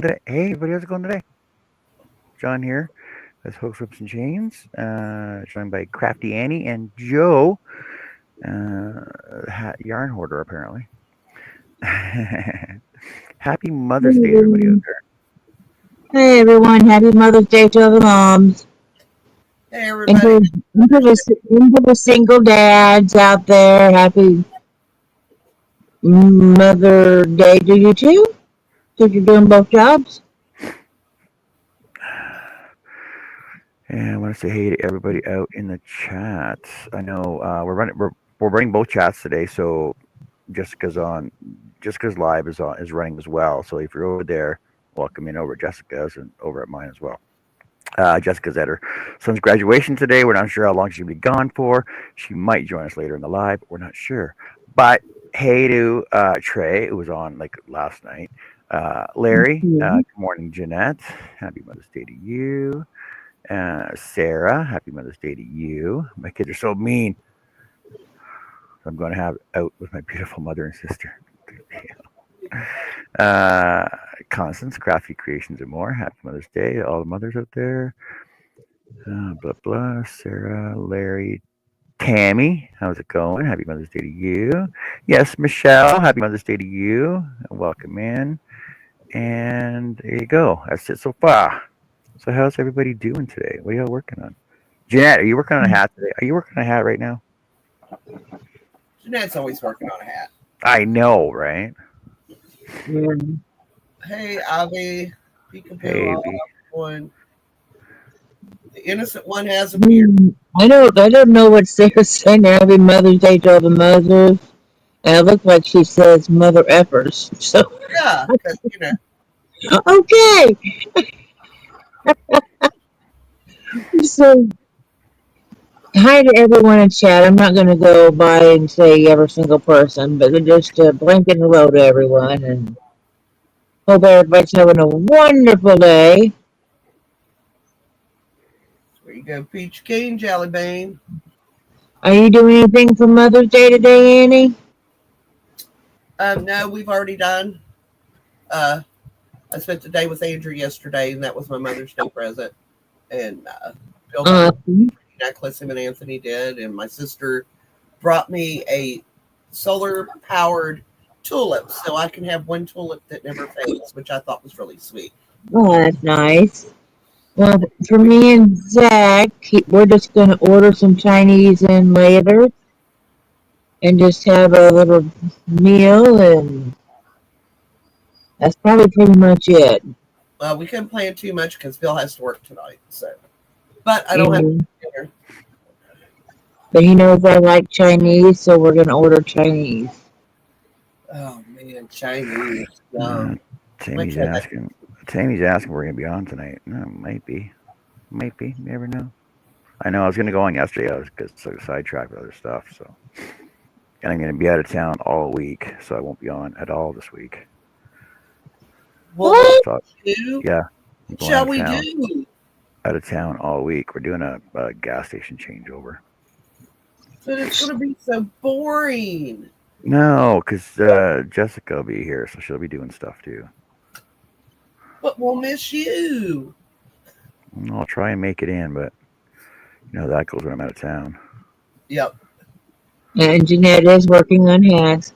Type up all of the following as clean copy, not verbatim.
going today? Hey, everybody, how's it going today? John here. That's Hookswipsandchains, joined by Crafty Annie and Joe, yarn hoarder, apparently. Happy Mother's Day to everybody out there. Hey everyone, happy Mother's Day to all the moms. Hey And everybody. to the single dads out there, happy Mother Day to you too, because you're doing both jobs. And I want to say hey to everybody out in the chat. I know we're running both chats today, so Jessica's live is running as well. So if you're over there, welcome in over at Jessica's and over at mine as well. Jessica's at her son's graduation today. We're not sure how long she'll be gone for. She might join us later in the live. We're not sure. But hey to Trey, who was on like last night. Larry, good morning, Jeanette. Happy Mother's Day to you. Sarah, happy Mother's Day to you. My kids are so mean. I'm going to have out with my beautiful mother and sister. Cosens, Crafty Creations and more. Happy Mother's Day to all the mothers out there. Blah blah. Sarah, Larry, Tammy, how's it going? Happy Mother's Day to you. Yes, Michelle, happy Mother's Day to you. Welcome in. And there you go. That's it so far. So how's everybody doing today? What are y'all working on? Jeanette, are you working on a hat today? Are you working on a hat right now? Jeanette's always working on a hat. I know, right? Hey, Avi. Peekaboo. Hey, One. The innocent one has appeared. I don't know what Sarah's saying. Happy Mother's Day to all the mothers. And it looks like she says mother effers. So Yeah, because, okay. So hi to everyone in chat. I'm not going to go by and say every single person, but just a blanket hello to everyone, and hope everybody's having a wonderful day. There you go, Peach Cane, Jellybane. Are you doing anything for Mother's Day today, Annie? No, we've already done. I spent the day with Andrew yesterday, and that was my Mother's Day present. And Bill got a necklace, him and Anthony did, and my sister brought me a solar-powered tulip, so I can have one tulip that never fades, which I thought was really sweet. Oh, that's nice. Well, for me and Zach, we're just going to order some Chinese in later and just have a little meal, and that's probably pretty much it. Well, we couldn't plan too much because Bill has to work tonight, so. But I don't have dinner. But he knows I like Chinese, so we're going to order Chinese. Oh, man, Chinese. Tammy's asking we're going to be on tonight. No, might be. You never know. I know I was going to go on yesterday. I was so sidetracked with other stuff. So, and I'm going to be out of town all week, so I won't be on at all this week. What? Yeah. Shall we do? Out of town all week. We're doing a gas station changeover. But it's going to be so boring. No, because Jessica will be here, so she'll be doing stuff too. But we'll miss you. I'll try and make it in, but you know that goes when I'm out of town. Yep. And Jeanette is working on hats.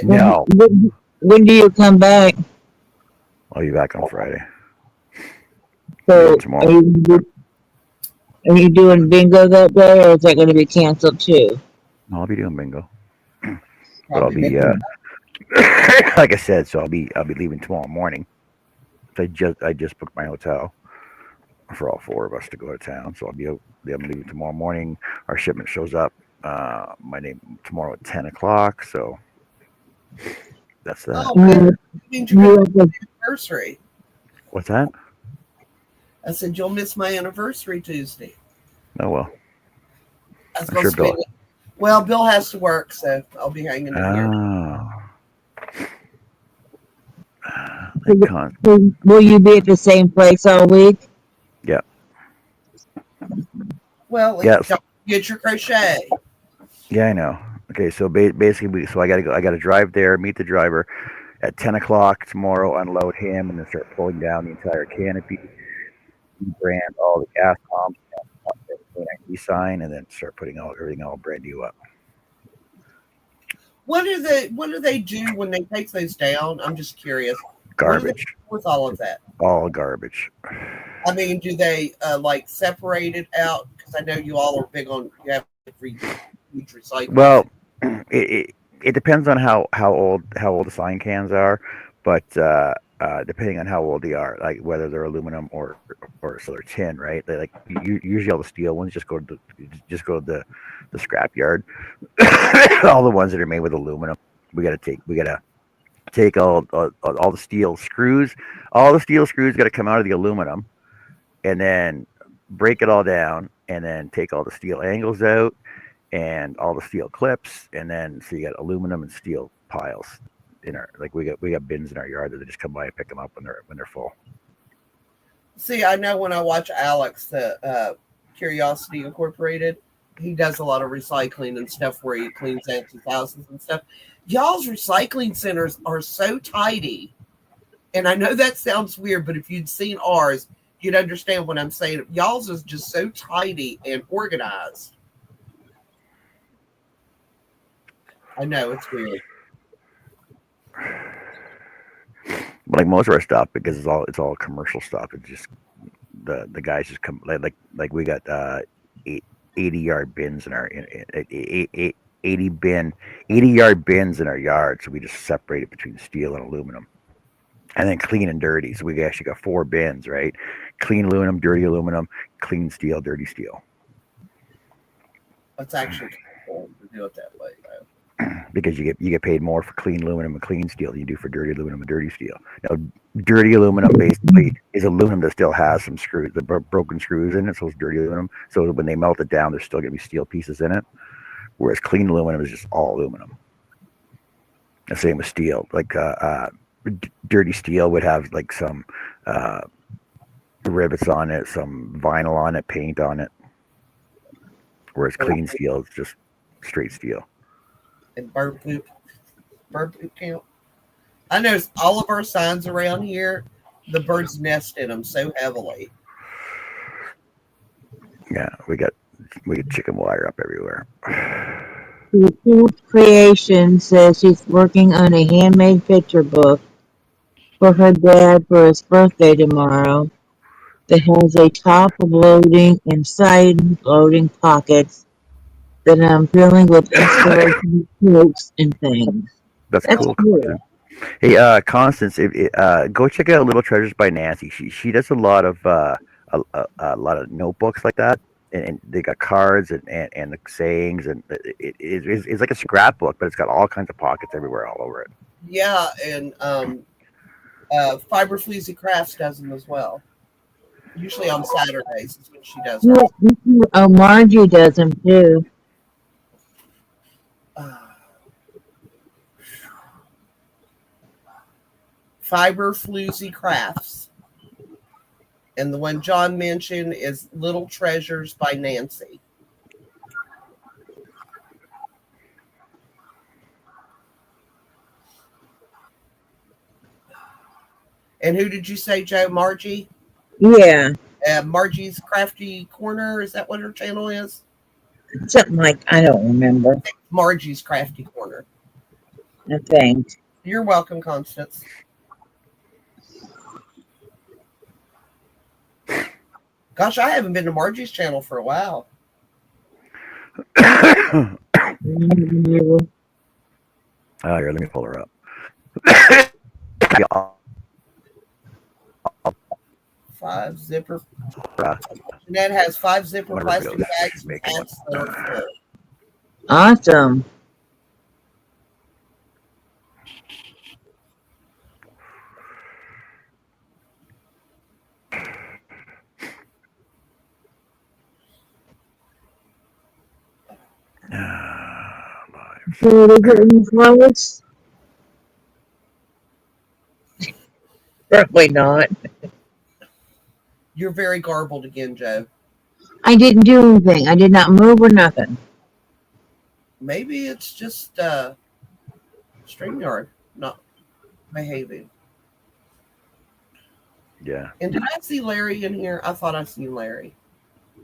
No. When do you come back? I'll be back on Friday. So tomorrow. Are you doing bingo that day, or is that going to be canceled too? No, I'll be doing bingo. But I'll be like I said, so I'll be leaving tomorrow morning. I just booked my hotel for all four of us to go to town, so I'm leaving tomorrow morning. Our shipment shows up my name tomorrow at 10 o'clock. So that's that. Oh, man. It means you're going to miss my anniversary. What's that? I said you'll miss my anniversary Tuesday. Oh well. I'm sure Bill. Well, Bill has to work, so I'll be hanging in here. Will you be at the same place all week? Yeah. Well, yes. Get your crochet. Yeah, I know. Okay, so basically, I got to drive there, meet the driver, at 10 o'clock tomorrow, unload him, and then start pulling down the entire canopy, brand all the gas pumps, everything sign, and then start putting everything all brand new up. What do they do when they take those down? I'm just curious. What do they Garbage. do with all of that? All garbage. I mean, do they like separate it out? Because I know you all are big on you have huge recycling. Well, it depends on how old the sign cans are, but depending on how old they are, like whether they're aluminum or so they're tin, right? They like usually all the steel ones just go to the scrap yard. All the ones that are made with aluminum, we gotta take all the steel screws. All the steel screws got to come out of the aluminum, and then break it all down, and then take all the steel angles out and all the steel clips, and then so you got aluminum and steel piles in our we got bins in our yard that they just come by and pick them up when they're full. See, I know when I watch Alex, the Curiosity Incorporated, he does a lot of recycling and stuff where he cleans anti-thousands and stuff. Y'all's recycling centers are so tidy. And I know that sounds weird, but if you'd seen ours, you'd understand what I'm saying. Y'all's is just so tidy and organized. I know it's weird. Like most of our stuff, because it's all commercial stuff. It's just the guys just come like we got 80-yard bins in our 80-yard bins in our yard. So we just separate it between steel and aluminum, and then clean and dirty. So we actually got 4 bins, right? Clean aluminum, dirty aluminum, clean steel, dirty steel. That's actually cool to do it that way, though. Because you get paid more for clean aluminum and clean steel than you do for dirty aluminum and dirty steel. Now, dirty aluminum basically is aluminum that still has some screws, the broken screws in it, so it's dirty aluminum. So when they melt it down, there's still going to be steel pieces in it. Whereas clean aluminum is just all aluminum. The same with steel. Like dirty steel would have like some rivets on it, some vinyl on it, paint on it. Whereas clean steel is just straight steel. And bird poop count. I know all of our signs around here, the birds nest in them so heavily. Yeah, we got chicken wire up everywhere. Creation says she's working on a handmade picture book for her dad for his birthday tomorrow that has a top loading and side loading pockets that I'm filling with inspiration quotes and things. That's cool. Hey, Constance, go check out Little Treasures by Nancy. She does a lot of notebooks like that, and they got cards and the sayings, and it's like a scrapbook, but it's got all kinds of pockets everywhere, all over it. Yeah, and Fiber Fleazy Crafts does them as well. Usually on Saturdays is when she does them. Oh, Margie does them too. Fiber Floozy Crafts. And the one John mentioned is Little Treasures by Nancy. And who did you say, Joe? Margie? Yeah. Margie's Crafty Corner, is that what her channel is? Something like, I don't remember. Margie's Crafty Corner. I think. You're welcome, Constance. Gosh, I haven't been to Margie's channel for a while. Here, let me pull her up. 5 zipper. Jeanette has 5 zipper plastic bags. Awesome. So they get any flowers? Probably not. You're very garbled again, Joe. I didn't do anything. I did not move or nothing. Maybe it's just StreamYard. No. behaving. Yeah. And did I see Larry in here? I thought I seen Larry.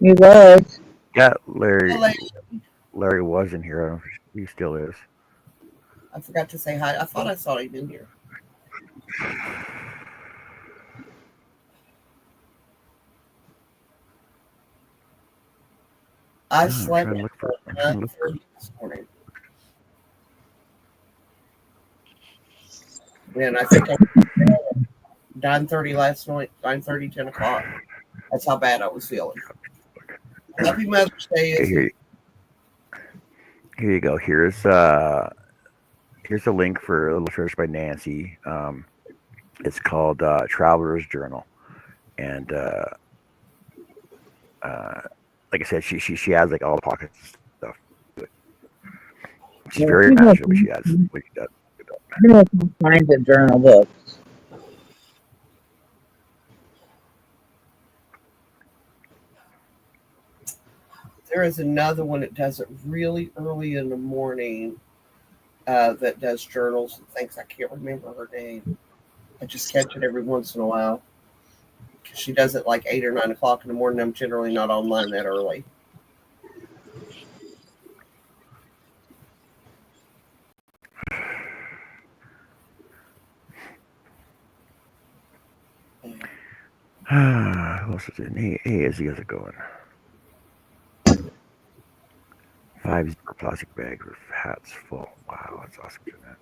He was. Yeah, Hi, Larry was in here. I don't know if he still is. I forgot to say hi. I thought I saw him in here. I I'm slept trying to look for. I'm trying to look for. 9:30 this morning. And I think I was 9:30 last night, 9:30, 10 o'clock. That's how bad I was feeling. Happy Mother's Day. Okay, here you go. Here's a link for a little church by Nancy. It's called Traveler's Journal, and like I said, she has like all the pockets and stuff. She's very passionate, but she has what she does. There are all kinds of journal books. There is another one that does it really early in the morning that does journals and things. I can't remember her name. I just catch it every once in a while. She does it like 8 or 9 o'clock in the morning. I'm generally not online that early. Who else is in? Hey, Izzy, how's it going? 5 zipper plastic bags with hats full. Wow, that's awesome, Jeanette.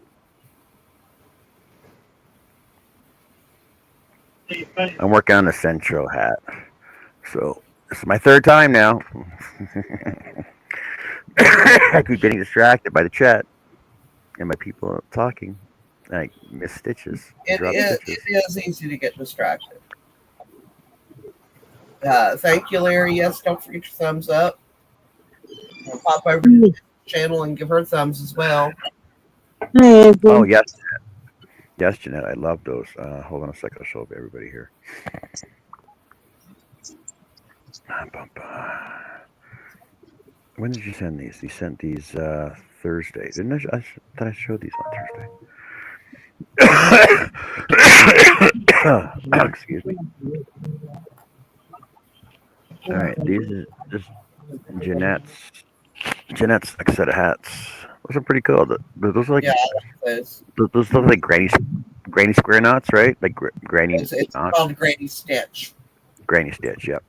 I'm working on the Centro hat. So this is my third time now. I keep getting distracted by the chat and my people talking. I miss stitches. It is easy to get distracted. Thank you, Larry. Yes, don't forget your thumbs up. I'll pop over to the channel and give her thumbs as well. Oh, yes. Yes, Jeanette, I love those. Hold on a second. I'll show everybody here. When did you send these? You sent these Thursday. Didn't I thought I showed these on Thursday. Excuse me. All right, these is Jeanette's like set of hats. Those are pretty cool. Those are like those look like granny square knots, right? Like granny. It's called Granny Stitch. Granny Stitch, yep.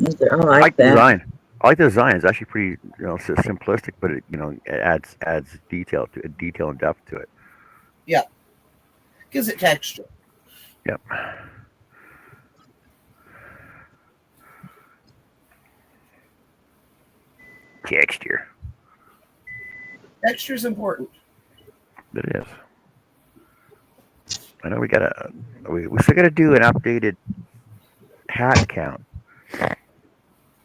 I like the that. design. I like the design. It's actually pretty, simplistic, but it adds detail and depth to it. Yeah, gives it texture. Yep. Texture. Texture is important. It is. I know we still gotta do an updated hat count.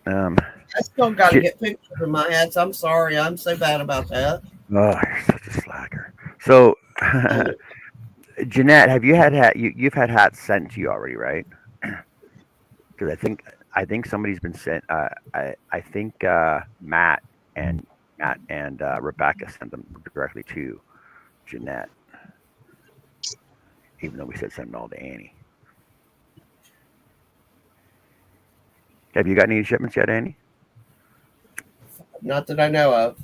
I still gotta get pictures of my hats. I'm sorry, I'm so bad about that. Oh, you're such a slacker. So, Jeanette, have you had you've had hats sent to you already, right? Because I think somebody's been sent. I think Matt and Rebecca sent them directly to Jeanette, even though we said send them all to Annie. Have you got any shipments yet, Annie? Not that I know of.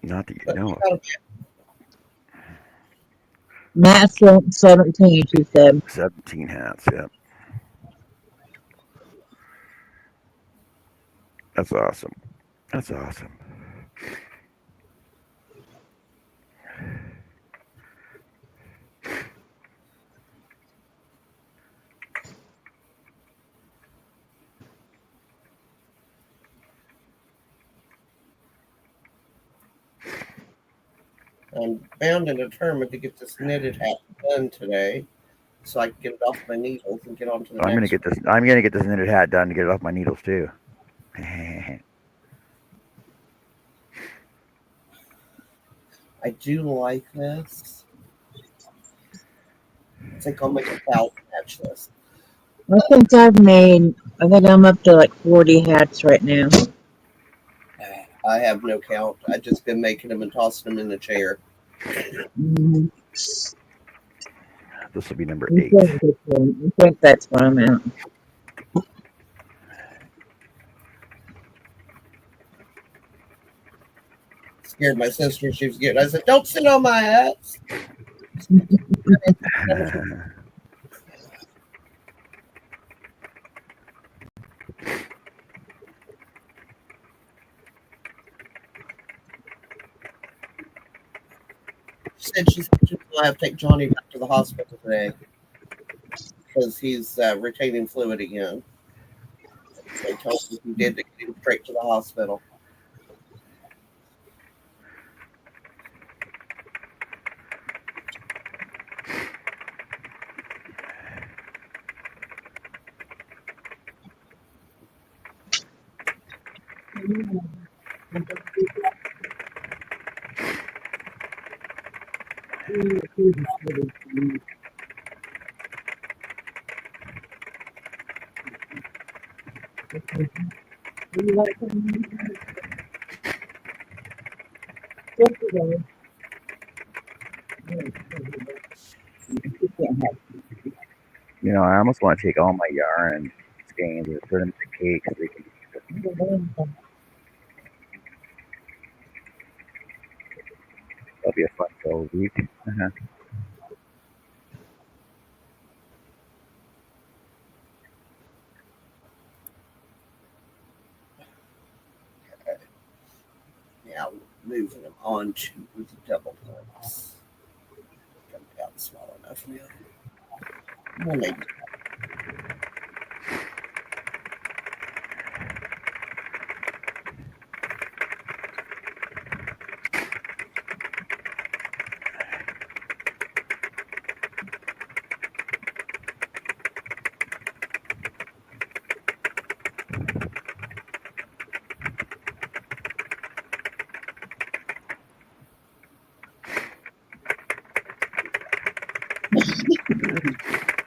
Not that you know of. Matt 17, she said. 17 hats, yeah. That's awesome. That's awesome. I'm bound and determined to get this knitted hat done today, so I can get it off my needles and get on to the next. I'm gonna get this knitted hat done to get it off my needles too. I do like this. I think I'll make a 1,000 match this. I think I've made I think I'm up to like 40 hats right now. I have no count. I've just been making them and tossing them in the chair. Mm-hmm. This will be number I 8. think that's what I'm at. Scared my sister. She was getting. I said, "Don't sit on my hats." She said she's going to have to take Johnny back to the hospital today because he's retaining fluid again. They told me he did to get him straight to the hospital. You know, I almost want to take all my yarn skeins and put them in the cake so they can use it. That'll be a fun full week. Now moving them on to the double points. Come down small enough now. Well, maybe.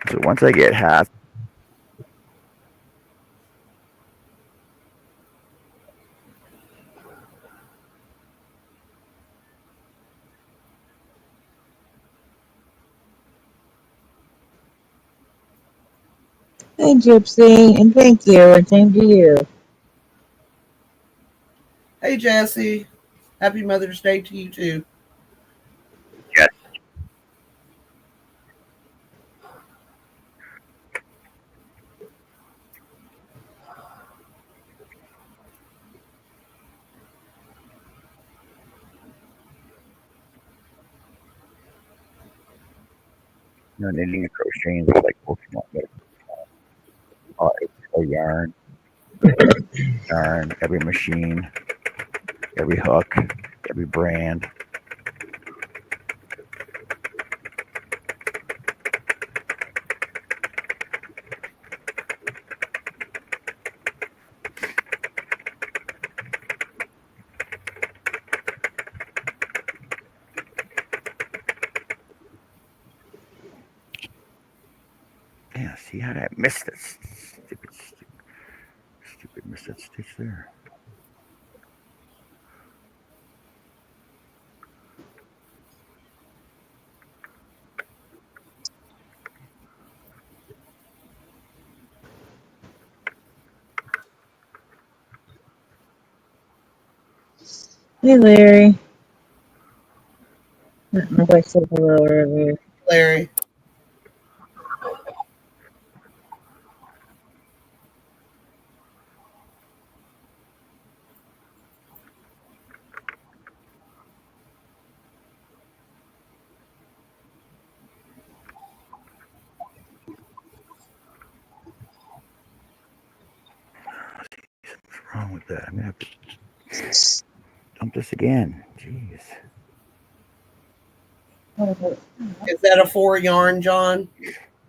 So once I get hats, Hey, Gypsy, and thank you, and same to you. Hey, Jesse. Happy Mother's Day to you too. yes, you know, knitting and crocheting is like Pokemon. Yarn, every machine, every hook, every brand. Yeah, see how I missed this stupid missed that stitch there. Hey, Larry. I don't know if I said hello earlier. Larry. What's wrong with that? I'm gonna have to dump this again. Jeez. Is that a 4 yarn, John?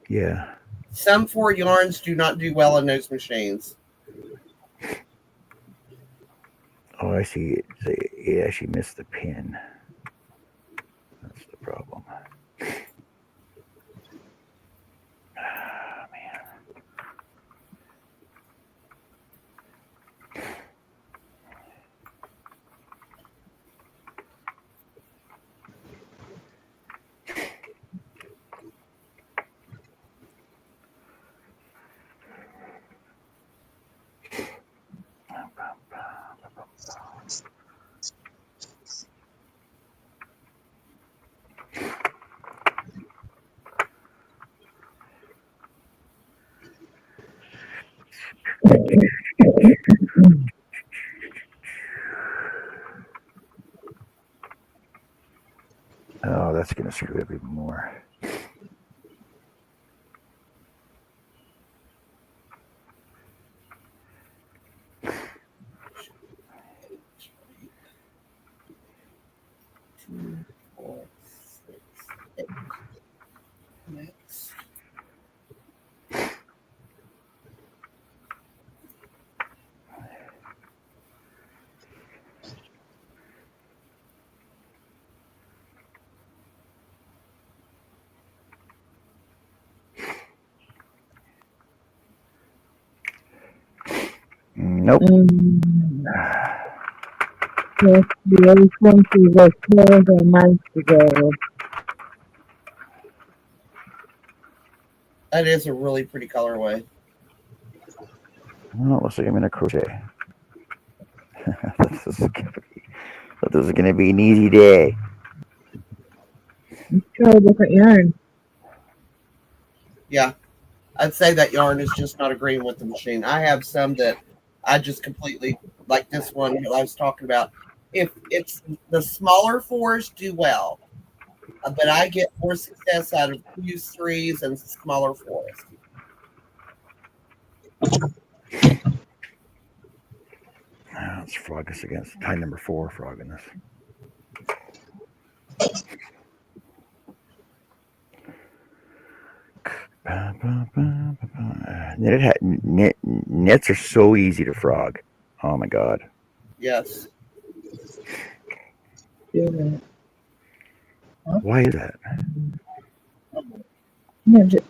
Yeah. Some 4 yarns do not do well in those machines. Oh, I see. Yeah, she missed the pin. That's the problem. Ah, man. could have even more. Two, 4, 6, 8. Next. Nope. Yes, the other countries are closed on months ago. That is a really pretty colorway. Well, looks like I'm gonna crochet. this is gonna be an easy day. Let's try a different yarn. Yeah, I'd say that yarn is just not agreeing with the machine. I have some that I just completely, like this one that I was talking about. If it's the smaller fours do well, but I get more success out of 2s, 3s, and smaller fours. It's Frogus against tie number 4 frog in this. Knits are so easy to frog. Oh my god. Yes. Yeah. Why is that? Nature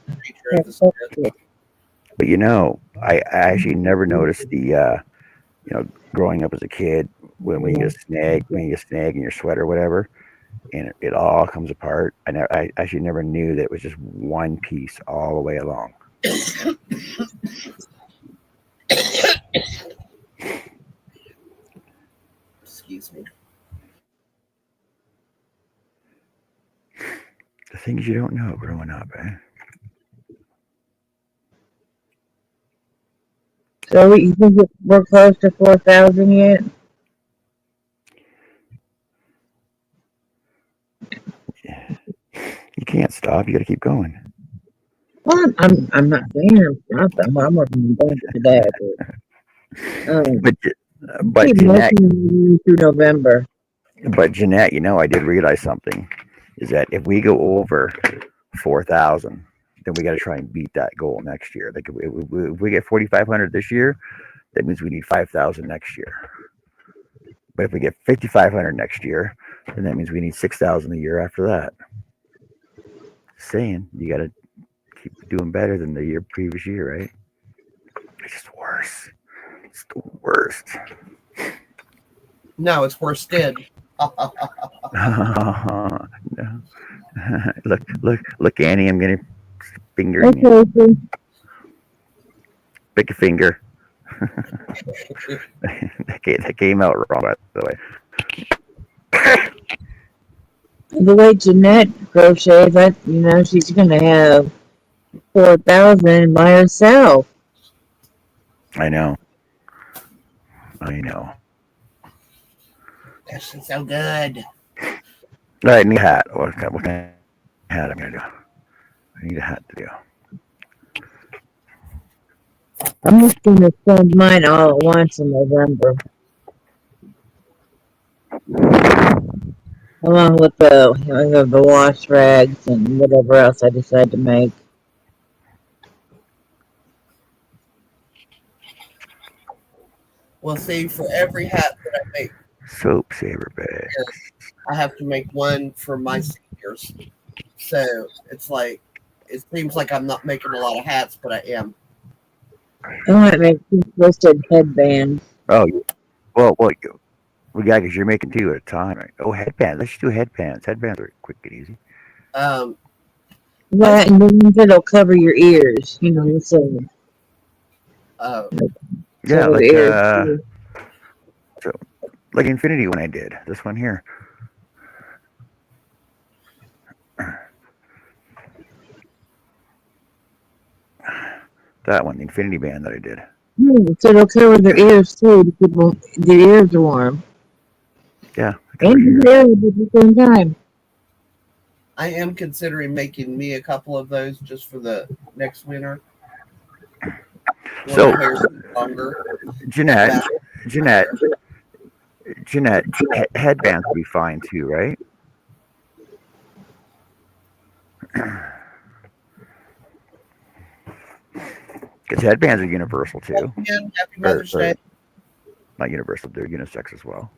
of the spirit. But you know, I actually never noticed the growing up as a kid when you get a snag in your sweater or whatever, and it all comes apart. I actually never knew that it was just one piece all the way along. Excuse me. The things you don't know growing up, eh? So you think we're close to 4,000 yet? You can't stop. You got to keep going. Well, I'm not saying I'm stopping. I'm working on for that. But Jeanette, through November. But Jeanette, I did realize something is that if we go over 4,000, then we got to try and beat that goal next year. Like if we get 4,500 this year, that means we need 5,000 next year. But if we get 5,500 next year, then that means we need 6,000 a year after that. Saying you got to keep doing better than the previous year, right? It's just worse. It's the worst. No, it's worsted. No. Look, Annie, I'm gonna finger Okay, you. Pick a finger. that came out wrong, by the way. The way Jeanette crochets, she's gonna have 4,000 by herself. I know. Gosh, it's so good. I need a hat. What kind of hat I'm gonna do? I need a hat to do. I'm just gonna send mine all at once in November. Along with the wash rags and whatever else I decide to make. Well, see, for every hat that I make, Soap saver bag. I have to make one for my seniors. So it's like, it seems like I'm not making a lot of hats, but I am. I want to make twisted headbands. Oh, well, yeah, because you're making 2 at a time, right? Oh, headbands. Let's do headbands. Headbands are quick and easy. That and then that'll cover your ears, so. Yeah, like Infinity one I did. This one here. That one, the Infinity band that I did. So it'll cover their ears too to keep their ears warm. Yeah. And their ears at the same time. I am considering making me a couple of those just for the next winter. When So, my hair's longer. Jeanette, Back. Jeanette, Jeanette, headbands would be fine too, right? Because headbands are universal too, Again, happy or, Mother's Day. or not universal, they're unisex as well.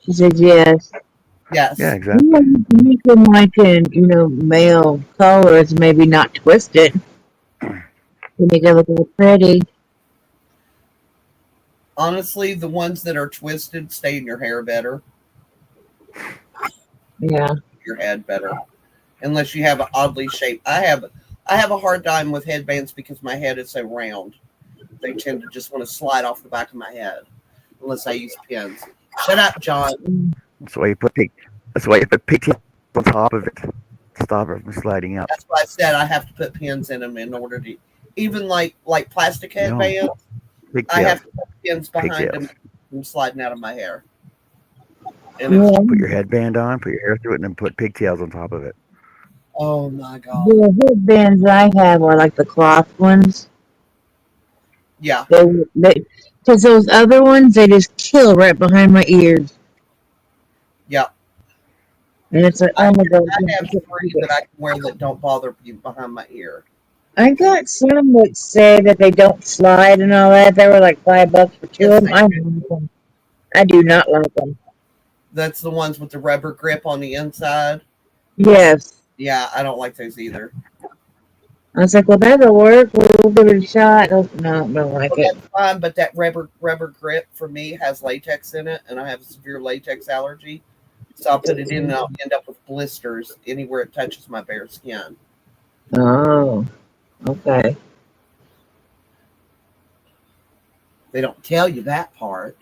She said yes. Yeah, Yes. You exactly. know, you can make them like in, male colors, maybe not twisted. To make it look a little pretty. Honestly, the ones that are twisted stay in your hair better, Yeah. your head better. Unless you have an oddly shaped. I have a hard time with headbands because my head is so round. They tend to just want to slide off the back of my head unless I use pins. Shut up, John. That's why you put that's why you put pigtails on top of it to stop it from sliding up. That's why I said I have to put pins in them in order to even like plastic No, headbands. I pigtails, have to put pins behind them pigtails. from sliding out of my hair. And it's Yeah. Put your headband on, put your hair through it, and then put pigtails on top of it. oh my god. The headbands I have are like the cloth ones. Yeah. Because those other ones, they just kill right behind my ears. Yeah. And it's like, I, oh my god. I have three that I can wear that don't bother me behind my ear. I got some that say that they don't slide and all that. They were like $5 for two Yes, of them. I don't like them. I do not like them. that's the ones with the rubber grip on the inside. Yes. Yeah, I don't like those either. I was like, well, that'll work. We'll give it a shot. No, don't like Well, it. that's fine, but that rubber grip for me has latex in it, and I have a severe latex allergy. So I'll put it in, and I'll end up with blisters anywhere it touches my bare skin. Oh, okay. They don't tell you that part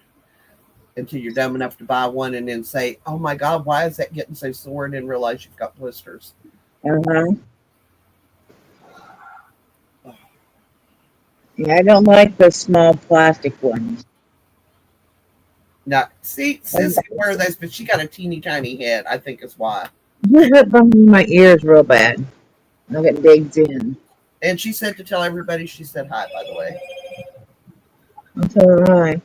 until you're dumb enough to buy one, and then say, "Oh my God, why is that getting so sore?" And then realize you've got blisters. Uh-huh. Yeah, I don't like the small plastic ones. Now, see, Sis can wear those, but she got a teeny tiny head. I think is why. You hurt behind my ears real bad. I get digs in. And she said to tell everybody she said hi, by the way. That's all right.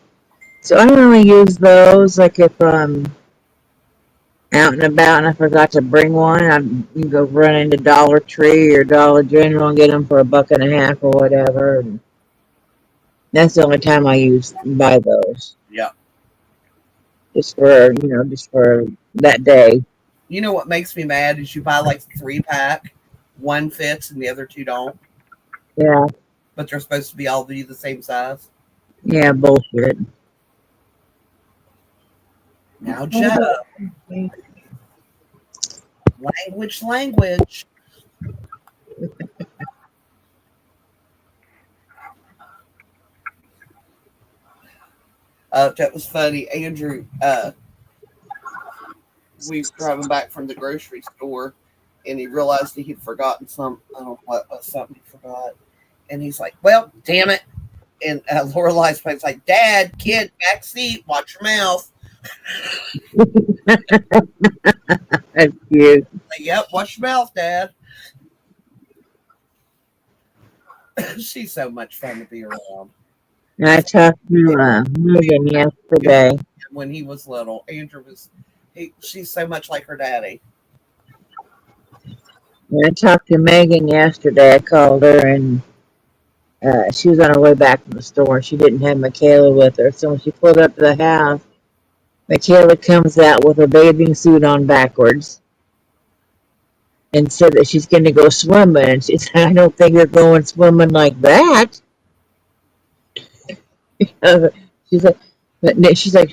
So I only use those like if I'm out and about and I forgot to bring one. I can go run into Dollar Tree or Dollar General and get them for $1.50 or whatever. And that's the only time I buy those. Yeah. Just for that day. You know what makes me mad is you buy like 3-pack, one fits and the other two don't, Yeah, but they're supposed to be all the same size. yeah, bullshit. Now, Joe, language. That was funny. Andrew, we were driving back from the grocery store, and he realized that he'd forgotten I don't know what something he forgot. And he's like, well, damn it. And Lorelai's like, Dad, kid, back seat, watch your mouth. That's cute. Like, yep, watch your mouth, Dad. She's so much fun to be around. I talked to Megan yesterday. When he was little, Andrew she's so much like her daddy. I talked to Megan yesterday. I called her and she was on her way back from the store. She didn't have Michaela with her. So when she pulled up to the house, Michaela comes out with her bathing suit on backwards and said that she's going to go swimming. And she said, I don't think you're going swimming like that. She's like,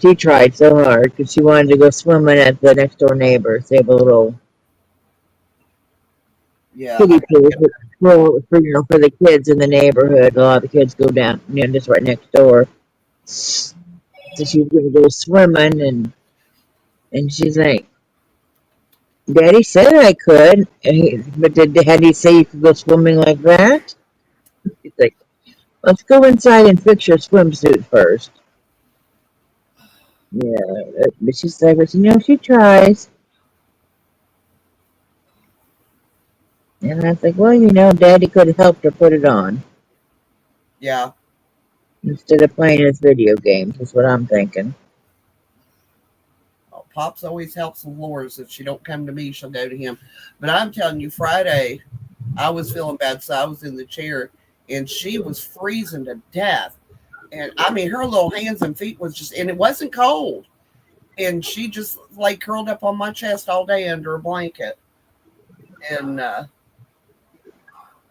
she tried so hard because she wanted to go swimming at the next door neighbors. They have a little kiddie pool for the kids in the neighborhood. A lot of the kids go down, just right next door. So she was going to go swimming, and she's like, Daddy said I could, but had he say you could go swimming like that? She's like, let's go inside and fix your swimsuit first. Yeah, but she's like, but she tries. And I was like, well, Daddy could have helped her put it on Yeah. instead of playing his video games, is what I'm thinking. Well, Pops always helps Laura's. If she don't come to me, she'll go to him. But I'm telling you, Friday, I was feeling bad, so I was in the chair, and she was freezing to death. And I mean, her little hands and feet was just, and it wasn't cold. And she just like curled up on my chest all day under a blanket. And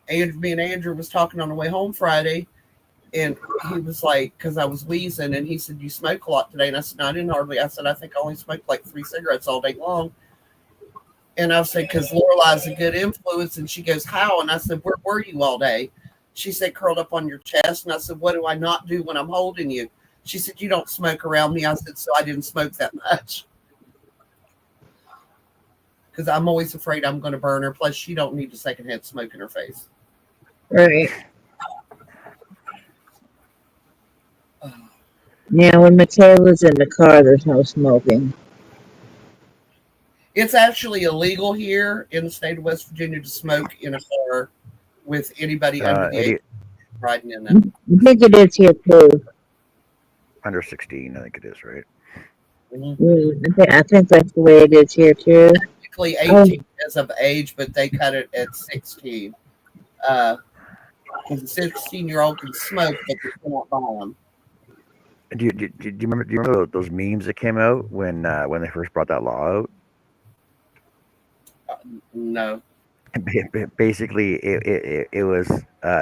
me and Andrew was talking on the way home Friday, and he was like, because I was wheezing, and he said, "You smoke a lot today." And I said, "No, I didn't hardly." I said, "I think I only smoked like 3 cigarettes all day long." And I said, "Because Lorelai's a good influence." And she goes, "How?" And I said, "Where were you all day?" She said, "Curled up on your chest." And I said, "What do I not do when I'm holding you?" She said, "You don't smoke around me." I said, "So I didn't smoke that much." Because I'm always afraid I'm going to burn her. Plus, she don't need a secondhand smoke in her face. Right. Now, when Michaela's in the car, there's no smoking. It's actually illegal here in the state of West Virginia to smoke in a car with anybody under the age of riding in it. I think it is here too. Under 16, I think it is, right? Mm-hmm. I think that's the way it is here too. Technically 18 as of age, but they cut it at 16. Because a 16-year-old can smoke, but they cannot buy them. Do you remember those memes that came out when they first brought that law out? No. Basically, it was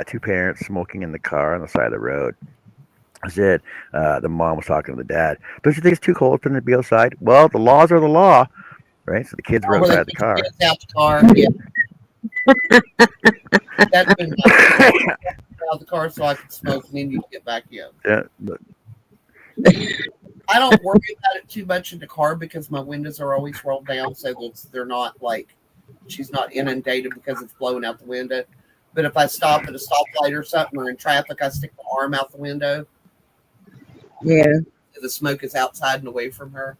two parents smoking in the car on the side of the road. I said the mom was talking to the dad. Don't you think it's too cold for them to be outside? Well, the laws are the law, right? So the kids were Well, they outside the put the car. kids out the car. Yeah, that's been my out of the car so I can smoke, and then you get back in. Yeah, I don't worry about it too much in the car because my windows are always rolled down, so that they're not like she's not inundated because it's blowing out the window. But if I stop at a stoplight or something or in traffic, I stick my arm out the window. Yeah. So the smoke is outside and away from her.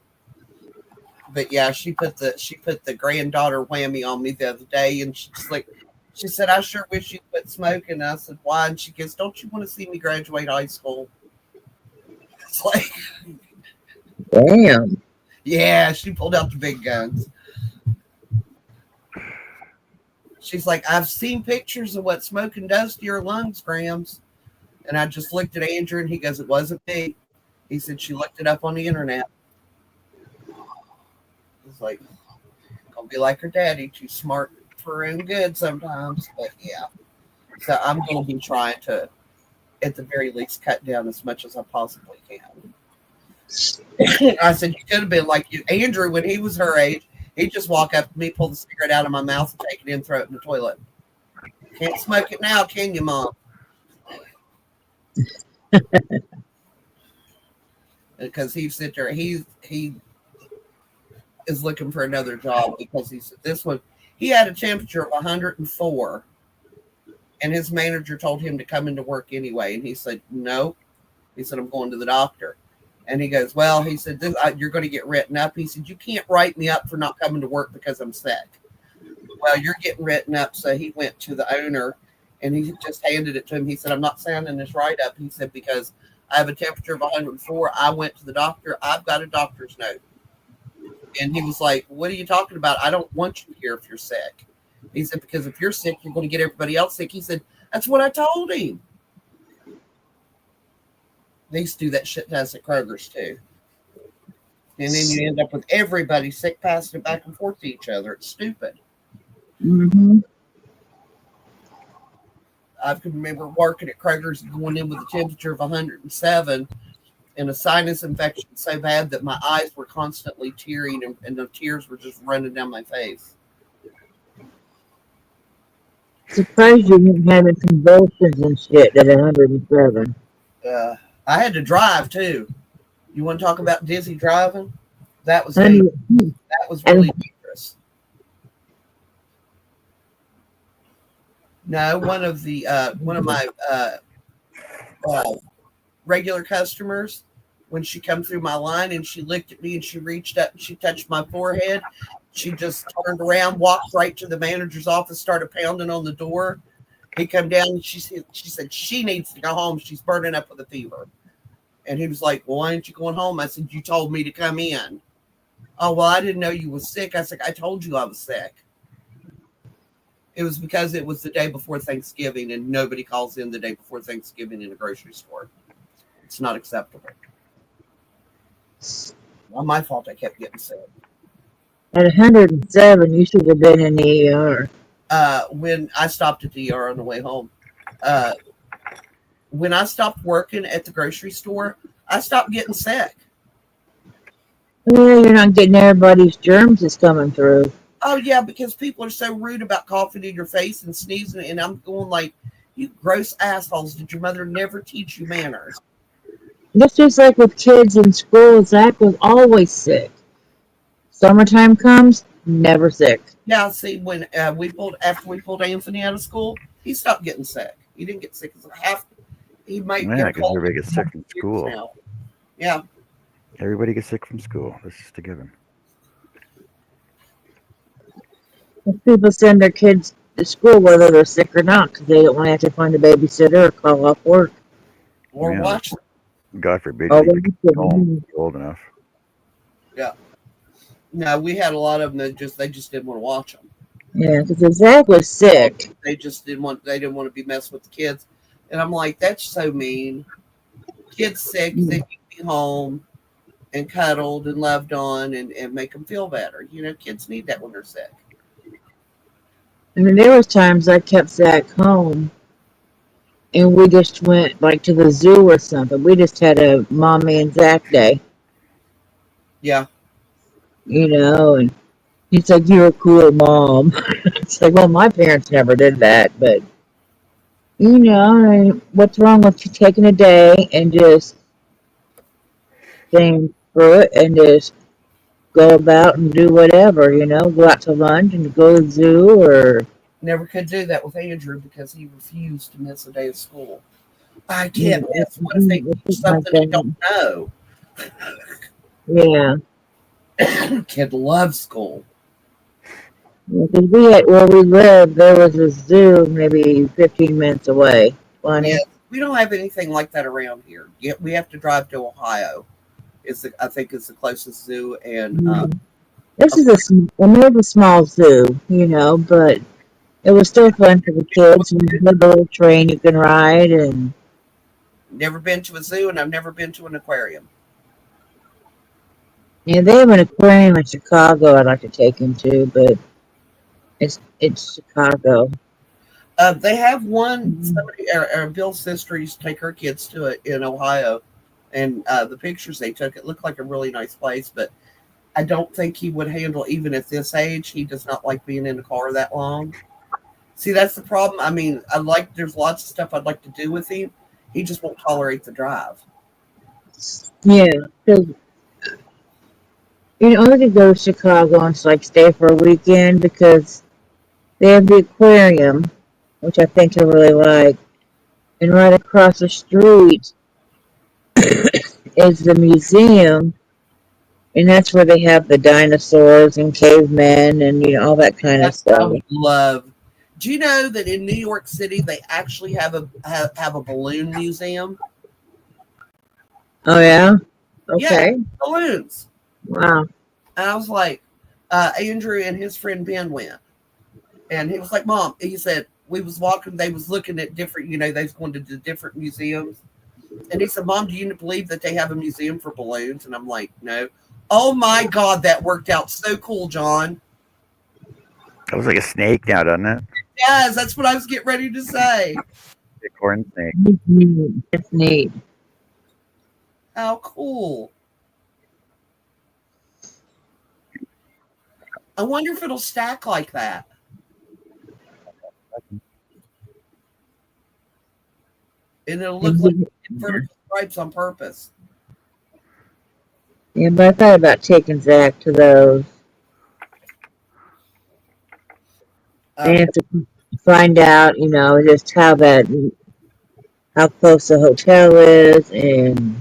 But yeah, she put the granddaughter whammy on me the other day, and she said, "I sure wish you quit smoking." And I said, "Why?" And she goes, "Don't you want to see me graduate high school?" It's like, Damn. yeah, she pulled out the big guns. She's like, "I've seen pictures of what smoking does to your lungs, Grams." And I just looked at Andrew, and he goes, "It wasn't me." He said, "She looked it up on the internet." It's like, gonna be like her daddy, too smart for her own good sometimes. But yeah, so I'm gonna be trying to, at the very least, cut down as much as I possibly can. I said, "You could have been like you, Andrew, when he was her age. He'd just walk up to me, pull the cigarette out of my mouth, and take it in, throw it in the toilet. Can't smoke it now, can you, Mom?" Because he sit there, he is looking for another job because he said this one. He had a temperature of 104, and his manager told him to come into work anyway. And he said, "No." He said, "I'm going to the doctor." And he goes, "Well," he said, "you're going to get written up." He said, "You can't write me up for not coming to work because I'm sick." "Well, you're getting written up." So he went to the owner, and he just handed it to him. He said, "I'm not signing this write-up." He said, "Because I have a temperature of 104. I went to the doctor. I've got a doctor's note." And he was like, "What are you talking about? I don't want you here if you're sick." He said, "Because if you're sick, you're going to get everybody else sick." He said, "That's what I told him." They used to do that shit to us at Kroger's too. And then you end up with everybody sick, passing it back and forth to each other. It's stupid. Mm-hmm. I can remember working at Kroger's and going in with a temperature of 107 and a sinus infection so bad that my eyes were constantly tearing and the tears were just running down my face. Surprised you didn't have convulsions and shit at 107. I had to drive too. You want to talk about dizzy driving? That was Honey, that was really dangerous. No, one of my regular customers when she come through my line and she looked at me and she reached up and she touched my forehead. She just turned around, walked right to the manager's office, started pounding on the door. He come down and she said she needs to go home. She's burning up with a fever. And he was like, well, why aren't you going home? I said, you told me to come in. Oh, well, I didn't know you was sick. I said, I told you I was sick. It was because it was the day before Thanksgiving and nobody calls in the day before Thanksgiving in a grocery store. It's not acceptable. Not my fault I kept getting sick. At 107, you should have been in the ER. When I stopped at the ER on the way home, when I stopped working at the grocery store, I stopped getting sick. Well, you're not getting everybody's germs that's coming through. Oh, yeah, because people are so rude about coughing in your face and sneezing. And I'm going like, you gross assholes. Did your mother never teach you manners? It's just like with kids in school. Zach was always sick. Summertime comes, never sick. Yeah, see, when after we pulled Anthony out of school, he stopped getting sick. He didn't get sick as half. He might Yeah, get because cold. everybody gets sick from school. Now. Yeah. Everybody gets sick from school. That's just a given. If people send their kids to school whether they're sick or not because they don't want to have to find a babysitter or call off work. Or Yeah. watch. God forbid Oh, you get home old enough. Yeah. No, we had a lot of them that they just didn't want to watch them. Yeah, because Zach was sick. They just didn't want to be messed with the kids. And I'm like, that's so mean. Kids sick, they need to be home and cuddled and loved on and make them feel better. You know, kids need that when they're sick. I mean, there was times I kept Zach home and we just went like to the zoo or something. We just had a mommy and Zach day, Yeah. you know, and he's like, you're a cool mom. It's like, well, my parents never did that, but you know, what's wrong with you taking a day and just staying through it and just go about and do whatever, you know, go out to lunch and go to the zoo or... Never could do that with Andrew because he refused to miss a day of school. I can't miss. What if they teach something they don't know? Yeah. Kid loves school. Because where we lived, there was a zoo maybe 15 minutes away. 20. Yeah, we don't have anything like that around here. Yet we have to drive to Ohio. I think it's the closest zoo, and this is maybe a small zoo, you know, but it was still fun for the kids. And we had a little train you can ride, and never been to a zoo, and I've never been to an aquarium. yeah, they have an aquarium in Chicago. I'd like to take him to, but it's Chicago. They have one. Somebody, Bill's sister used to take her kids to it in Ohio, and the pictures they took, it looked like a really nice place. But I don't think he would handle, even at this age. He does not like being in the car that long. See, that's the problem. I mean, there's lots of stuff I'd like to do with him. He just won't tolerate the drive. Yeah, because you know, I could go to Chicago and like stay for a weekend because they have the aquarium, which I think he'll really like, and right across the street is the museum, and that's where they have the dinosaurs and cavemen and you know all that kind of That's what I stuff. would love. Do you know that in New York City they actually have a balloon museum? Oh yeah, okay, Yeah, balloons. wow. And I was like, Andrew and his friend Ben went, and he was like, "Mom," he said, "We was walking. They was looking at different. You know, they was going to the different museums." And he said, "Mom, do you believe that they have a museum for balloons?" And I'm like, "No." Oh my God, that worked out so cool, John. That was like a snake now, doesn't it? Yes, that's what I was getting ready to say. A corn snake. It's neat. How cool. I wonder if it'll stack like that. And it'll look like vertical stripes on purpose. Yeah, but I thought about taking Zach to those. I have to find out, you know, just how close the hotel is, and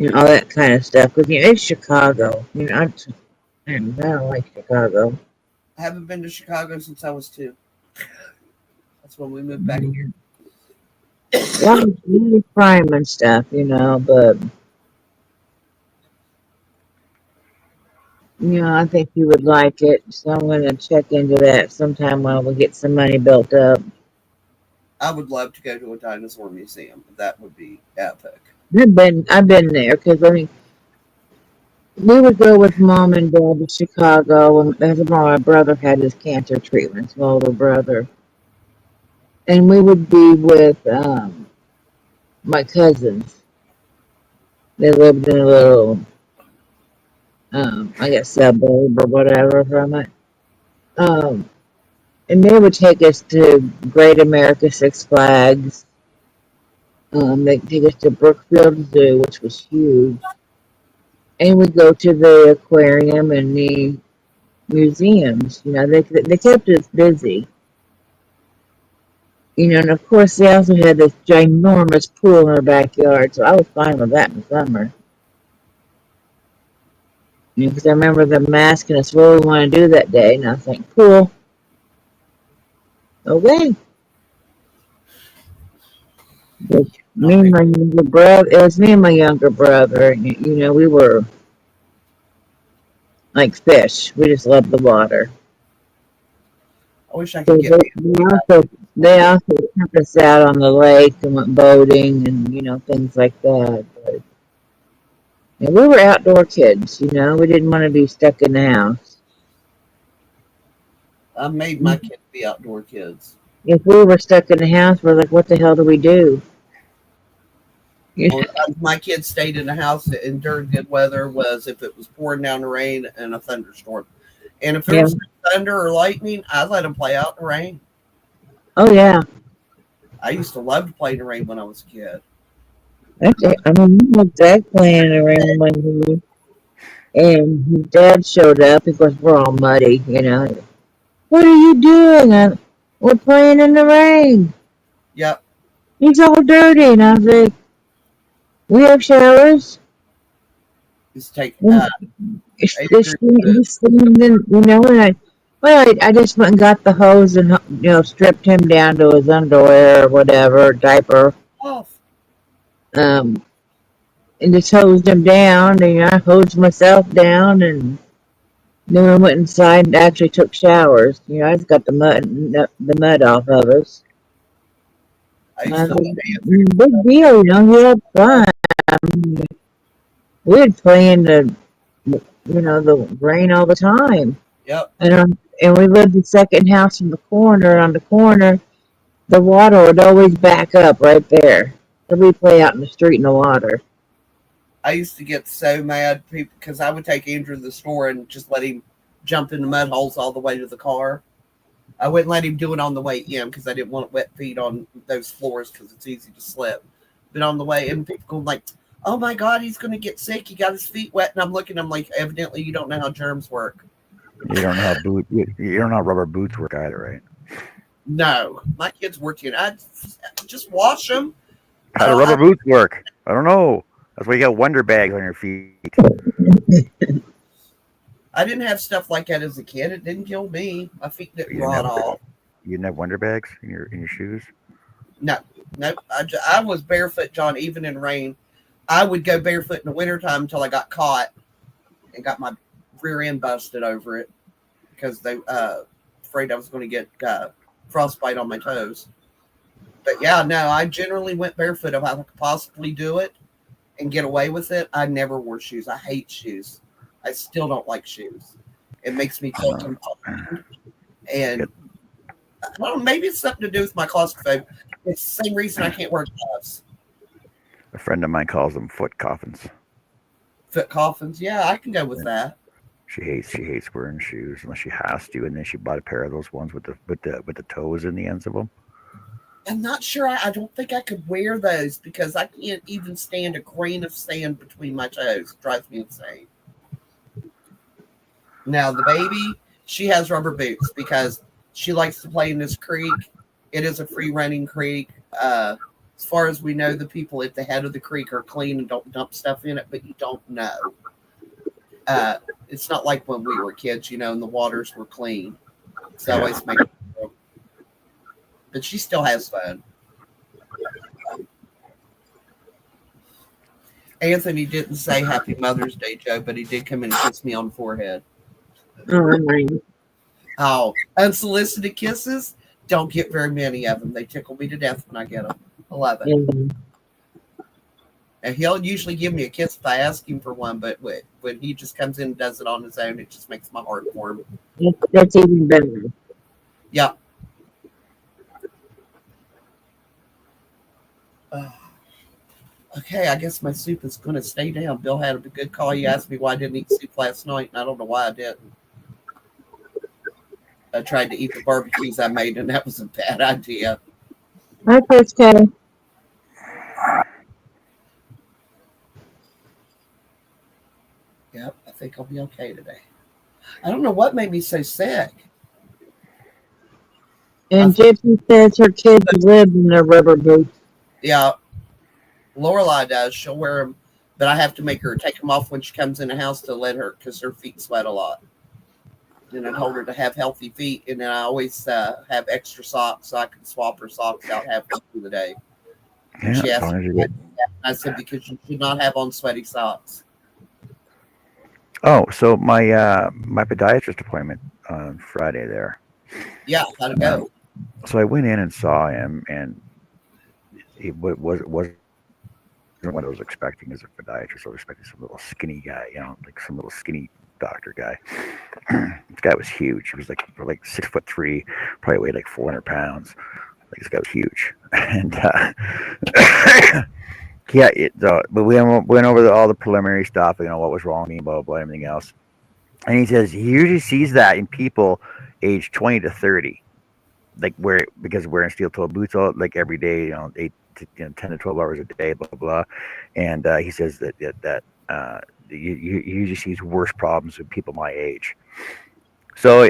all that kind of stuff. Because it's Chicago. I don't like Chicago. I haven't been to Chicago since I was 2. That's when we moved back here. Well, it's crime and stuff, but I think you would like it. So I'm gonna check into that sometime when we get some money built up. I would love to go to a dinosaur museum. That would be epic. I've been there because we would go with mom and dad to Chicago, and as my brother had his cancer treatments, my older brother, and we would be with my cousins. They lived in a little, I guess, suburb or whatever from it. Um, and they would take us to Great America Six Flags. They'd take us to Brookfield Zoo, which was huge, and we'd go to the aquarium and the museums. They kept us busy. And of course they also had this ginormous pool in our backyard, so I was fine with that in the summer. Because I remember them asking us what we want to do that day, and I think pool. Okay. But me and my younger brother, it was me and my younger brother, and we were like fish. We just loved the water. I wish I So could get they also took us out on the lake and went boating and things like that. But we were outdoor kids. We didn't want to be stuck in the house. I made my kids be outdoor kids. If we were stuck in the house, we're like, what the hell do we do? Only time my kids stayed in the house and during good weather was if it was pouring down the rain and a thunderstorm. And if there was thunder or lightning, I let them play out in the rain. Oh yeah. I used to love to play in the rain when I was a kid. Dad playing around one day, and his dad showed up because we're all muddy. What are you doing? We're playing in the rain. Yep. He's all dirty, and I was like, we have showers. Just take. He's swimming in, and I just went and got the hose and stripped him down to his underwear or whatever diaper. Off. And just hosed him down, and I hosed myself down, and then we went inside and actually took showers. I just got the mud off of us. Big deal, he had fun. We'd play in the rain all the time. Yep. And we lived the second house from the corner. On the corner, the water would always back up right there. So we'd play out in the street in the water. I used to get so mad because I would take Andrew to the store and just let him jump in the mud holes all the way to the car. I wouldn't let him do it on the way in because I didn't want wet feet on those floors because it's easy to slip. But on the way in, people go like, oh my God, he's going to get sick. He got his feet wet. And I'm looking at him like, evidently you don't know how germs work. You don't know how rubber boots work either, right? No, my kids work in. I just wash them. How do rubber boots work? I don't know. That's why you got wonder bags on your feet. I didn't have stuff like that as a kid. It didn't kill me. My feet didn't rot off. You didn't have wonder bags in your shoes? No. I was barefoot, John, even in rain. I would go barefoot in the wintertime until I got caught and got my rear end busted over it because they afraid I was going to get frostbite on my toes. But yeah, no, I generally went barefoot if I could possibly do it and get away with it. I never wore shoes. I hate shoes. I still don't like shoes. It makes me feel confined. And I don't know, maybe it's something to do with my claustrophobia. It's the same reason I can't wear gloves. A friend of mine calls them foot coffins. Foot coffins? Yeah, I can go with that. She hates wearing shoes unless she has to, and then she bought a pair of those ones with the toes in the ends of them. I'm not sure. I don't think I could wear those because I can't even stand a grain of sand between my toes. It drives me insane. Now, the baby, she has rubber boots because she likes to play in this creek. It is a free running creek. as far as we know, the people at the head of the creek are clean and don't dump stuff in it, but you don't know. It's not like when we were kids, and the waters were clean. So I always make. But she still has fun. Anthony didn't say Happy Mother's Day, Joe, but he did come in and kiss me on the forehead. Oh, unsolicited kisses? Don't get very many of them. They tickle me to death when I get them. I love it. And he'll usually give me a kiss if I ask him for one, but when he just comes in and does it on his own, it just makes my heart warm. That's even better. Yeah. Okay, I guess my soup is going to stay down. Bill had a good call. He asked me why I didn't eat soup last night, and I don't know why I didn't. I tried to eat the barbecues I made, and that was a bad idea. Hi, Coach Kelly. Yep, I think I'll be okay today. I don't know what made me so sick. And Gypsy says her kids live in their rubber boots. Yeah, Lorelai does. She'll wear them, but I have to make her take them off when she comes in the house to let her, because her feet sweat a lot. And I told her to have healthy feet, and then I always have extra socks so I can swap her socks out halfway through the day. Yeah, She asked me, I said, because you should not have on sweaty socks. Oh, so my podiatrist appointment on Friday there. Yeah, how'd it go? So I went in and saw him, and it wasn't what I was expecting as a podiatrist. I was expecting some little skinny guy, like some little skinny doctor guy. This guy was huge. He was like 6'3", probably weighed like 400 pounds. Like, this guy was huge, and yeah. But we went over all the preliminary stuff. What was wrong with me, blah blah blah, everything else. And he says he usually sees that in people age 20 to 30, because wearing steel-toed boots like every day, 10 to 12 hours a day, blah blah. And he says that you usually sees worse problems with people my age. So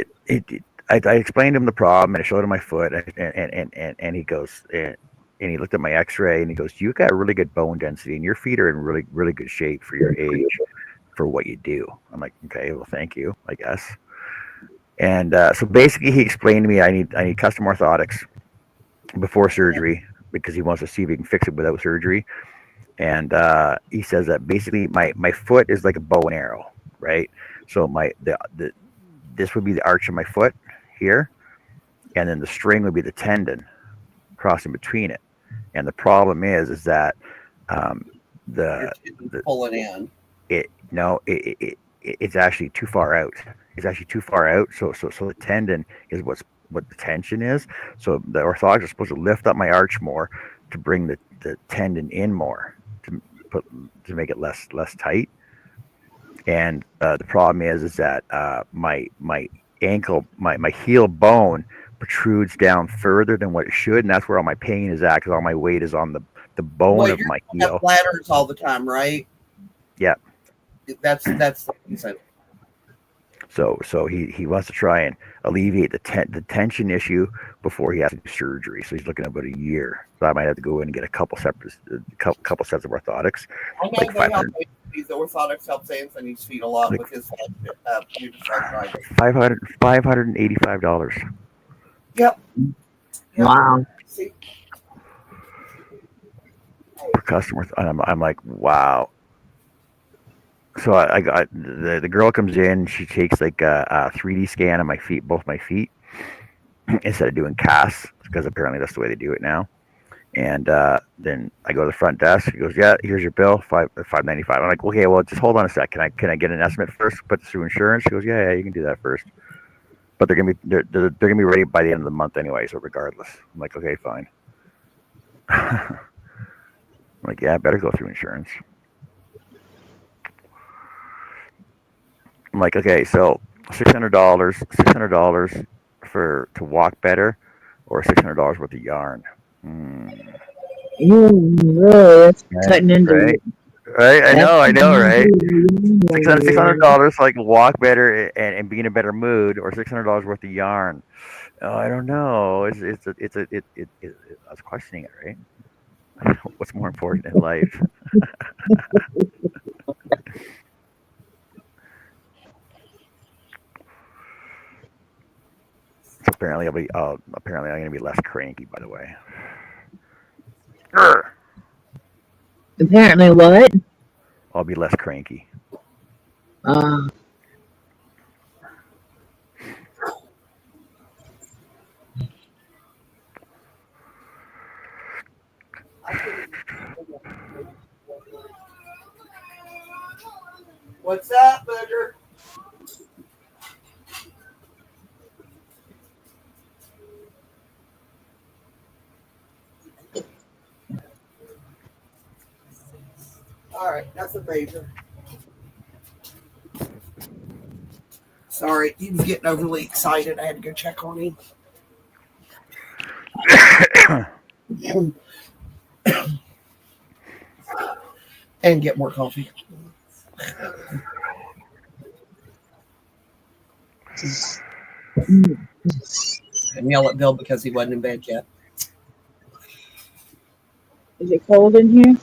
I explained to him the problem, and I showed him my foot, and he goes, and he looked at my X-ray, and he goes, "You got really good bone density, and your feet are in really really good shape for your age, for what you do." I'm like, "Okay, well, thank you, I guess." And so basically, he explained to me I need custom orthotics before surgery, because he wants to see if he can fix it without surgery. And he says that basically my foot is like a bow and arrow, right? So this would be the arch of my foot here, and then the string would be the tendon crossing between it. And the problem is that the pulling in. It's actually too far out. It's actually too far out. So the tendon is what the tension is. So the orthotics are supposed to lift up my arch more to bring the tendon in more to make it less tight. And the problem is that my ankle, my heel bone protrudes down further than what it should, and that's where all my pain is at, because all my weight is on the bone of my heel. Have bladders all the time, right? Yeah. That's the reason. So he wants to try and alleviate the tension issue before he has to do surgery. So he's looking at about a year. So I might have to go in and get a couple sets of orthotics. I know like they help. These orthotics help Anthony's feet a lot with his $585. Yep. Wow. See? Per customer. And I'm like, wow. So I got the girl comes in. She takes like a 3D scan of my feet, both my feet, instead of doing casts, because apparently that's the way they do it now. And then I go to the front desk. He goes, "Yeah, here's your bill, $595." I'm like, "Okay, well, just hold on a sec. Can I get an estimate first? Put this through insurance?" She goes, "Yeah, you can do that first." But they're gonna be ready by the end of the month anyway. So regardless, I'm like, "Okay, fine." I'm like, "Yeah, I better go through insurance." I'm like, "Okay, so $600 to walk better, or $600 worth of yarn." Really? That's cutting into right? Right, I know, right? $600 so I can walk better and be in a better mood, or $600 worth of yarn. Oh, I don't know. I was questioning it, right? What's more important in life? So apparently I'm gonna be less cranky. By the way, Grr. Apparently, what? I'll be less cranky. Uh, What's up, Booger? All right, that's a major. Sorry, he was getting overly excited. I had to go check on him and get more coffee and yell at Bill because he wasn't in bed yet. is it cold in here?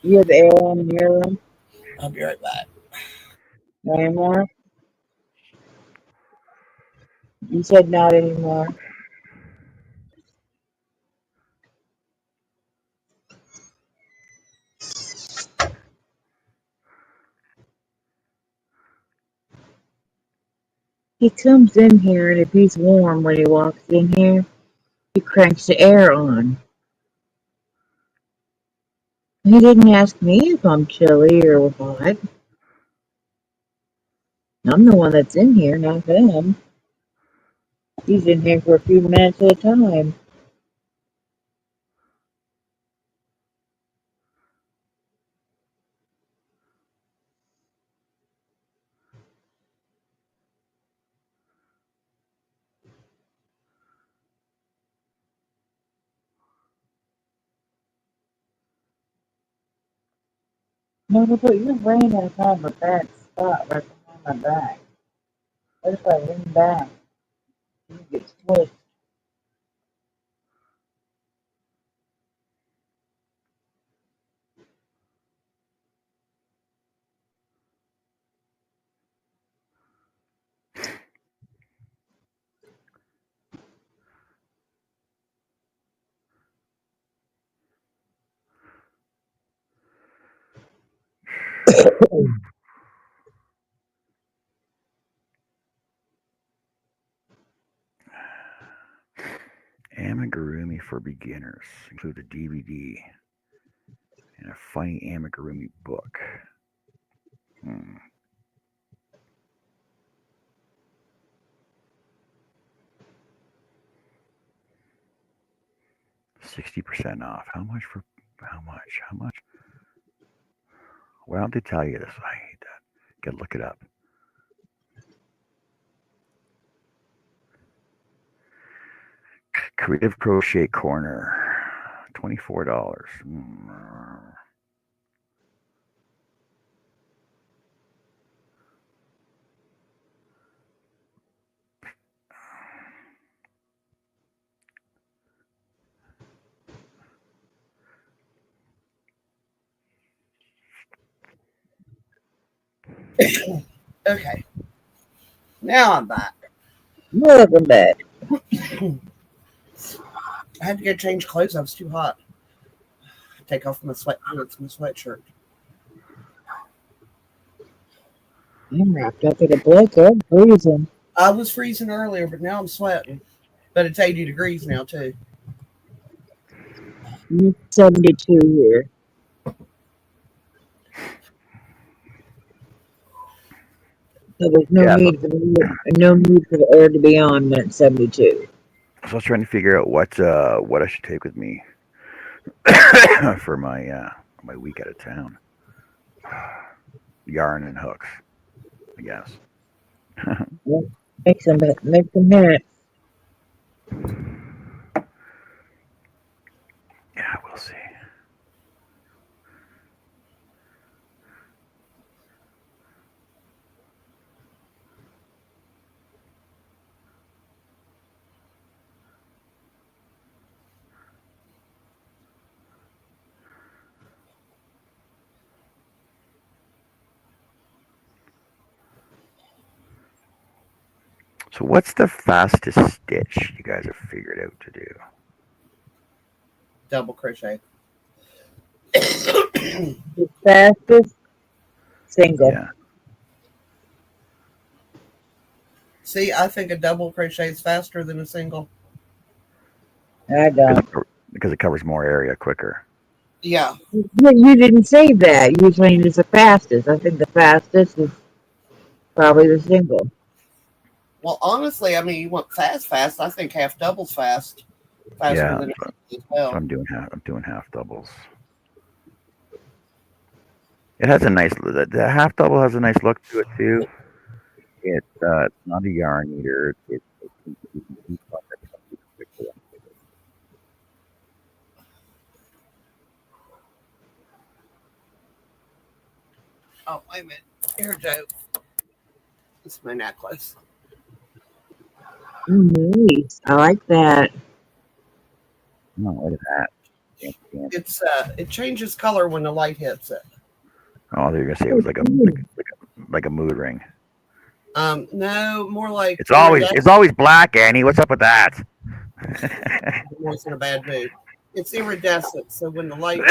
You have air on in your room? I'll be right back. Not anymore? You said not anymore. He comes in here, and if he's warm when he walks in here, he cranks the air on. He didn't ask me if I'm chilly or what. I'm the one that's in here, not him. He's in here for a few minutes at a time. No, but you're laying in kind of a bad spot right behind my back. What if I lean back? You get squished. Amigurumi for beginners include a DVD and a funny amigurumi book. Hmm. 60% off. How much for how much? How much? Why don't they tell you this? I hate that. Gotta look it up. Creative Crochet Corner. $24. Okay, now I'm back. Welcome back. I had to go change clothes. I was too hot. Take off my sweatpants, my sweatshirt. I'm wrapped up in a blanket. I'm freezing. I was freezing earlier, but now I'm sweating. But it's 80 degrees now, too. It's 72 here. So there's no Yeah, need for the air to be on when it's 72. so I was trying to figure out what I should take with me for my week out of town. Yarn and hooks, I guess. Yeah. Make some hats. Yeah, we'll see. So what's the fastest stitch you guys have figured out to do? Double crochet. The fastest single. Yeah. See, I think a double crochet is faster than a single. I don't. Because it covers more area quicker. Yeah. You didn't say that. You were saying it's the fastest. I think the fastest is probably the single. Well, honestly, I mean, you want fast. I think half doubles faster Yeah, than a so single as well. I'm doing half doubles. It has a nice. The half double has a nice look to it too. It's not a yarn eater. Oh, wait a minute. Here, Joe. This is my necklace. Nice. I like that. No, look at that. It changes color when the light hits it. Oh, they're gonna say it was like a mood ring. No, more like It's always black, Annie. What's up with that? I'm always in a bad mood. It's iridescent, so when the light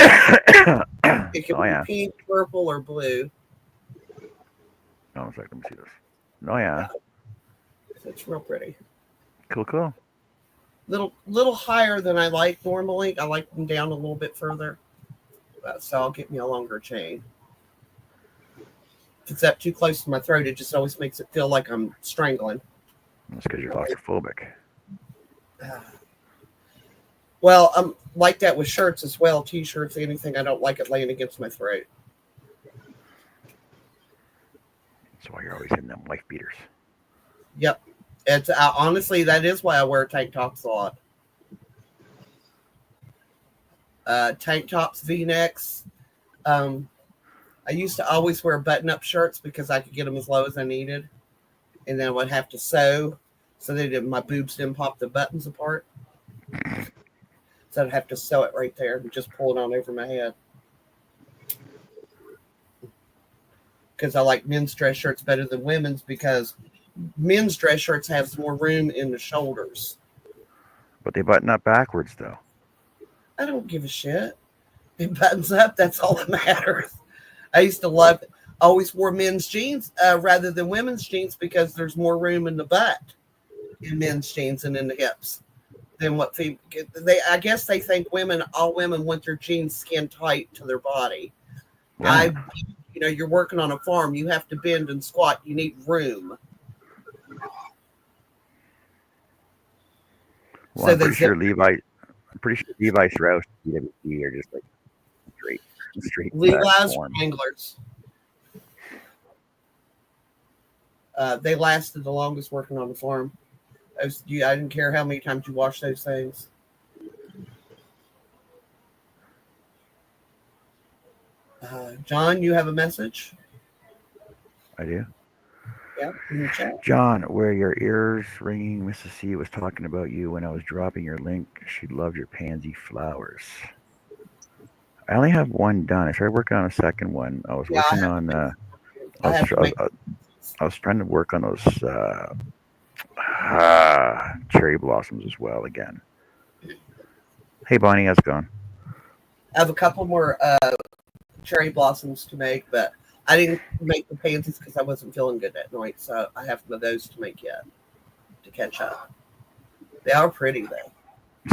it can be pink, purple, or blue. Oh, let me see this. Oh yeah. So it's real pretty. Cool. Little higher than I like normally. I like them down a little bit further. So I'll get me a longer chain. If it's up too close to my throat, it just always makes it feel like I'm strangling. That's because you're claustrophobic. Well, I'm like that with shirts as well. T-shirts, anything. I don't like it laying against my throat. That's why you're always in them wife beaters. Yep. It's honestly, that is why I wear tank tops a lot. Tank tops, V-necks. I used to always wear button-up shirts because I could get them as low as I needed. And then I would have to sew so that my boobs didn't pop the buttons apart. So I'd have to sew it right there and just pull it on over my head. Because I like men's dress shirts better than women's because men's dress shirts have more room in the shoulders. But they button up backwards, though. I don't give a shit. It buttons up. That's all that matters. I used to always wore men's jeans rather than women's jeans because there's more room in the butt in men's jeans and in the hips than what I guess they think all women want their jeans skin tight to their body. Yeah. You're working on a farm. You have to bend and squat. You need room. Well, I'm pretty sure Levi Strauss, DWC are just like straight. Levi's Wranglers. They lasted the longest working on the farm. I didn't care how many times you wash those things. John, you have a message? I do. Yeah, in the chat. John, where your ears ringing, Mrs. C was talking about you when I was dropping your link. She loved your pansy flowers. I only have one done. I started working on a second one. I was working on. I was trying to work on those cherry blossoms as well again. Hey, Bonnie, how's it going? I have a couple more cherry blossoms to make, but I didn't make the pansies because I wasn't feeling good that night, so I have those to make yet to catch up. They are pretty though.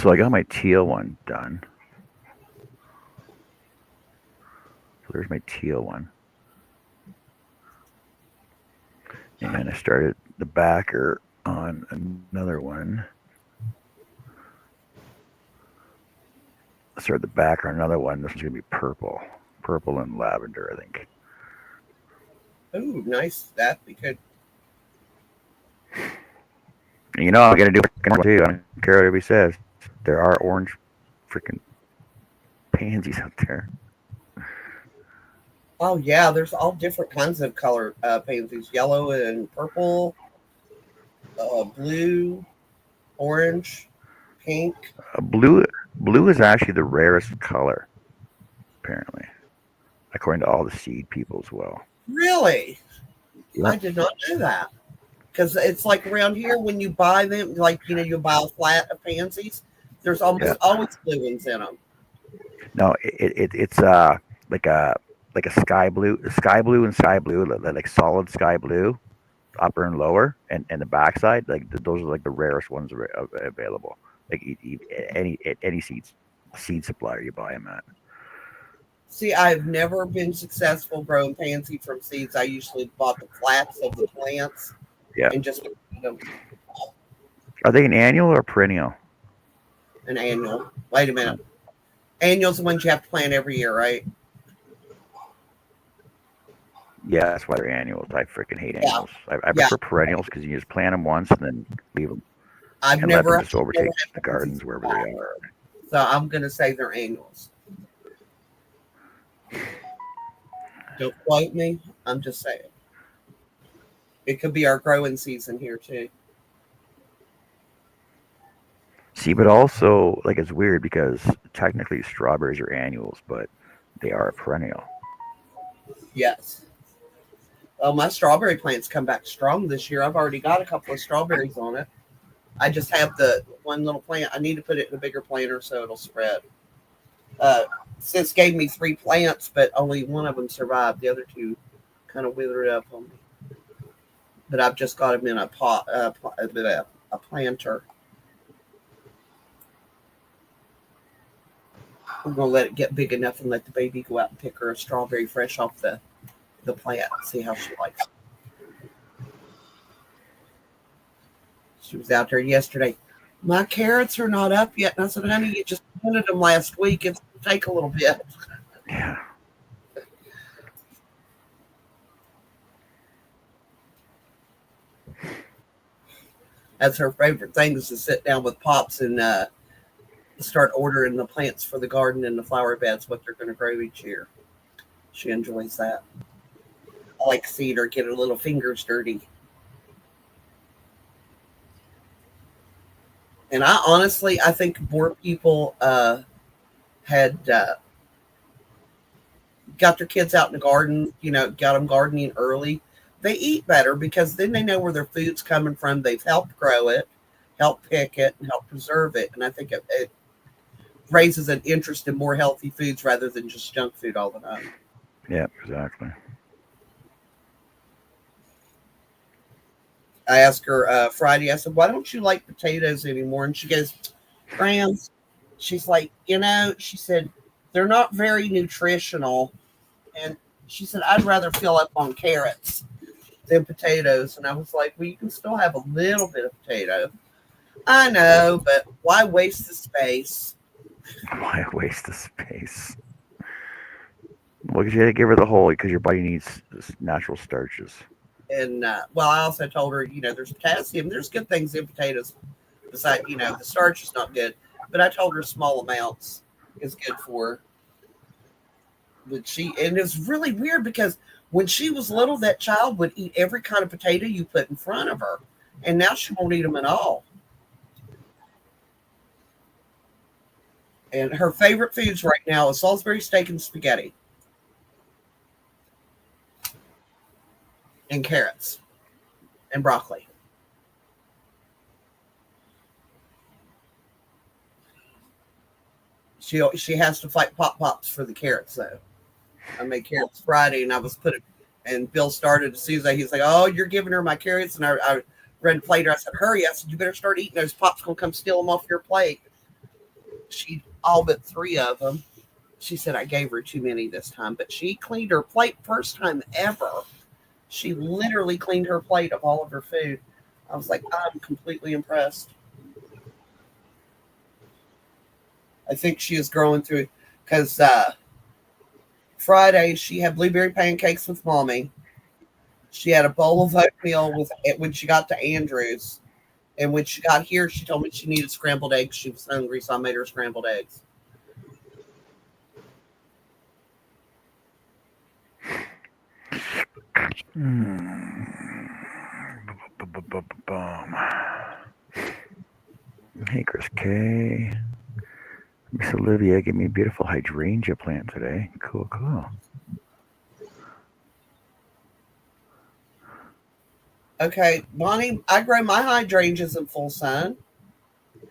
So I got my teal one done. So there's my teal one. And I started the backer on another one. I started the backer on another one. This one's going to be purple. Purple and lavender, I think. Ooh, nice. That'd be good. I'm going to do it too. I don't care what everybody says. There are orange freaking pansies out there. Oh, yeah. There's all different kinds of color pansies. Yellow and purple, blue, orange, pink. Blue is actually the rarest color, apparently, according to all the seed people as well. Really? Yep. I did not know that. Because it's like around here when you buy them, like you buy a flat of pansies. There's almost always blue ones in them. No, it's like a sky blue, and sky blue, like solid sky blue, upper and lower, and the backside. Like those are like the rarest ones available. Like any seed supplier you buy them at. See, I've never been successful growing pansy from seeds. I usually bought the flats of the plants Yeah. and just them Are they an annual or perennial? an annual. Wait a minute. Annuals are the ones you have to plant every year, right? Yeah, that's why they're annuals. I freaking hate annuals. I prefer perennials because you just plant them once and then leave them I've and never let them just never overtake had the gardens wherever they are. So I'm going to say they're annuals. Don't quote me. I'm just saying. It could be our growing season here too. See, but also like it's weird because technically strawberries are annuals, but they are a perennial. Yes. Well, my strawberry plants come back strong this year. I've already got a couple of strawberries on it. I just have the one little plant. I need to put it in a bigger planter so it'll spread. Sis gave me 3 plants, but only one of them survived. The other 2 kind of withered up on me. But I've just got them in a pot, a planter. I'm going to let it get big enough and let the baby go out and pick her a strawberry fresh off the plant and see how she likes it. She was out there yesterday. My carrots are not up yet. And I said, honey, you just planted them last week. It's going to take a little bit. Yeah. That's her favorite thing is to sit down with Pops and start ordering the plants for the garden and the flower beds, what they're going to grow each year. She enjoys that. I like seeing her get her little fingers dirty. And I think more people had got their kids out in the garden, got them gardening early. They eat better because then they know where their food's coming from. They've helped grow it, helped pick it, and helped preserve it. And I think it raises an interest in more healthy foods rather than just junk food all the time. Yeah, exactly. I asked her Friday, I said, why don't you like potatoes anymore? And she goes, Grams. She's like, she said, they're not very nutritional. And she said, I'd rather fill up on carrots than potatoes. And I was like, well, you can still have a little bit of potato. I know, but why waste the space? Why waste the space? Well, because you had to give her the whole, because your body needs natural starches. And, I also told her, there's potassium. There's good things in potatoes. Besides, the starch is not good. But I told her small amounts is good for her. But and it's really weird because when she was little, that child would eat every kind of potato you put in front of her. And now she won't eat them at all. And her favorite foods right now is Salisbury steak and spaghetti. And carrots. And broccoli. She has to fight Pops for the carrots, though. I made carrots Friday, and I was and Bill started as soon as he's like, oh, you're giving her my carrots. And I read the plate. I said, hurry. I said, you better start eating those. Pop's going to come steal them off your plate. She all but 3 of them. She said I gave her too many this time, but she cleaned her plate first time ever. She literally cleaned her plate of all of her food. I was like, I'm completely impressed. I think she is growing through because Friday she had blueberry pancakes with Mommy. She had a bowl of oatmeal with it when she got to Andrews. And when she got here, she told me she needed scrambled eggs. She was hungry, so I made her scrambled eggs. Hey, Chris K. Miss Olivia gave me a beautiful hydrangea plant today. Cool. Okay, Bonnie, I grow my hydrangeas in full sun,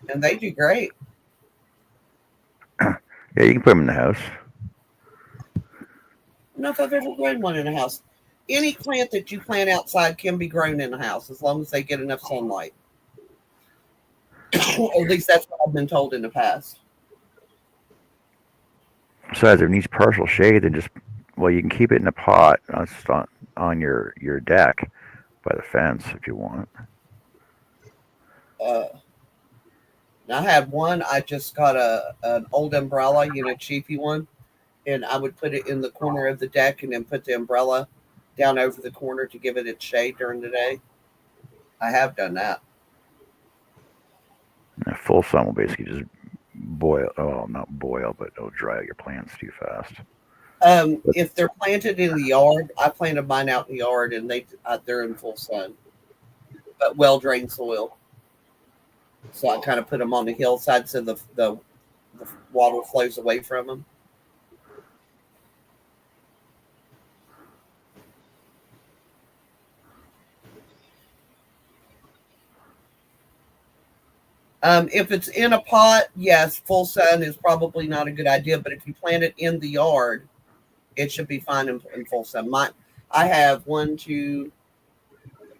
and they do great. Yeah, you can put them in the house. I don't know if I've ever grown one in a house. Any plant that you plant outside can be grown in a house as long as they get enough sunlight. At least that's what I've been told in the past. Besides, if it needs partial shade, then just well, you can keep it in a pot on your deck by the fence if you want. Uh, I had one. I just got an old umbrella, cheapy one, and I would put it in the corner of the deck and then put the umbrella down over the corner to give it its shade during the day. I have done that. And full sun will basically just boil. Oh, not boil, but it'll dry out your plants too fast. If they're planted in the yard, I planted mine out in the yard, and they're in full sun, but well drained soil. So I kind of put them on the hillside so the water flows away from them. If it's in a pot, yes, full sun is probably not a good idea. But if you plant it in the yard, it should be fine in full sun. I have I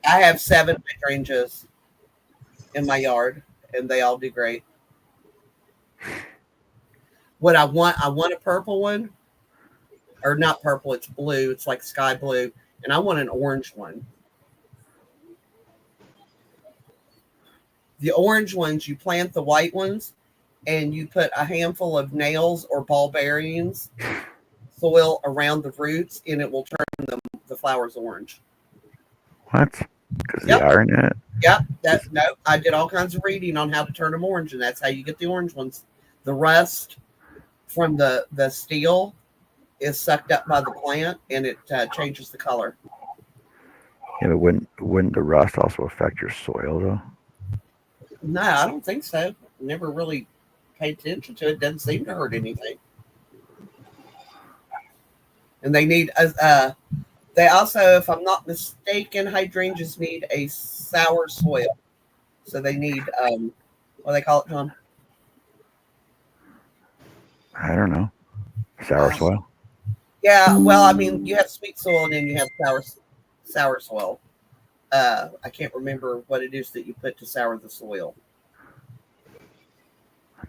have 7 hydrangeas in my yard, and they all do great. What I want a purple one, or not purple, it's blue. It's like sky blue, and I want an orange one. The orange ones, you plant the white ones, and you put a handful of nails or ball bearings soil around the roots, and it will turn the flowers orange. What? Because Yep. the iron in it? Yep. I did all kinds of reading on how to turn them orange, and that's how you get the orange ones. The rust from the steel is sucked up by the plant, and it changes the color. Yeah, but wouldn't the rust also affect your soil though? No, I don't think so. Never really paid attention to it. Doesn't seem to hurt anything. And they need they also, if I'm not mistaken, hydrangeas need a sour soil. So they need what do they call it, John? I don't know. Sour soil. Yeah, well, I mean, you have sweet soil and then you have sour soil. I can't remember what it is that you put to sour the soil.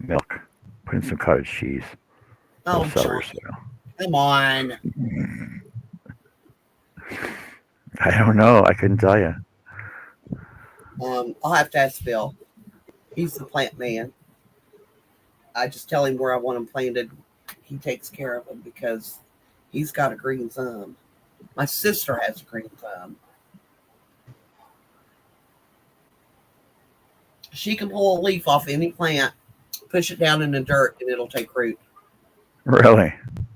Milk. Put in some cottage cheese. Oh, Sour John, soil. come on. I don't know. I couldn't tell you. I'll have to ask Bill. He's the plant man. I just tell him where I want them planted. He takes care of them because he's got a green thumb. My sister has a green thumb. She can pull a leaf off any plant, push it down in the dirt, and it'll take root. Really?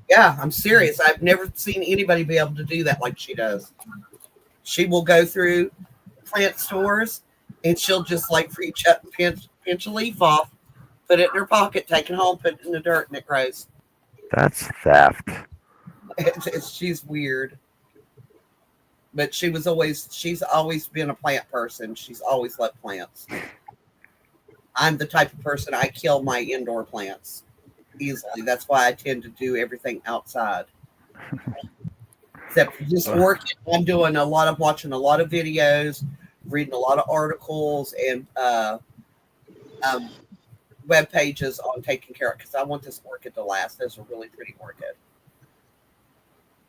Yeah, I'm serious. I've never seen anybody be able to do that like she does. She will go through plant stores and she'll just like reach up and pinch a leaf off, put it in her pocket, take it home, put it in the dirt, and it grows. That's theft. She's weird. But she's always been a plant person. She's always loved plants. I'm the type of person, I kill my indoor plants easily. That's why I tend to do everything outside. Except for just working. I'm doing watching a lot of videos, reading a lot of articles and web pages on taking care of, because I want this orchid to last. There's a really pretty orchid.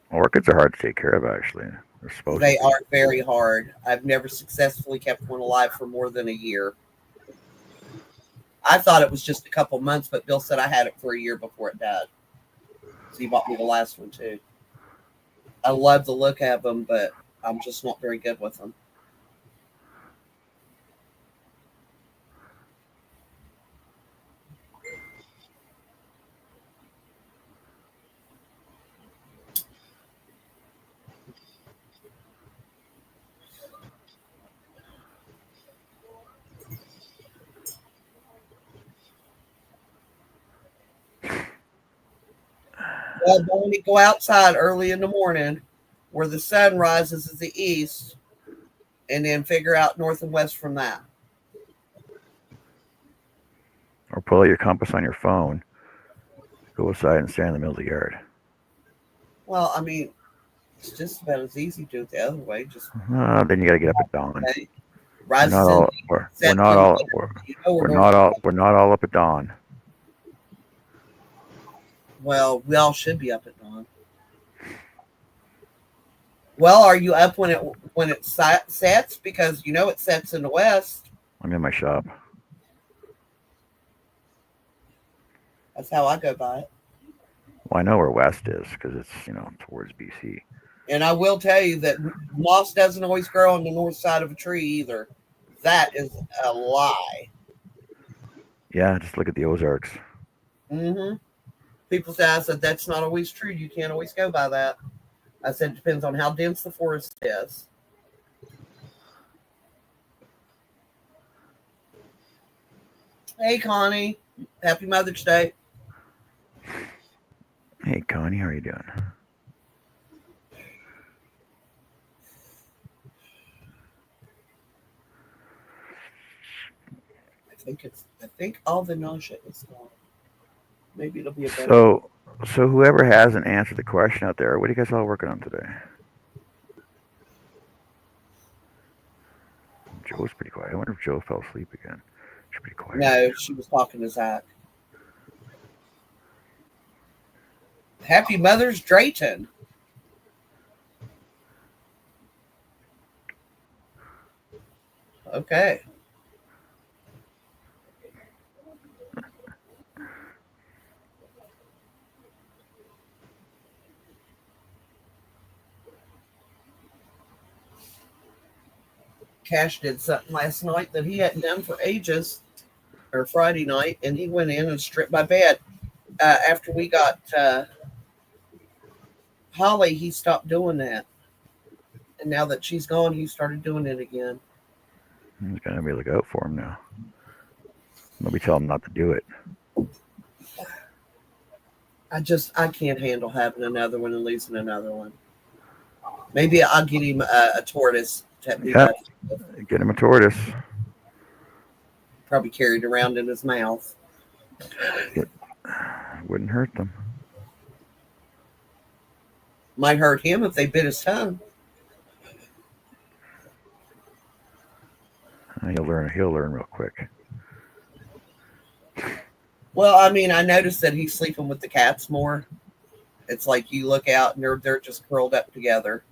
Orchids are hard to take care of, actually. They're supposed They to. are very hard. I've never successfully kept one alive for more than a year. I thought it was just a couple months, but Bill said I had it for a year before it died. So he bought me the last one too. I love the look of them, but I'm just not very good with them. Well, when we go outside early in the morning, where the sun rises in the east, and then figure out north and west from that. Or pull out your compass on your phone, go outside and stand in the middle of the yard. Well, I mean, it's just about as easy to do it the other way. Just Then you got to get up at dawn. okay. We're Rises not in all the we're, set we're not in, all you know, we're not all up at dawn. Well, we all should be up at dawn. Well, are you up when it sets? Because you know it sets in the west. I'm in my shop. That's how I go by it. Well, I know where west is because it's towards BC. And I will tell you that moss doesn't always grow on the north side of a tree either. That is a lie. Yeah, just look at the Ozarks. Mm-hmm. People say, I said, that's not always true. You can't always go by that. I said, it depends on how dense the forest is. Hey, Connie. Happy Mother's Day. Hey, Connie, how are you doing? I think all the nausea is gone. Maybe it'll be a better. So whoever hasn't answered the question out there, what are you guys all working on today? Joe's pretty quiet. I wonder if Joe fell asleep again. She's pretty quiet. No, she was talking to Zach. Happy Mother's Drayton. Okay. Cash did something last night that he hadn't done for ages, or Friday night, and he went in and stripped my bed. After we got Holly, he stopped doing that. And now that she's gone, he started doing it again. He's gonna be look out for him now. Nobody tell him not to do it. I can't handle having another one and losing another one. Maybe I'll get him a tortoise. Yeah, get him a tortoise. Probably carried around in his mouth. Wouldn't hurt them. Might hurt him if they bit his tongue. He'll learn real quick. Well, I mean, I noticed that he's sleeping with the cats more. It's like you look out and they're just curled up together,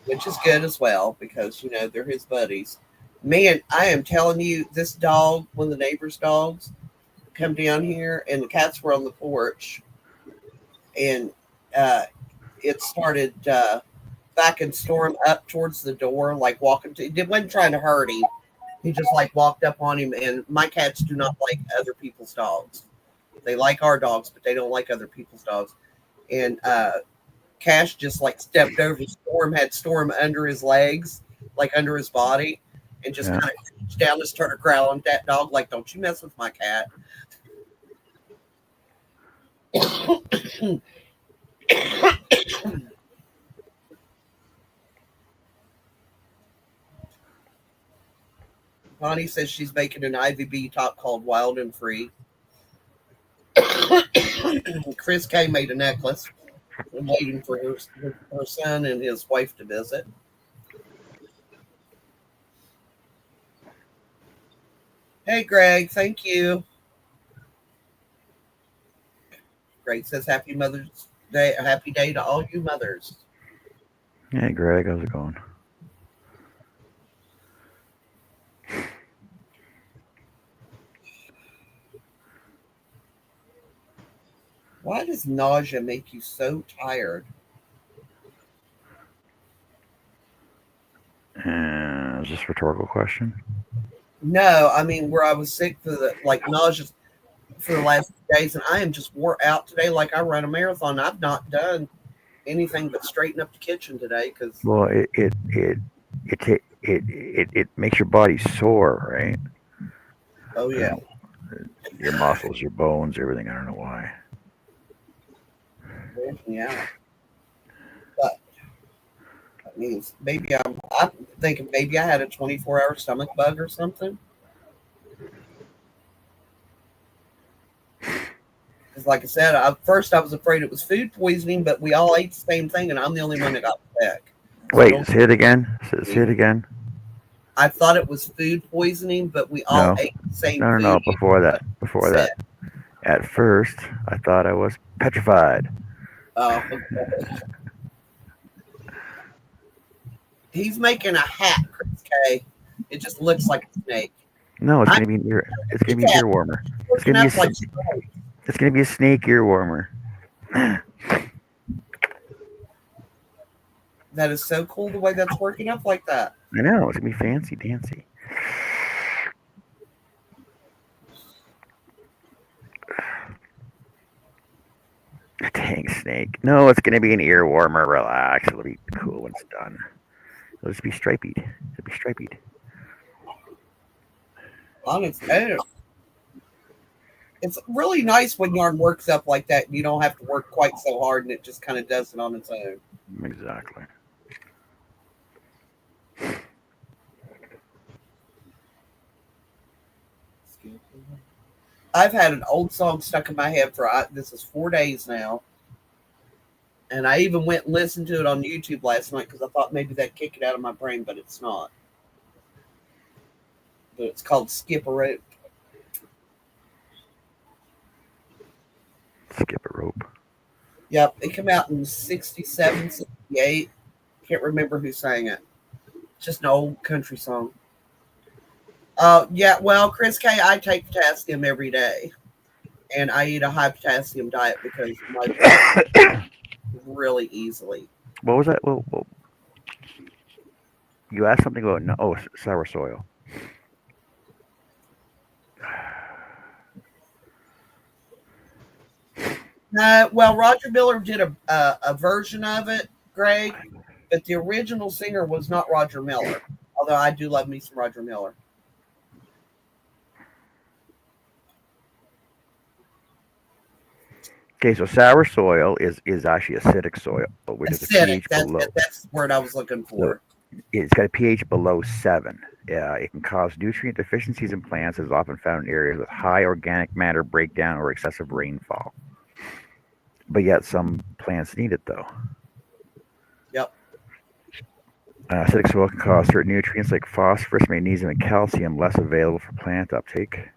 which is good as well because, they're his buddies. Man, I am telling you, this dog, one of the neighbor's dogs, come down here and the cats were on the porch and it started backing Storm up towards the door, like walking to, it wasn't trying to hurt him. He just like walked up on him, and my cats do not like other people's dogs. They like our dogs, but they don't like other people's dogs. And Cash just like stepped over Storm, had Storm under his legs, like under his body, and just kind of reached down and started growling at that dog, like, don't you mess with my cat. Bonnie says she's making an IVB top called Wild and Free. Chris K made a necklace. I'm waiting for her son and his wife to visit. Hey, Greg, thank you. Greg says happy Mother's Day, a happy day to all you mothers. Hey, Greg, how's it going? Why does nausea make you so tired? Is this a rhetorical question? No, I mean where I was sick for nausea for the last few days, and I am just wore out today. Like I ran a marathon. I've not done anything but straighten up the kitchen today because. Well, it makes your body sore, right? Oh yeah. Your muscles, your bones, everything. I don't know why. Yeah. But that means maybe I'm thinking maybe I had a 24-hour stomach bug or something. Because, like I said, at first I was afraid it was food poisoning, but we all ate the same thing, and I'm the only one that got sick. So Wait, say it again. Say it again. I thought it was food poisoning, but we all No. ate the same No, food. no, no. Before that. At first, I thought I was petrified. Oh, okay. He's making a hat, Chris K. It just looks like a snake. No, it's gonna be an ear. It's gonna be an ear warmer. It's gonna be a snake ear warmer. That is so cool the way that's working up like that. I know, it's gonna be fancy dancy. Dang snake. No, it's gonna be an ear warmer. Relax. It'll be cool when it's done. It'll just be striped. It'll be striped. On its own. It's really nice when yarn works up like that. You don't have to work quite so hard, and it just kind of does it on its own. Exactly. I've had an old song stuck in my head for this is 4 days now. And I even went and listened to it on YouTube last night because I thought maybe that'd kick it out of my brain, but it's not. But it's called Skip a Rope. Skip a rope. Yep, it came out in 67, 68. Can't remember who sang it. Just an old country song. Yeah, well, Chris K, I take potassium every day. And I eat a high potassium diet because my really easily. What was that? Well, you asked something about sour soil. Well, Roger Miller did a version of it, Greg, but the original singer was not Roger Miller. Although I do love me some Roger Miller. Okay, so sour soil is actually acidic soil, which is a pH below. That's the word I was looking for. It's got a pH below 7. It can cause nutrient deficiencies in plants, is often found in areas with high organic matter breakdown or excessive rainfall. But yet some plants need it, though. Yep. Acidic soil can cause certain nutrients like phosphorus, magnesium, and calcium less available for plant uptake.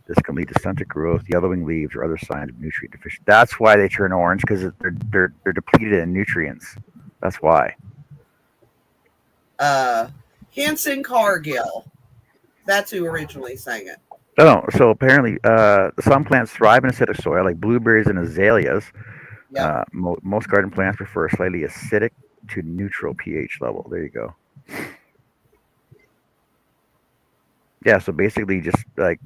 This can lead to stunted growth, yellowing leaves, or other signs of nutrient deficiency. That's why they turn orange, because they're depleted in nutrients. That's why. Hanson Cargill. That's who originally sang it. Oh, so apparently some plants thrive in acidic soil, like blueberries and azaleas. Yep. Most garden plants prefer a slightly acidic to neutral pH level. There you go. Yeah, so basically just like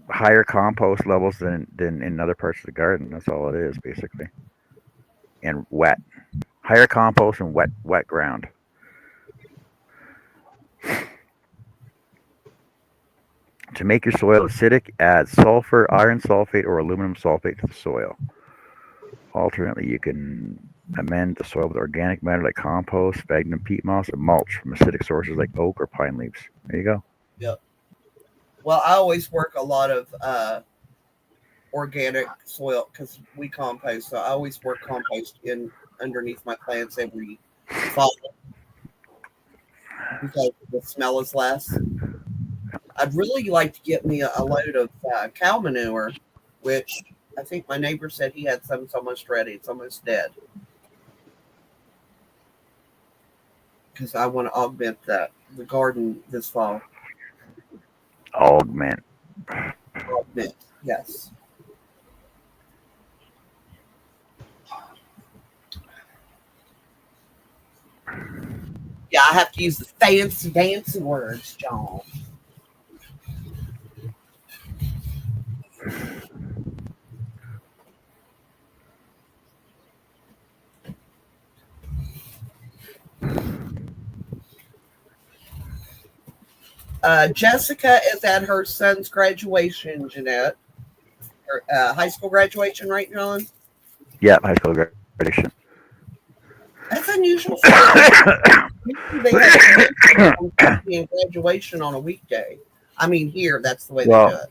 higher compost levels than in other parts of the garden. That's all it is, basically. And wet. Higher compost and wet ground. To make your soil acidic, add sulfur, iron sulfate, or aluminum sulfate to the soil. Alternately, you can amend the soil with organic matter like compost, sphagnum peat moss, and mulch from acidic sources like oak or pine leaves. There you go. Yep. Well, I always work a lot of organic soil because we compost. So I always work compost in underneath my plants every fall because the smell is less. I'd really like to get me a load of cow manure, which I think my neighbor said he had some. It's almost ready. It's almost dead. Because I want to augment the garden this fall. Augment, yes. Yeah, I have to use the fancy words, John. Jessica is at her son's graduation, Jeanette. Her, high school graduation, right, John? Yeah, high school graduation. That's unusual for They have commencement and graduation on a weekday. I mean, here that's the way they do Well,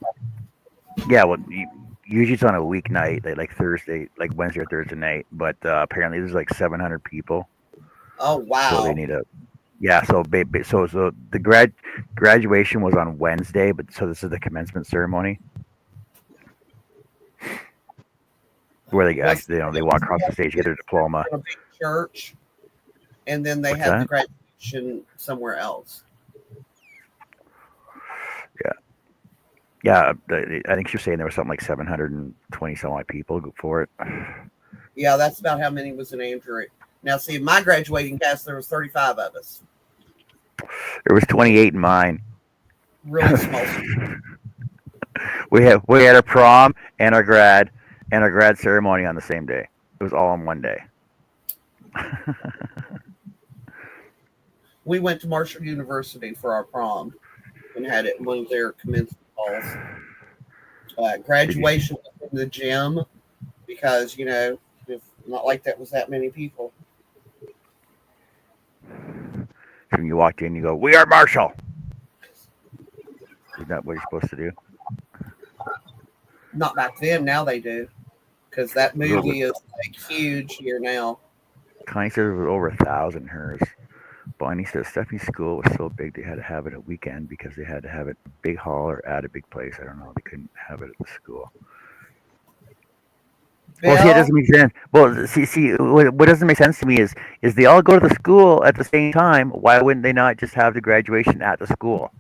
it. yeah, well, usually it's on a weeknight, like Thursday, like Wednesday or Thursday night. But apparently there's like 700 people, Oh so they wow! need a. Yeah, so the graduation was on Wednesday, but so this is the commencement ceremony where they Was actually, they walk across the stage, get their diploma. a big church, and then they What's have the that? graduation somewhere else. Yeah, yeah. I think she was saying there was something like 720 some odd people for it. Yeah, that's about how many was in Andrew. Now, see, my graduating class there was 35 of us. There was 28 in mine. Really small. We had a prom and our grad ceremony on the same day. It was all on one day. We went to Marshall University for our prom and had it in one of their commencement balls. Did you? Graduation was in the gym because it's not like that was that many people. When you walked in, you go, "We are Marshall." Is that what you're supposed to do? Not back then. Now they do because that It was over. movie is like huge here now. Connie said it was over 1,000 hers. Bonnie said Stephanie's school was so big they had to have it a weekend because they had to have it big hall or at a big place. I don't know. They couldn't have it at the school. Well, see, it Bill, doesn't make sense. Well, see, what doesn't make sense to me is they all go to the school at the same time. Why wouldn't they not just have the graduation at the school?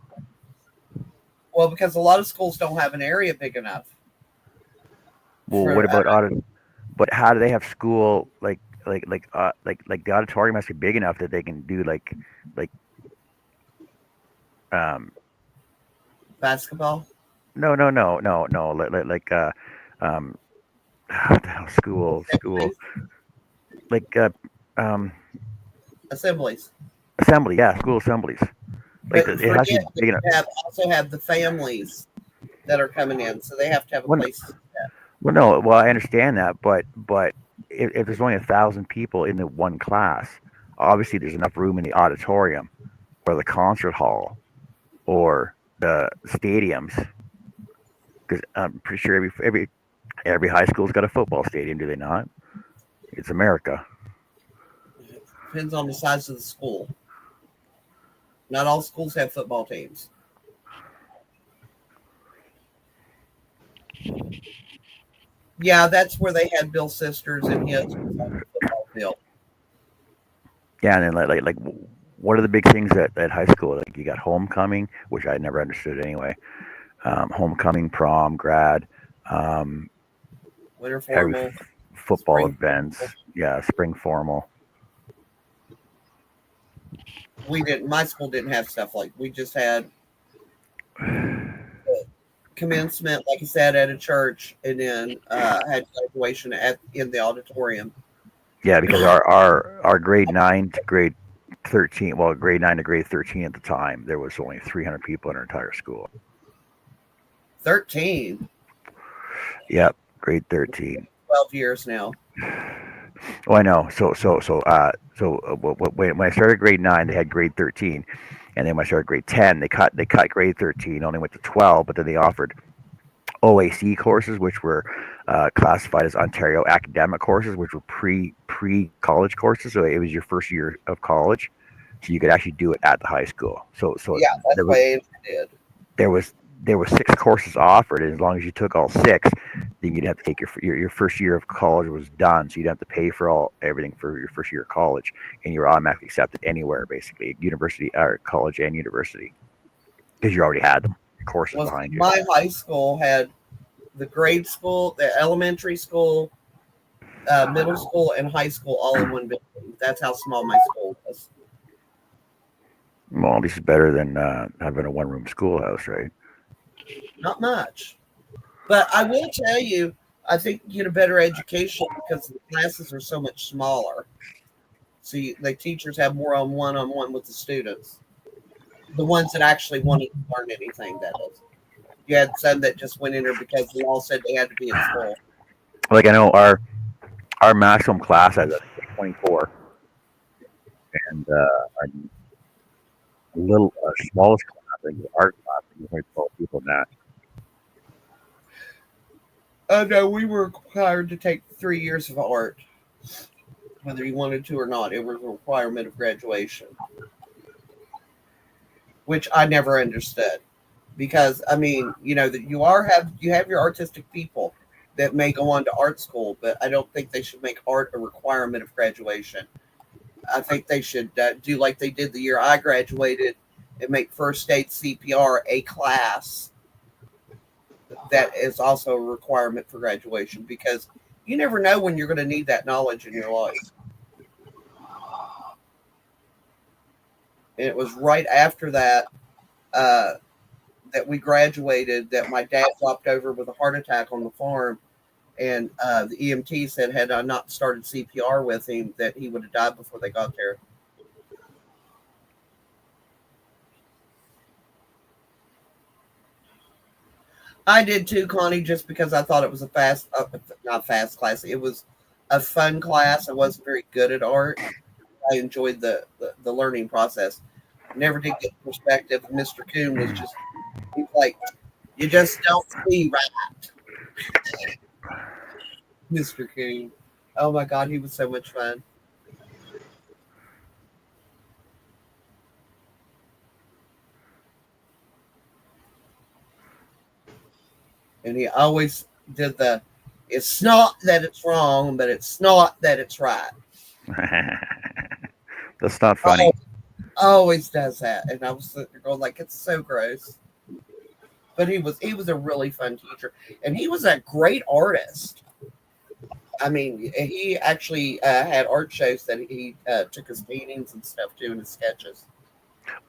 well, because a lot of schools don't have an area big enough Well, what for. about audit? But how do they have school like the auditorium has to be big enough that they can do like um Basketball no um what the hell school assemblies. like um Assemblies. assembly, yeah, school assemblies, like But it has to forget be that big enough. you also have the families that are coming in, so they have to have a Well, place. well, no, well, I understand that, but if there's only 1,000 people in the one class, obviously there's enough room in the auditorium or the concert hall or the stadiums, because I'm pretty sure every high school's got a football stadium, do they not? It's America. Depends on the size of the school. Not all schools have football teams. Yeah, that's where they had Bill's sisters and his was on the football field. Yeah, and then what are the big things at high school? Like you got homecoming, which I never understood anyway. Homecoming, prom, grad, um, Winter every formal, football spring. events. Yeah, spring formal. We didn't. My school didn't have stuff like. We just had commencement, like I said, at a church, and then had graduation in the auditorium. Yeah, because our grade 9 to grade 13, well, grade 9 to grade 13 at the time, there was only 300 people in our entire school. 13, Yep, grade 13. 12 years now. Oh, I know. When I started grade 9, they had grade 13, and then when I started grade 10, they cut grade 13, only went to 12, but then they offered OAC courses, which were classified as Ontario academic courses, which were pre college courses. So it was your first year of college, so you could actually do it at the high school. So Yeah, that's there what was Andrew did. there was there were 6 courses offered, and as long as you took all 6, then you'd have to take your first year of college was done, so you'd have to pay for everything for your first year of college, and you were automatically accepted anywhere, basically, university or college and university, because you already had them courses Was behind you. my high school had the grade school, the elementary school, middle school, and high school all in one building. That's how small my school was. Well, at least it's better than having a one-room schoolhouse, right? Not much. But I will tell you, I think you get a better education because the classes are so much smaller. So the teachers have more on one-on-one with the students. The ones that actually wanted to learn anything, that is. You had some that just went in there because the law said they had to be in school. Like I know our maximum class has 24, and little smallest class, I think, art class. I think there's 12 people in that. No, we were required to take 3 years of art, whether you wanted to or not. It was a requirement of graduation, which I never understood. Because I mean, that you have your artistic people that may go on to art school, but I don't think they should make art a requirement of graduation. I think they should do like they did the year I graduated and make first aid CPR a class that is also a requirement for graduation, because you never know when you're going to need that knowledge in your life. And it was right after that that we graduated that my dad dropped over with a heart attack on the farm. And the EMT said, had I not started CPR with him, that he would have died before they got there. I did too, Connie, just because I thought it was a not fast class. It was a fun class. I wasn't very good at art. I enjoyed the learning process. Never did get perspective. Mr. Coon was just, he's like, you just don't see right. Mr. Coon. Oh my God, he was so much fun. And he always did it's not that it's wrong, but it's not that it's right. That's not funny. Always does that. And I was sitting there going like, it's so gross. But he was a really fun teacher. And he was a great artist. I mean, he actually had art shows that he took his paintings and stuff to, and his sketches.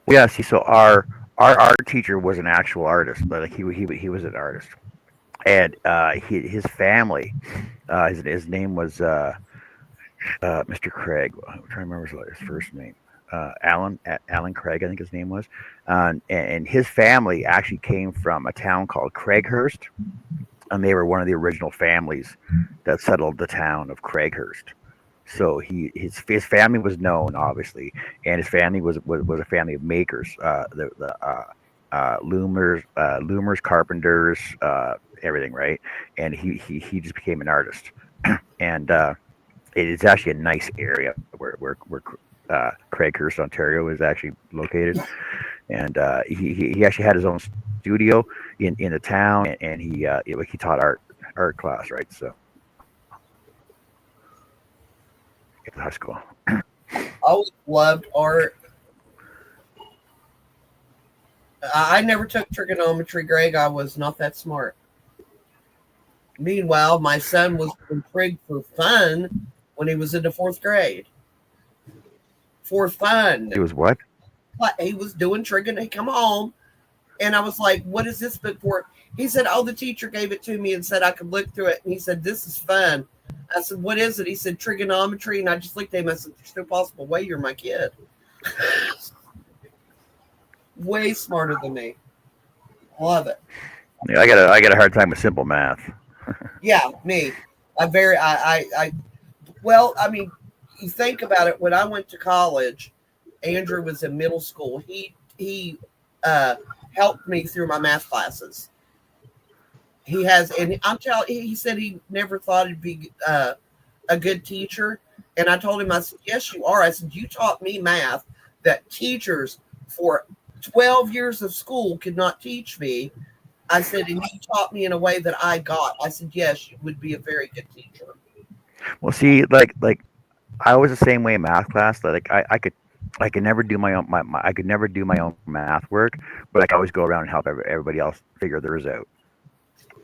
Yeah, see, so our art teacher was an actual artist, but like he was an artist, and his family, his name was Mr. Craig. I'm trying to remember his first name. Alan Craig, I think his name was, and his family actually came from a town called Craighurst, and they were one of the original families that settled the town of Craighurst. So his family was known, obviously, and his family was a family of makers, loomers, carpenters, everything, right? And he just became an artist, and it is actually a nice area where Craighurst, Ontario, is actually located, and he actually had his own studio in the town, and he taught art class, right? So at high school. I always loved art. I never took trigonometry, Greg. I was not that smart. Meanwhile, my son was in trig for fun when he was in the 4th grade. For fun. He was what? He was doing trigonometry. He come home, and I was like, what is this book for? He said, oh, the teacher gave it to me and said I could look through it. And he said, this is fun. I said, what is it? He said, trigonometry. And I just looked at him. I said, there's no possible way you're my kid. Way smarter than me. Love it. Yeah, I got a hard time with simple math. Yeah, me. Well, I mean, you think about it. When I went to college, Andrew was in middle school. He helped me through my math classes. He has, and he said he never thought he'd be a good teacher. And I told him, I said, yes, you are. I said, you taught me math that teachers for 12 years of school could not teach me. I said, and you taught me in a way that I got. I said, yes, you would be a very good teacher. Well, see, like I was the same way in math class. Like I could never do my own I could never do my own math work, but I could always go around and help everybody else figure theirs out.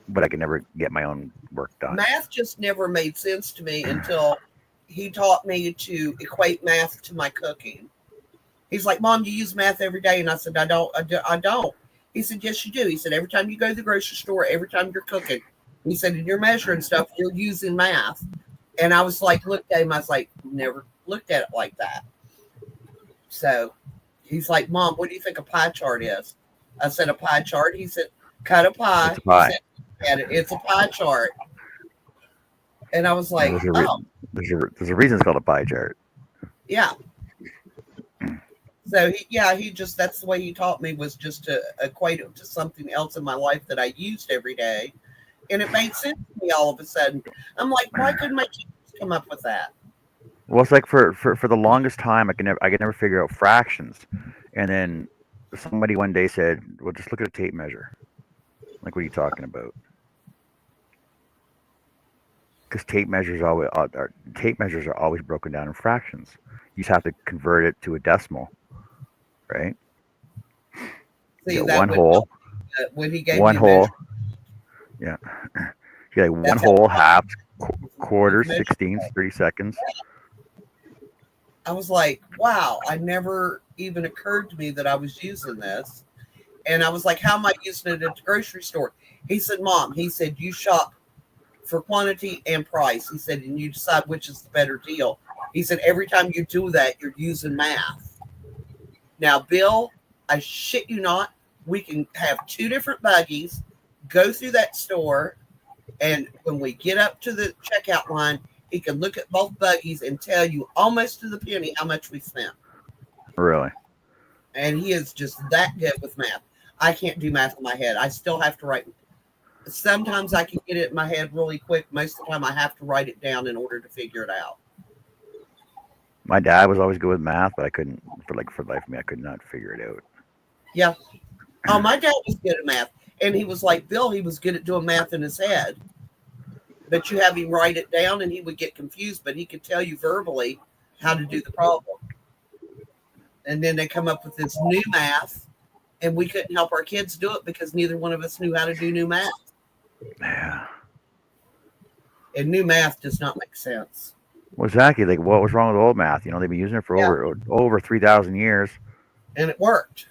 But I could never get my own work done. Math just never made sense to me until he taught me to equate math to my cooking. He's like, Mom, you use math every day. And I said, I don't. He said, yes, you do. He said, every time you go to the grocery store, every time you're cooking, he said, and you're measuring stuff, you're using math. And I was like, looked at him. I was like, never looked at it like that. So he's like, Mom, what do you think a pie chart is? I said, a pie chart. He said, cut a pie. It's a pie. He said, it's a pie chart. And I was like, there's a reason it's called a pie chart. Yeah. So he just, that's the way he taught me, was just to equate it to something else in my life that I used every day. And it made sense to me all of a sudden. I'm like, why couldn't my kids come up with that? Well, it's like for the longest time, I could never figure out fractions, and then somebody one day said, "Well, just look at a tape measure." Like, what are you talking about? Because tape measures are always broken down in fractions. You just have to convert it to a decimal, right? You See, got that one would help whole, when he gave one me a measure. whole, yeah. You got one That's how whole, half, his quarters, measure. 16ths, 30 seconds. I was like, wow, I never even occurred to me that I was using this. And I was like, how am I using it at the grocery store? He said, Mom, he said, you shop for quantity and price. He said, and you decide which is the better deal. He said, every time you do that, you're using math. Now, Bill, I shit you not, we can have two different buggies, go through that store, and when we get up to the checkout line, he can look at both buggies and tell you almost to the penny how much we spent. Really? And he is just that good with math. I can't do math in my head. I still have to write. Sometimes I can get it in my head really quick. Most of the time I have to write it down in order to figure it out. My dad was always good with math, but I couldn't, for life of me, I could not figure it out. Yeah. Oh, my dad was good at math. And he was like Bill, he was good at doing math in his head. But you have him write it down and he would get confused, but he could tell you verbally how to do the problem. And then they come up with this new math, and we couldn't help our kids do it because neither one of us knew how to do new math. Yeah. And new math does not make sense. Well, exactly. Like, what was wrong with old math? They've been using it for over 3,000 years. And it worked.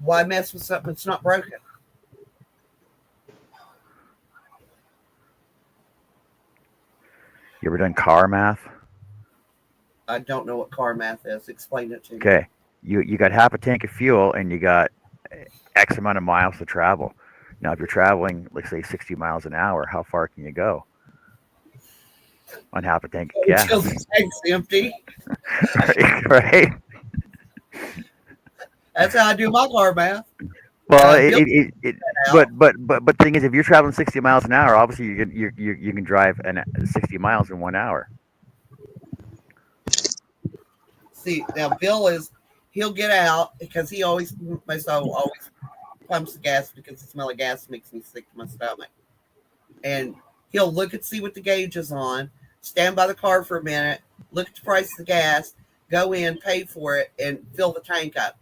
Why mess with something that's not broken? You ever done car math? I don't know what car math is. Explain it to me. Okay. You got half a tank of fuel and you got X amount of miles to travel. Now, if you're traveling, let's say 60 miles an hour, how far can you go on half a tank of gas? Until the tank's empty. Right? That's how I do my car math. Well, but the thing is, if you're traveling 60 miles an hour, obviously you can drive 60 miles in 1 hour. See, now Bill he'll get out because he always pumps the gas because the smell of gas makes me sick to my stomach. And he'll look and see what the gauge is on, stand by the car for a minute, look at the price of the gas, go in, pay for it, and fill the tank up.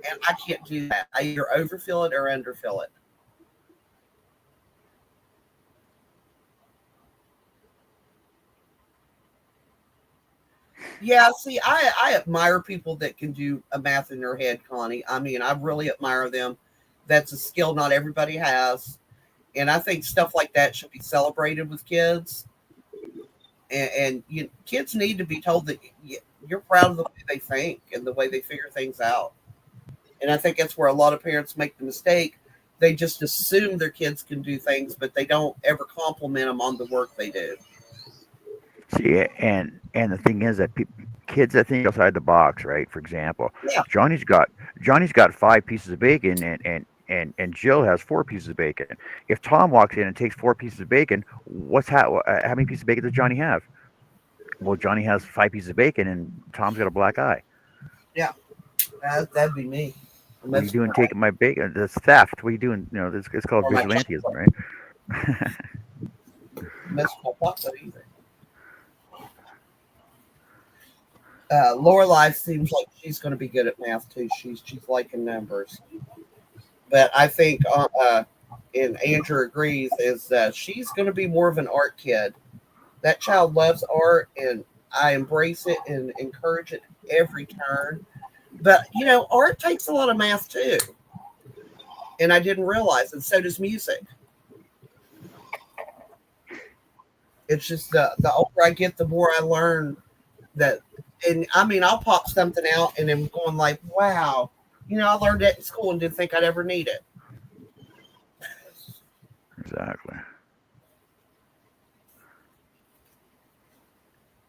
And I can't do that. I either overfill it or underfill it. Yeah, see, I admire people that can do a math in their head, Connie. I mean, I really admire them. That's a skill not everybody has. And I think stuff like that should be celebrated with kids. And kids need to be told that you're proud of the way they think and the way they figure things out. And I think that's where a lot of parents make the mistake. They just assume their kids can do things, but they don't ever compliment them on the work they do. See, and the thing is that kids that think outside the box, right? For example, Yeah. Johnny's got 5 pieces of bacon, and Jill has 4 pieces of bacon. If Tom walks in and takes 4 pieces of bacon, how many pieces of bacon does Johnny have? Well, Johnny has 5 pieces of bacon, and Tom's got a black eye. Yeah, that'd be me. What are you doing taking my bacon? That's theft. What are you doing? It's called vigilantism, right? Mess with my pocket either. Lorelai seems like she's going to be good at math too. She's liking numbers, but I think, and Andrew agrees, is that she's going to be more of an art kid. That child loves art, and I embrace it and encourage it every turn. But art takes a lot of math too, and I didn't realize, and so does music. It's just the older I get, the more I learn that. And I mean, I'll pop something out and I'm going like, wow, I learned that in school and didn't think I'd ever need it. Exactly.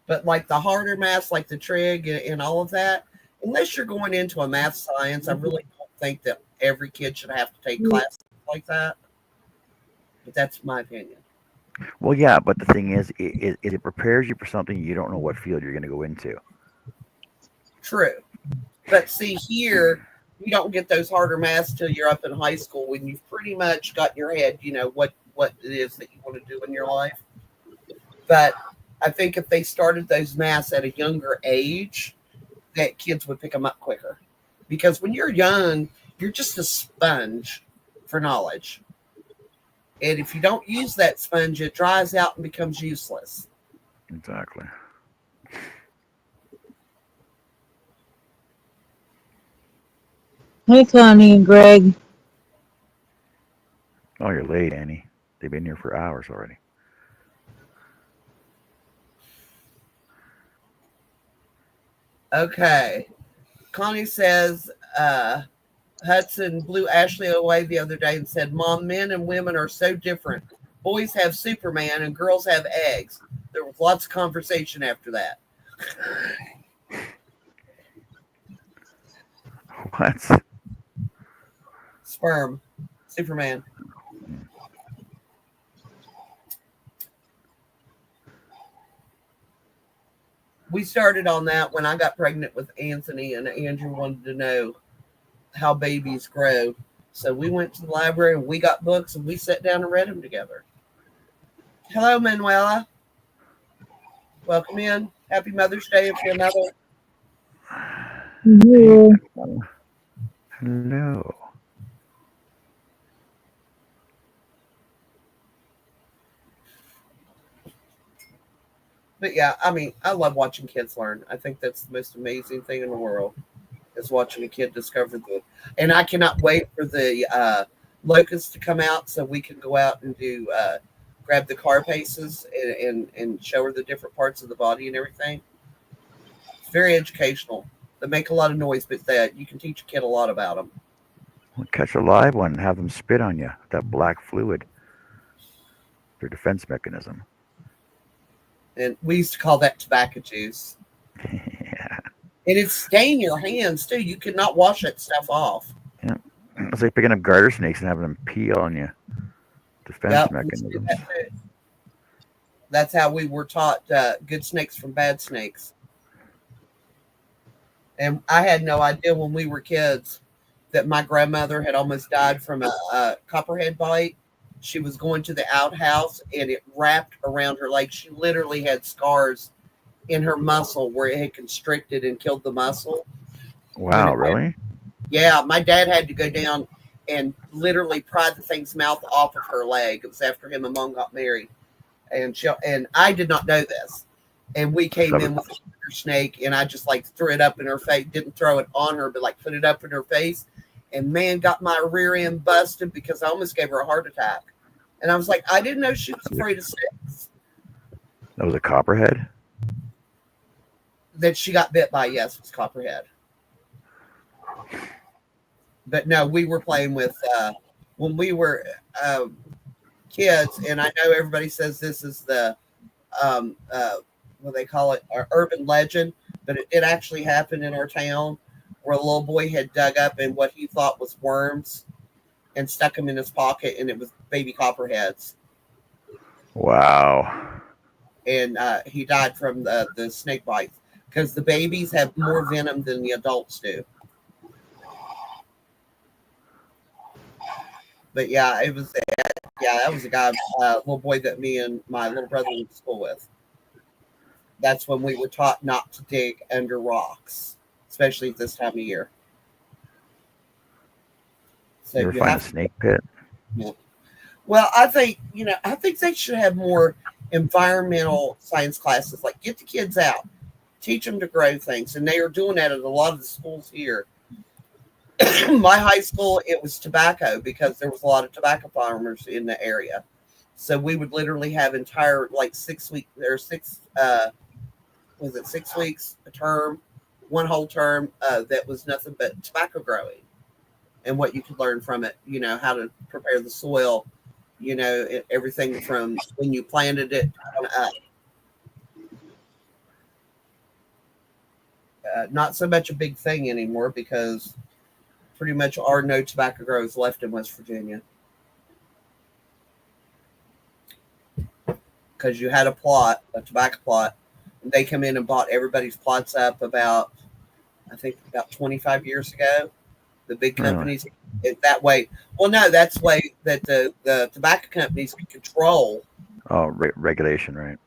But like the harder maths, like the trig and all of that, unless you're going into a math science, I really don't think that every kid should have to take classes like that. But that's my opinion. Well, yeah, but the thing is, it prepares you for something you don't know what field you're going to go into. True. But see, here, you don't get those harder maths till you're up in high school when you've pretty much got in your head, what it is that you want to do in your life. But I think if they started those maths at a younger age, that kids would pick them up quicker. Because when you're young, you're just a sponge for knowledge. And if you don't use that sponge, it dries out and becomes useless. Exactly. Hey, Connie and Greg. Oh, you're late, Annie. They've been here for hours already. Okay. Connie says Hudson blew Ashley away the other day and said, Mom, men and women are so different. Boys have Superman and girls have eggs. There was lots of conversation after that. What? Sperm. Superman. We started on that when I got pregnant with Anthony, and Andrew wanted to know how babies grow. So we went to the library and we got books and we sat down and read them together. Hello, Manuela. Welcome in. Happy Mother's Day if you're a mother. Yeah. Hello. But yeah, I mean, I love watching kids learn. I think that's the most amazing thing in the world is watching a kid discover the. And I cannot wait for the locusts to come out so we can go out and do grab the carapaces and show her the different parts of the body and everything. It's very educational. They make a lot of noise, but that you can teach a kid a lot about them. Well, catch a live one and have them spit on you. That black fluid. Their defense mechanism. And we used to call that tobacco juice. Yeah. And it stain your hands too. You cannot wash that stuff off. Yeah. It's like picking up garter snakes and having them pee on you. Defense mechanisms. That's how we were taught good snakes from bad snakes. And I had no idea when we were kids that my grandmother had almost died from a copperhead bite. She was going to the outhouse and it wrapped around her leg. She literally had scars in her muscle where it had constricted and killed the muscle. Wow, really? Yeah, my dad had to go down and literally pry the thing's mouth off of her leg. It was after him and Mom got married. And I did not know this. And we came in with a snake and I just like threw it up in her face. Didn't throw it on her, but like put it up in her face. And man, got my rear end busted because I almost gave her a heart attack. And I was like, I didn't know she was afraid of snakes. That was a copperhead? That she got bit by, yes, was copperhead. But no, we were playing with, when we were kids, and I know everybody says this is the, what they call it, our urban legend, but it actually happened in our town where a little boy had dug up in what he thought was worms and stuck them in his pocket, and it was baby copperheads. Wow. And he died from the snake bites because the babies have more venom than the adults do. But yeah, that was a guy, little boy that me and my little brother went to school with. That's when we were taught not to dig under rocks, especially at this time of year. So you ever find a snake pit? Yeah. Well, I think they should have more environmental science classes. Like, get the kids out, teach them to grow things, and they are doing that at a lot of the schools here. My high school, it was tobacco because there was a lot of tobacco farmers in the area. So we would literally have entire 6 weeks or 6 6 weeks a term, one whole term that was nothing but tobacco growing and what you could learn from it, how to prepare the soil, everything from when you planted it on up. not so much a big thing anymore because pretty much our no tobacco grows left in West Virginia. Because you had a tobacco plot, and they come in and bought everybody's plots up about 25 years ago. The big companies, that way. Well, no, that's the way that the tobacco companies can control. Oh, regulation, right?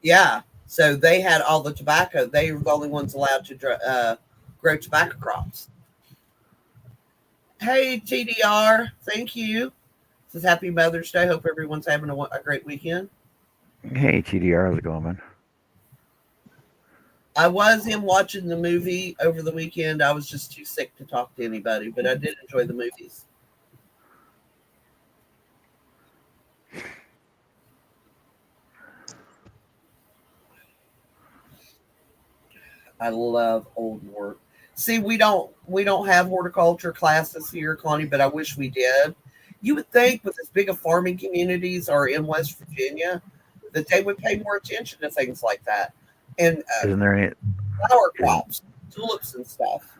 Yeah. So they had all the tobacco. They were the only ones allowed to grow tobacco crops. Hey, TDR. Thank you. This is Happy Mother's Day. Hope everyone's having a great weekend. Hey, TDR, how's it going, man? I was watching the movie over the weekend. I was just too sick to talk to anybody, but I did enjoy the movies. I love old work. See, we don't have horticulture classes here, Connie, but I wish we did. You would think with as big of farming communities are in West Virginia that they would pay more attention to things like that. And isn't there any flower crops, tulips and stuff.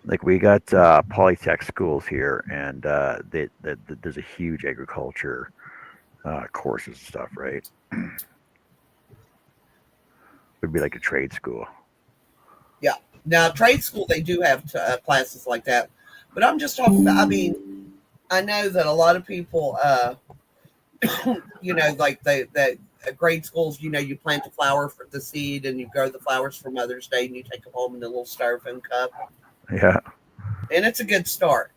Like we got polytech schools here, and there's a huge agriculture courses and stuff, right? Would be like a trade school. Yeah. Now, trade school, they do have classes like that. But I'm just talking about, I mean, I know that a lot of people, like the grade schools, you plant a flower for the seed and you grow the flowers for Mother's Day and you take them home in a little styrofoam cup. Yeah. And it's a good start.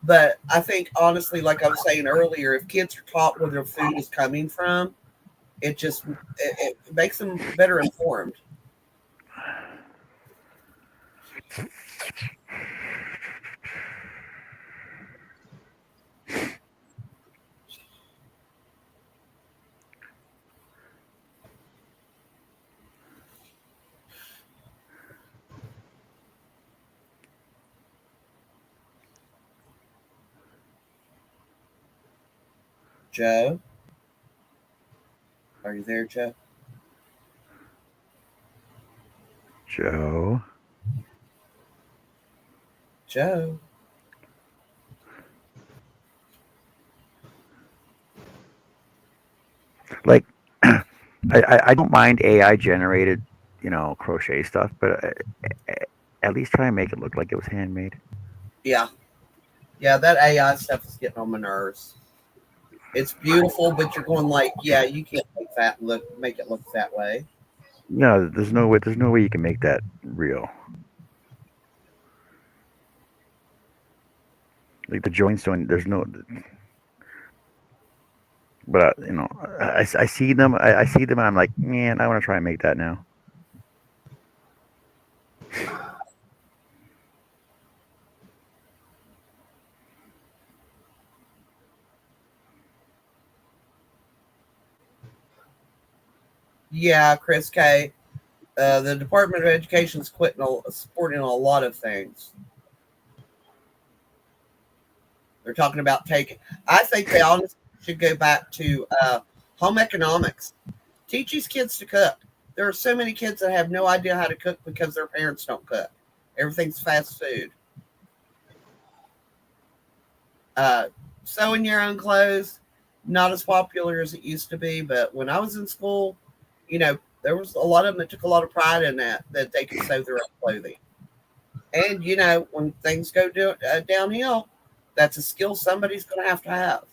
But I think, honestly, like I was saying earlier, if kids are taught where their food is coming from, it makes them better informed. Joe? Are you there, Joe? Joe? Joe? Like, I don't mind AI generated, crochet stuff, but at least try and make it look like it was handmade. Yeah. Yeah, that AI stuff is getting on my nerves. It's beautiful, but you're going like, yeah, you can't make it look that way. No, there's no way you can make that real. Like the joints don't. There's no. But I see them. I see them, and I'm like, man, I want to try and make that now. Yeah, Chris K. The Department of Education is supporting a lot of things. They're talking about I think they honestly should go back to home economics. Teach these kids to cook. There are so many kids that have no idea how to cook because their parents don't cook. Everything's fast food. Sewing your own clothes, not as popular as it used to be, but when I was in school, there was a lot of them that took a lot of pride in that they could sew their own clothing. And, when things go downhill, that's a skill somebody's going to have.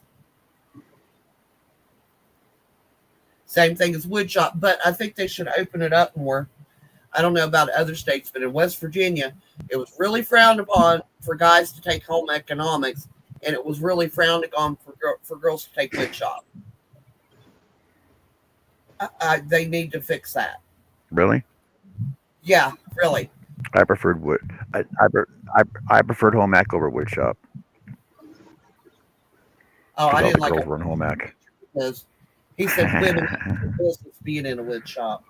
Same thing as wood shop, but I think they should open it up more. I don't know about other states, but in West Virginia, it was really frowned upon for guys to take home economics, and it was really frowned upon for girls to take wood shop. They need to fix that. Really? Yeah, really. I preferred wood. I preferred home ec over wood shop. Oh, I didn't like girls were in home ec because he said women business being in a wood shop.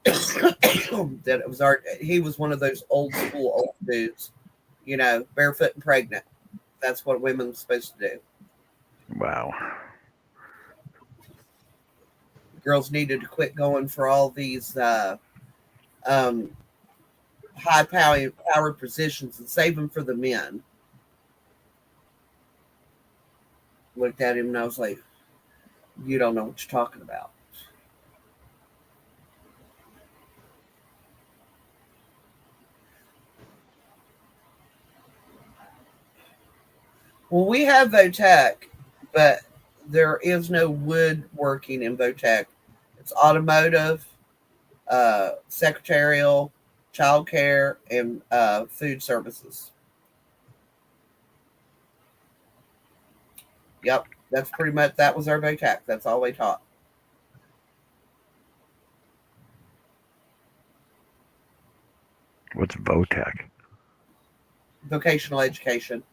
That it was art. He was one of those old dudes, barefoot and pregnant. That's what women were supposed to do. Wow. Girls needed to quit going for all these um, high powered positions and save them for the men. Looked at him and I was like, you don't know what you're talking about. Well, we have Votech, but there is no woodworking in Votech. It's automotive, secretarial, childcare, and food services. Yep, that's pretty much, that was our Votech. That's all they taught. What's Votech? Vocational education.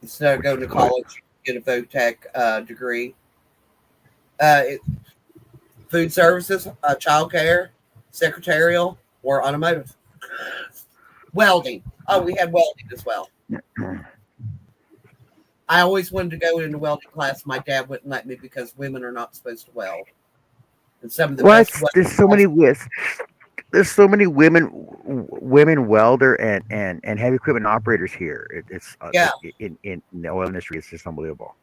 Instead of going to What? college, you get a Votech degree. Food services, childcare, secretarial, or automotive. Welding. Oh, we had welding as well. I always wanted to go into welding class. My dad wouldn't let me because women are not supposed to weld. And some of the What? best There's so many there's so many women welder and heavy equipment operators here. It's yeah, in the oil industry. It's just unbelievable.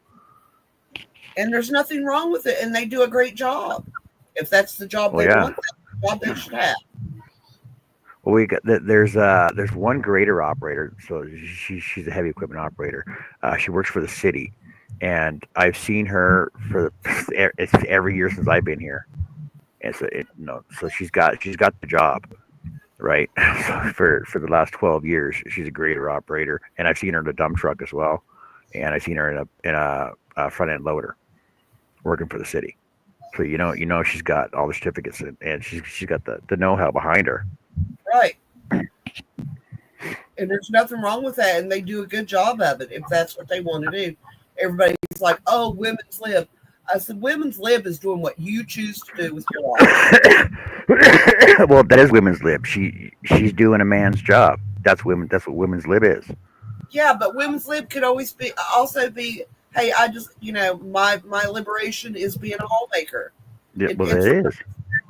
and there's nothing wrong with it, and they do a great job. If that's the job Well, they yeah. want, that's the job they should have. Well, we got there's one grader operator. So she's a heavy equipment operator. She works for the city, and I've seen her for it's every year since I've been here. And so so she's got the job, right? For the last 12 years, she's a grader operator, and I've seen her in a dump truck as well, and I've seen her in a front end loader working for the city. So she's got all the certificates, and she's got the know how behind her. Right. And there's nothing wrong with that, and they do a good job of it if that's what they want to do. Everybody's like, "Oh, women's lib." I said, "Women's lib is doing what you choose to do with your life." Well, that is women's lib. She's doing a man's job. That's women. That's what women's lib is. Yeah, but women's lib could always also be, "Hey, I just, my liberation is being a homemaker." Yeah, well, It's that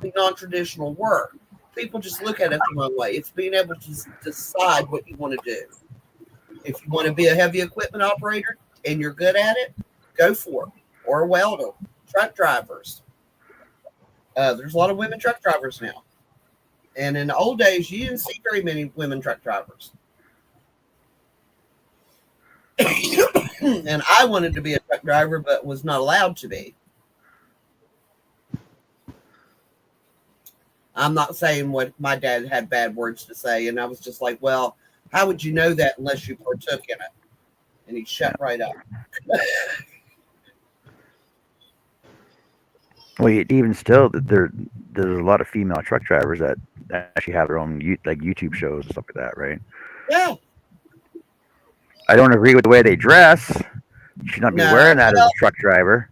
is. non-traditional work. People just look at it the wrong way. It's being able to decide what you want to do. If you want to be a heavy equipment operator and you're good at it, go for it. Or a welder, truck drivers. There's a lot of women truck drivers now. And in the old days, you didn't see very many women truck drivers. And I wanted to be a truck driver, but was not allowed to be. I'm not saying what my dad had bad words to say. And I was just like, well, how would you know that unless you partook in it? And he shut right up. Well, even still, there's a lot of female truck drivers that actually have their own like YouTube shows and stuff like that, right? Yeah. I don't agree with the way they dress. You should not be No. wearing that as a truck driver.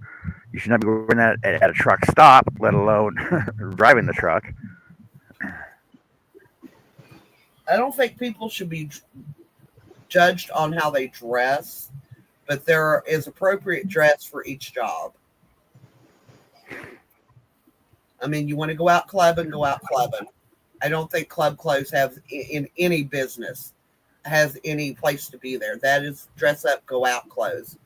You should not be wearing that at a truck stop, let alone driving the truck. I don't think people should be judged on how they dress, but there is appropriate dress for each job. I mean, you want to go out clubbing, go out clubbing. I don't think club clothes have in any business has any place to be there. That is dress up, go out clothes.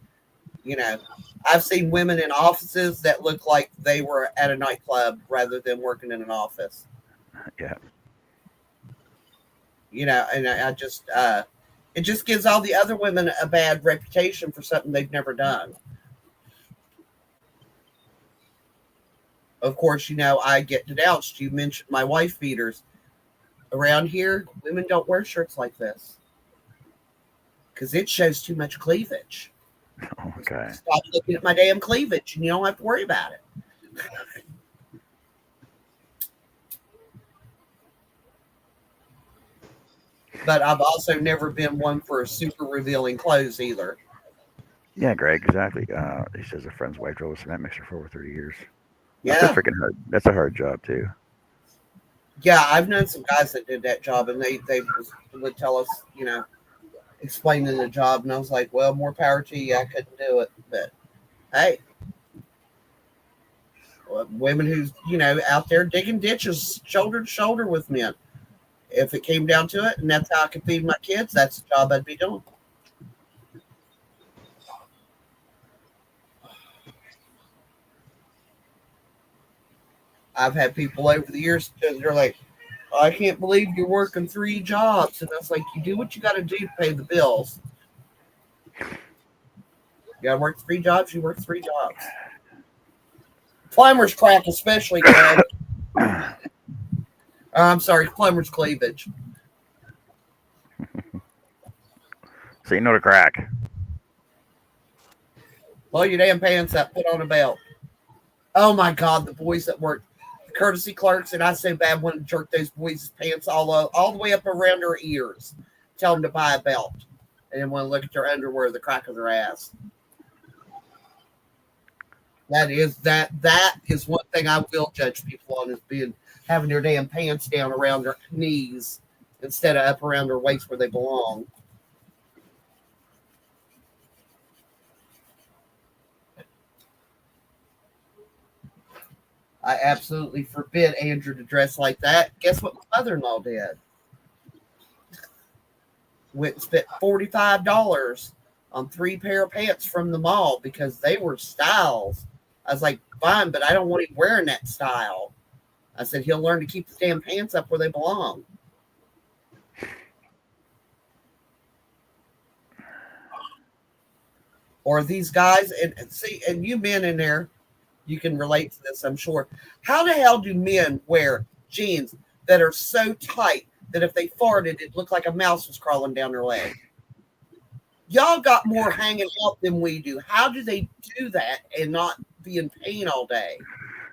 I've seen women in offices that look like they were at a nightclub rather than working in an office. Yeah. And I just, it just gives all the other women a bad reputation for something they've never done. Of course, I get denounced. You mentioned my wife beaters. Around here, women don't wear shirts like this because it shows too much cleavage. Okay. Stop looking at my damn cleavage, and you don't have to worry about it. But I've also never been one for super revealing clothes either. Yeah, Greg, exactly. He says a friend's wife drove a cement mixer for over 30 years. Yeah. That's a freaking hard. That's a hard job too. Yeah, I've known some guys that did that job, and they would tell us, explaining the job, and I was like, well, more power to you. I couldn't do it, but hey. women who's, out there digging ditches shoulder to shoulder with men. If it came down to it and that's how I could feed my kids, that's the job I'd be doing. I've had people over the years, they're like, I can't believe you're working 3 jobs. And I was like, you do what you got to do to pay the bills. You got to work 3 jobs, you work 3 jobs. Plumber's crack especially, Greg. I'm sorry, plumber's cleavage. So you know the crack. Pull your damn pants up, put on a belt. Oh my God, the boys that work, the courtesy clerks, and I so bad want to jerk those boys' pants all the way up around their ears. Tell them to buy a belt. And then want to look at their underwear, the crack of their ass. That is one thing I will judge people on, is having their damn pants down around their knees instead of up around their waist where they belong. I absolutely forbid Andrew to dress like that. Guess what my mother-in-law did? Went and spent $45 on 3 pair of pants from the mall because they were styles. I was like, fine, but I don't want him wearing that style. I said, he'll learn to keep the damn pants up where they belong. Or these guys, and you men in there, you can relate to this, I'm sure. How the hell do men wear jeans that are so tight that if they farted, it'd look like a mouse was crawling down their leg? Y'all got more hanging out than we do. How do they do that and not be in pain all day?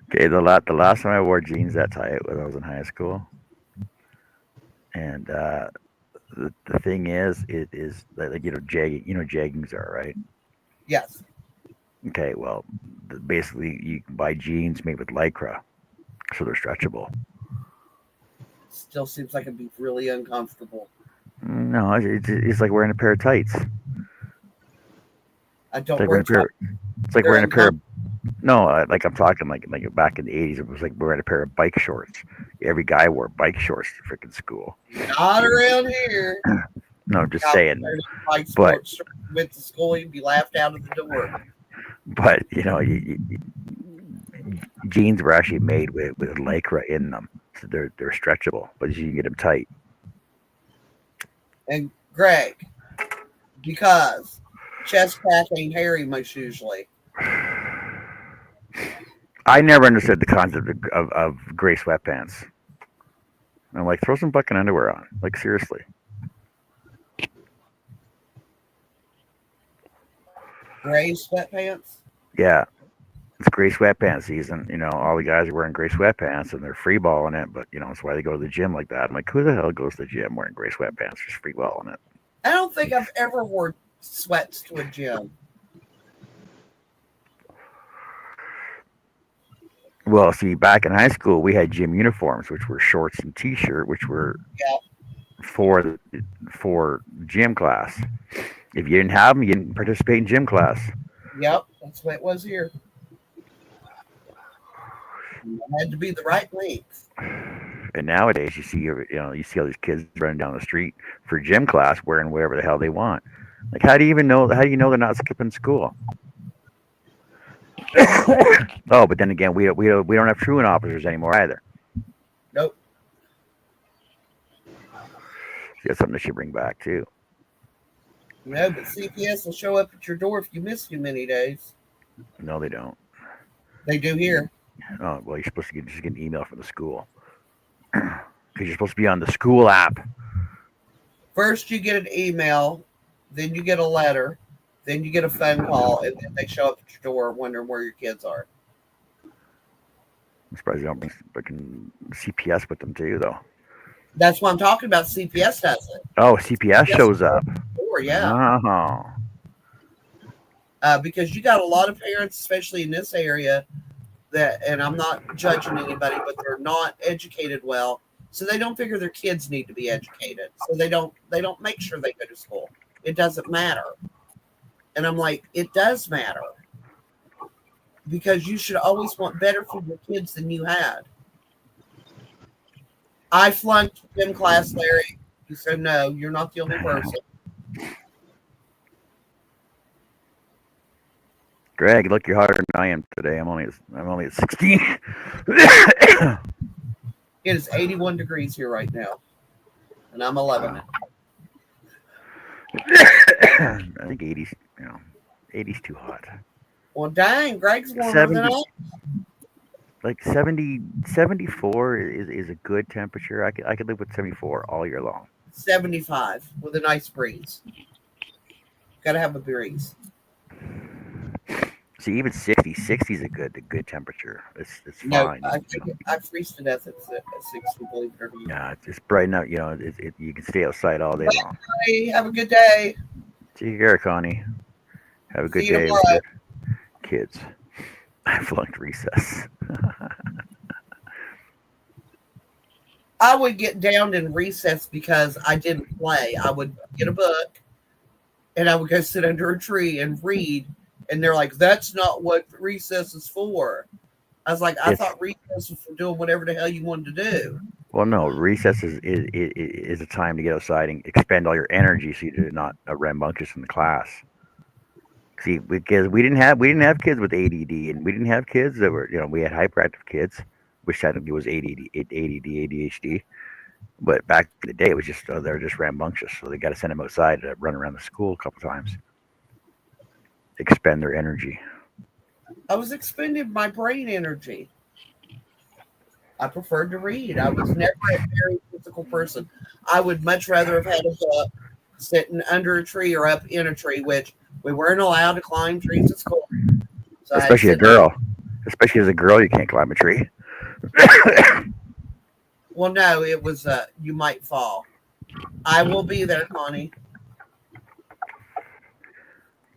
Okay, the last time I wore jeans that tight was when I was in high school, and the thing is, it is like jagging. You know, jaggings are right. Yes. Okay, well, basically you can buy jeans made with lycra, so they're stretchable. Still seems like it'd be really uncomfortable. No, it's like wearing a pair of tights. I don't It's like wear wearing a pair. It's like They're wearing a pair. No, like I'm talking like back in the '80s, it was like wearing a pair of bike shorts. Every guy wore bike shorts to freaking school. Not around here. No, I'm just saying. Bike But sports went to school, you'd be laughed out of the door. but jeans were actually made with lycra in them, so they're stretchable, but you can get them tight. And Greg, because chest crack ain't hairy most usually. I never understood the concept of gray sweatpants. I'm like, throw some fucking underwear on. Like, seriously. Gray sweatpants? Yeah. It's gray sweatpants season. All the guys are wearing gray sweatpants and they're free balling it, but, it's why they go to the gym like that. I'm like, who the hell goes to the gym wearing gray sweatpants, just free balling it? I don't think I've ever worn sweats to a gym. Well, see, back in high school, we had gym uniforms, which were shorts and t-shirt, which were for gym class. If you didn't have them, you didn't participate in gym class. Yep, that's what it was here. It had to be the right length. And nowadays, you see all these kids running down the street for gym class wearing whatever the hell they want. Like, how do you know they're not skipping school? Oh, but then again, we don't have truant officers anymore either. Nope. That's something they should bring back too. But CPS will show up at your door if you miss too many days. No, they don't. They do here. Oh, well, you're supposed to just get an email from the school because you're supposed to be on the school app. First, you get an email, then you get a letter, then you get a phone call, and then they show up at your door wondering where your kids are. I'm surprised they don't bring fucking CPS with them too, though. That's what I'm talking about. CPS does it. Oh, CPS shows up. Yeah. Oh. Because you got a lot of parents, especially in this area, and I'm not judging anybody, but they're not educated well, so they don't figure their kids need to be educated. So they don't make sure they go to school. It doesn't matter. And I'm like, it does matter. because you should always want better for your kids than you had. I flunked gym class, Larry. You said no, you're not the only person. Greg, look, you're harder than I am today. I'm only at 16. It is 81 degrees here right now, and I'm 11. I think 80's, 80's too hot. Well, dang, Greg's warmer 70, than I. like 70, 74 is a good temperature. I could live with 74 all year long. 75 with a nice breeze. Got to have a breeze. See, even 60 is a good temperature. It's No, fine. I freeze to death at 60, believe it or not. Yeah, it's brighten up. You can stay outside all day long. Hey, have a good day. Take care, Connie. Have a good See you day with tomorrow. your kids. I flunked recess. I would get downed in recess because I didn't play. I would get a book and I would go sit under a tree and read. And they're like, that's not what recess is for. I was like, I thought recess was for doing whatever the hell you wanted to do. Well, no, recess is a time to get outside and expend all your energy so you're not rambunctious in the class. See, because we didn't have kids with ADD, and we didn't have kids that were, we had hyperactive kids, which technically was ADD, ADHD. But back in the day, it was just they were just rambunctious, so they got to send them outside to run around the school a couple times, expend their energy. I was expending my brain energy. I preferred to read. I was never a very physical person. I would much rather have had a book sitting under a tree or up in a tree, which we weren't allowed to climb trees at school. So Especially a girl. Especially as a girl, you can't climb a tree. Well, no, it was you might fall. I will be there, Connie.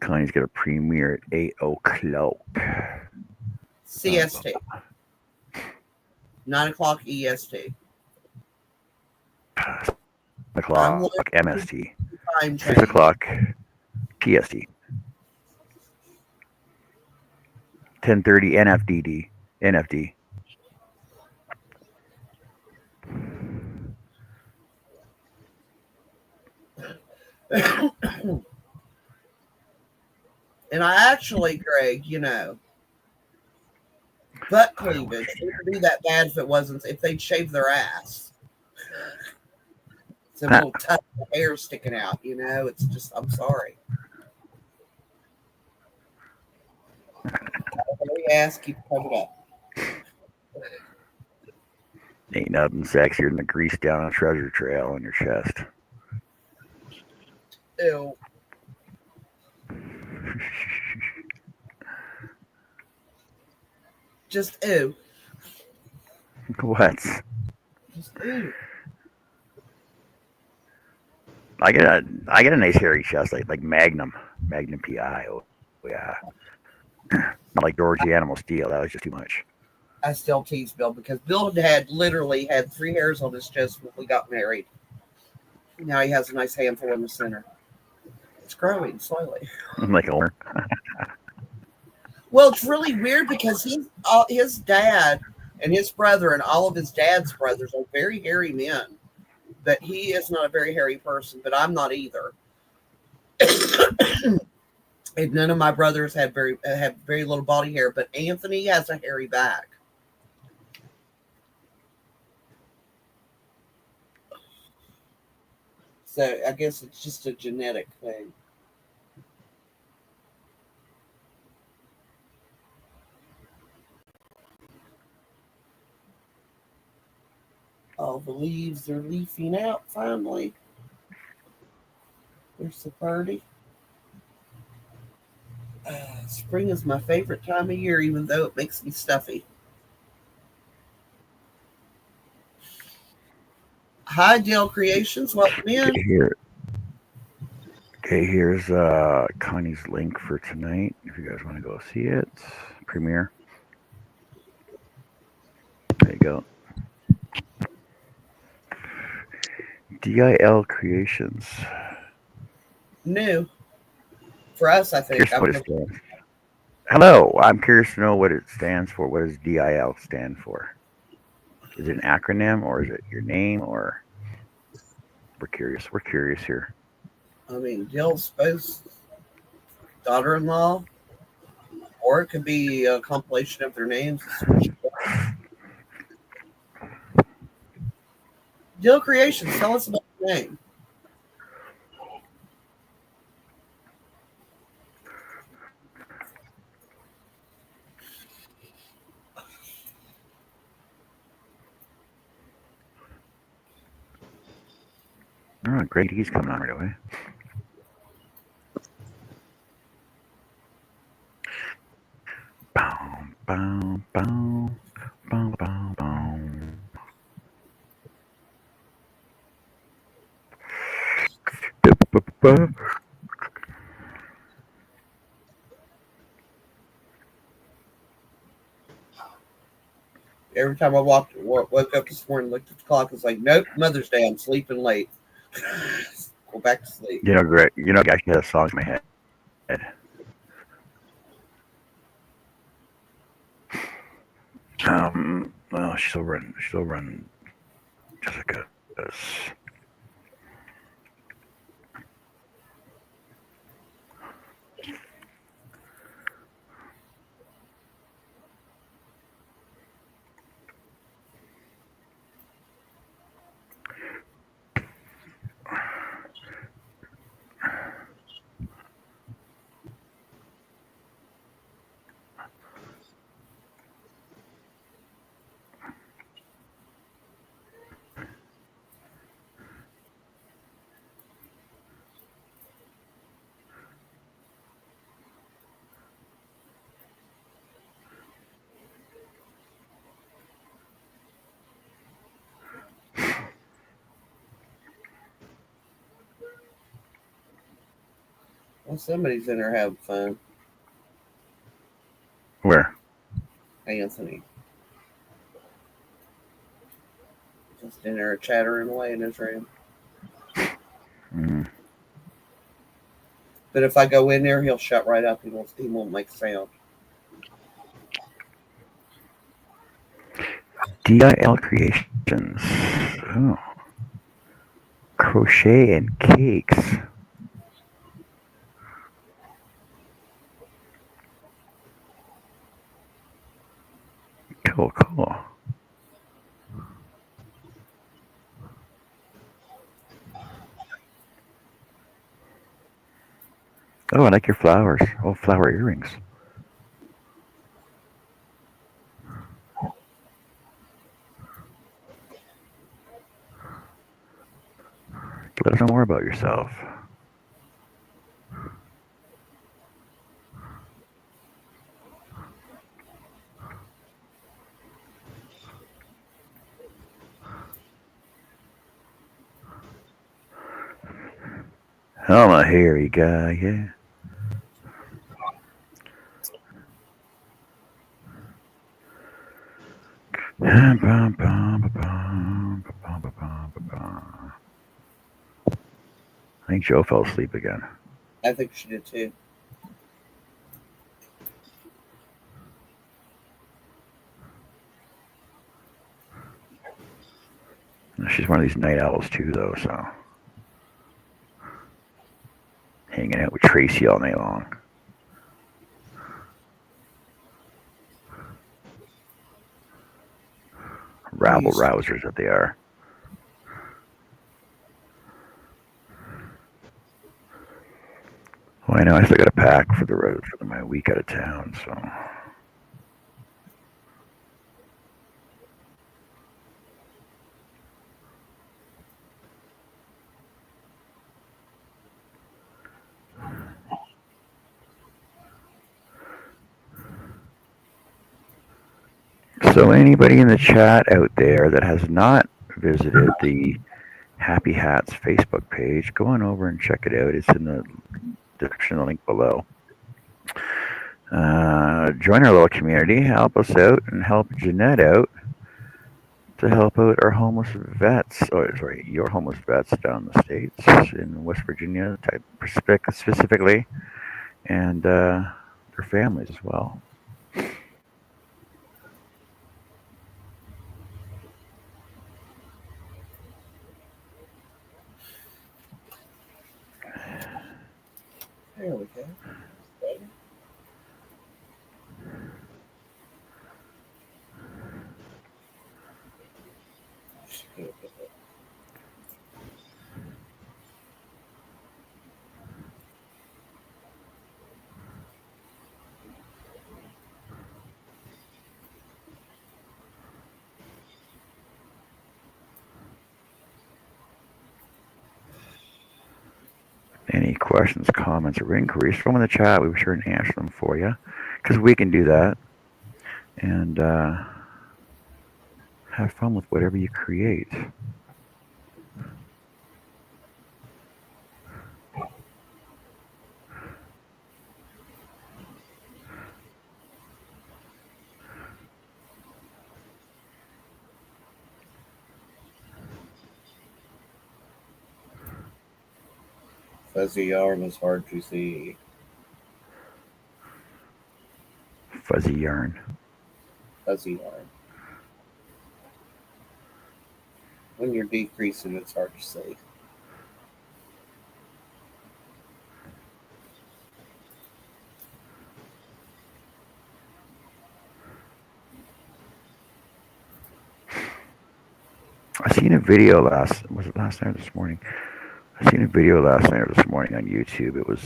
Connie's got a premiere at 8 o'clock. CST. 9 o'clock EST. o'clock MST. Time 6 o'clock PST. 10:30 NFD. And I actually, Greg, butt cleavage wouldn't be that bad if they'd shave their ass. It's a little tuft of hair sticking out, it's just, I'm sorry. Hairy ass, keep it covered up. Ain't nothing sexier than the grease down a treasure trail on your chest. Ew. Just ew. What? Just ew. I get a nice hairy chest like Magnum PI. Oh yeah. Not like Georgie Animal Steel. That was just too much. I still tease Bill because Bill had literally had 3 hairs on his chest when we got married. Now he has a nice handful in the center. It's growing slowly. Like a Well, it's really weird because his dad and his brother and all of his dad's brothers are very hairy men. But he is not a very hairy person, but I'm not either. And none of my brothers had very little body hair, but Anthony has a hairy back. So I guess it's just a genetic thing. All the leaves are leafing out finally. They're so pretty. Spring is my favorite time of year, even though it makes me stuffy. Hi, Dale Creations. Welcome in. Here's Connie's link for tonight. If you guys want to go see it, premiere. There you go. DIL Creations. New. For us, I think. Here's what it stands. Hello. I'm curious to know what it stands for. What does DIL stand for? Is it an acronym or is it your name or we're curious. We're curious here. I mean, Jill's supposed daughter-in-law, or it could be a compilation of their names. Jill Creations, tell us about the name. Oh, great. He's coming on right away. Boom, boom, boom, boom, boom, boom. Every time I woke up this morning, looked at the clock, it's like, nope, Mother's Day, I'm sleeping late. Go back to sleep. Greg. I actually had a song in my head. Well, she'll run Jessica. Well, somebody's in there having fun. Where? Anthony. Just in there chattering away in his room. Mm. But if I go in there, he'll shut right up. He won't make a sound. DIL Creations. Oh. Crochet and cakes. Cool. Oh, I like your flowers. Oh, flower earrings. Let us know more about yourself. I'm a hairy guy, yeah. I think Joe fell asleep again. I think she did too. She's one of these night owls too, though, so hanging out with Tracy all night long. Rabble rousers that they are. Well, I know I still got to pack for my week out of town, so. So anybody in the chat out there that has not visited the Happy Hats Facebook page, go on over and check it out. It's in the description, the link below. Join our little community, help us out, and help Jeanette out to help out our homeless vets. Oh, sorry, your homeless vets down the States in West Virginia, specifically, and the their families as well. There we go. Any questions, comments, or inquiries, throw them in the chat. We be sure to answer them for you, because we can do that. And have fun with whatever you create. Fuzzy yarn is hard to see. Fuzzy yarn. Fuzzy yarn. When you're decreasing, it's hard to see. I seen a video last night or this morning? I seen a video last night or this morning on YouTube. It was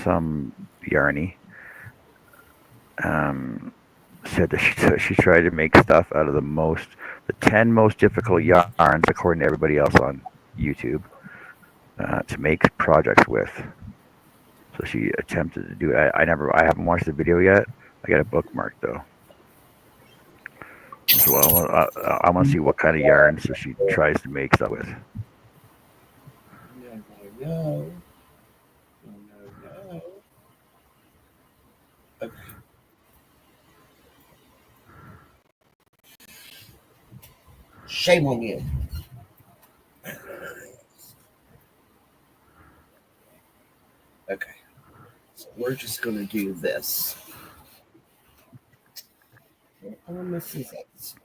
some yarny said that she tried to make stuff out of the 10 most difficult yarns according to everybody else on YouTube to make projects with. So she attempted to do it. I haven't watched the video yet. I got a bookmark though. So I want to see what kind of yarns that she tries to make stuff with. No. Okay. Shame on you. Okay. So we're just going to do this. I'm going to miss these eggs.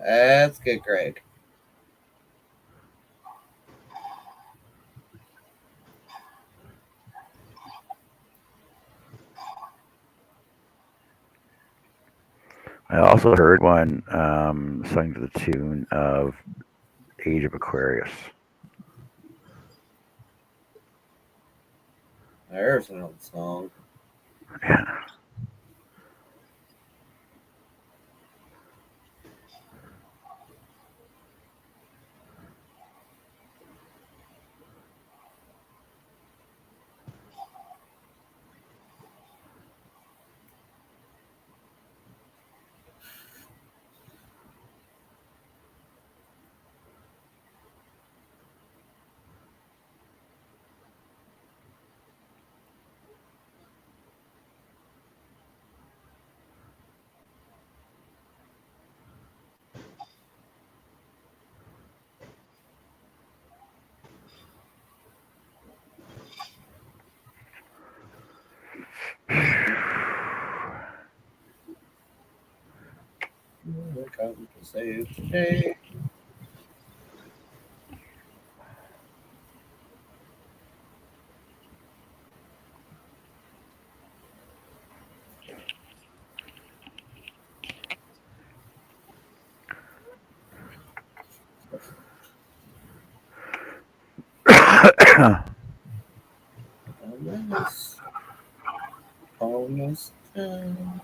That's good, Greg. I also heard one sung to the tune of Age of Aquarius. There's another song. Yeah. Come to save the day. Almost done.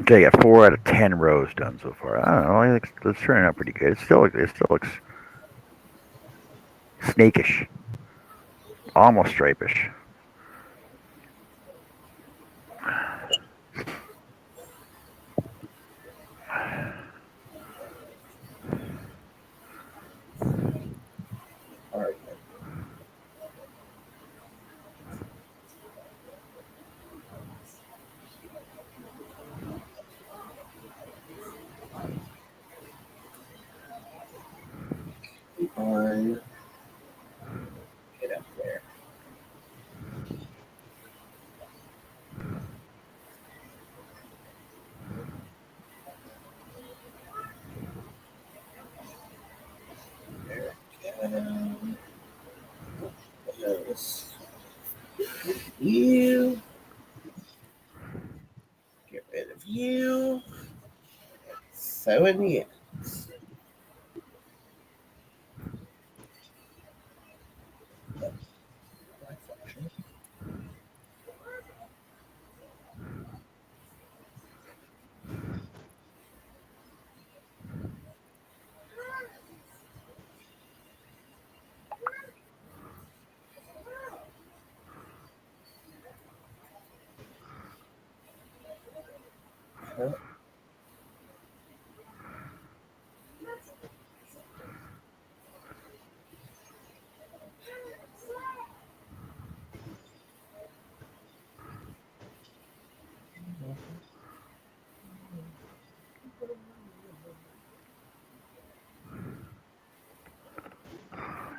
Okay, I got 4 out of 10 rows done so far. I don't know. I think it's turning out pretty good. It still looks snakish, almost stripish. All right. Keep on. Get up there. There we go. Those. You. Get rid of you. So in the end.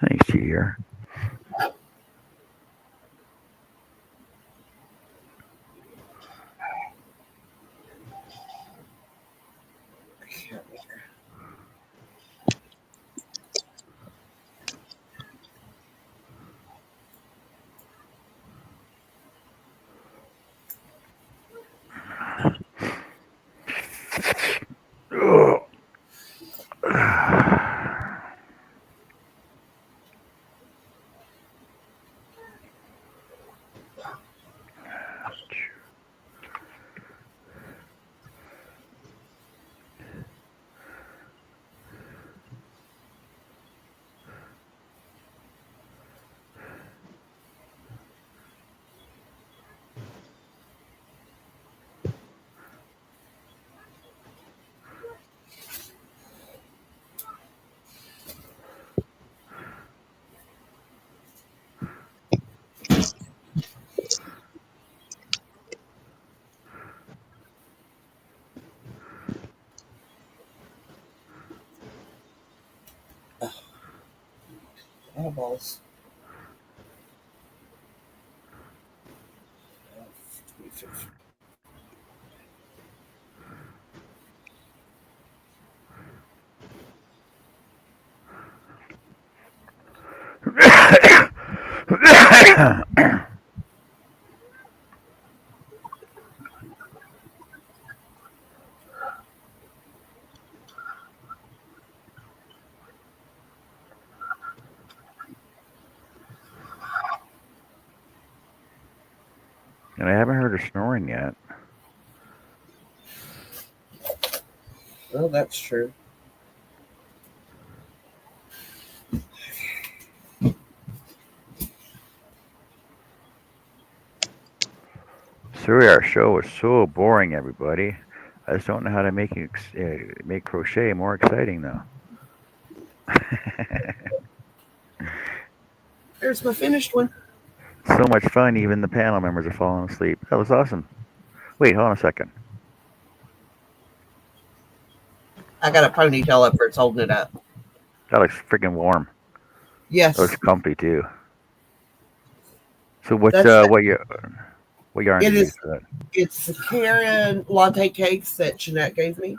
Thanks, here. Eyeballs. And I haven't heard her snoring yet. Well, that's true. Sorry, our show was so boring, everybody. I just don't know how to make crochet more exciting, though. There's my finished one. So much fun, even the panel members are falling asleep. That was awesome. Wait, hold on a second. I got a ponytail up where it's holding it up. That looks freaking warm. Yes. That looks comfy too. So what That's what yarn it do you use is. for that? It's the Karen latte cakes that Jeanette gave me.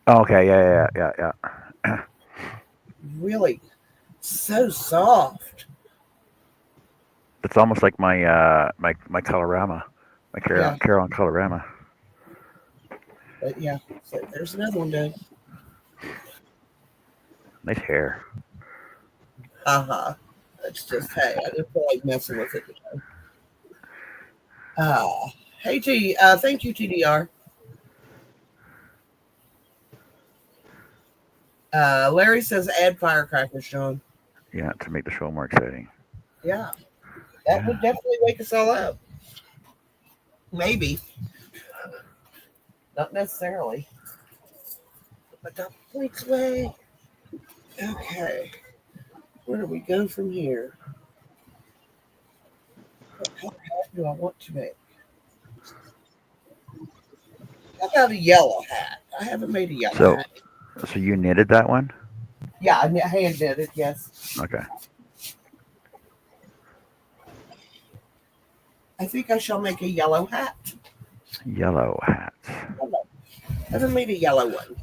Oh, okay, yeah. Really, so soft. It's almost like my colorama, my Yeah, Caron colorama. but yeah. So there's another one done. Nice hair. It's just hey, I just feel like messing with it today. Hey T, thank you TDR. Larry says add firecrackers, John. Yeah, to make the show more exciting. Yeah, that would Yeah. definitely wake us all up. Maybe, not necessarily, but that points away. Okay, where do we go from here? What color hat do I want to make? How about a yellow hat? I haven't made a yellow So, hat. so you knitted that one? Yeah, I hand knitted. Yes, Okay. I think I shall make a yellow hat. Yellow hats. I haven't made a yellow one.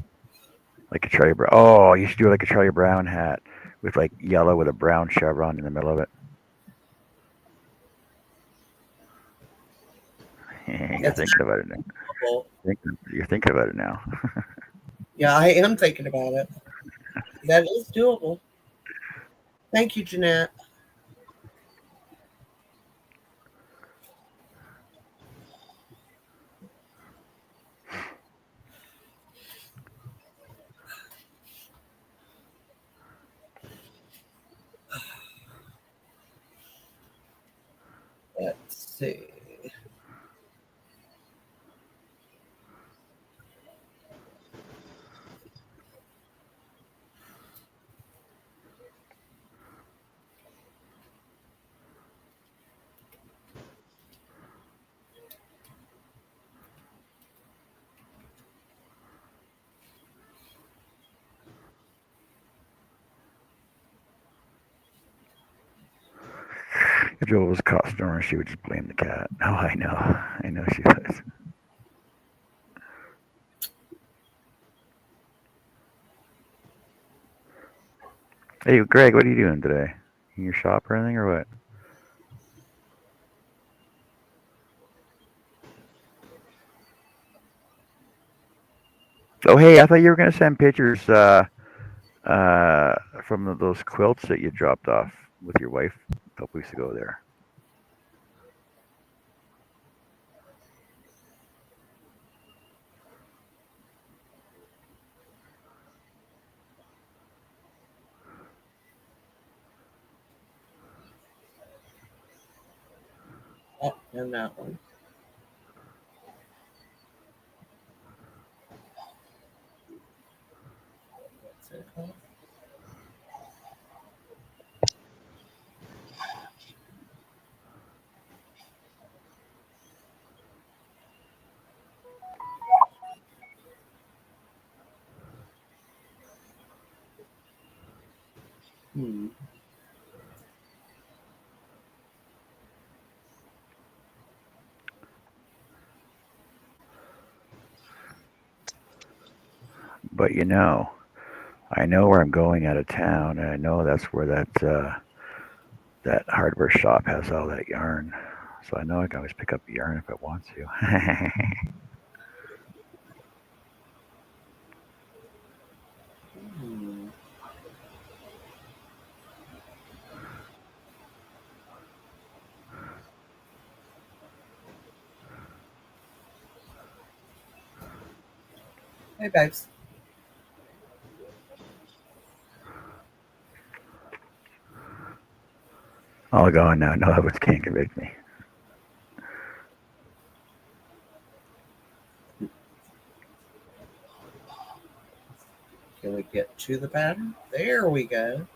Like a Charlie Brown. Oh, you should do like a Charlie Brown hat with like yellow with a brown chevron in the middle of it. You're That's thinking about it now. doable. You're thinking about it now. Yeah, I am thinking about it. That is doable. Thank you, Jeanette. Let's see. If Joel was caught snoring, she would just blame the cat. Oh, I know. I know she would. Hey, Greg, what are you doing today? In your shop or anything, or what? Oh, hey, I thought you were gonna send pictures from those quilts that you dropped off with your wife a couple weeks ago there. Oh, and that one. What's it called? Hmm. But I know where I'm going out of town, and I know that's where that hardware shop has all that yarn. So I know I can always pick up the yarn if I want to. Hmm. Hey, babes. I'll go now. No, that can't convict me. Can we get to the pattern? There we go.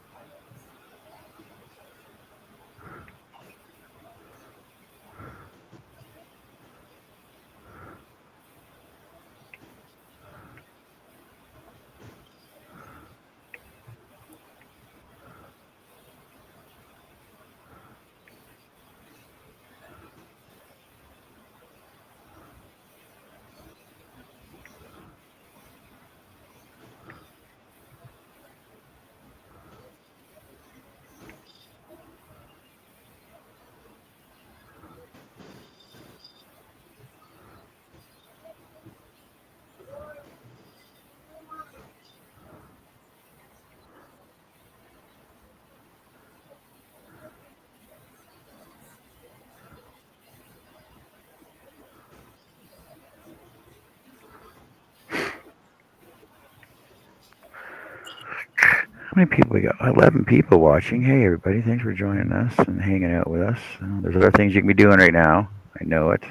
many people we got? 11 people watching. Hey, everybody. Thanks for joining us and hanging out with us. There's other things you can be doing right now. I know it.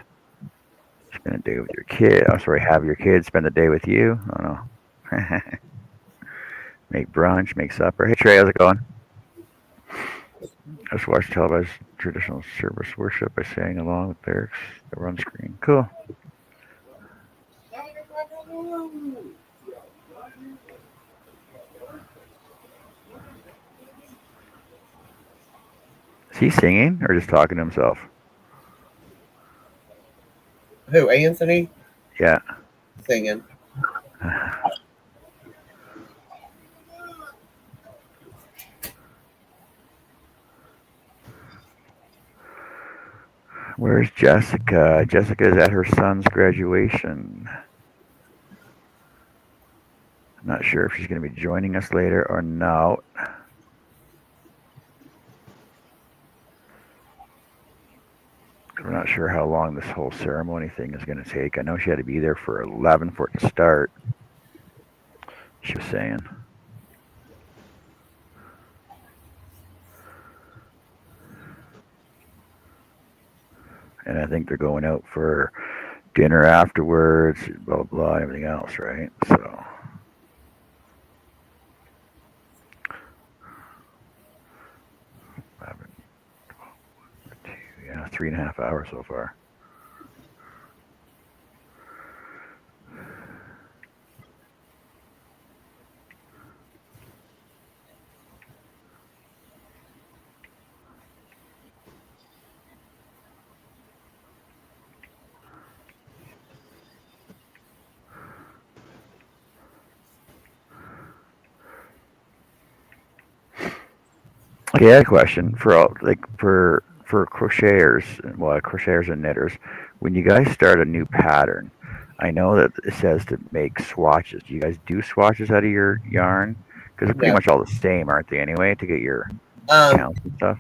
Spend a day with your kid. I'm sorry, have your kids spend the day with you. Oh, no. Make brunch, make supper. Hey, Trey, how's it going? I just watched televised traditional service worship by saying along with lyrics that were on screen. Cool. Is he singing or just talking to himself? Who, Anthony? Yeah. Singing. Where's Jessica? Jessica is at her son's graduation. I'm not sure if she's going to be joining us later or not. We're not sure how long this whole ceremony thing is going to take. I know she had to be there for 11 for it to start. She was saying. And I think they're going out for dinner afterwards, blah, blah, blah, everything else, right? So. Yeah, 3.5 hours so far. Okay, I had a question for all, like for crocheters, well, crocheters and knitters. When you guys start a new pattern, I know that it says to make swatches. Do you guys do swatches out of your yarn? Because they're pretty No. much all the same, aren't they? Anyway, to get your Um, counts and stuff.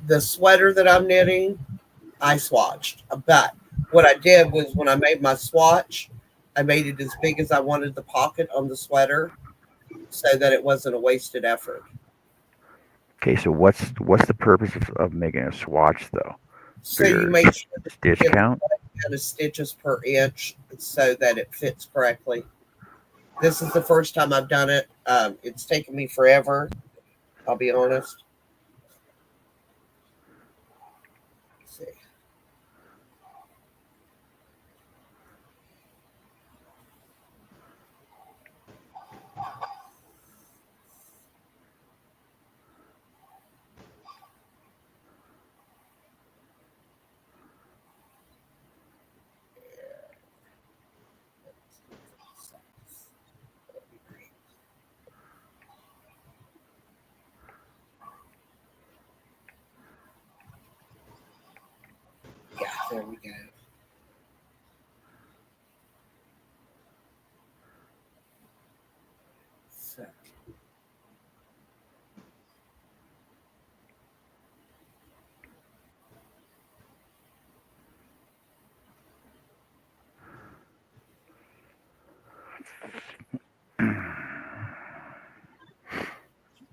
the sweater that I'm knitting, I swatched. But what I did was when I made my swatch, I made it as big as I wanted the pocket on the sweater so that it wasn't a wasted effort. Okay, so what's the purpose of making a swatch though? For So you your make sure that stitch you get the count? right amount of stitches per inch so that it fits correctly. This is the first time I've done it. It's taken me forever. I'll be honest. Let's see. Yeah, there we go. So,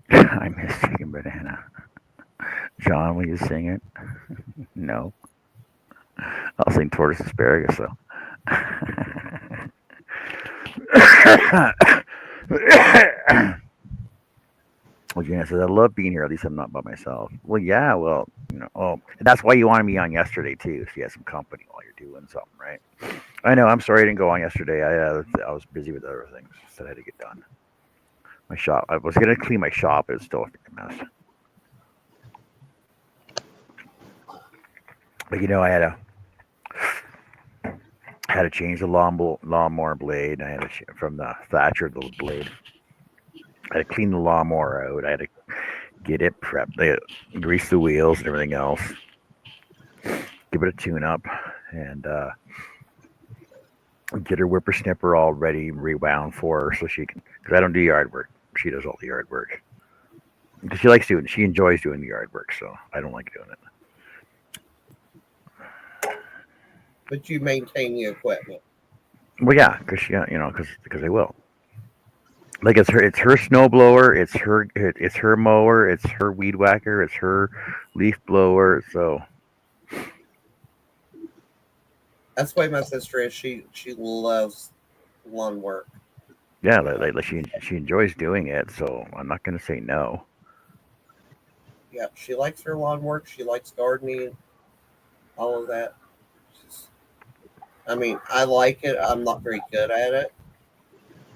I miss chicken banana. John, will you sing it? No. I'll sing tortoise asparagus though. Well, Jeanette says, I love being here. At least I'm not by myself. Well, yeah, well, that's why you wanted me on yesterday, too. So you had some company while you're doing something, right? I know. I'm sorry I didn't go on yesterday. I was busy with other things that I had to get done. My shop. I was going to clean my shop. It's still a mess. But, I had to change the lawnmower blade. I had to from the Thatcher, the blade. I had to clean the lawnmower out. I had to get it prepped, grease the wheels and everything else, give it a tune up, and get her whippersnapper all ready, rewound for her so she can. Because I don't do yard work. She does all the yard work. Because she enjoys doing the yard work, so I don't like doing it. but you maintain the equipment. Well, yeah, because I will. Like it's her snow blower, it's her mower, it's her weed whacker, it's her leaf blower. So That's why my sister is. She loves lawn work. yeah, Uh, like she enjoys doing it. So I'm not gonna say no. yeah, she likes her lawn work. She likes gardening, all of that. She's, I mean, I like it. I'm not very good at it.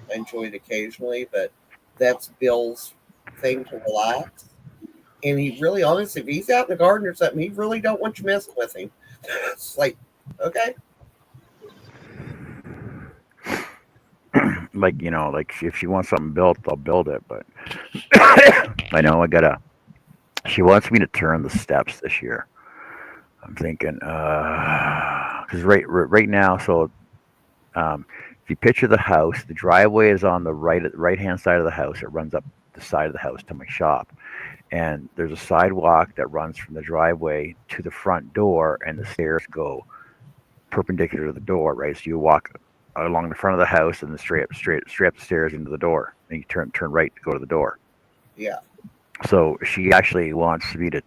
I enjoy it occasionally, but that's Bill's thing to relax. And he really, honestly, if he's out in the garden or something, he really don't want you messing with him. It's like, okay, Like like if she wants something built, I'll build it. But I know I gotta. She wants me to turn the steps this year. I'm thinking, because right now, so um, if you picture the house, the driveway is on the right hand side of the house. It runs up the side of the house to my shop, and there's a sidewalk that runs from the driveway to the front door, and the stairs go perpendicular to the door. Right, so you walk along the front of the house and then straight up the stairs into the door, and you turn right to go to the door. yeah, So she actually wants me to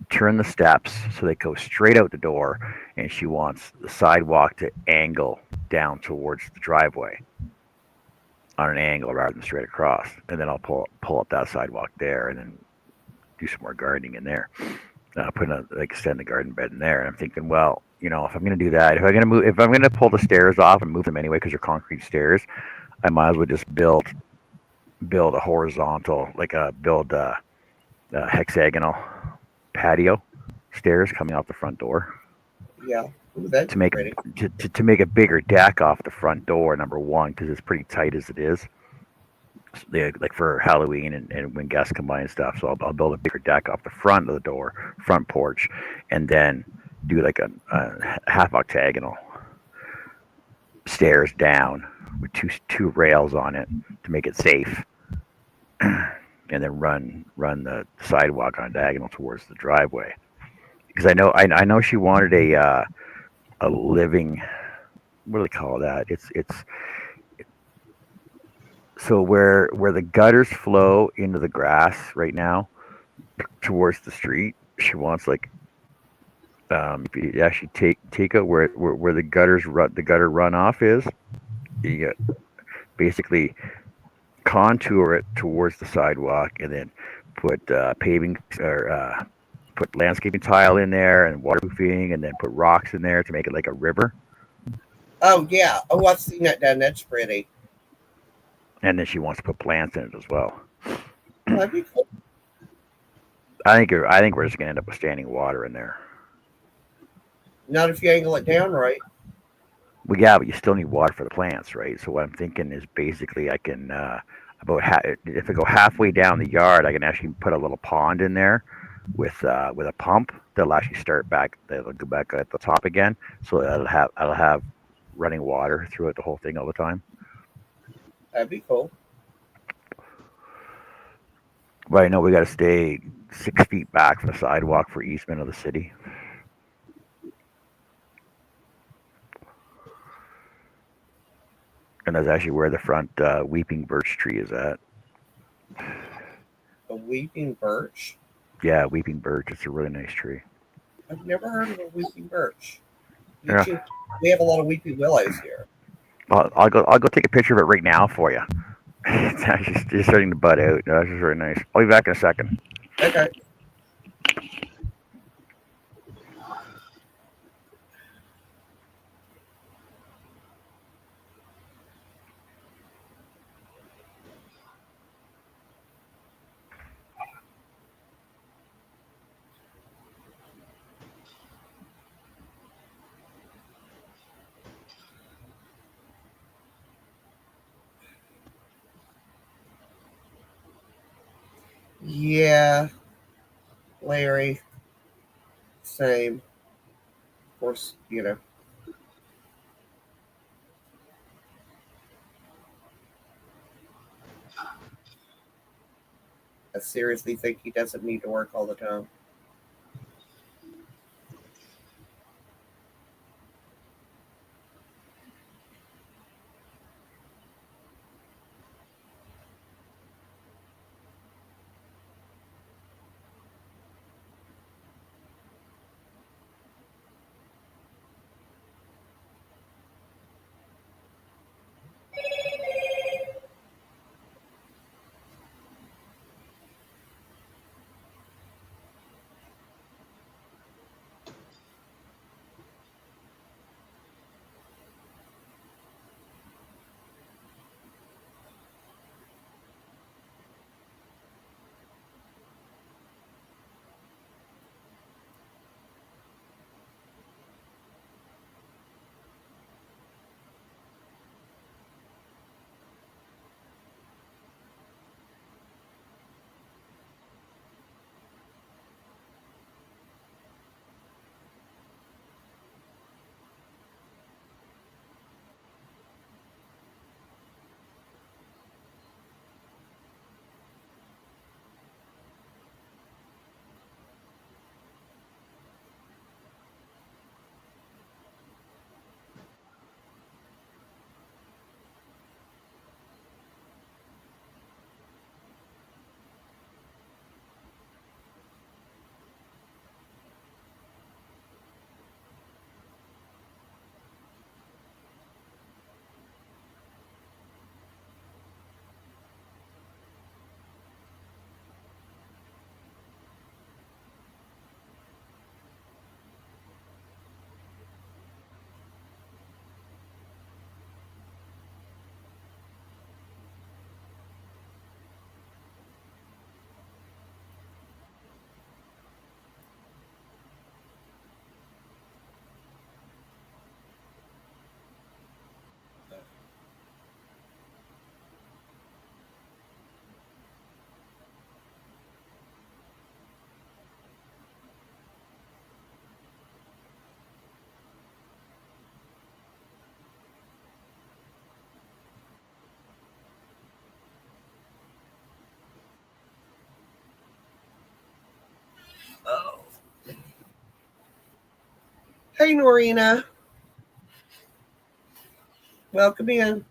turn the steps so they go straight out the door, and she wants the sidewalk to angle down towards the driveway on an angle rather than straight across. And then I'll pull up that sidewalk there, and then do some more gardening in there. Put in extend the garden bed in there. And I'm thinking, well, if I'm going to do that, if I'm going to pull the stairs off and move them anyway because they're concrete stairs, I might as well just build a horizontal, like a hexagonal patio stairs coming off the front door yeah. Ooh, that'd to be make pretty. to make a bigger deck off the front door. Number one, because it's pretty tight as it is. Like for Halloween and when guests come by and stuff. So I'll build a bigger deck off the front of the door, front porch, and then do like a half octagonal stairs down with two rails on it to make it safe, and then run the sidewalk on a diagonal towards the driveway. Because I know she wanted a living, what do they call that? It's so where the gutters flow into the grass right now towards the street. She wants like if you actually take out where the gutter runoff is. You get basically contour it towards the sidewalk, and then put paving or put landscaping tile in there and waterproofing, and then put rocks in there to make it like a river. Oh yeah. Oh, I've seen that done. That's pretty. And then she wants to put plants in it as well. Oh, that'd be cool. I think we're just gonna end up with standing water in there. Not if you angle it down right. Well, yeah, but you still need water for the plants, right? So what I'm thinking is basically I can if I go halfway down the yard, I can actually put a little pond in there with a pump that'll actually start back. That'll go back at the top again, so I'll have running water throughout the whole thing all the time. That'd be cool. But I know we got to stay 6 feet back from the sidewalk for easement of the city. And that's actually where the front weeping birch tree is at. A weeping birch. Yeah, weeping birch. It's a really nice tree. I've never heard of a weeping birch. Yeah, We have a lot of weeping willows here. I'll go take a picture of it right now for you. It's actually just starting to bud out. That's just very nice. I'll be back in a second. Okay. Yeah, Larry. Same. Of course, I seriously think he doesn't need to work all the time. Hey, Norina. Welcome in.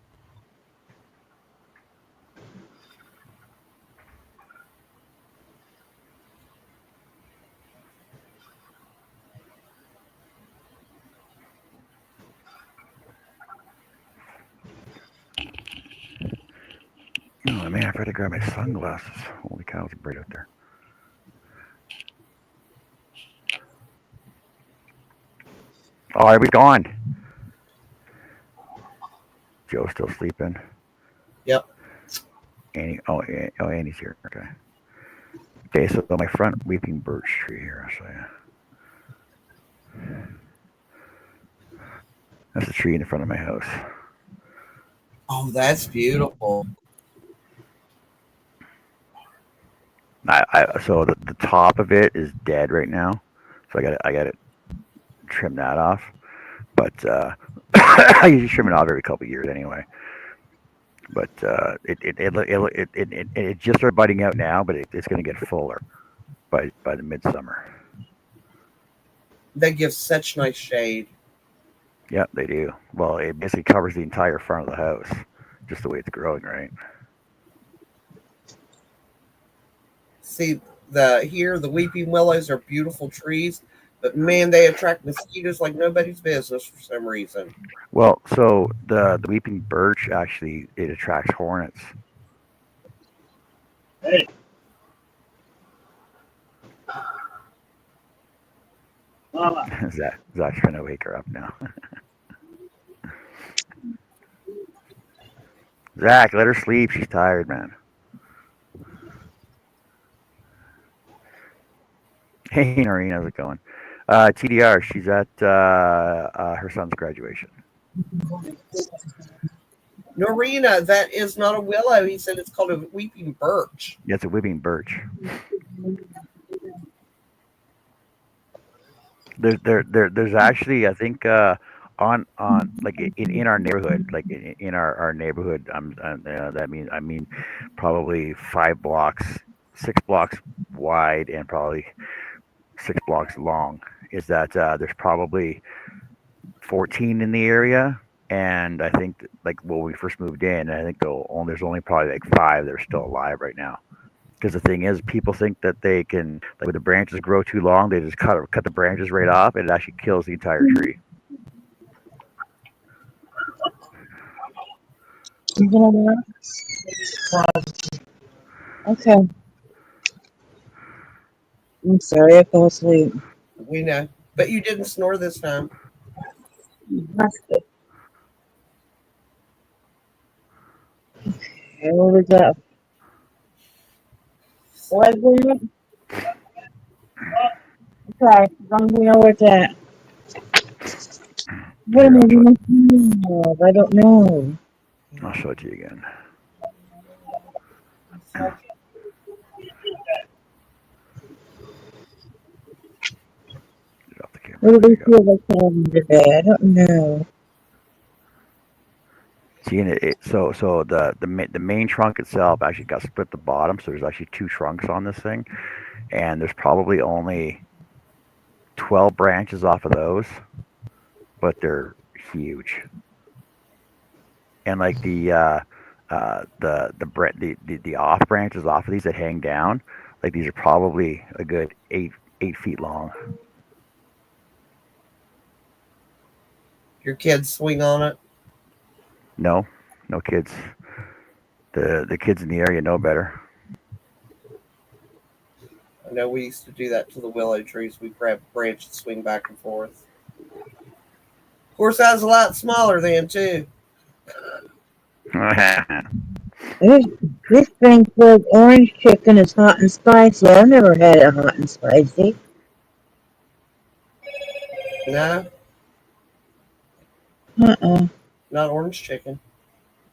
Oh man, I forgot to grab my sunglasses. Holy cow, it's bright out there. Oh, everybody's gone. Joe's still sleeping. Yep. Annie, Annie's here. Okay. Okay, so my front weeping birch tree here. I'll show you. That's the tree in the front of my house. Oh, that's beautiful. So the top of it is dead right now, so I got to trim that off. But I usually trim it off every couple of years anyway. But it just started budding out now, but it's going to get fuller by the midsummer. They give such nice shade. Yeah, they do. Well, it basically covers the entire front of the house, just the way it's growing, right? See, the weeping willows are beautiful trees, but man, they attract mosquitoes like nobody's business for some reason. Well, so the weeping birch actually it attracts hornets. Hey. Zach's trying to wake her up now. Zach, let her sleep. She's tired, man. Hey, Noreen, how's it going? TDR, she's at her son's graduation. Norina, that is not a willow. He said it's called a weeping birch. Yeah, it's a weeping birch. There's actually, I think, on like in our neighborhood, like in our neighborhood, I mean probably 5 blocks, 6 blocks wide, and probably 6 blocks long. Is that there's probably 14 in the area, and I think like when we first moved in, I think there's only probably like 5 that are still alive right now. Because the thing is, people think that they can, like, when the branches grow too long, they just cut the branches right off, and it actually kills the entire tree. You gonna Okay. I'm sorry, I fell asleep. We know, but you didn't snore this time. That's good. Okay, what was that? What is it? Okay, as long as we know where it's at. What am I thinking of? I don't know. I'll show it to you again. Get off the camera. What do we feel like having today? I don't know. See, so the main trunk itself actually got split at the bottom, so there's actually 2 trunks on this thing, and there's probably only 12 branches off of those, but they're huge. And like the off branches off of these that hang down, like these are probably a good 8 feet long. Your kids swing on it. No kids. The kids in the area know better. I know we used to do that to the willow trees. We grab a branch and swing back and forth. Of course, I was a lot smaller then too. This thing called orange chicken is hot and spicy. I've never had it hot and spicy. No, not orange chicken.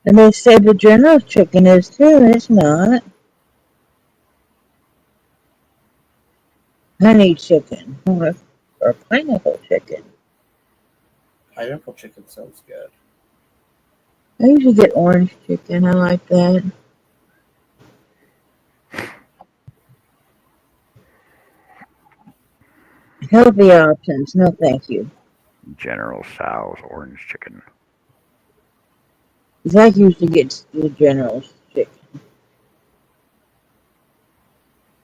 And they say the general chicken is too, and it's not. Honey chicken or pineapple chicken. Pineapple chicken sounds good. I usually get orange chicken. I like that. Healthy options. No, thank you. General Tso's orange chicken. Zach usually gets the General's chicken.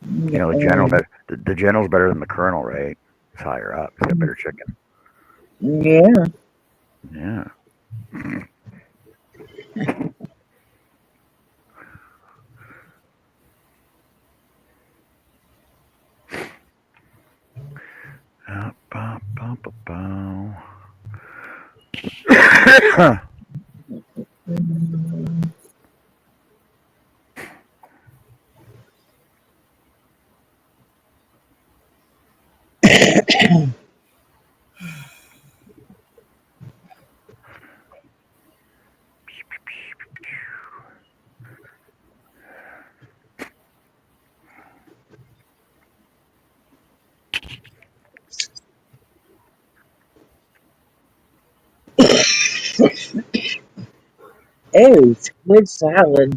You know, the General's better than the Colonel, right? It's higher up. It's got better chicken. Yeah. Yeah. Oh, squid salad.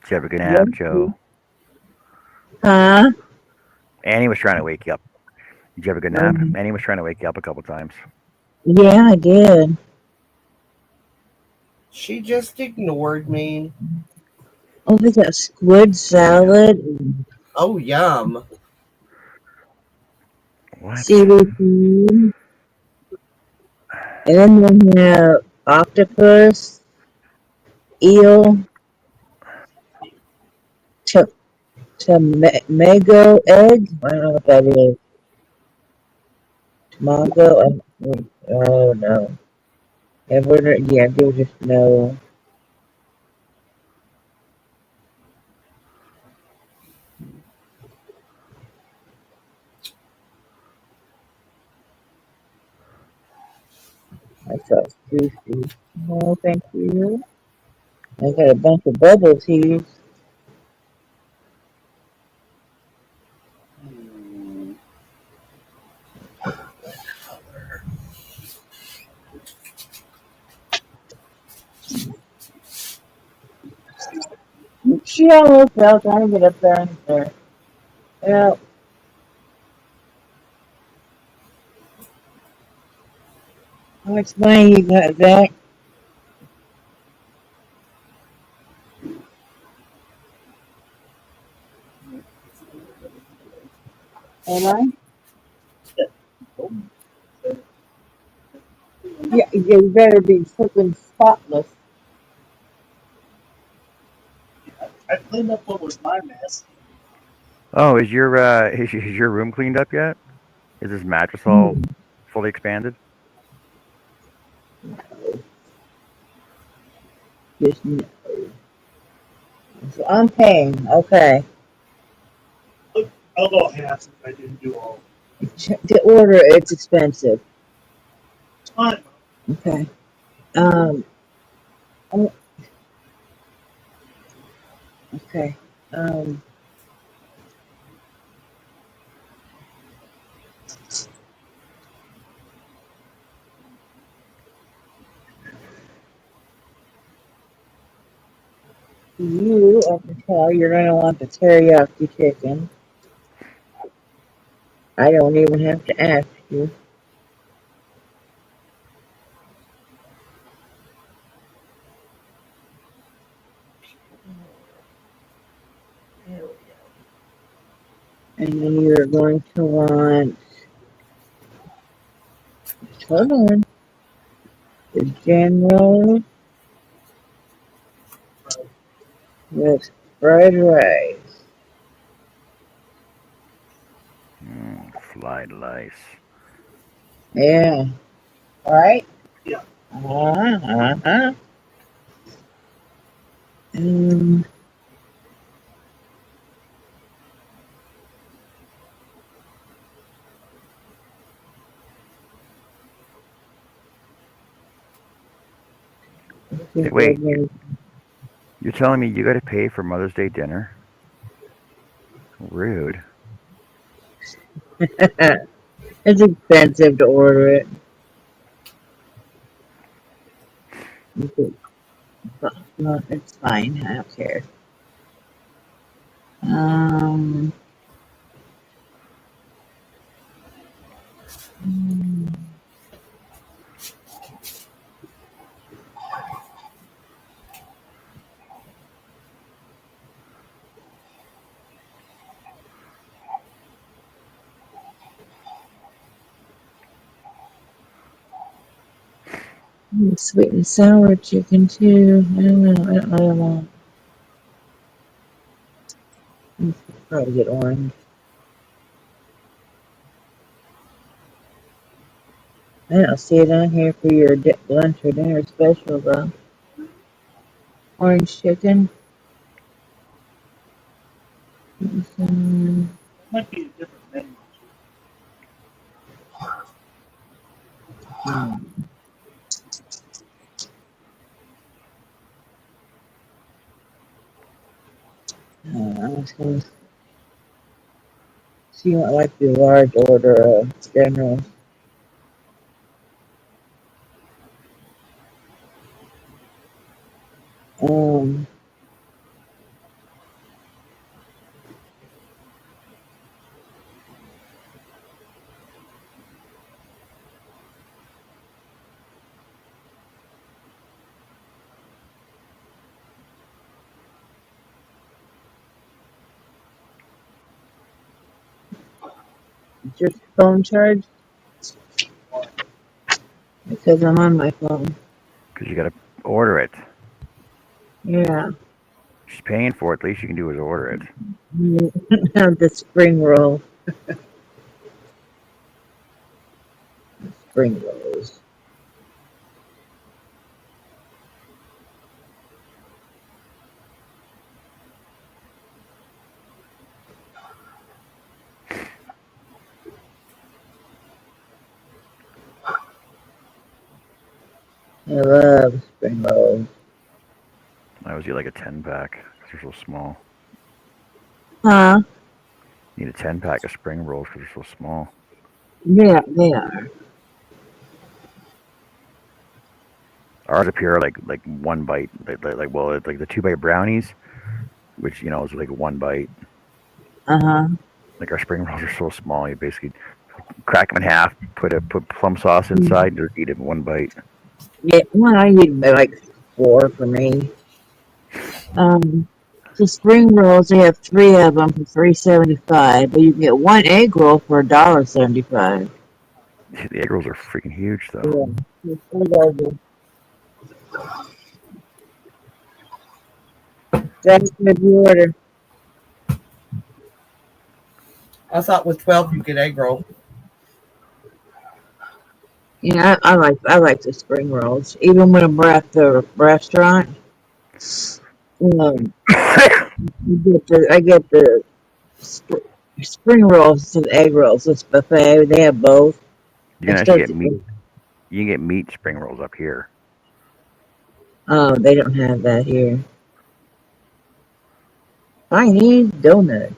Did you have a good nap, Yum. Joe? Huh? Annie was trying to wake you up. Did you have a good nap? Um, Annie was trying to wake you up a couple times. yeah, I did. She just ignored me. Oh, they got squid Yeah. salad, Oh, yum. What? seaweed food, and then they have octopus, eel, to tomago egg. I don't know what that is. Tomago. Oh no. Everyone, yeah, you just know. That sounds juicy. No, thank you. I got a bunch of bubble tea. Hmm. She almost fell trying to get up there and there. Well, how much money you got, Zach? Am I? Yeah, you better be flipping spotless. I cleaned up what was my mess. Oh, is your room cleaned up yet? Is this mattress all fully expanded? Just no. So I'm paying. Okay. I'll go half if I didn't do all. To order, it's expensive. It's fine. Okay. Um. oh, Okay. Um. You, I can tell, you're gonna want the teriyaki chicken. I don't even have to ask you. And then you're going to want, hold on, the general with fried rice. Fried rice. Yeah. All right. Yeah. Uh-huh. Um, Hey, wait, you're telling me you got to pay for Mother's Day dinner? Rude. it's expensive to order it. No, it's fine. I don't care. Um, Sweet and sour chicken too. I don't know. I don't really want. Probably get orange. I don't see it on here for your lunch or dinner special though. Orange chicken. Might be a different menu. I was gonna see what like the large order of general. Um, just phone charge because I'm on my phone. Because you got to order it. Yeah. She's paying for it. At least you can do is order it. Have the spring roll. Spring rolls. I love spring rolls. I always get like a 10-pack because they're so small. Huh? You need a 10-pack of spring rolls because they're so small. Yeah, they are. Ours up here are like one bite. Like the 2-bite brownies, which is like one bite. Uh-huh. Like our spring rolls are so small, you basically crack them in half, put plum sauce inside, and just eat it in one bite. Yeah, well, I need like 4 for me. The spring rolls, they have 3 of them for $3.75, but you can get 1 egg roll for $1.75. The egg rolls are freaking huge, though. Yeah. It's so good. That's a good order. I thought with 12 you get egg roll. Yeah, I like the spring rolls. Even when we're at the restaurant, I get the spring rolls and egg rolls. This buffet, they have both. You I can actually start get to meat. You can get meat spring rolls up here. Oh, they don't have that here. Chinese donuts.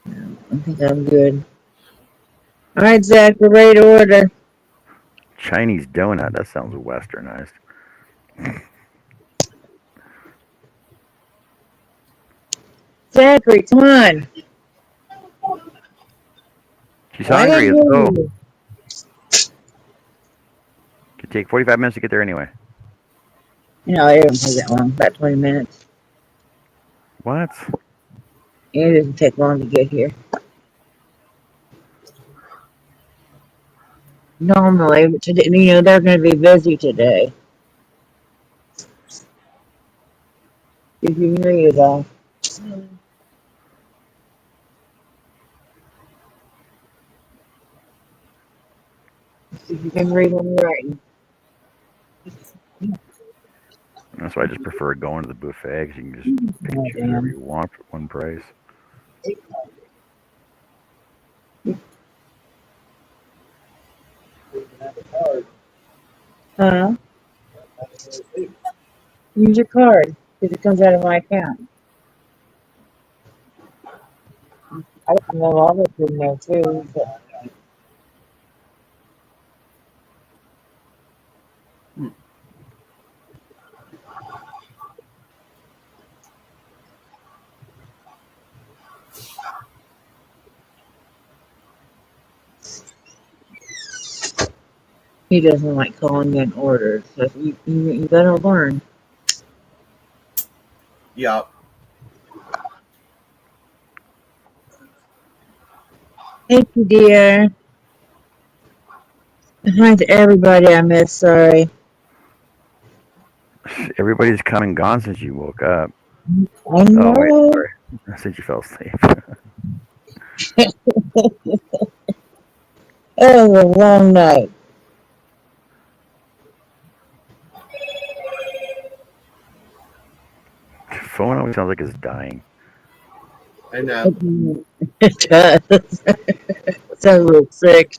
I think I'm good. All right, Zach, we're ready to order. Chinese donut. That sounds westernized. Zachary, come on. She's Why hungry. didn't Let's go. you? Could take 45 minutes to get there anyway. No, it doesn't take that long. About 20 minutes. What? It doesn't take long to get here. Normally, but today, they're going to be busy today. Did you read it all? See if you can read what I'm writing. That's why I just prefer going to the buffet because you can just pick and Oh, choose whatever damn. you want for one price. Huh? Use your card because it comes out of my account. I don't know all this in there too. But he doesn't like calling in orders. So you better learn. Yup. Thank you, dear. Hi to everybody I missed, sorry. Everybody's come and gone since you woke up. I Oh wait, know. sorry. Since you fell asleep. It was a long night. Phone always sounds like it's dying. I know. It does. Sounds a little sick.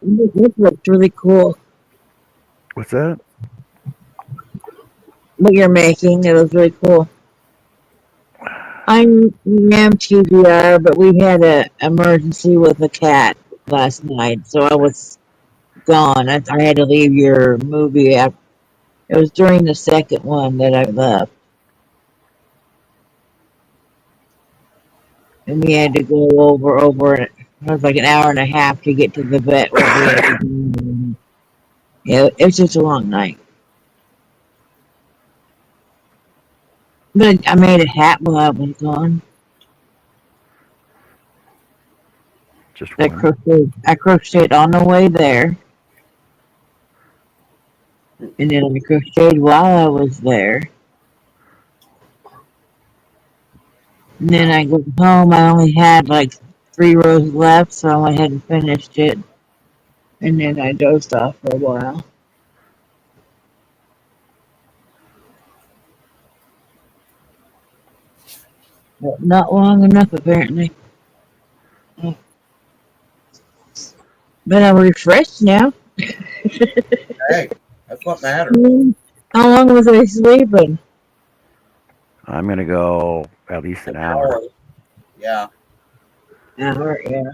This looks really cool. What's that? What you're making, it was really cool. I am TBR, but we had an emergency with a cat last night, so I was gone. I had to leave your movie. It was during the second one that I left, and we had to go over. It was like an hour and a half to get to the vet. What we had to do. Yeah, it was just a long night. But I made a hat while I was gone. Just I one. crocheted on the way there, and then I crocheted while I was there. And then I got home. I only had like 3 rows left, so I went ahead and finished it. And then I dozed off for a while. But not long enough, apparently. But I'm refreshed now. Hey, that's what matters. How long was I sleeping? I'm gonna go at least an hour. Yeah. Hour, yeah.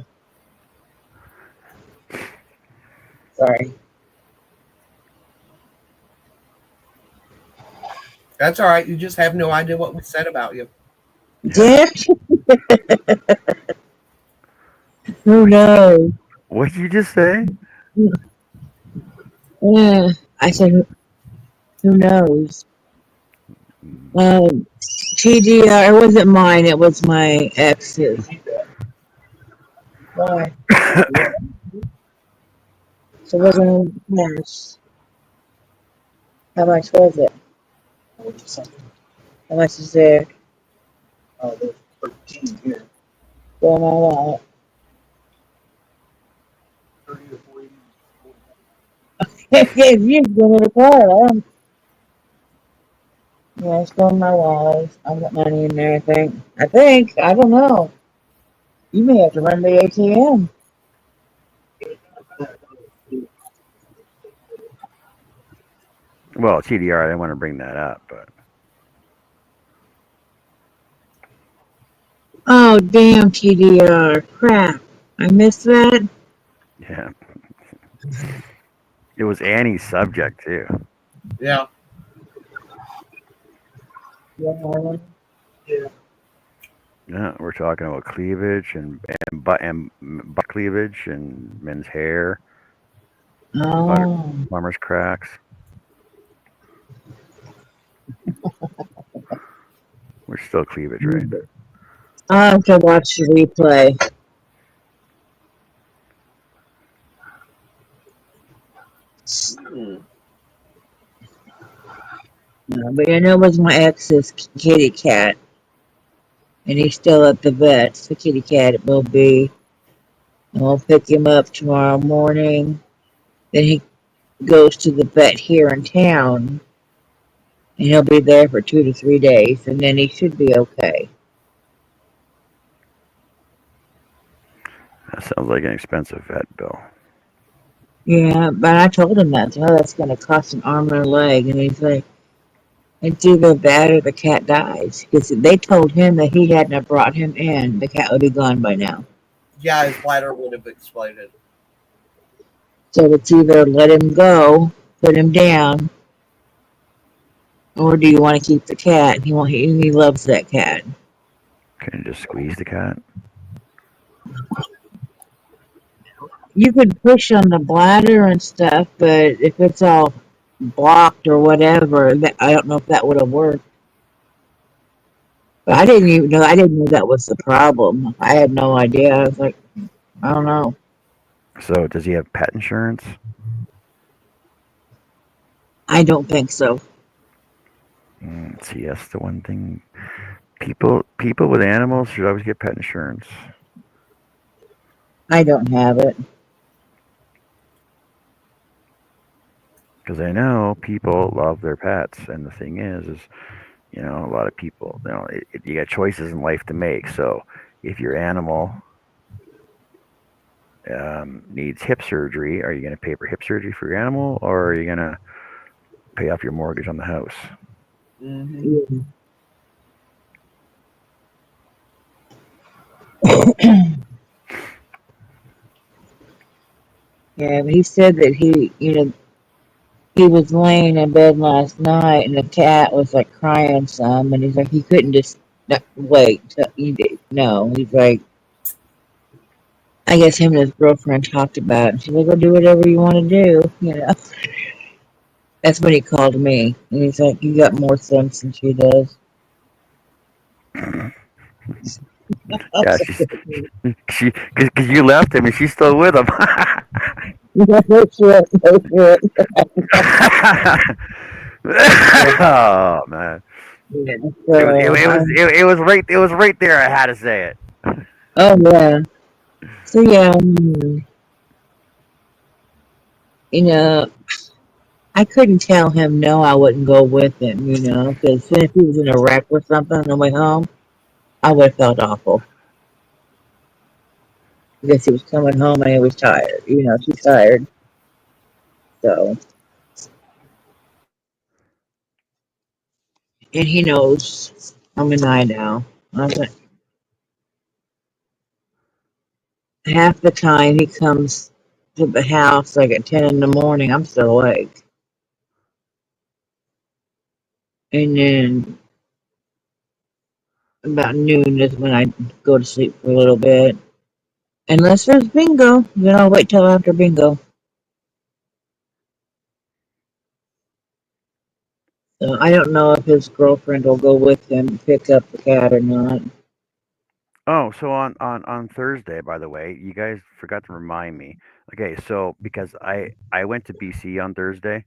Sorry. That's all right. You just have no idea what we said about you. Yeah. Who knows? What did you just say? Yeah. I said, who knows? TDR, it wasn't mine, it was my ex's. Why? So it wasn't yours. How much was it? How much is there? Oh, there's 13 here. Go in my wallet. 30 or 40. If you go to the car, yeah, it's going in my wallet. I've got money in there, I think. I don't know. You may have to run the ATM. Well, TDR, I didn't want to bring that up, but Oh, damn, TDR. Crap. I missed that. yeah. It was Annie's subject too. Yeah. Yeah. Yeah, we're talking about cleavage and butt cleavage and men's hair, Oh. plumbers cracks. We're still cleavage, right? I'll have to watch the replay. Hmm. But I know it was my ex's kitty cat. And he's still at the vet. The kitty cat will be. And we'll pick him up tomorrow morning. Then he goes to the vet here in town. And he'll be there for 2 to 3 days. And then he should be okay. That sounds like an expensive vet bill. Yeah, but I told him that. So that's going to cost an arm and a leg. And he's like, it's either that or the cat dies. Because they told him that he hadn't have brought him in. The cat would be gone by now. Yeah, his bladder would have exploded. So it's either let him go, put him down, or do you want to keep the cat? He loves that cat. Can you just squeeze the cat? You could push on the bladder and stuff, but if it's all blocked or whatever. I don't know if that would have worked. But I didn't even know. I didn't know that was the problem. I had no idea. I was like, I don't know. So does he have pet insurance? I don't think so. See, that's the one thing. People with animals should always get pet insurance. I don't have it. Because I know people love their pets, and the thing is a lot of people, you got choices in life to make. So if your animal needs hip surgery, are you going to pay for hip surgery for your animal, or are you going to pay off your mortgage on the house? Mm-hmm. Yeah, but he said that he was laying in bed last night and the cat was like crying some, and he's like, he couldn't just wait. No, he's like, I guess him and his girlfriend talked about it. And she's like, well, do whatever you want to do. That's when he called me. And he's like, you got more sense than she does. Yeah, because you left him and she's still with him. That's it. Oh man, Yeah, it was right. It was right there. I had to say it. oh, yeah. So, yeah, you know, I couldn't tell him no, I wouldn't go with him, because if he was in a wreck or something on the way home, I would have felt awful. Because he was coming home and he was tired. She's tired. So, and he knows I'm a night owl. I was like, half the time he comes to the house like at 10 in the morning, I'm still awake. And then about noon is when I go to sleep for a little bit. Unless there's bingo, then I'll wait till after bingo. So I don't know if his girlfriend will go with him to pick up the cat or not. Oh, so on Thursday, by the way, you guys forgot to remind me. Okay, so because I went to BC on Thursday.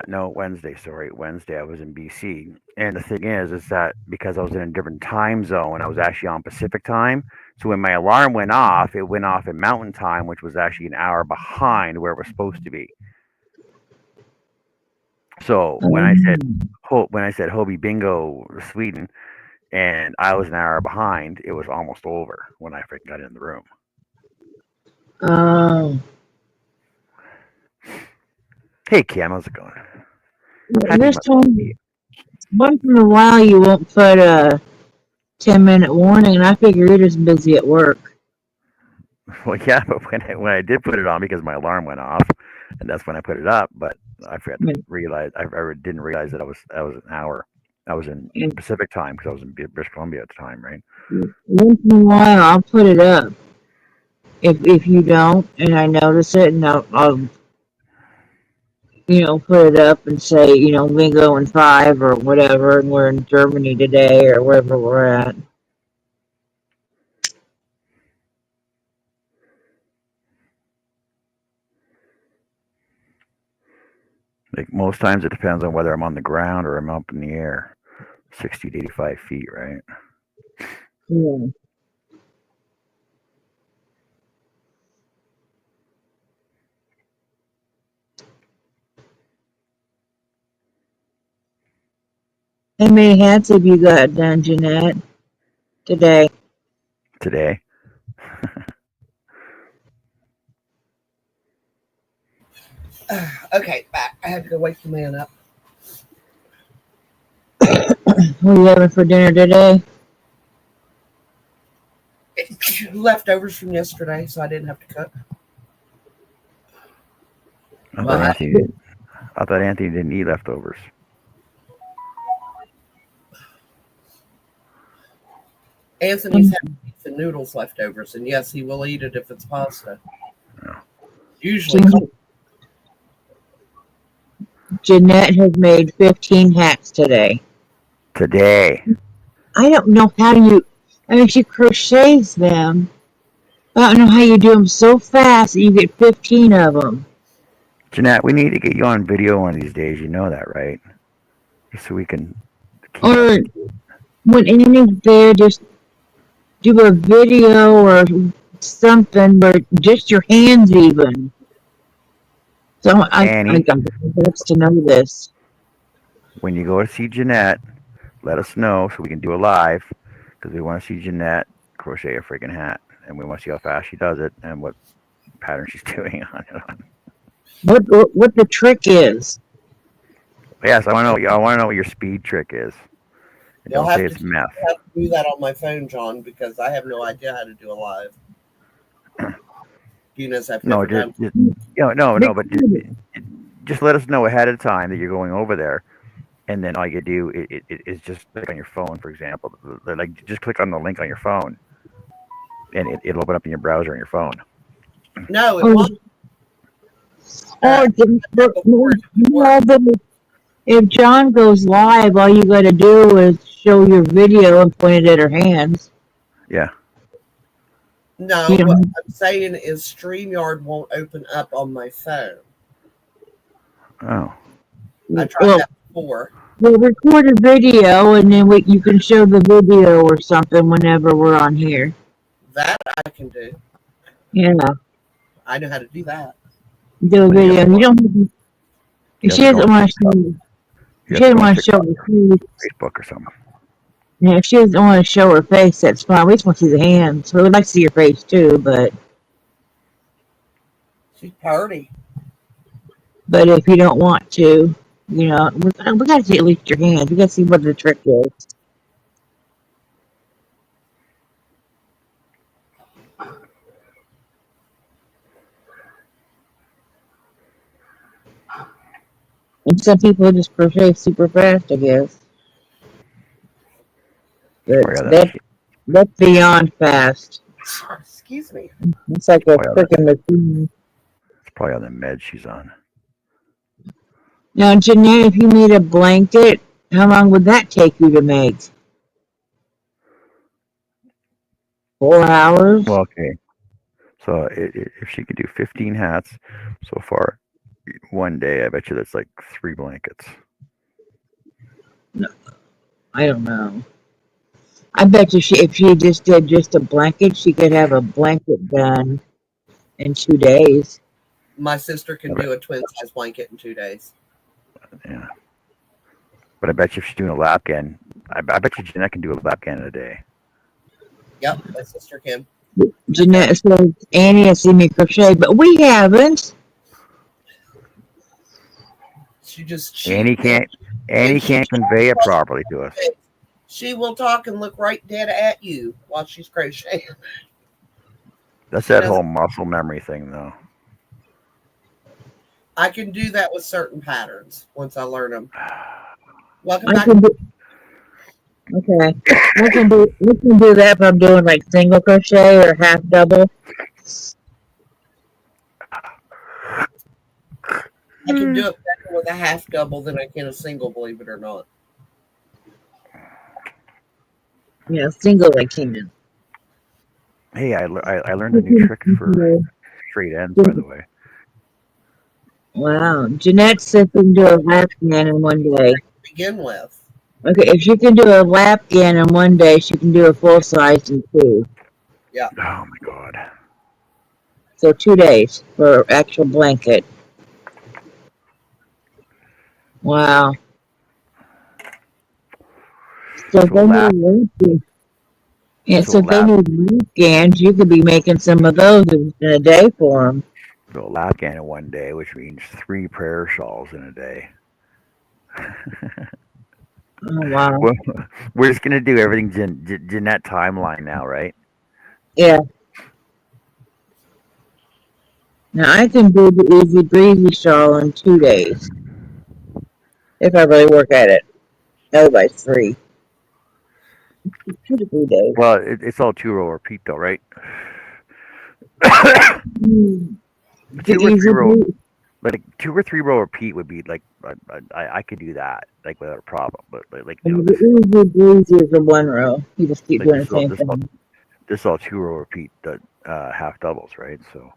No, Wednesday. Sorry, Wednesday. I was in BC, and the thing is that because I was in a different time zone, I was actually on Pacific time. So when my alarm went off, it went off at Mountain time, which was actually an hour behind where it was supposed to be. So Um, when I said Hobie Bingo Sweden, and I was an hour behind, it was almost over when I got in the room. um, Hey Kim, how's it going? Happy this Mother's time, Day. once in a while, you won't put a 10-minute warning, and I figure you're just busy at work. Well, yeah, but when I did put it on because my alarm went off, and that's when I put it up. But I forgot I to mean, realize I didn't realize that I was an hour. I was in and Pacific time because I was in British Columbia at the time, right? once in a while, I'll put it up. If you don't, and I notice it, and I'll put it up and say, bingo in 5 or whatever, and we're in Germany today or wherever we're at. Like most times, it depends on whether I'm on the ground or I'm up in the air, 60 to 85 feet, right? Yeah. How many hats have you got done, Jeanette, today? Today, Okay, back. I had to go wake the man up. What are you having for dinner today? Leftovers from yesterday, so I didn't have to cook. I thought But Anthony didn't eat leftovers. Anthony's having beef and noodles leftovers, and yes, he will eat it if it's pasta. Oh. Usually, Jeanette has made 15 hats today. Today. I don't know how you. I mean, she crochets them. I don't know how you do them so fast that you get 15 of them. Jeanette, we need to get you on video one of these days. You know that, right? Just so we can keep Or up. when Annie's there, just do a video or something, but just your hands even. So I Annie, got to know this. when you go to see Jeanette, let us know so we can do a live because we want to see Jeanette crochet a freaking hat and we want to see how fast she does it and what pattern she's doing on it. What the trick is? Yes, I want to know. I want to know what your speed trick is. And You'll don't have say to, it's meth. you'll have to do that on my phone, John, because I have no idea how to do a live. Venus, I've No, never done. no, but just let us know ahead of time that you're going over there, and then all you do is just click on your phone, for example. Like just click on the link on your phone, and it'll open up in your browser on your phone. No, it Or, won't. or if John goes live, all you got to do is show your video and point it at her hands. Yeah. No, You what know, I'm saying is StreamYard won't open up on my phone. Oh. I tried that before. we'll record a video and then you can show the video or something whenever we're on here. That I can do. Yeah, I know how to do that. do a But you video. have to You go, don't. you She have to doesn't go on want to show. TikTok. You She have to doesn't go on want to show TikTok, her face. Facebook, or something. Yeah, if she doesn't want to show her face, that's fine. We just want to see the hands. We would like to see your face too, but She's pretty. if you don't want to, we got to see at least your hands. We got to see what the trick is. And some people just crochet super fast, I guess. But Probably on that, that's beyond fast. Excuse me. It's like a probably on that, freaking machine. it's probably on the med she's on. Now, Jeanette, if you made a blanket, how long would that take you to make? 4 hours? Well, okay. So if she could do 15 hats so far one day, I bet you that's like 3 blankets. No, I don't know. I bet you if she just did just a blanket, she could have a blanket done in 2 days. My sister can do a twin size blanket in 2 days. Yeah. But I bet you if she's doing a lapkin, I bet you Jeanette can do a lapkin in a day. Yep, my sister can. Jeanette says Annie has seen me crochet, but we haven't. Annie can't convey it properly to us. She will talk and look right dead at you while she's crocheting. That's that whole muscle memory thing, though. I can do that with certain patterns once I learn them. Welcome I back. can do, okay. We can do that if I'm doing like single crochet or half double. I can do it better with a half double than I can a single, believe it or not. Yeah, single I can. Hey, I learned a new trick for straight ends, by the way. Wow. Jeanette said she can do a lap gan in one day. Begin with. Okay, if she can do a lap gan in one day, she can do a full size in 2. Yeah. Oh my god. So 2 days for actual blanket. Wow. So if they need lap gans, you could be making some of those in a day for them. So a lapkin in one day, which means 3 prayer shawls in a day. Oh, wow. We're just gonna do everything Jeanette timeline now, right? Yeah. Now I can do the easy breezy shawl in 2 days. If I really work at it. Otherwise 3. 2 to 3 days. Well, it's all 2 row repeat though, right? The 2 or 3 row. like 2 or 3 row repeat would be like I could do that like without a problem. But like And the easy breezy is the one row. You just keep like doing the same thing. this is all 2 row repeat that half doubles, right? So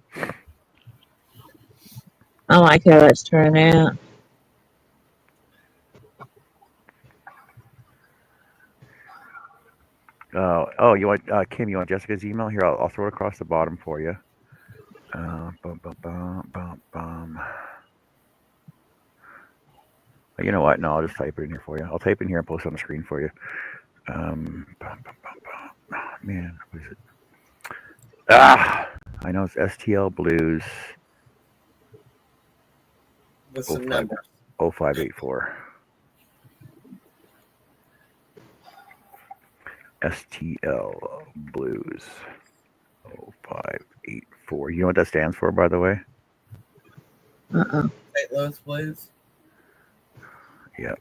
I like how that's turning out. you want Kim? You want Jessica's email? Here, I'll throw it across the bottom for you. Bum, bum, bum, bum, bum. You know what? No, I'll just type it in here for you. I'll type it in here and post it on the screen for you. Bum, bum, bum, bum. Oh, man, what is it? I know it's STL Blues with some numbers. 0584. STL Blues 0584. You know what that stands for, by the way? St. Louis Blues. Yep.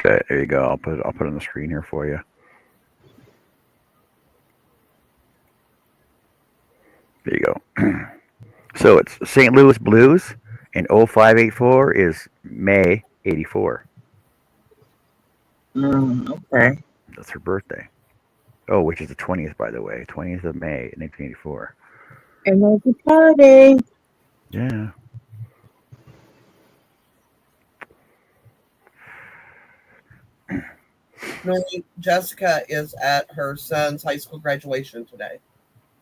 Okay, there you go. I'll put it on the screen here for you. There you go. So it's St. Louis Blues, and 0584 is May 84. Okay. That's her birthday. Oh, which is the 20th, by the way. 20th of May, 1984. And there's a party. Yeah. Normally, Jessica is at her son's high school graduation today,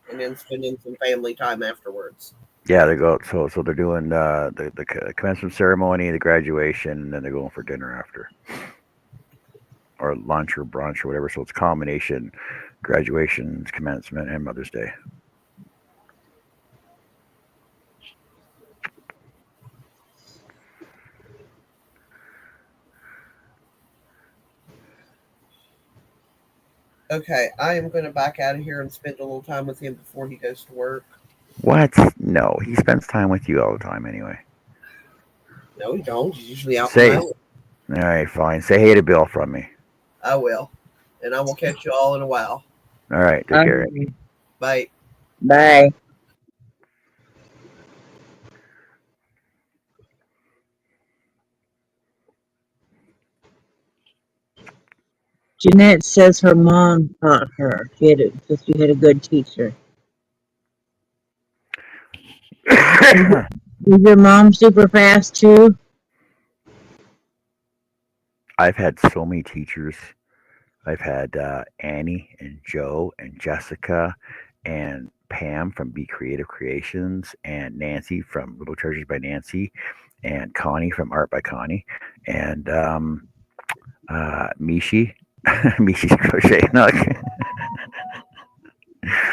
and then spending some family time afterwards. Yeah, they go. So they're doing the commencement ceremony, the graduation, and then they're going for dinner after, or lunch or brunch or whatever. So it's a combination: graduation, commencement, and Mother's Day. Okay, I am going to back out of here and spend a little time with him before he goes to work. What? No, he spends time with you all the time anyway. No, he don't. He's usually out. Say, all right, fine. Say hey to Bill from me. I will, and I will catch you all in a while. All right, take care. Bye. Bye. Jeanette says her mom taught her. She had a good teacher. Is your mom super fast too? I've had so many teachers. I've had Annie and Joe and Jessica and Pam from Be Creative Creations and Nancy from Little Treasures by Nancy and Connie from Art by Connie and Mishi. Mishi's Crochet Nook.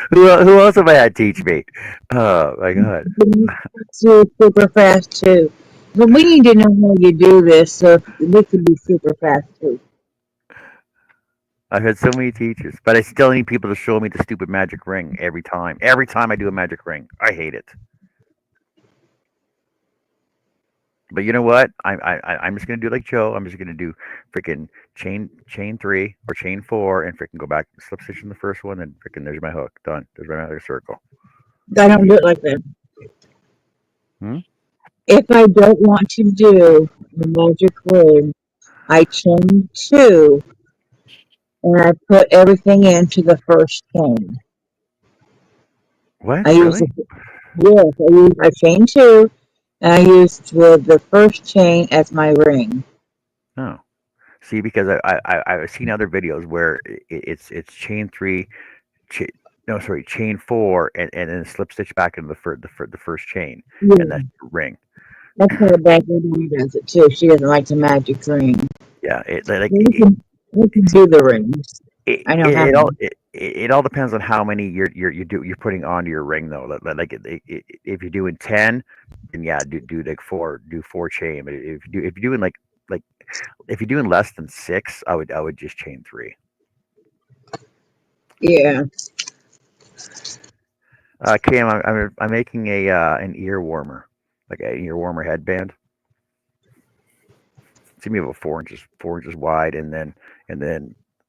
Who else have I had teach me? Oh my god. Super fast too. So we need to know how you do this so we can be super fast too. I've had so many teachers, but I still need people to show me the stupid magic ring every time. Every time I do a magic ring, I hate it. But you know what? I'm just gonna do like Joe. I'm just gonna do freaking chain 3 or chain 4 and freaking go back slip stitch in the first one and freaking there's my hook done. There's my magic circle. I don't do it like that. Hmm? If I don't want to do the magic ring, I chain 2 and I put everything into the first chain. What? I use Really? I chain 2 and I use the first chain as my ring. Oh, see, because I've seen other videos where it's chain 3, chain 4, and then slip stitch back into the first chain, Yeah. and that's your ring. That's how Becky does it too. She doesn't like the magic ring. Yeah, We can do the rings. I know how. It all depends on how many you're putting onto your ring though. Like if you're doing 10, then yeah, do like 4 chain. But if you're doing like if you're doing less than 6, I would just chain 3. Yeah. Cam, I'm making a an ear warmer, like an ear warmer headband. It's gonna be about 4 inches wide, and then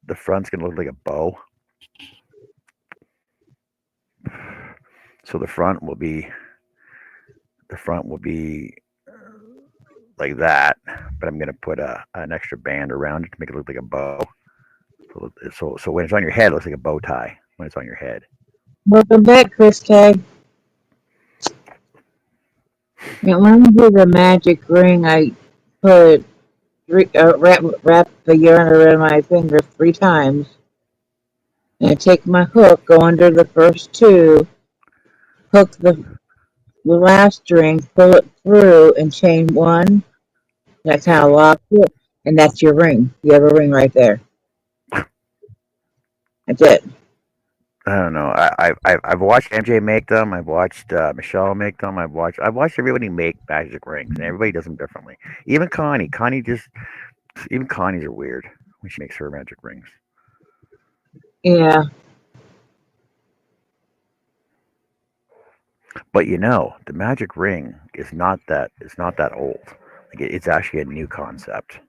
the front's gonna look like a bow. So the front will be like that, but I'm gonna put an extra band around it to make it look like a bow. So when it's on your head, it looks like a bow tie when it's on your head. Welcome back, Chris K. Now, when I do the magic ring, I put wrap the yarn around my finger 3 times. And I take my hook, go under the first 2, hook the last string, pull it through, and chain 1. That's how I lock it. And that's your ring. You have a ring right there. That's it. I don't know. I've watched MJ make them. I've watched Michelle make them. I've watched everybody make magic rings, and everybody does them differently. Even Connie. Even Connie's are weird when she makes her magic rings. Yeah. But the magic ring is not that. It's not that old. Like it's actually a new concept.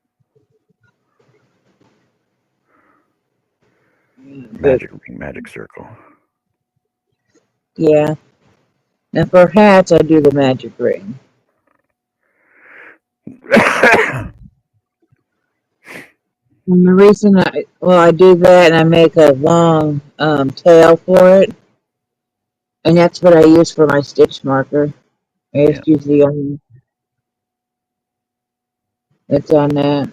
But, Magic ring, magic circle. yeah. And for hats, I do the magic ring. And the reason I do that, and I make a long tail for it, and that's what I use for my stitch marker. I Yeah. just use the yarn that's on that.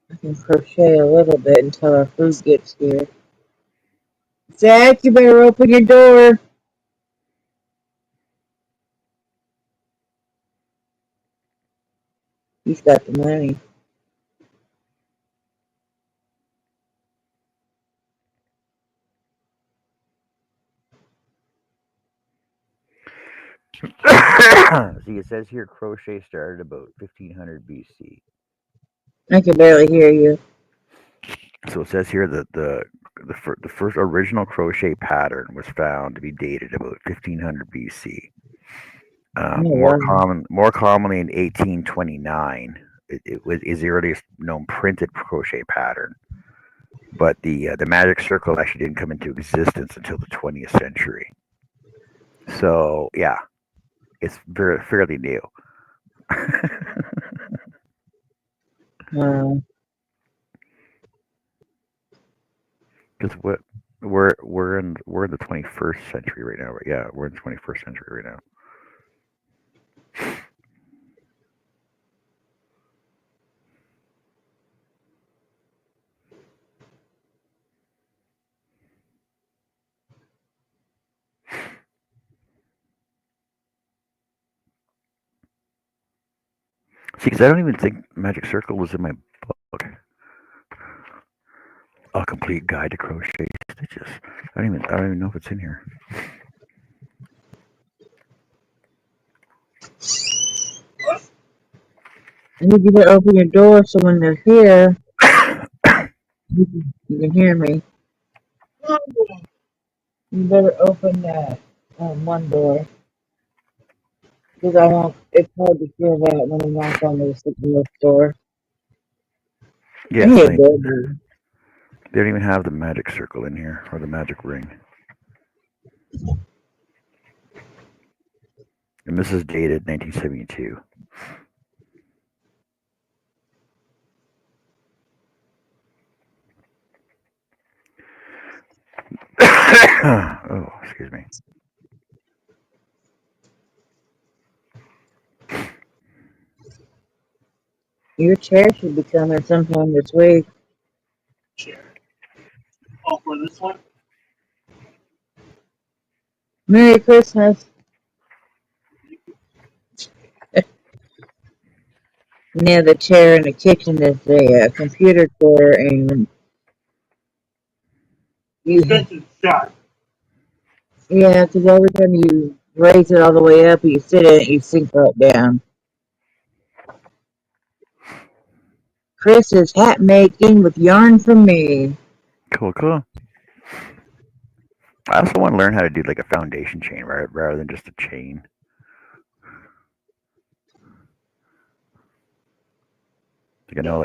I can crochet a little bit until our food gets here. Zach, you better open your door. He's got the money. See, it says here crochet started about 1500 BC. I can barely hear you. So it says here that the first original crochet pattern was found to be dated about 1500 BC. Oh, More wow. commonly in 1829, it is the earliest known printed crochet pattern. But the magic circle actually didn't come into existence until the 20th century. So yeah, it's very fairly new. Because what we're in the 21st century right now. Right? Yeah, we're in the 21st century right now. See, because I don't even think Magic Circle was in my book. A complete guide to crochet stitches. I don't even know if it's in here. I need you to open your door so when they're here, you can hear me. You better open that one door. Because I won't, it's hard to hear that when I knock on the door. I Yes, need a they door. don't even have the magic circle in here or the magic ring. And this is dated 1972. Oh, excuse me. Your chair should be coming sometime this week. Chair. Oh, for this one? Merry Christmas. Near the chair in the kitchen is a computer chair, and You, Expensive shot. yeah, because every time you raise it all the way up, you sit in it, you sink right down. Chris is hat making with yarn from me. Cool, cool. I also want to learn how to do like a foundation chain rather than just a chain. Like I know,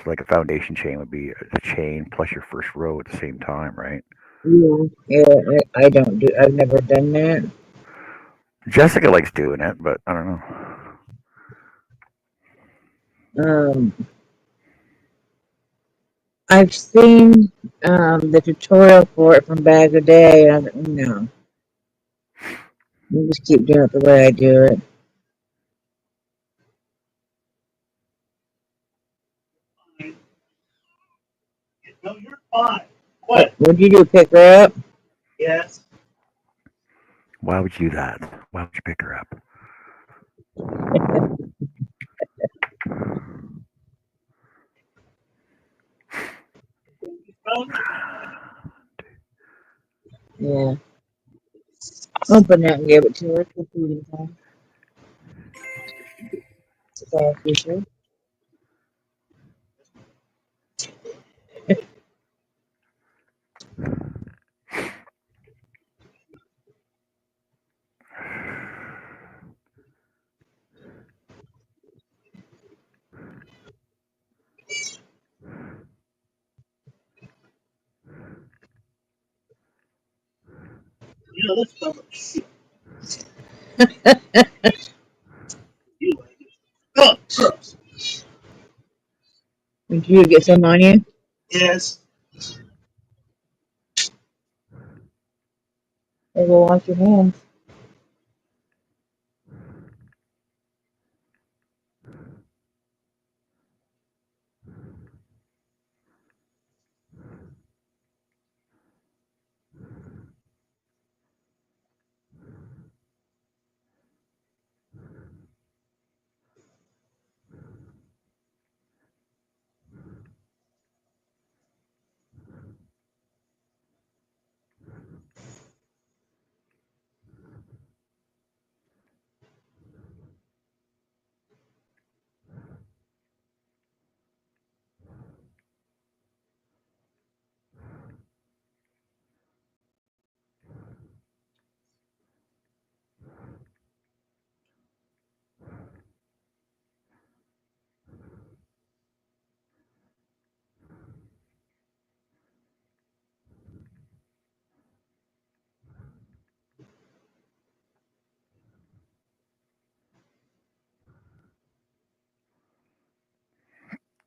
like a foundation chain would be a chain plus your first row at the same time, right? Yeah, I don't do. I've never done that. Jessica likes doing it, but I don't know. Um, I've seen the tutorial for it from back in the day, and I thought, no, you just keep doing it the way I do it. Fine. No, you're fine. What? What'd you do? Pick her up? Yes. Why would you do that? Why would you pick her up? You found it? Yeah. Open that and give it to her. For feeding time. Thank you, sir. You know, that's so much shit. You like it. Oh, gross. Did you get some on you? Yes. Or go wash your hands.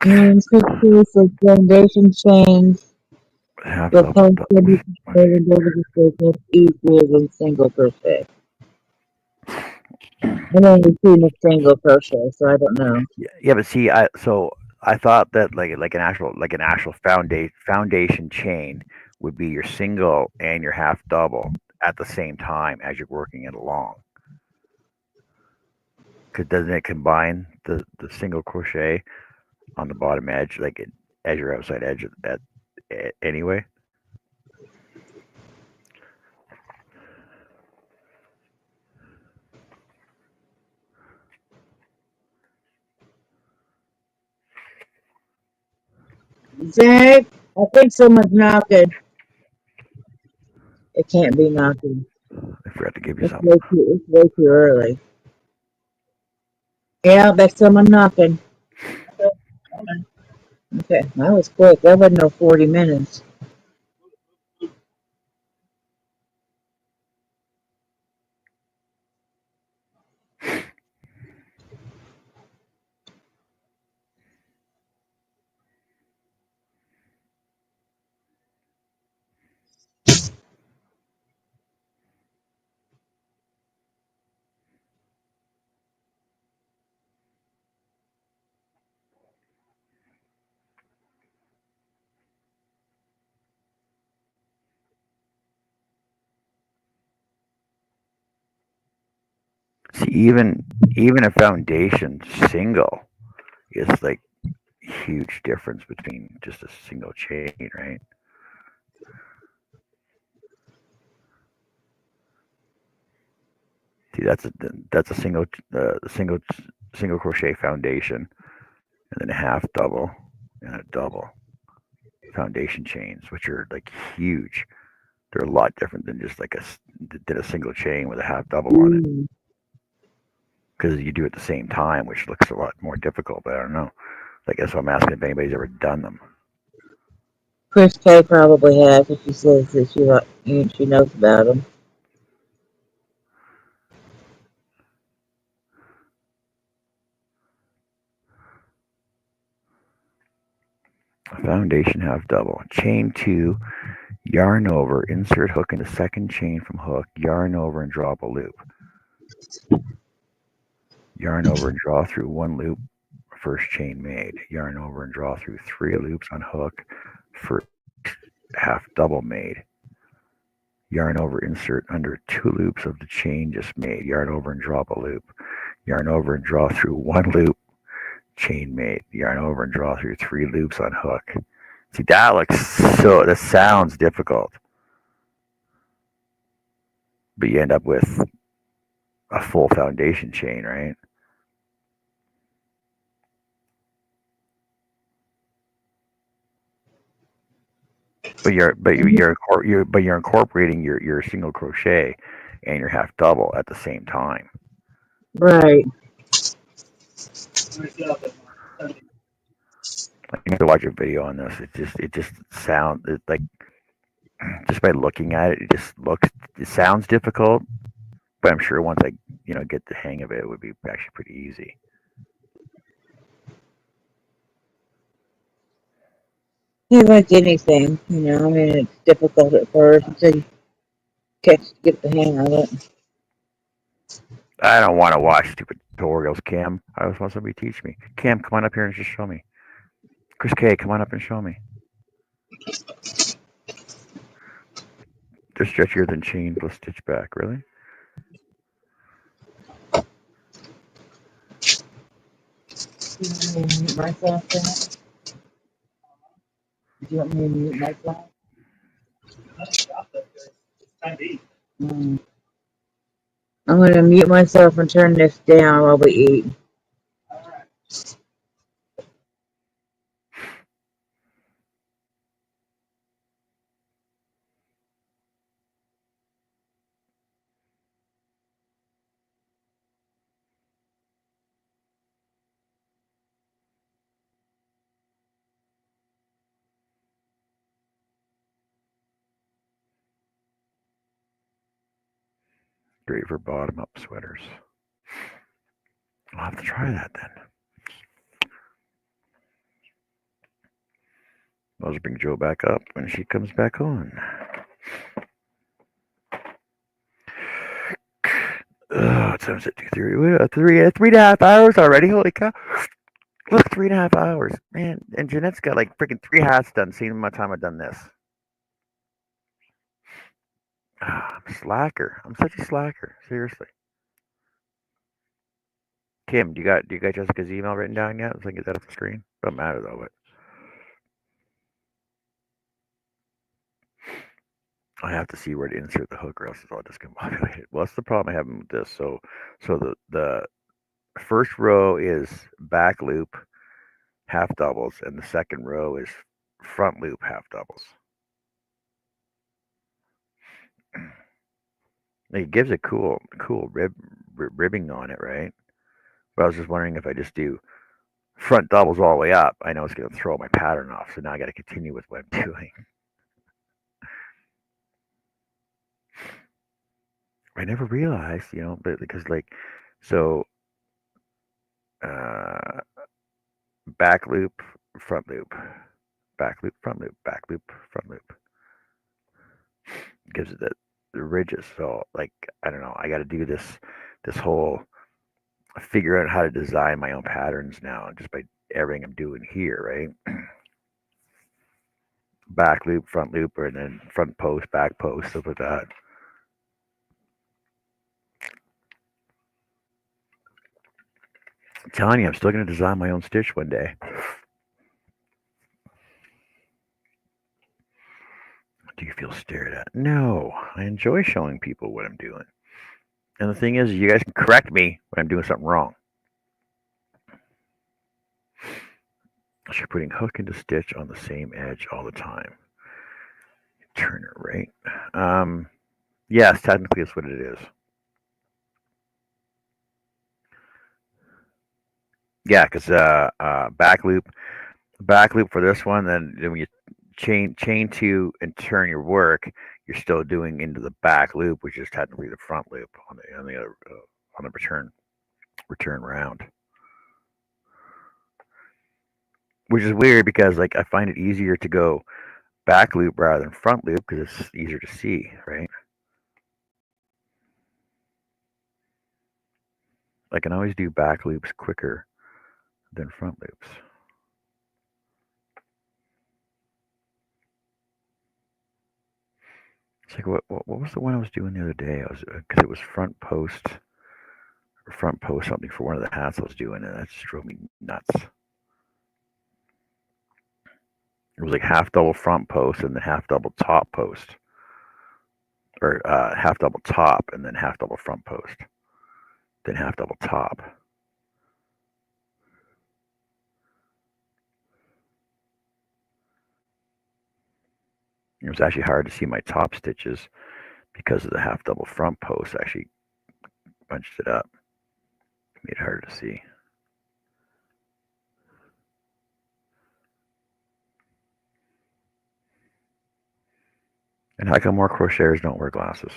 And 6 of foundation chains. Half The double, post double. will be completed over the business equals in single crochet. I've only seen a single crochet, so I don't know. Yeah, but see, I thought that like an actual foundation chain would be your single and your half double at the same time as you're working it along. Cause doesn't it combine the single crochet on the bottom edge, as your outside edge anyway? Zach, I think someone's knocking. It can't be knocking. I forgot to give you It's something. way too early. Yeah, that's someone knocking. Okay, that was quick. That wasn't no 40 minutes. See, even a foundation single is like huge difference between just a single chain, right? that's a single crochet foundation, and then a half double and a double foundation chains, which are like huge. They're a lot different than just like a single chain with a half double on it, Mm. because you do it at the same time, which looks a lot more difficult. But I don't know. I guess I'm asking if anybody's ever done them. Chris K probably has if she says that she knows about them. A foundation half double, chain 2, yarn over, insert hook into second chain from hook, yarn over and drop a loop. Yarn over and draw through 1 loop, first chain made. Yarn over and draw through 3 loops on hook, first half double made. Yarn over, insert under 2 loops of the chain just made. Yarn over and drop a loop. Yarn over and draw through 1 loop, chain made. Yarn over and draw through 3 loops on hook. See, that sounds difficult. But you end up with a full foundation chain, right? But you're incorporating your single crochet and your half double at the same time. Right. You have to watch a video on this. It just sounds like, just by looking at it, it sounds difficult. But I'm sure once I get the hang of it, it would be actually pretty easy. Yeah, like anything, I mean, it's difficult at first until you get the hang of it. I don't want to watch stupid tutorials, Cam. I just want somebody to teach me. Cam, come on up here and just show me. Chris K, come on up and show me. They're stretchier than chain plus stitch back, really? You want me to mute myself then? Do you want me to mute myself? Mm. I'm going to mute myself and turn this down while we eat. Great for bottom up sweaters. I'll have to try that then. I'll just bring Joe back up when she comes back on. Oh, it's 7:53. 3.5 hours already. Holy cow! Look, 3.5 hours, man. And Jeanette's got like freaking 3 hats done. Seeing how much time I've done this. I'm a slacker. I'm such a slacker. Seriously. Kim, do you got Jessica's email written down yet? So I can get that off the screen. Doesn't matter though. But I have to see where to insert the hook, or else it's all discombobulated. Well, that's the problem I have with this. So the first row is back loop half doubles, and the second row is front loop half doubles. It gives a cool ribbing on it, right? But I was just wondering if I just do front doubles all the way up, I know it's going to throw my pattern off. So now I got to continue with what I'm doing. I never realized, but because so uh, back loop, front loop, back loop, front loop, back loop, front loop gives it the ridges. So I don't know, I got to do this whole figure out how to design my own patterns now just by everything I'm doing here, right? Back loop, front loop, and then front post, back post, stuff like that. I'm telling you, I'm still going to design my own stitch one day. Do you feel stared at? No, I enjoy showing people what I'm doing. And the thing is, you guys can correct me when I'm doing something wrong. So you're putting hook into stitch on the same edge all the time. Turn it right. Yes, technically that's what it is. Yeah, because back loop for this one. Then when you chain two and turn your work, you're still doing into the back loop, which is technically the front loop on the other on the return round. Which is weird because like I find it easier to go back loop rather than front loop because it's easier to see, right? I can always do back loops quicker than front loops. It's like what was the one I was doing the other day? I was because it was front post something for one of the hats I was doing, and that just drove me nuts. It was like half double front post and then half double top post, or half double top and then half double front post, then half double top. It was actually hard to see my top stitches because of the half double front post. Actually bunched it up, made it harder to see. And how come more crocheters don't wear glasses?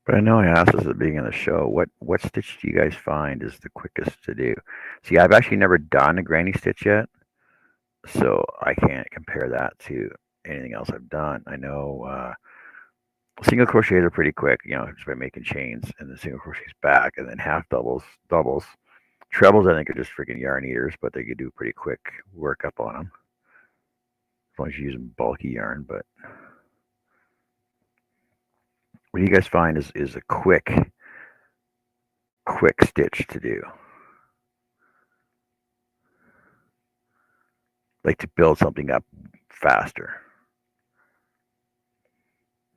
But I know I asked this at the beginning of the show. What stitch do you guys find is the quickest to do? See, I've actually never done a granny stitch yet, so I can't compare that to anything else I've done. I know single crochets are pretty quick, just by making chains, and then single crochets back, and then half doubles. Trebles, I think, are just freaking yarn eaters, but they could do pretty quick work up on them as long as you're using bulky yarn. But what do you guys find is a quick stitch to do? Like to build something up faster.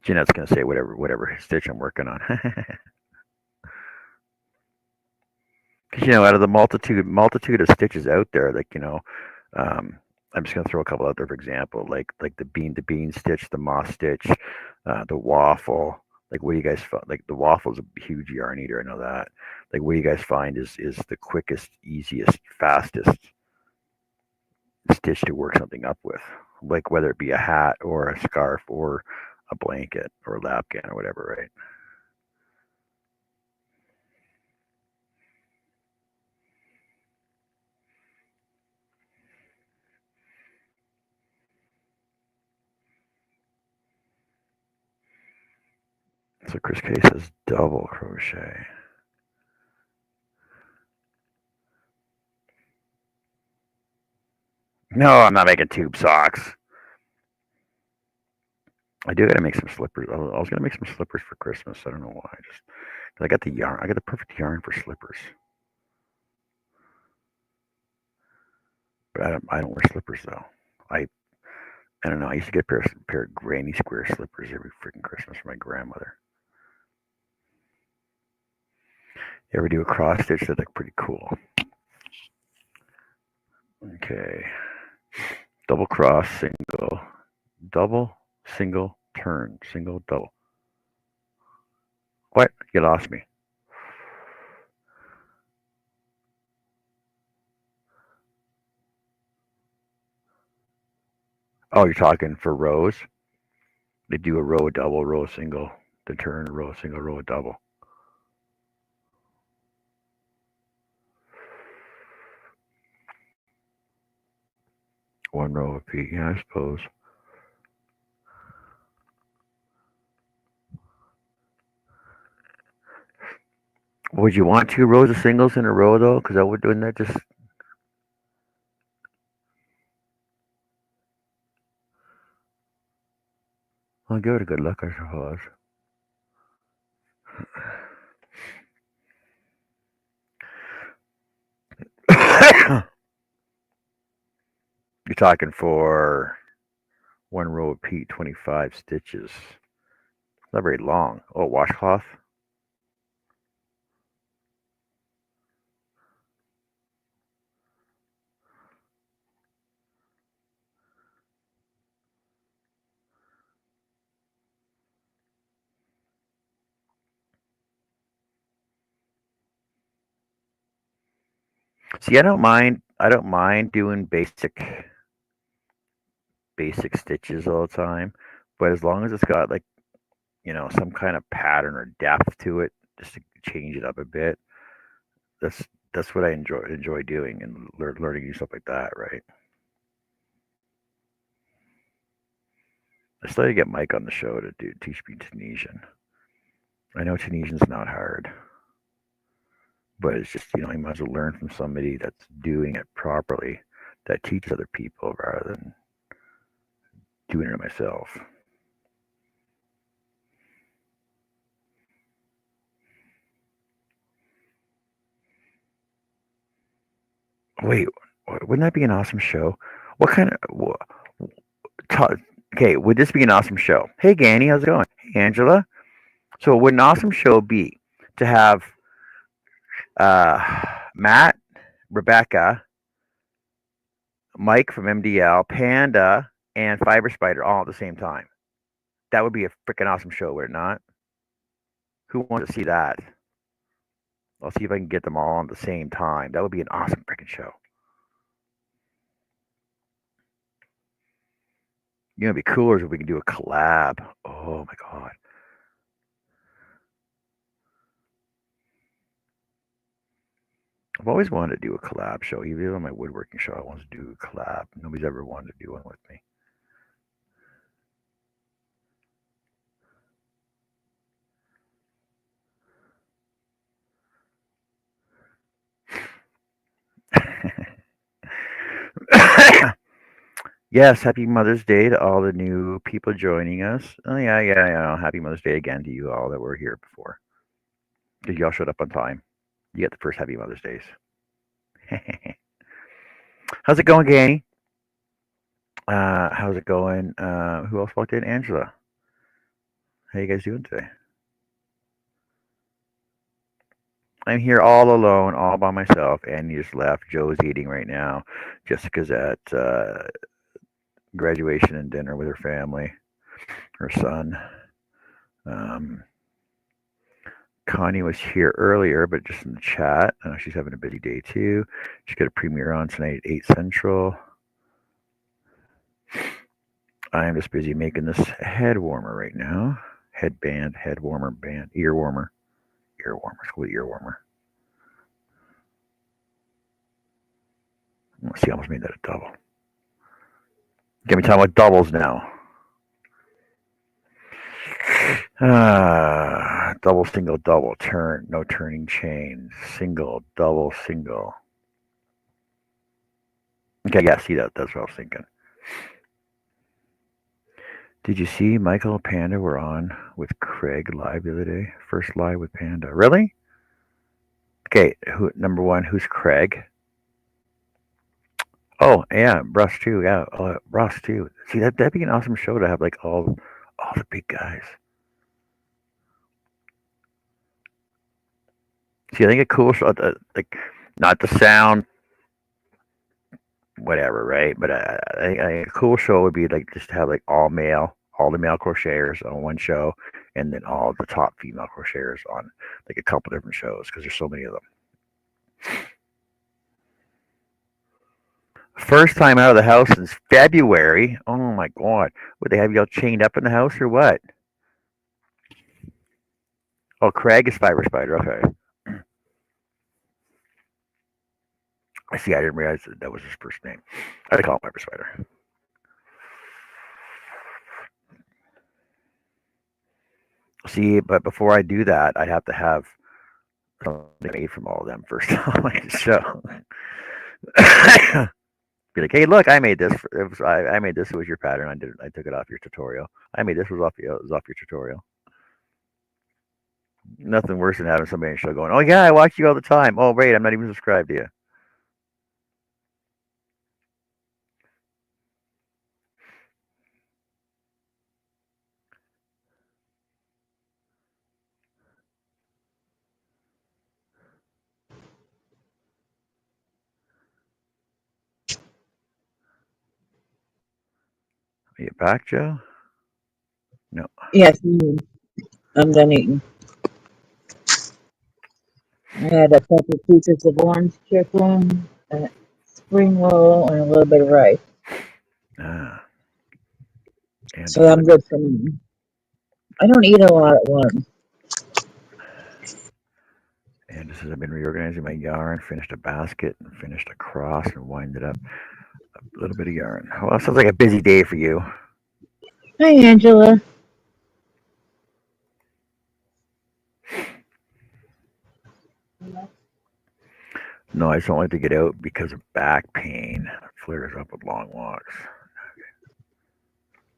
Jeanette's gonna say whatever stitch I'm working on. Because out of the multitude of stitches out there, I'm just gonna throw a couple out there for example, like the bean to bean stitch, the moss stitch, the waffle. Like, what do you guys find? Like, the waffle's a huge yarn eater. I know that. Like, what do you guys find is the quickest, easiest, fastest stitch to work something up with? Like, whether it be a hat or a scarf or a blanket or a lapkin or whatever, right? So Chris K says double crochet. No, I'm not making tube socks. I do got to make some slippers. I was going to make some slippers for Christmas. I don't know why. Just I got the yarn. I got the perfect yarn for slippers. But I don't wear slippers though. I don't know. I used to get a pair of granny square slippers every freaking Christmas from my grandmother. You ever do a cross stitch? That look pretty cool. Okay. Double cross, single, double, single, turn, single, double. What? You lost me. Oh, you're talking for rows? They do a row, double, row, single, then turn, row, single, row, double. One row of feet, yeah, I suppose. Would you want 2 rows of singles in a row though? Because I would doing that just. I'll give it a good look, I suppose. You're talking for 1 row of peat, 25 stitches. Not very long. Oh, washcloth. See, I don't mind. I don't mind doing basic stitches all the time, but as long as it's got like some kind of pattern or depth to it, just to change it up a bit. That's that's what I enjoy doing and learning new stuff like that, right? I still need to get Mike on the show to teach me Tunisian. I know Tunisian's not hard, but it's just I might as well learn from somebody that's doing it properly, that teaches other people rather than doing it myself. Wait, wouldn't that be an awesome show? What kind of okay? Would this be an awesome show? Hey, Ganny, how's it going? Hey, Angela. So, would an awesome show be to have Matt, Rebecca, Mike from MDL, Panda, and Fiber Spider all at the same time? That would be a freaking awesome show, would it not? Who wants to see that? I'll see if I can get them all on the same time. That would be an awesome freaking show. It'd be cooler if we can do a collab. Oh my god. I've always wanted to do a collab show. Even on my woodworking show, I wanted to do a collab. Nobody's ever wanted to do one with me. Yes, happy Mother's Day to all the new people joining us. Oh yeah. Happy Mother's Day again to you all that were here before. Because y'all showed up on time. You get the first Happy Mother's Days. How's it going, Ganny? How's it going? Who else walked in? Angela. How you guys doing today? I'm here all alone, all by myself. Annie just left. Joe's eating right now. Jessica's at graduation and dinner with her family, her son. Connie was here earlier, but just in the chat. She's having a busy day too. She's got a premiere on tonight at 8 Central. I am just busy making this head warmer right now. Headband, head warmer, band, ear warmer. Ear warmer, school ear warmer. Let's see, I almost made that a double. Get me talking about doubles now. Double, single, double, turn, no turning chains, single, double, single. Okay, yeah, see that's what I was thinking. Did you see Michael and Panda were on with Craig live the other day? First live with Panda. Really? Okay, number one, who's Craig? Oh, yeah, Russ too. Yeah, Russ too. See, that'd be an awesome show to have like all the big guys. See, I think a cool show, like not the sound, whatever, right? But a cool show would be like just to have like all the male crocheters on one show, and then all the top female crocheters on like a couple different shows because there's so many of them. First time out of the house since February. Oh my god. Would they have you all chained up in the house or what? Oh, Craig is Fiber Spider. Okay. I see. I didn't realize that was his first name. I call him Fiber Spider. See, but before I do that, I have to have something made from all of them first. So be like, hey, look, I made this. I made this. It was your pattern. I took it off your tutorial. I made this. Was off your tutorial. Nothing worse than having somebody on the show going, oh yeah, I watch you all the time. Oh wait, I'm not even subscribed to you. Are you back, Joe? No. Yes, I'm done eating. I had a couple pieces of orange chicken, a spring roll, and a little bit of rice. Ah. So I'm good for me. I don't eat a lot at once. And just as I've been reorganizing my yarn, finished a basket and finished a cross and winded up a little bit of yarn. Well, sounds like a busy day for you. Hi, Angela. No, I just don't like to get out because of back pain. It flares up with long walks.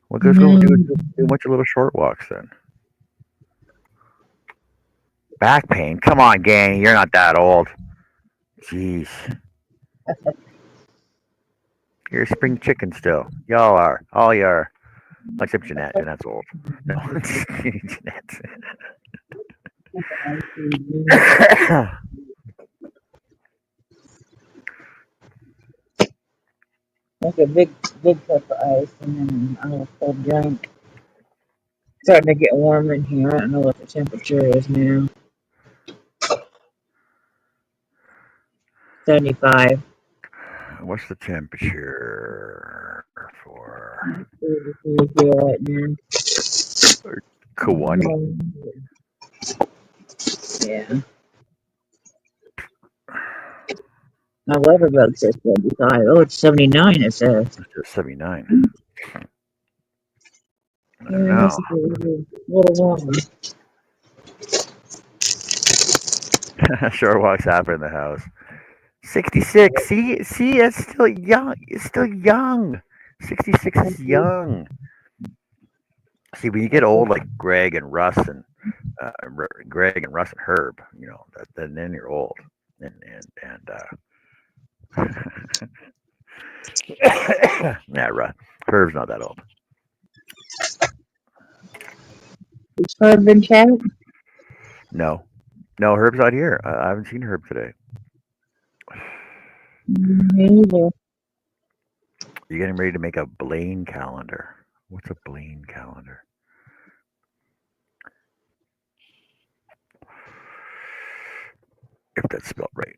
Well, let's go do a bunch of little short walks then. Back pain? Come on, gang. You're not that old. Jeez. You're a spring chicken still. Y'all are. All you are. Except Jeanette. Jeanette's old. No. Jeanette. Like a big cup of ice and then a cold drink. Starting to get warm in here. I don't know what the temperature is now. 75. What's the temperature for Right now. Kawani? Yeah. My weather bug says 75. Oh, it's 79, it says. It's just 79. I don't know. This is a little warmer. Short walks happen in the house. 66. See, it's still young. It's still young. 66 is young. See, when you get old, like Greg and Russ and Herb, you know, then you're old. Yeah, Herb's not that old. Is Herb in chat? No, Herb's not here. I haven't seen Herb today. Me neither. You're getting ready to make a Blaine calendar. What's a Blaine calendar? If that's spelled right.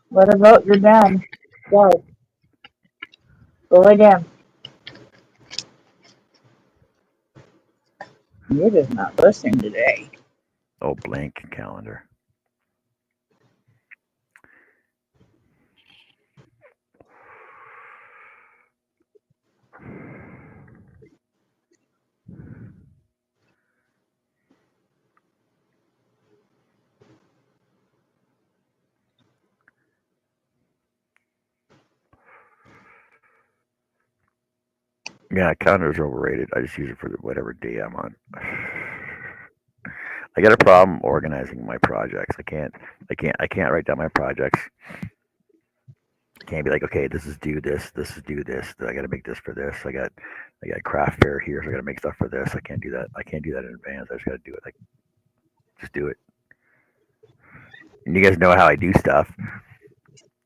What about your dad? Go lay down. You're just not listening today. Oh, blank calendar. Yeah, calendar's overrated. I just use it for whatever day I'm on. I got a problem organizing my projects. I can't write down my projects. I can't be like, okay, this is due this is due this. I got to make this for this. I got craft fair here, so I got to make stuff for this. I can't do that. I can't do that in advance. I just got to do it. Like, just do it. And you guys know how I do stuff.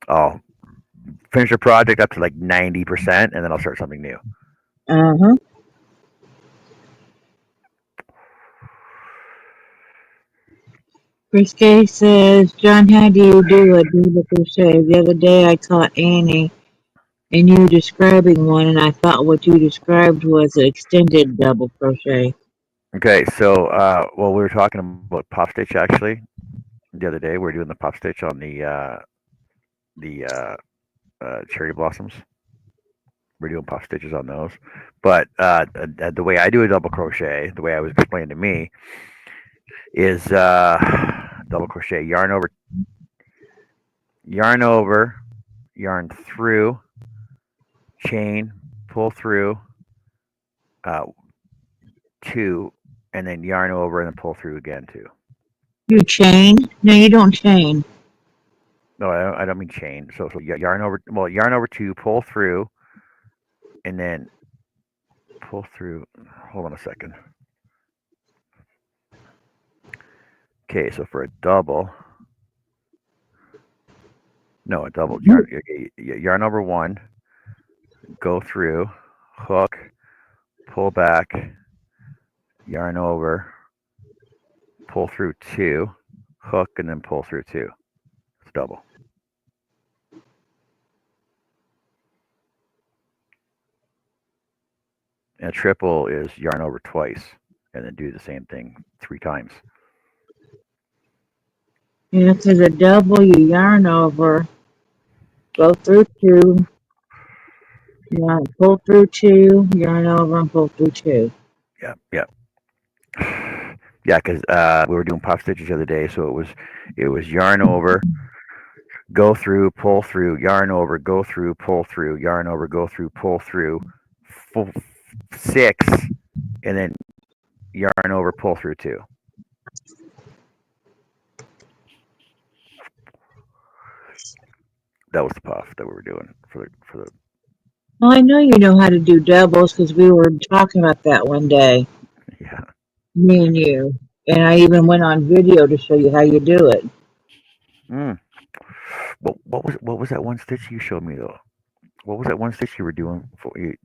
I'll finish a project up to like 90%, and then I'll start something new. Uh-huh. Risque says, John, how do you do a double crochet? The other day I caught Annie and you describing one, and I thought what you described was an extended double crochet. Okay, so well, we were talking about pop stitch actually the other day. We were doing the pop stitch on the cherry blossoms. We're doing pop stitches on those, but the way I do a double crochet, the way I was explained to me, is double crochet, yarn over, yarn through, chain, pull through, uh, two, and then yarn over and then pull through again two. You chain? No, you don't chain. No, I don't mean chain. So yarn over, well, yarn over two, pull through, and then pull through. Hold on a second. Okay, so for a double, no, a double yarn over one, go through, hook, pull back, yarn over, pull through two, hook, and then pull through two. It's double. And a triple is yarn over twice, and then do the same thing 3 times. Yeah, because a double, you yarn over, go through two, yarn, pull through two, yarn over, and pull through two. Yeah, yeah. Yeah, because we were doing pop stitches the other day, so it was yarn over, go through, pull through, yarn over, go through, pull through, yarn over, go through, pull through, 6, and then yarn over, pull through 2. That was the puff that we were doing for the. Well, I know you know how to do doubles because we were talking about that one day, Yeah. me and you. And I even went on video to show you how you do it. Mm. What was that one stitch you showed me though? What was that one stitch you were doing for you?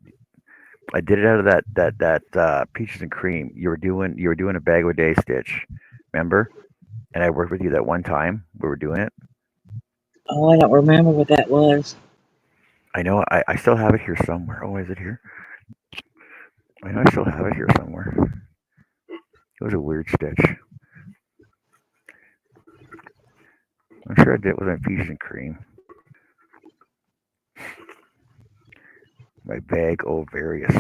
I did it out of that peaches and cream. You were doing a bag of a day stitch, remember? And I worked with you that one time we were doing it. Oh, I don't remember what that was. I know I still have it here somewhere. Oh, is it here? I know I still have it here somewhere. It was a weird stitch. I'm sure I did it with my peaches and cream. My bag oh various.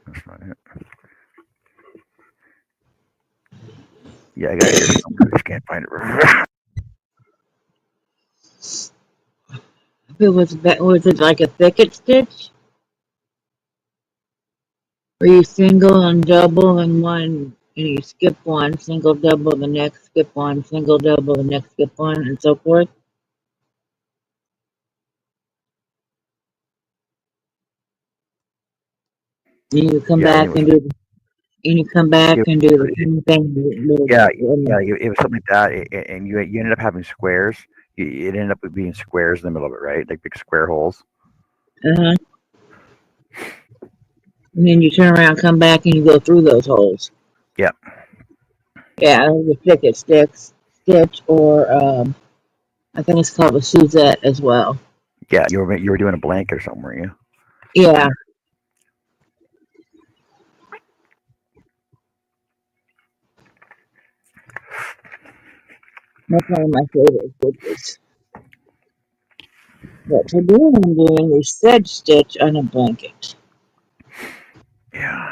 That's not it. Yeah, I got it here somewhere. I just can't find it. Was it like a thicket stitch? Where you single and double in one, and you skip one, single, double the next, skip one, single, double the next, skip one, and so forth? And you come Yeah, I think back it was. and do, and you come back It, and do the same thing. yeah, yeah, it was something like that, and you ended up having squares. It ended up being squares in the middle of it, right? Like big square holes. Uh-huh. And then you turn around, come back, and you go through those holes. Yeah, Yeah, the thicket stitch, or I think it's called a Suzette as well. yeah. You were doing a blanket or something, weren't you? Yeah, that's one of my favorite stitches. But today I'm doing a sedge stitch on a blanket. Yeah.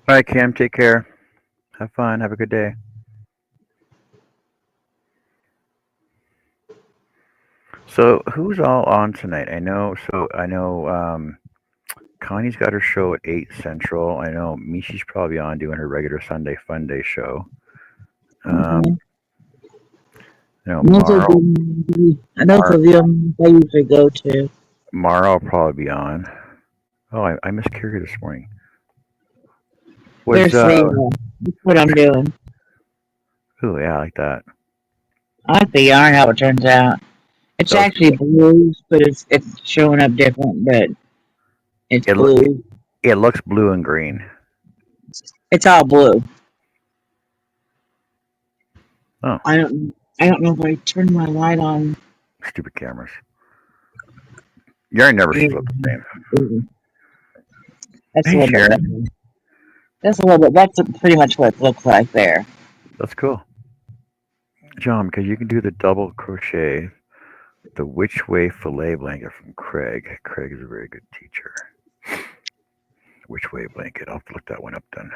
All right, Cam. Take care. Have fun. Have a good day. So who's all on tonight? I know. So I know. Connie's got her show at 8 Central. I know Mishi's probably on doing her regular Sunday Fun Day show. Mhm. You know, Those are Mara, the, those Mara, are the ones I usually go to. Mara will probably be on. Oh, I missed Carrie this morning. Was There's the, that's what I'm doing. oh yeah, I like that. I like the yarn, how it turns out. It's That was actually blues, but it's showing up different, but it's it. blue. It looks blue and green. It's all blue. Oh, I don't know if I turned my light on. stupid cameras. Yarn never shows up the same. Mm, That's a Hey little bit Sharon, better. That's a little bit. That's pretty much what it looks like there. that's cool. John, because you can do the double crochet, the which way fillet blanket from Craig. Craig is a very good teacher. Which way blanket? I'll have to look that one up then.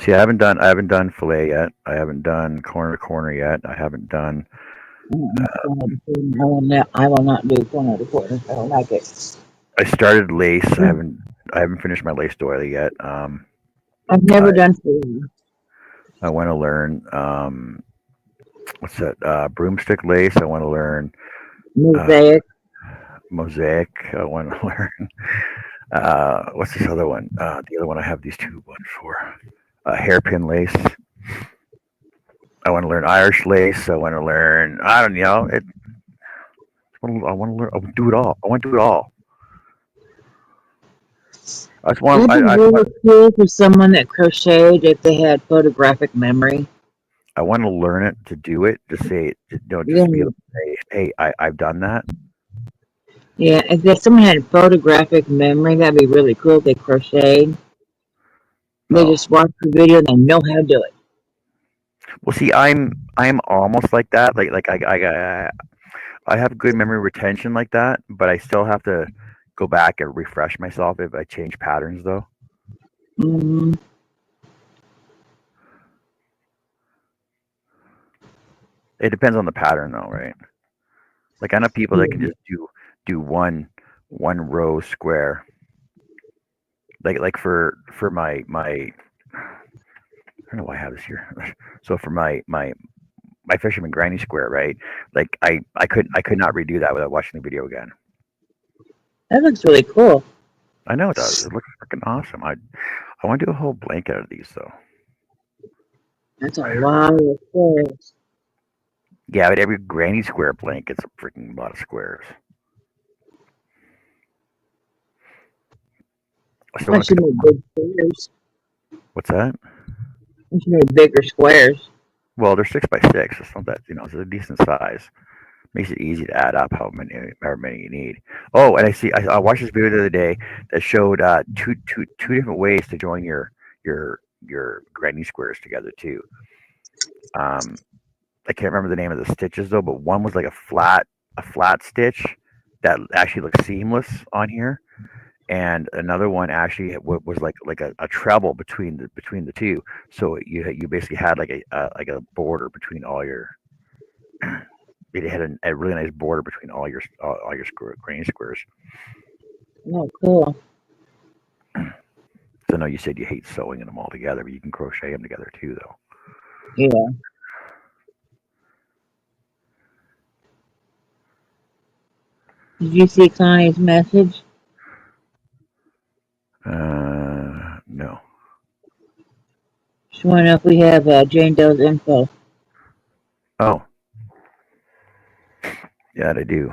See, I haven't done fillet yet. I haven't done corner to corner yet. I haven't done. I will not do corner to corner. I don't like it. I started lace. I haven't finished my lace doily yet. I've I never done food. I want to learn what's that? Broomstick lace. I want to learn uh, Mosaic. mosaic. I want to learn what's this other one? The other one I have these two ones for. Hairpin lace. I want to learn Irish lace. I want to learn. I don't know. I want to learn. I want to do it all. I want to do it all. I just want. That'd be I really cool for someone that crocheted if they had photographic memory. I want to learn it to do it. To say it. Yeah, Just be able to say, "Hey, I've done that." yeah. If someone had photographic memory, that'd be really cool. If they crocheted, they Oh, just watch the video and they know how to do it. well. See, I'm almost like that. I have good memory retention like that, but I still have to go back and refresh myself if I change patterns, though. Mm-hmm. It depends on the pattern, though, right? Like I know people that can just do one row square. Like for my I don't know why I have this here. So for my fisherman granny square, right? Like I could not redo that without watching the video again. That looks really cool. I know it does. It looks freaking awesome. I want to do a whole blanket out of these though. That's a lot of squares. Yeah, but every granny square blanket's a freaking lot of squares. I still I want to should pick up. make big squares. What's that? I should make bigger squares. Well, they're 6 by 6. It's not that it's a decent size. Makes it easy to add up however many you need. Oh, and I watched this video the other day that showed two different ways to join your granny squares together too. Um, I can't remember the name of the stitches though, but one was like a flat stitch that actually looks seamless on here, and another one actually was like a treble between the two. So you basically had like a border between all your. It had a really nice border between all your granny squares. Oh, cool. So I know you said you hate sewing them all together, but you can crochet them together too, though. Yeah. Did you see Connie's message? No. She wanted to know if we have Jane Doe's info. Oh, yeah, I do.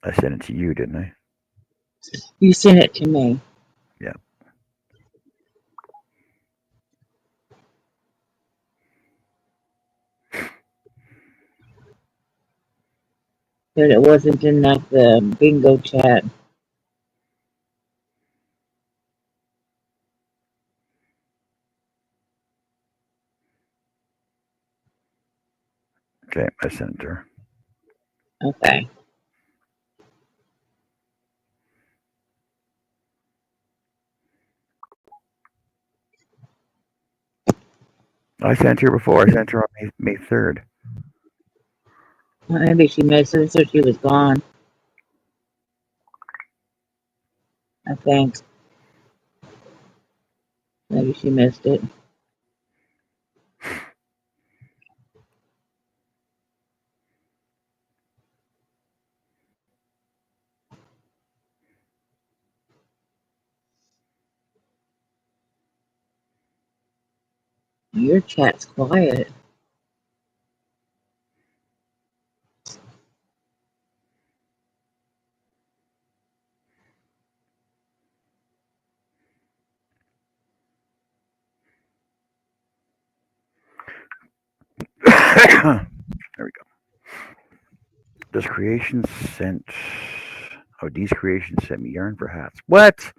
I sent it to you, didn't I? You sent it to me. Yeah. But it wasn't in like the bingo chat. Okay, I sent it to her. Okay. I sent her before. I sent her on May 3rd. Maybe she missed it, so she was gone. I think. Maybe she missed it. Your chat's quiet. There we go. Does Creation sent? Oh, D's Creation sent me yarn for hats. What?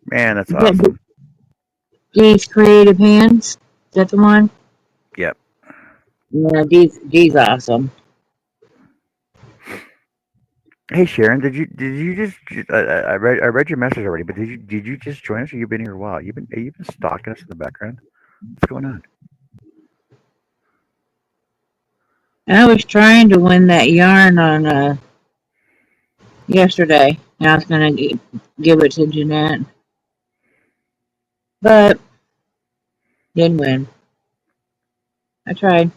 Man, that's Is that awesome. Dee's Creative Hands? Is that the one? Yep. Yeah, Dee's awesome. Hey Sharon, did you just? I read your message already, but did you just join us? Or you've been here a while. You've been stalking us in the background. What's going on? I was trying to win that yarn on yesterday, and I was gonna give it to Jeanette, but didn't win. I tried.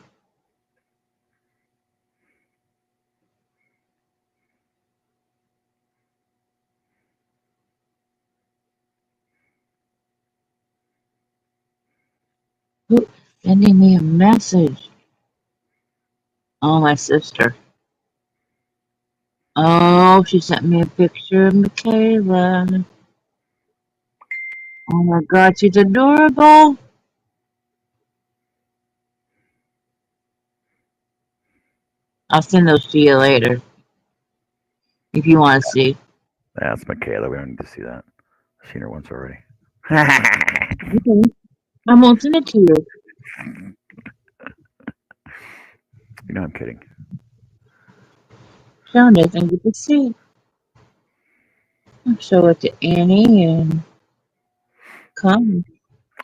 Who sending me a message? Oh, my sister. Oh, she sent me a picture of Michaela. Oh my God, she's adorable. I'll send those to you later if you want to see. That's Michaela. We don't need to see that. I've seen her once already. Okay. I won't send it to you. You know I'm kidding. Sean doesn't get to see. I'll show it to Annie and Connie.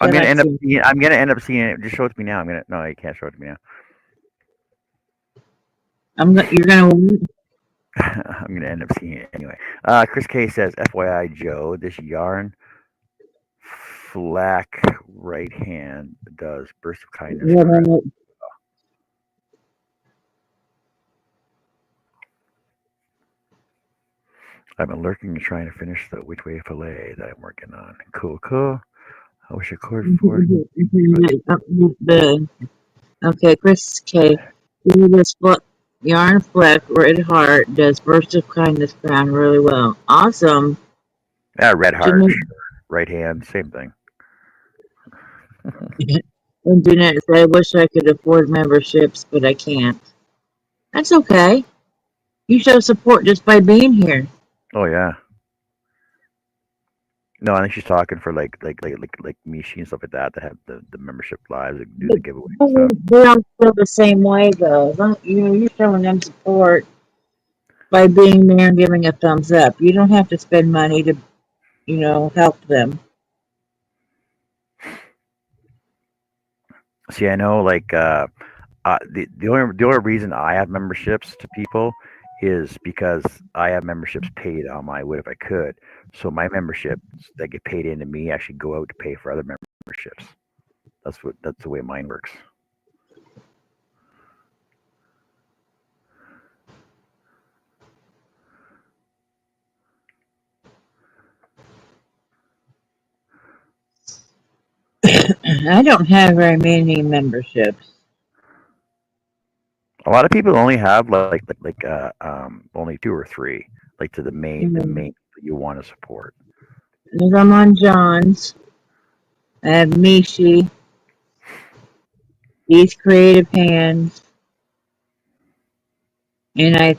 I'm They gonna like end up. seeing. I'm gonna end up seeing it. Just show it to me now. I'm gonna. No, you can't show it to me now. You're gonna win. I'm gonna end up seeing it anyway. Chris K says, "FYI, Joe, this yarn flack right hand does burst of kindness crown." I've been lurking and trying to finish the which way fillet that I'm working on. Cool, cool. I wish I could for Okay, Chris K. This yarn fleck red heart does burst of kindness crown really well. Awesome. red heart, Jeanette, sure. Right hand, same thing. and Jeanette said, I wish I could afford memberships, but I can't. That's okay. You show support just by being here. Oh yeah. No, I think she's talking for like Mishi and stuff like that that have the membership lives that do the giveaway and stuff. They don't feel the same way though. You're showing them support by being there and giving a thumbs up. You don't have to spend money to, help them. See, I know the only reason I have memberships to people is because I have memberships paid on my would if I could. So my memberships that get paid into me actually go out to pay for other memberships. That's the way mine works. I don't have very many memberships. A lot of people only have only two or three, like to the Mm. main that you want to support. As I'm on John's, I have Mishi, these creative hands, and I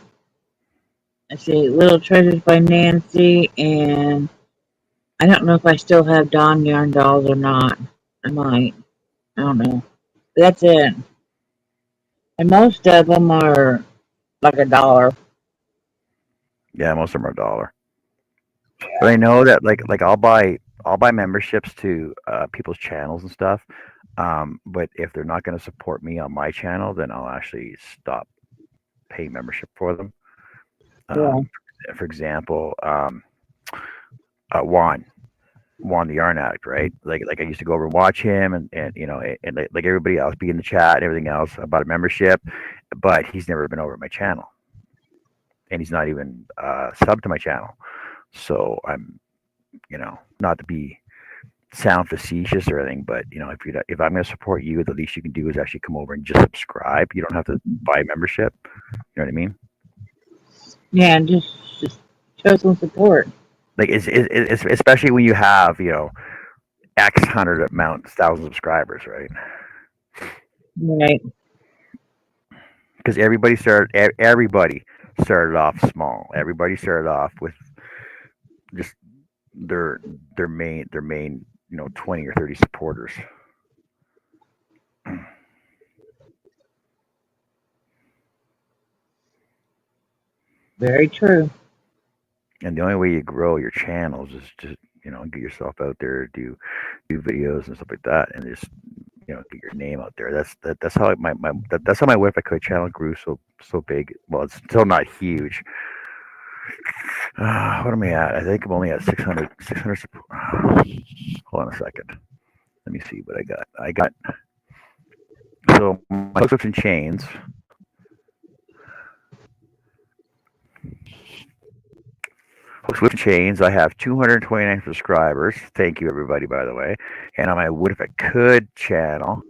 see Little Treasures by Nancy, and I don't know if I still have Dawn Yarn Dolls or not. I might. I don't know. That's it. And most of them are like $1. Yeah, most of them are $1. But I know that I'll buy memberships to people's channels and stuff. But if they're not going to support me on my channel, then I'll actually stop paying membership for them. Yeah. For example, Juan the Yarn Addict, right? Like I used to go over and watch him, and like everybody else, be in the chat and everything else about a membership, but he's never been over at my channel, and he's not even subbed to my channel. So I'm, not to be sound facetious or anything, but if I'm going to support you, the least you can do is actually come over and just subscribe. You don't have to buy membership. You know what I mean? Yeah, and just show some support. Like it's especially when you have X hundred amount thousand subscribers, right? Right. Because everybody started off small. Everybody started off with just their main 20 or 30 supporters. Very true. And the only way you grow your channels is just get yourself out there, do videos and stuff like that, and just get your name out there. That's how that's how my What If I Could channel grew so big. Well, it's still not huge. What am I at? I think I'm only at 600. Hold on a second. Let me see what I got. So my hookswipes and chains. Hookswipes and chains. I have 229 subscribers. Thank you, everybody, by the way. And on my What If I Could channel,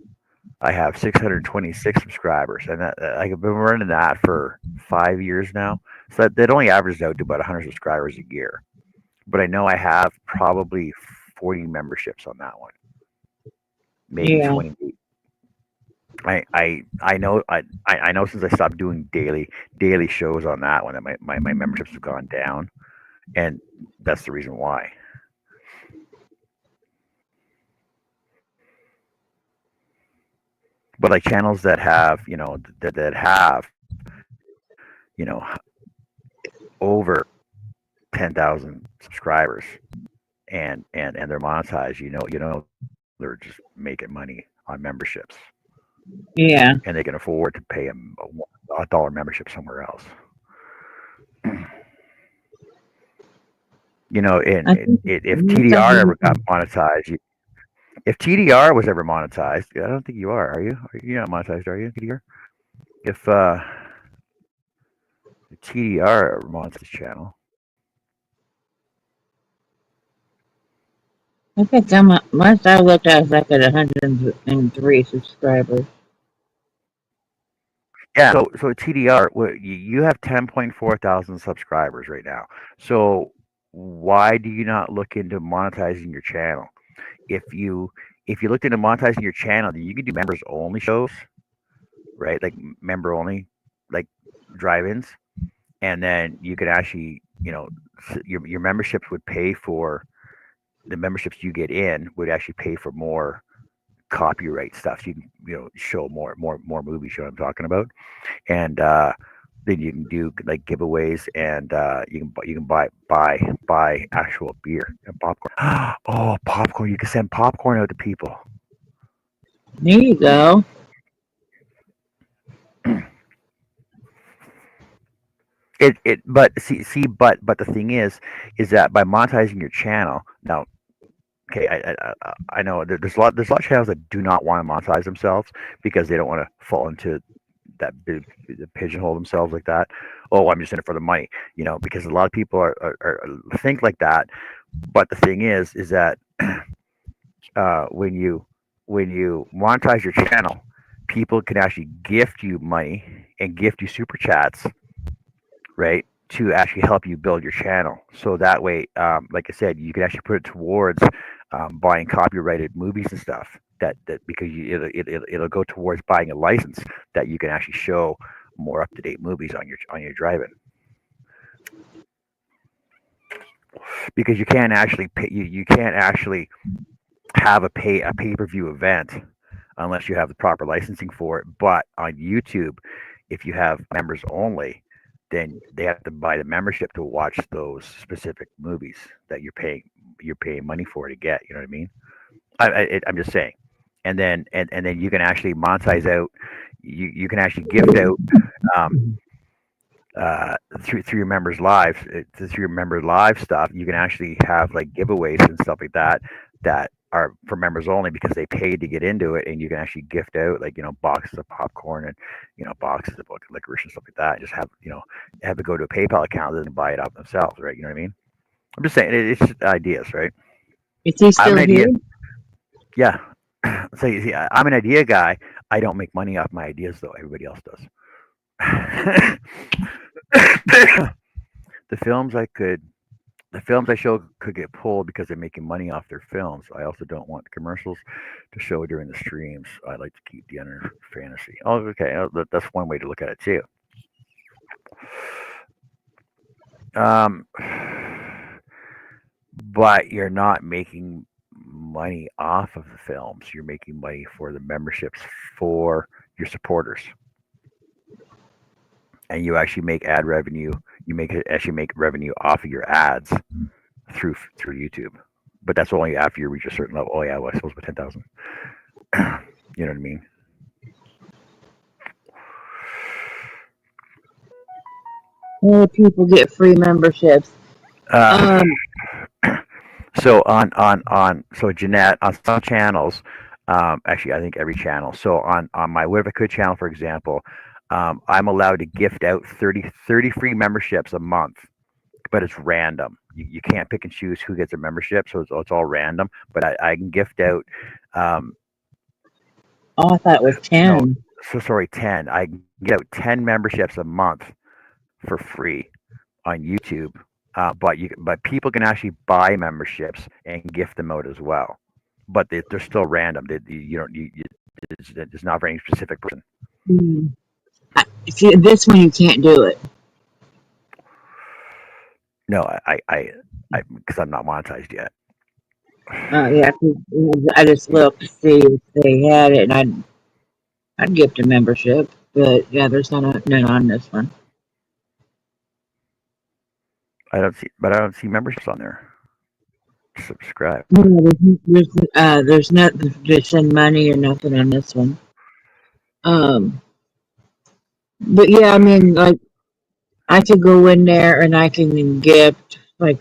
I have 626 subscribers, and I've been running that for 5 years now. So that only averages out to about 100 subscribers a year. But I know I have probably 40 memberships on that one, maybe 20. I know since I stopped doing daily shows on that one that my memberships have gone down, and that's the reason why. But like channels that have that have over 10,000 subscribers and they're monetized, they're just making money on memberships. Yeah. And they can afford to pay them a dollar membership somewhere else. If TDR ever got monetized, if TDR was ever monetized, I don't think you are. Are you? You're not monetized, are you, TDR? If TDR ever monetized channel, I think last I looked, I was like at 103 subscribers. yeah. So TDR, you have 10.4 thousand subscribers right now. So why do you not look into monetizing your channel? If you looked into monetizing your channel, you could do members only shows, right? Like member only, like drive-ins, and then you could actually, your memberships would pay for the memberships you get in would actually pay for more copyright stuff. So you can show more movies. You know what I'm talking about, and then you can do like giveaways, and you can buy actual beer and popcorn. Oh, popcorn! You can send popcorn out to people. There you go. But but the thing is that by monetizing your channel now, okay, I know there's a lot of channels that do not want to monetize themselves because they don't want to fall into that big pigeonhole themselves like that. Oh, I'm just in it for the money, because a lot of people are think like that. But the thing is that when you monetize your channel, people can actually gift you money and gift you super chats, right, to actually help you build your channel. So that way, like I said, you can actually put it towards buying copyrighted movies and stuff. That because it'll go towards buying a license that you can actually show more up to date movies on your drive-in. Because you can't actually you can't actually have a pay-per-view event unless you have the proper licensing for it. But on YouTube, if you have members only, then they have to buy the membership to watch those specific movies that you're paying money for to get. You know what I mean? I'm just saying. and then you can actually monetize out. You can actually gift out um, through your members live through your member live stuff. You can actually have like giveaways and stuff like that that are for members only because they paid to get into it, and you can actually gift out like boxes of popcorn and boxes of like licorice and stuff like that. Just have to go to a PayPal account and buy it up themselves, right? You know what I mean? I'm just saying it's just ideas, right? Is he I'm still an idea, here? yeah. So you see, I'm an idea guy. I don't make money off my ideas though. Everybody else does. the films I could the films I show could get pulled because they're making money off their films. I also don't want commercials to show during the streams. I like to keep the inner fantasy. Oh, okay, that's one way to look at it too. Um, but you're not making money off of the films. You're making money for the memberships for your supporters, and you actually make ad revenue. Actually make revenue off of your ads through YouTube. But that's only after you reach a certain level. Oh yeah, well, I suppose with 10,000. You know what I mean? More people get free memberships. Uh, Um, so so Jeanette on some channels, actually I think every channel. So on my What If I Could channel, for example, I'm allowed to gift out 30 free memberships a month, but it's random. You can't pick and choose who gets a membership, so it's all random. But I can gift out. Um, oh, I thought it was no, 10. so sorry, 10. I can get out 10 memberships a month for free on YouTube. But people can actually buy memberships and gift them out as well. But they're still random. You don't it's not for any specific person. Hmm. See, this one you can't do it. No, I because I'm not monetized yet. Yeah, 'cause, I just looked to see if they had it, and I'd gift a membership. But yeah, there's none on this one. I don't see memberships on there. Subscribe. Yeah, there's nothing to send money or nothing on this one. But yeah, I mean, like I could go in there and I can gift like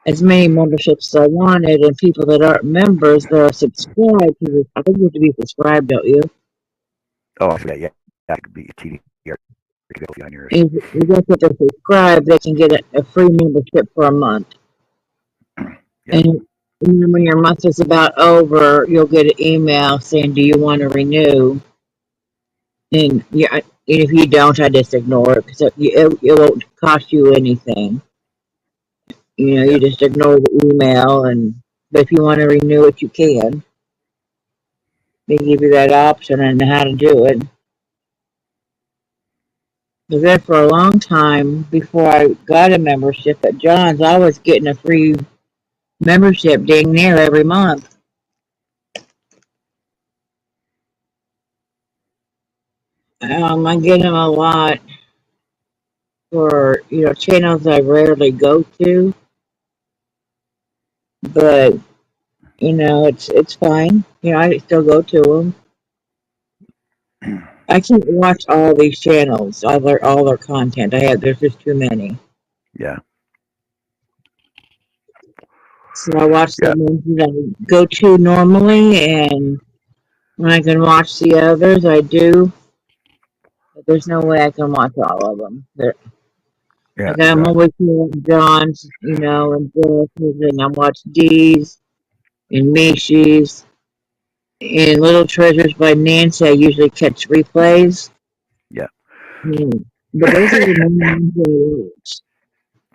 as many memberships as I wanted, and people that aren't members that are subscribed to this. I think you have to be subscribed, don't you? Oh, yeah. That could be a TDR. It could be on yours. If they're subscribed, they can get a free membership for a month. Yeah. And when your month is about over, you'll get an email saying, "Do you want to renew?" And yeah, and if you don't, I just ignore it because it won't cost you anything. You know, Yeah. you just ignore the email, but if you want to renew it, you can. They give you that option and how to do it. Because then for a long time before I got a membership at John's, I was getting a free membership dang near every month. I get them a lot for channels I rarely go to, but it's fine. I still go to them. I can't watch all these channels, all their content. There's just too many. Yeah. So I watch the Yeah. ones that I go to normally, and when I can watch the others, I do. But there's no way I can watch all of them. Yeah. Like I'm Exactly. always here at John's, and Jess's, and I watch Dee's and Mishy's and Little Treasures by Nancy. I usually catch replays. Yeah. But those are the main ones I watch.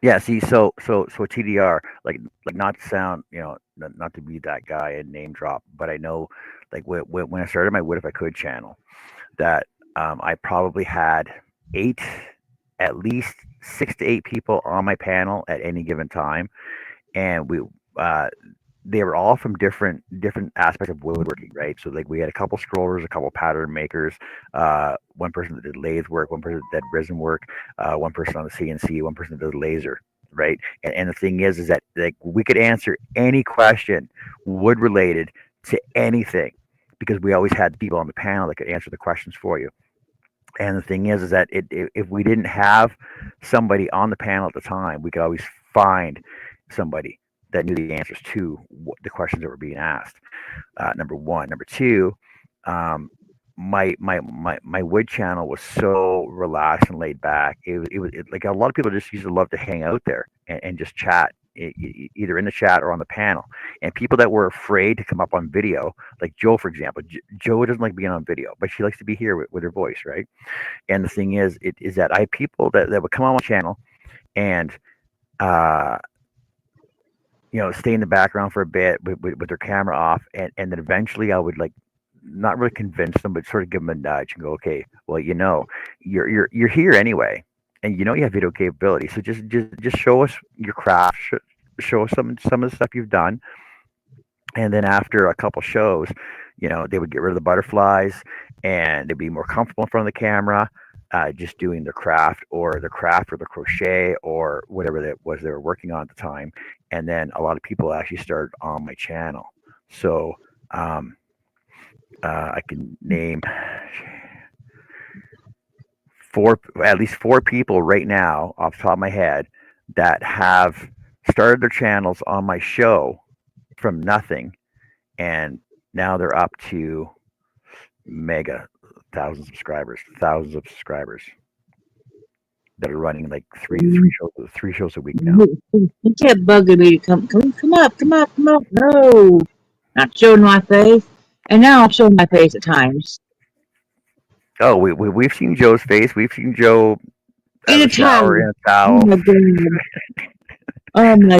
Yeah. See, so TDR, like not to sound, not to be that guy and name drop, but I know, like when I started my What If I Could channel, that I probably had eight, at least 6 to 8 people on my panel at any given time, and uh, they were all from different aspects of woodworking, right? So like we had a couple scrollers, a couple pattern makers, one person that did lathe work, one person that did resin work, one person on the CNC, one person that did laser, right? And the thing is that like we could answer any question wood related to anything, because we always had people on the panel that could answer the questions for you. And the thing is that if we didn't have somebody on the panel at the time, we could always find somebody that knew the answers to the questions that were being asked. Number one. Number two, my wood channel was so relaxed and laid back. Like a lot of people just used to love to hang out there and just chat, either in the chat or on the panel. And people that were afraid to come up on video, like Joe, for example. Joe doesn't like being on video, but she likes to be here with her voice, right? And the thing is that I had people that would come on my channel and uh, stay in the background for a bit with their camera off, and then eventually I would like not really convince them, but sort of give them a nudge and go, okay, well, you're here anyway, and you have video capability, so just show us your craft, show us some of the stuff you've done, and then after a couple shows, they would get rid of the butterflies, and they'd be more comfortable in front of the camera, just doing the craft or the crochet or whatever that was they were working on at the time. And then a lot of people actually started on my channel. So I can name at least four people right now off the top of my head that have started their channels on my show from nothing, and now they're up to mega thousands of subscribers that are running like three shows a week now. He kept bugging me to come up. No, not showing my face. And now I'm showing my face at times. Oh, we've seen Joe's face. We've seen Joe In a towel. in a towel. Oh my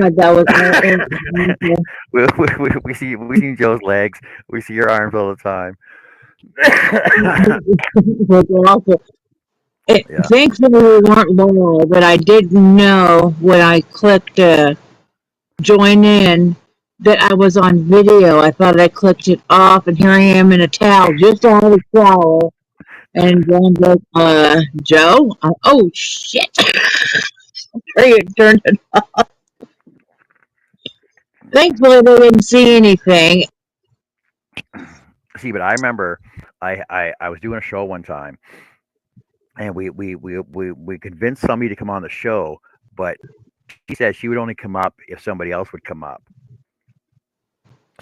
god, that was we see Joe's legs. We see your arms all the time. awful. Yeah. Thankfully, we weren't live, but I didn't know when I clicked join in that I was on video. I thought I clicked it off, and here I am in a towel, just out of the shower. And John goes, Joe? Oh, shit. Turned it off. Thankfully, they didn't see anything. See, but I remember I was doing a show one time, and we convinced somebody to come on the show, but she said she would only come up if somebody else would come up.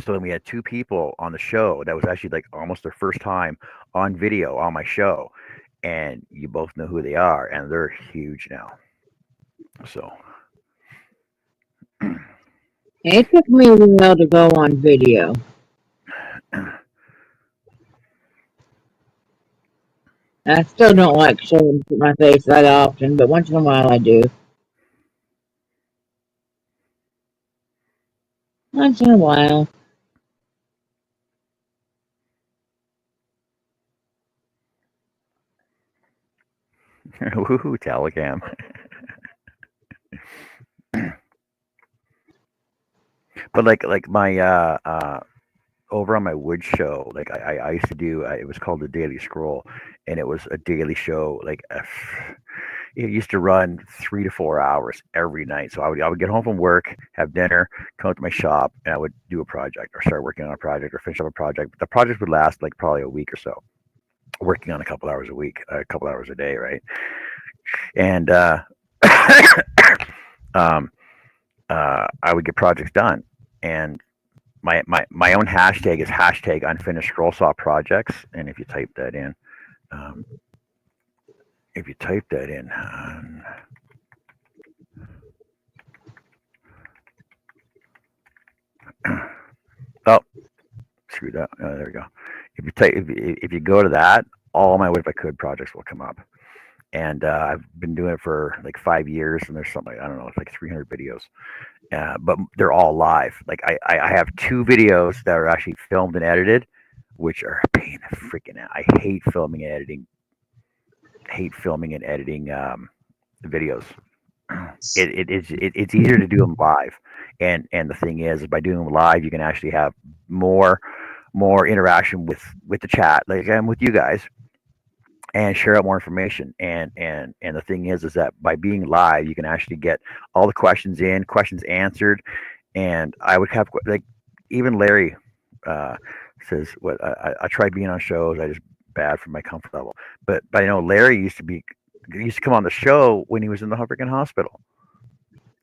So then we had two people on the show that was actually like almost their first time on video on my show, and you both know who they are, and they're huge now. So It took me a while to go on video. I still don't like showing my face that often, but once in a while I do. Once in a while. woohoo, telecam. But like my over on my wood show, like I used to do, it was called the Daily Scroll, and it was a daily show. Like it used to run 3 to 4 hours every night. So I would get home from work, have dinner, come to my shop, and I would do a project or start working on a project or finish up a project. But the project would last like probably a week or so, working on a couple hours a week, a couple hours a day, right? And I would get projects done, and my own hashtag is hashtag unfinished scroll saw projects. And if you type that in, oh, screw that. There we go. If you go to that, all my What If I Could projects will come up. And I've been doing it for like 5 years, and there's something, I don't know, it's like 300 videos, but they're all live. Like I have 2 videos that are actually filmed and edited, which are a pain in the freaking ass. I hate filming and editing. Videos. It's easier to do them live, and the thing is by doing them live, you can actually have more interaction with the chat, like I'm with you guys, and share out more information. And the thing is that by being live, you can actually get all the questions answered. And I would have, like, even Larry says, "What I tried being on shows. I just bad for my comfort level." But I know Larry used to come on the show when he was in the freaking hospital,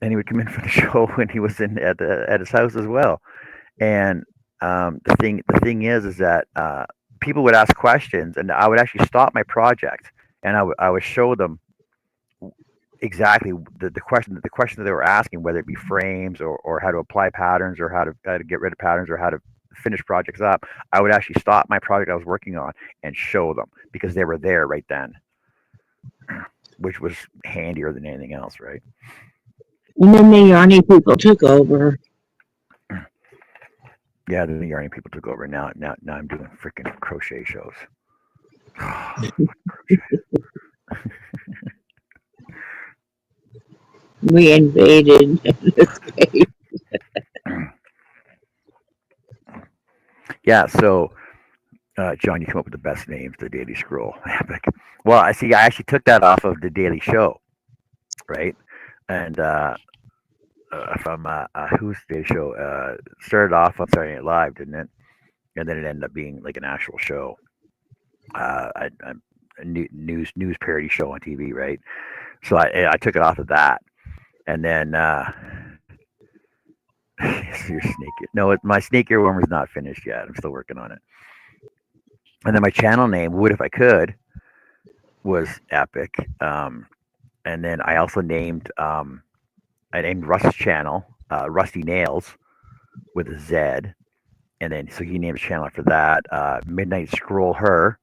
and he would come in for the show when he was in at his house as well. And the thing is that people would ask questions, and I would actually stop my project, and I would show them exactly the question that they were asking, whether it be frames or how to apply patterns or how to get rid of patterns or how to finish projects up. I would actually stop my project I was working on and show them because they were there right then, which was handier than anything else, right? And then the Yarny people took over. Yeah, the yarning people took over. Now I'm doing freaking crochet shows. Crochet. We invaded the space. Yeah, so John, you come up with the best names, the Daily Scroll. Epic. Well, I see. I actually took that off of the Daily Show, right? And from who's the Daily Show? Started off on Saturday Night Live, didn't it? And then it ended up being like an actual show, a news parody show on TV, right? So I took it off of that, and then your snake. No, my snake earworm is not finished yet. I'm still working on it. And then my channel name, Would If I Could, was epic. And then I also named Rust's channel Rusty Nails with a Z. And then so he named a channel after that. Midnight Scroll Her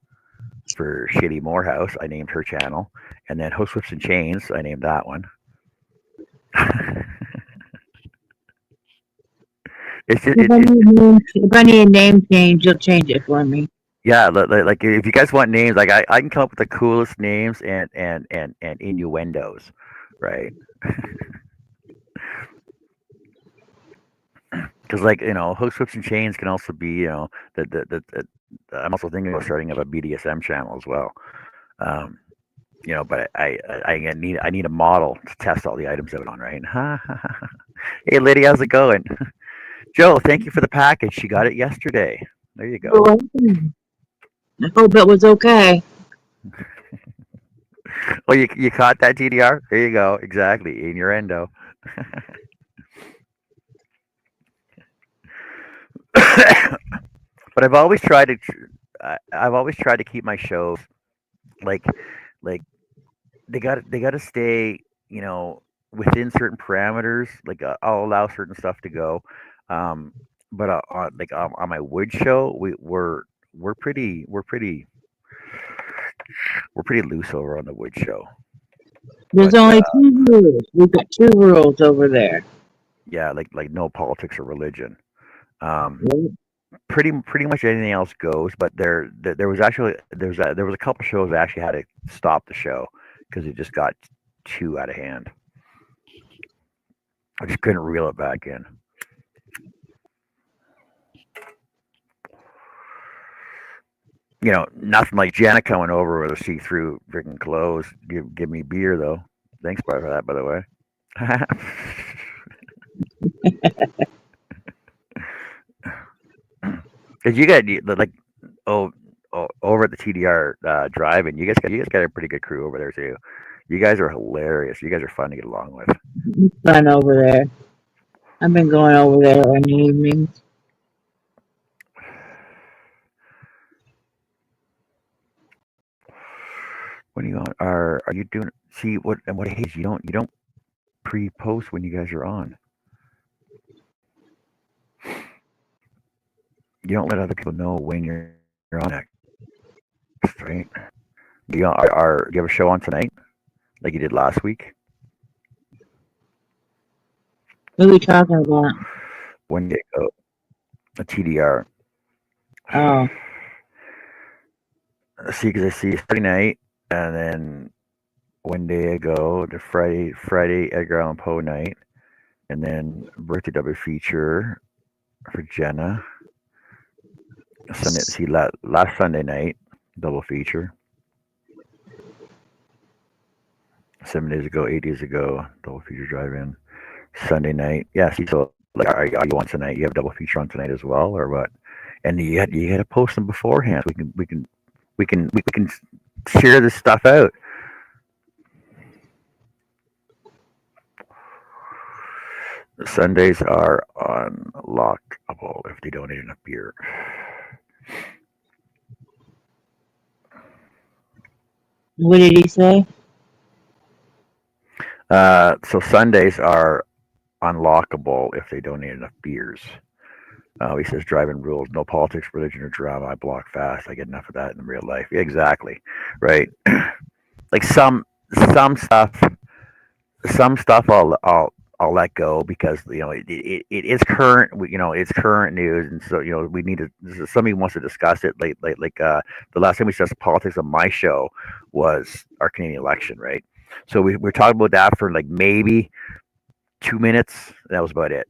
for Shitty Morehouse. I named her channel. And then hookswipsandchains, I named that one. It's just, If I need a name change, you'll change it for me. yeah, like if you guys want names, like I can come up with the coolest names and innuendos, right? Because hooks, whips, and chains can also be the I'm also thinking about starting up a BDSM channel as well. But I need a model to test all the items out on, right? Hey, Lydia, how's it going? Joe, thank you for the package. She got it yesterday. There you go. I hope it was okay. Oh, you caught that TDR? There you go. Exactly. Innuendo. But I've always tried to keep my shows like they got to stay within certain parameters. Like I'll allow certain stuff to go. But on my wood show, we're pretty loose over on the wood show. There's only 2 rules. We've got 2 rules over there. Yeah, like no politics or religion. Pretty much anything else goes. But there was a couple shows that actually had to stop the show because it just got too out of hand. I just couldn't reel it back in. Nothing like Janet coming over with a see-through freaking clothes. Give me beer though. Thanks for that, by the way. Because you got like over at the TDR drive-in, you guys got a pretty good crew over there too. You guys are hilarious. You guys are fun to get along with. It's fun over there. I've been going over there in the evenings. What are you on? Are you doing? See what I hate is you don't pre-post when you guys are on. You don't let other people know when you're on next, right? Do you have a show on tonight, like you did last week? What are we talking about? One day ago, a TDR. Oh. See, because I see Friday night, and then one day ago, the Friday Edgar Allan Poe night, and then birthday double feature for Jenna. Last Sunday night, double feature. 7 days ago, 8 days ago, double feature drive-in. Sunday night, yeah. See, so like, are you on tonight? You have double feature on tonight as well, or what? and you got to post them beforehand. We can share this stuff out. The Sundays are unlockable if they donate enough beer. What did he say? So Sundays are unlockable if they donate enough beers. He says driving rules, no politics, religion, or drama. I block fast. I get enough of that in real life. Yeah, exactly, right? Like some stuff, some stuff I'll let go because it is current. It's current news, and so we need to. Somebody wants to discuss it. The last time we discussed politics on my show was our Canadian election, right? So we're talking about that for like maybe 2 minutes. That was about it.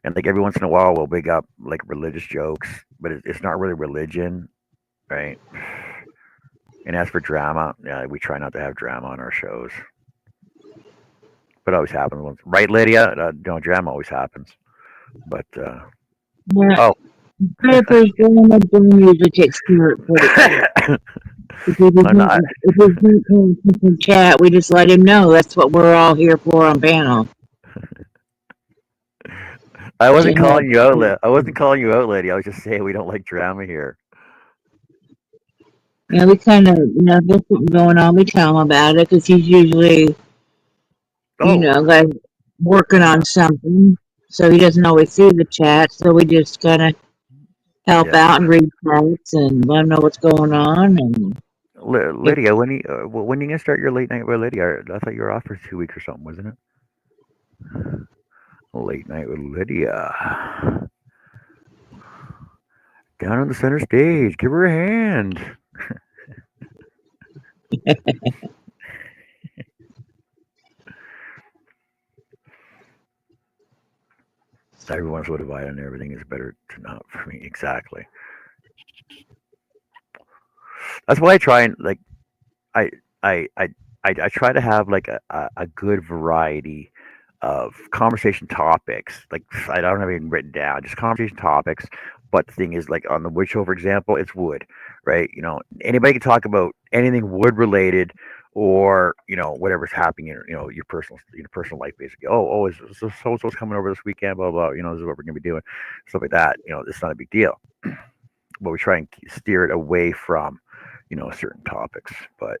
And like every once in a while, we'll big up like religious jokes, but it's not really religion, right? And as for drama, yeah, we try not to have drama on our shows, but it always happens once, right, Lydia? No, drama always happens, but Yeah. oh, If there's drama, then usually takes care of it. If he's I'm not. not paying attention chat, we just let him know that's what we're all here for on panel. I wasn't To help. calling you out. I wasn't calling you out, Lydia. I was just saying we don't like drama here. Yeah, we kind of, if there's something going on, we tell him about it because he's usually, Oh, like working on something. So he doesn't always see the chat. So we just kind of help yeah, out and read chats and let him know what's going on. And if, Lydia. When you gonna start your late night with Lydia? I thought you were off for 2 weeks or something, wasn't it? Late night with Lydia. Down on the center stage. Give her a hand. Everyone's so divided and everything is better to not for me. Exactly. That's why I try and like I I I I try to have like a good variety of conversation topics. Like I don't have anything written down, just conversation topics. But the thing is, like on the wood show, for example, it's wood, right? Anybody can talk about anything wood related, or whatever's happening in your personal life, basically. Is so and so's coming over this weekend? Blah blah. This is what we're gonna be doing, stuff like that. It's not a big deal, but we try and steer it away from certain topics. But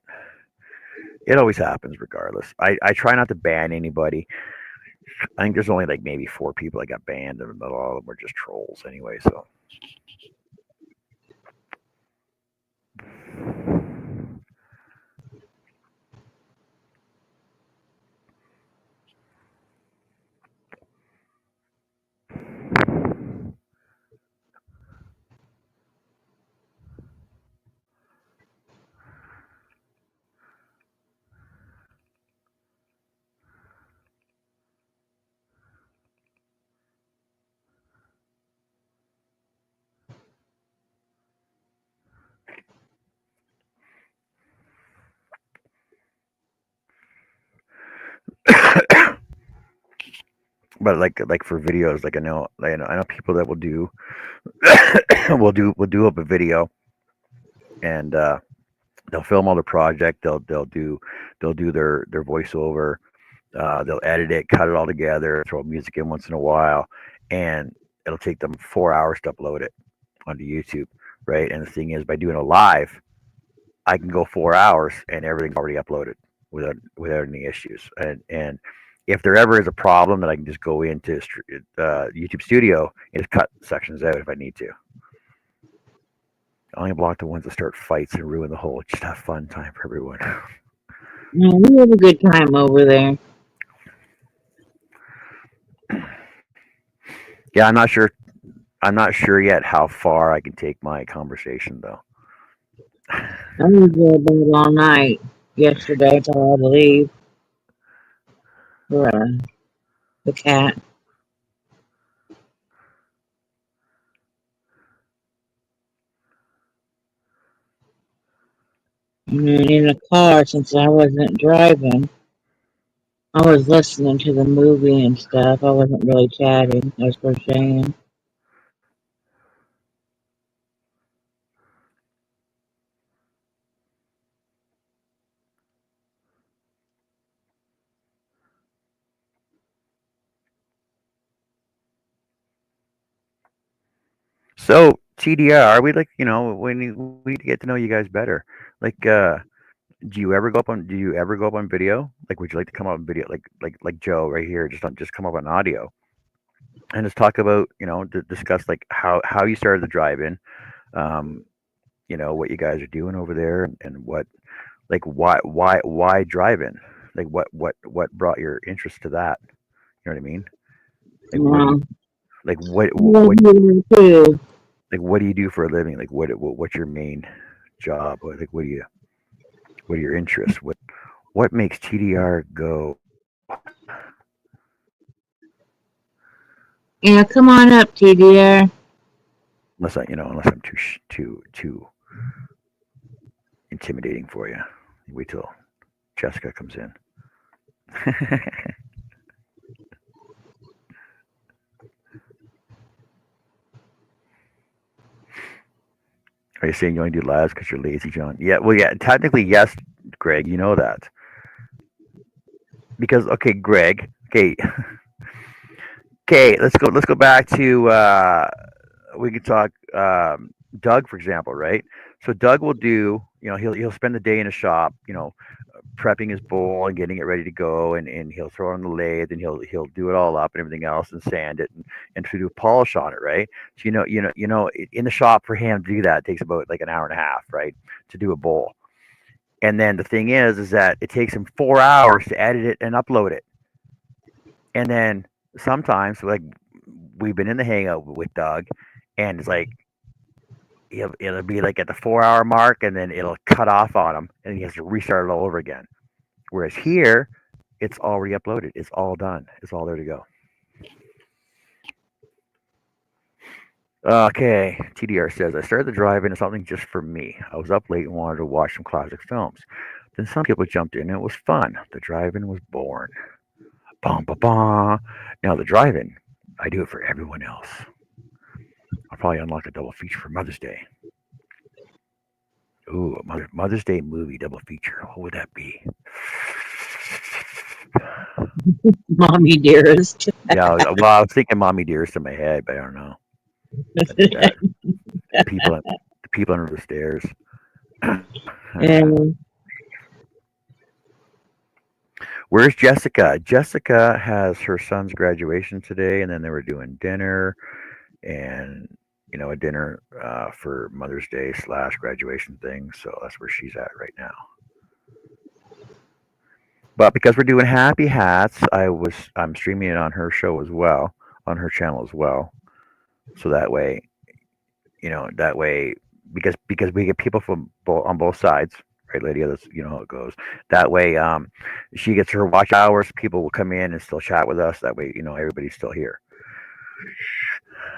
it always happens regardless. I try not to ban anybody. I think there's only like maybe 4 people that got banned, and all of them were just trolls anyway. So, but like for videos, like I know people that will do will do up a video, and they'll film all the project. They'll do their voiceover. They'll edit it, cut it all together, throw music in once in a while, and it'll take them 4 hours to upload it onto YouTube, right? And the thing is, by doing a live, I can go 4 hours and everything's already uploaded without any issues. And if there ever is a problem, that I can just go into YouTube Studio and just cut sections out if I need to. I only block the ones that start fights and ruin the whole. Just have fun time for everyone. we have a good time over there. Yeah, I'm not sure. I'm not sure yet how far I can take my conversation though. I was there about all night yesterday till I had to leave for the cat. And then in the car, since I wasn't driving, I was listening to the movie and stuff. I wasn't really chatting. I was crocheting. So TDR, we like we need to get to know you guys better. Like, do you ever go up on video? Like, would you like to come up on video, like Joe right here, just come up on audio and just talk about discuss like how you started the drive-in, um, what you guys are doing over there, and what like why drive-in, like what brought your interest to that? You know what I mean? Like what do Yeah. you like Love you too. like what do you do for a living? Like what's your main job? Like what are your interests? What makes TDR go? Yeah, come on up, TDR. Unless I'm too intimidating for you. Wait till Jessica comes in. Are you saying you only do lives because you're lazy, John? Yeah, well, yeah, technically yes, Greg. You know that because okay, Greg. Okay, okay. Let's go back to we could talk Doug, for example, right? So Doug will do, he'll spend the day in a shop, prepping his bowl and getting it ready to go, and he'll throw it on the lathe, and he'll do it all up and everything else, and sand it, and to do polish on it, right? So in the shop for him to do that takes about like an hour and a half, right, to do a bowl. And then the thing is that it takes him 4 hours to edit it and upload it. And then sometimes, like, we've been in the hangout with Doug, and it's like it'll be like at the 4 hour mark, and then it'll cut off on him, and he has to restart it all over again. Whereas here, it's already uploaded. It's all done. It's all there to go. Okay, TDR says, I started the drive-in as something just for me. I was up late and wanted to watch some classic films. Then some people jumped in and it was fun. The drive-in was born. Bum, ba, ba. Now the drive-in, I do it for everyone else. I'll probably unlock a double feature for Mother's Day. Ooh, a Mother's Day movie double feature. What would that be? Mommy dearest. Yeah, well, I was thinking Mommy Dearest in my head, but I don't know. The people under the stairs. And Where's Jessica? Jessica has her son's graduation today, and then they were doing dinner, and a dinner for Mother's Day / graduation thing. So that's where she's at right now. But because we're doing Happy Hats, I'm streaming it on her show as well, on her channel as well. So that way, because we get people from on both sides, right, Lydia? That's how it goes. That way, she gets her watch hours. People will come in and still chat with us. That way, everybody's still here.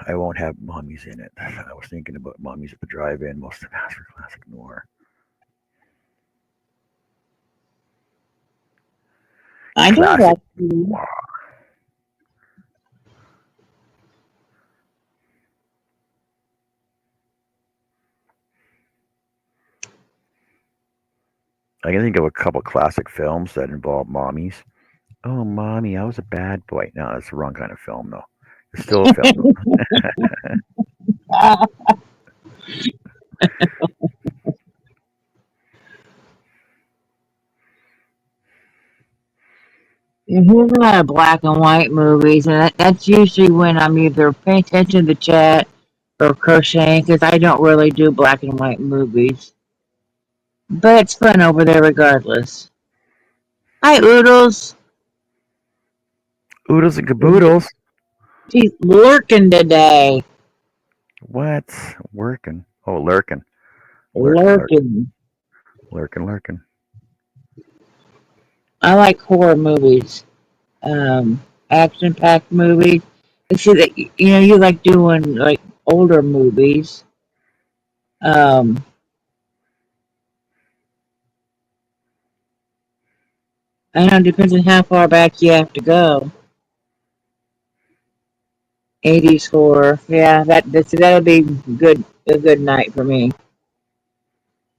I won't have mommies in it. I was thinking about mommies at the drive-in. Most of them ask for classic noir. I know Classic that. noir. I can think of a couple classic films that involve mommies. Oh, mommy, I was a bad boy. No, that's the wrong kind of film, though. It's still a film. There's a lot of black and white movies, and that's usually when I'm either paying attention to the chat or crocheting, because I don't really do black and white movies. But it's fun over there regardless. Hi, Oodles. Oodles and caboodles. She's lurking today. What? Working. Oh, lurking. Lurking. Lurking. I like horror movies, action-packed movies. I see that you like doing like older movies. Um, I don't know, depends on how far back you have to go. 80s horror. Yeah, that'll be a good night for me.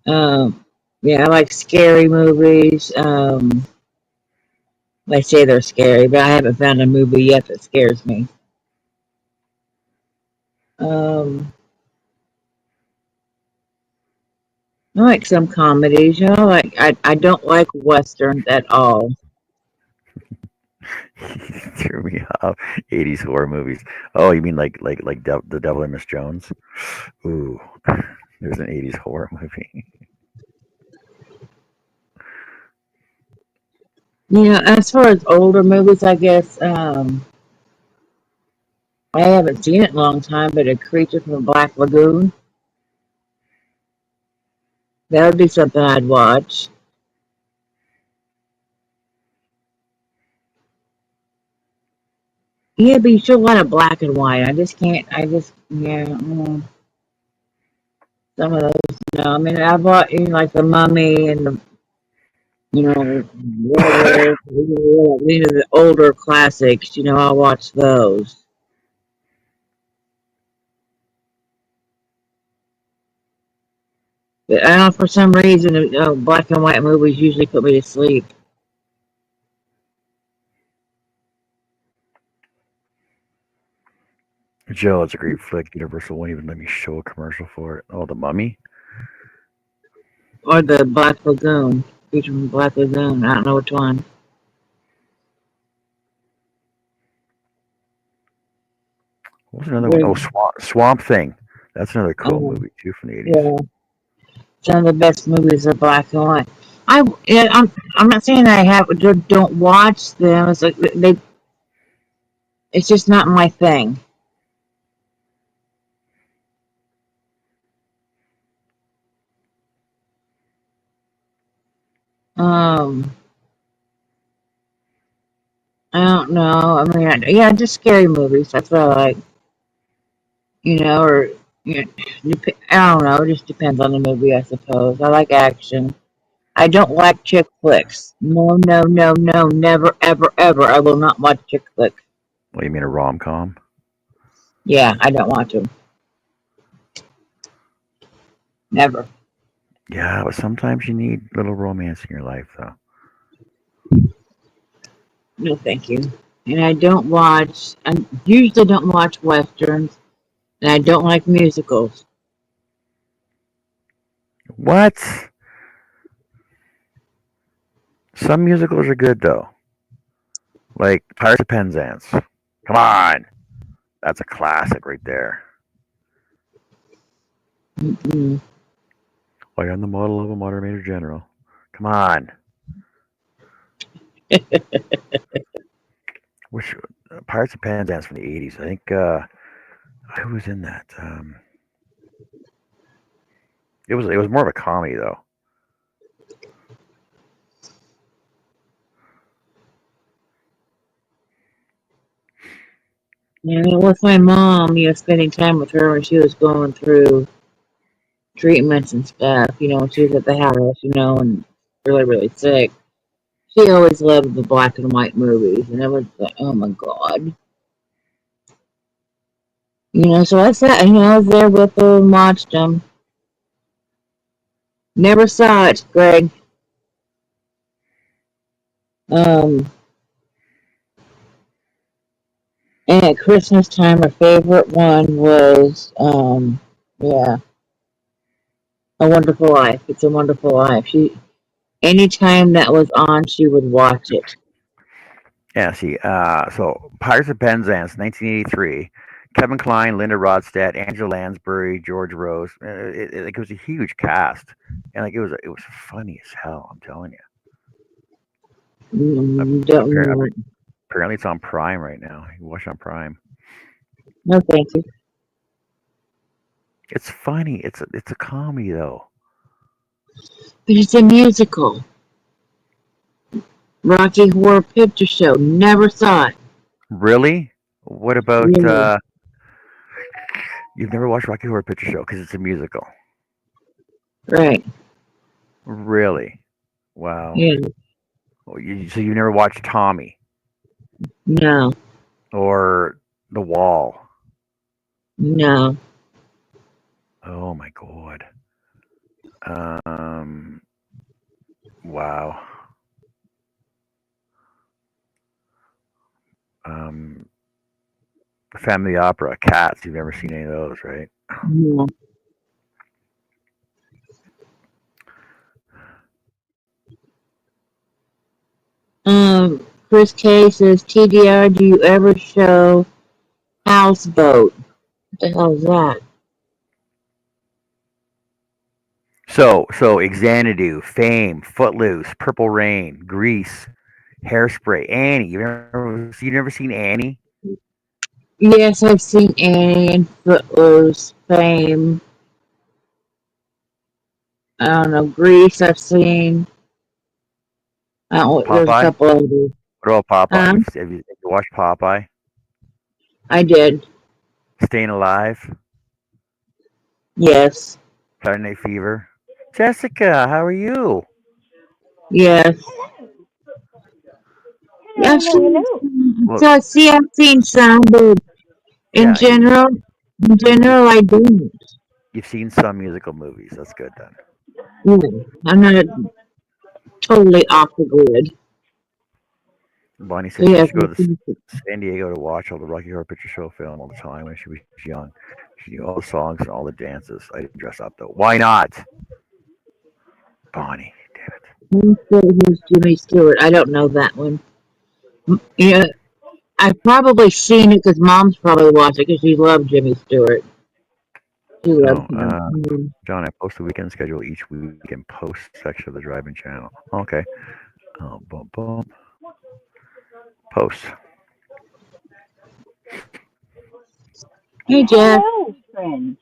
Um, yeah, I like scary movies. They say they're scary, but I haven't found a movie yet that scares me. Um, I like some comedies, you know, like I don't like westerns at all. Threw me off. 80s horror movies. Oh, you mean The Devil and Miss Jones? Ooh, there's an 80s horror movie. You know, as far as older movies, I guess I haven't seen it in a long time, but A Creature from the Black Lagoon, that would be something I'd watch. Yeah, but you still want a black and white. I just can't. Yeah. Some of those. No, I mean, I bought like the Mummy and whatever. The older classics. You know, I watch those. But I don't know, for some reason, black and white movies usually put me to sleep. Joe, it's a great flick. Universal won't even let me show a commercial for it. Oh, The Mummy? Or the Black Lagoon. Creature from Black Lagoon. I don't know which one. What was another one? Oh, Swamp Thing. That's another cool Um, movie too from the 80s. yeah, some of the best movies are black and white. I'm not saying that don't watch them. It's like it's just not my thing. Um, I don't know. I mean, yeah, just scary movies. That's what I like. Or I don't know. It just depends on the movie, I suppose. I like action. I don't like chick flicks. No, no, no, no, never, ever, ever. I will not watch chick flick. What, you mean a rom com? Yeah, I don't watch them. Never. Yeah, but sometimes you need a little romance in your life, though. No, thank you. And I usually don't watch westerns, and I don't like musicals. What? Some musicals are good though, like Pirates of Penzance. Come on, that's a classic right there. Mm-mm. I am the model of a modern major general. Come on. Which Pirates of Penzance from the 80s? I think who was in that? It was more of a comedy though. And with my mom, spending time with her when she was going through treatments and stuff, when she was at the house, and really, really sick. She always loved the black and white movies, and I was like, oh my god. So I sat, I was there with her and watched them. Never saw it, Greg. Um, and at Christmas time, her favorite one was, yeah, A Wonderful Life. It's a Wonderful Life. Anytime that was on, she would watch it. Yeah, see, so Pirates of Penzance, 1983. Kevin Kline, Linda Ronstadt, Angela Lansbury, George Rose. It was a huge cast, and it was funny as hell. I'm telling you. Don't know. Apparently, it's on Prime right now. You can watch it on Prime. No, thank you. It's funny. It's a comedy though. But it's a musical. Rocky Horror Picture Show. Never saw it. Really? What about Really. you've never watched Rocky Horror Picture Show because it's a musical? Right. Really? Wow. Yeah. So you never watched Tommy No, or The Wall? no. Oh my god. Um. Wow. Um. Family Opera, Cats. You've never seen any of those, right? No. Chris K says, TDR, do you ever show Houseboat? What the hell is that? So Xanadu, Fame, Footloose, Purple Rain, Grease, Hairspray, Annie. You never seen Annie? Yes, I've seen Annie and Footloose, Fame. I don't know, Grease, I've seen. I don't, there's a Popeye? couple others. What about Popeye? Um, Have you watched Popeye? I did. Staying Alive, Yes. Saturday Night Fever. Jessica, how are you? Yes. Yeah, Hello, I've hello, seen hello. Look, so see I've seen some, but in yeah, general you've, I don't. you've seen some musical movies. That's good then. Yeah, I'm not totally off the grid. Bonnie So says she yes, used to go to San Diego to watch all the Rocky Horror Picture Show film all the time when she was young. She knew all the songs and all the dances. I didn't dress up though. Why not, Bonnie? Damn it. who's Jimmy Stewart? I don't know that one. Yeah, I've probably seen it because Mom's probably watched it because she loved Jimmy Stewart. She Oh, loved him. John, I post the weekend schedule each week in post section of the driving channel. Okay. Oh, boom, boom. Post. Hey Jeff, Hello, friends.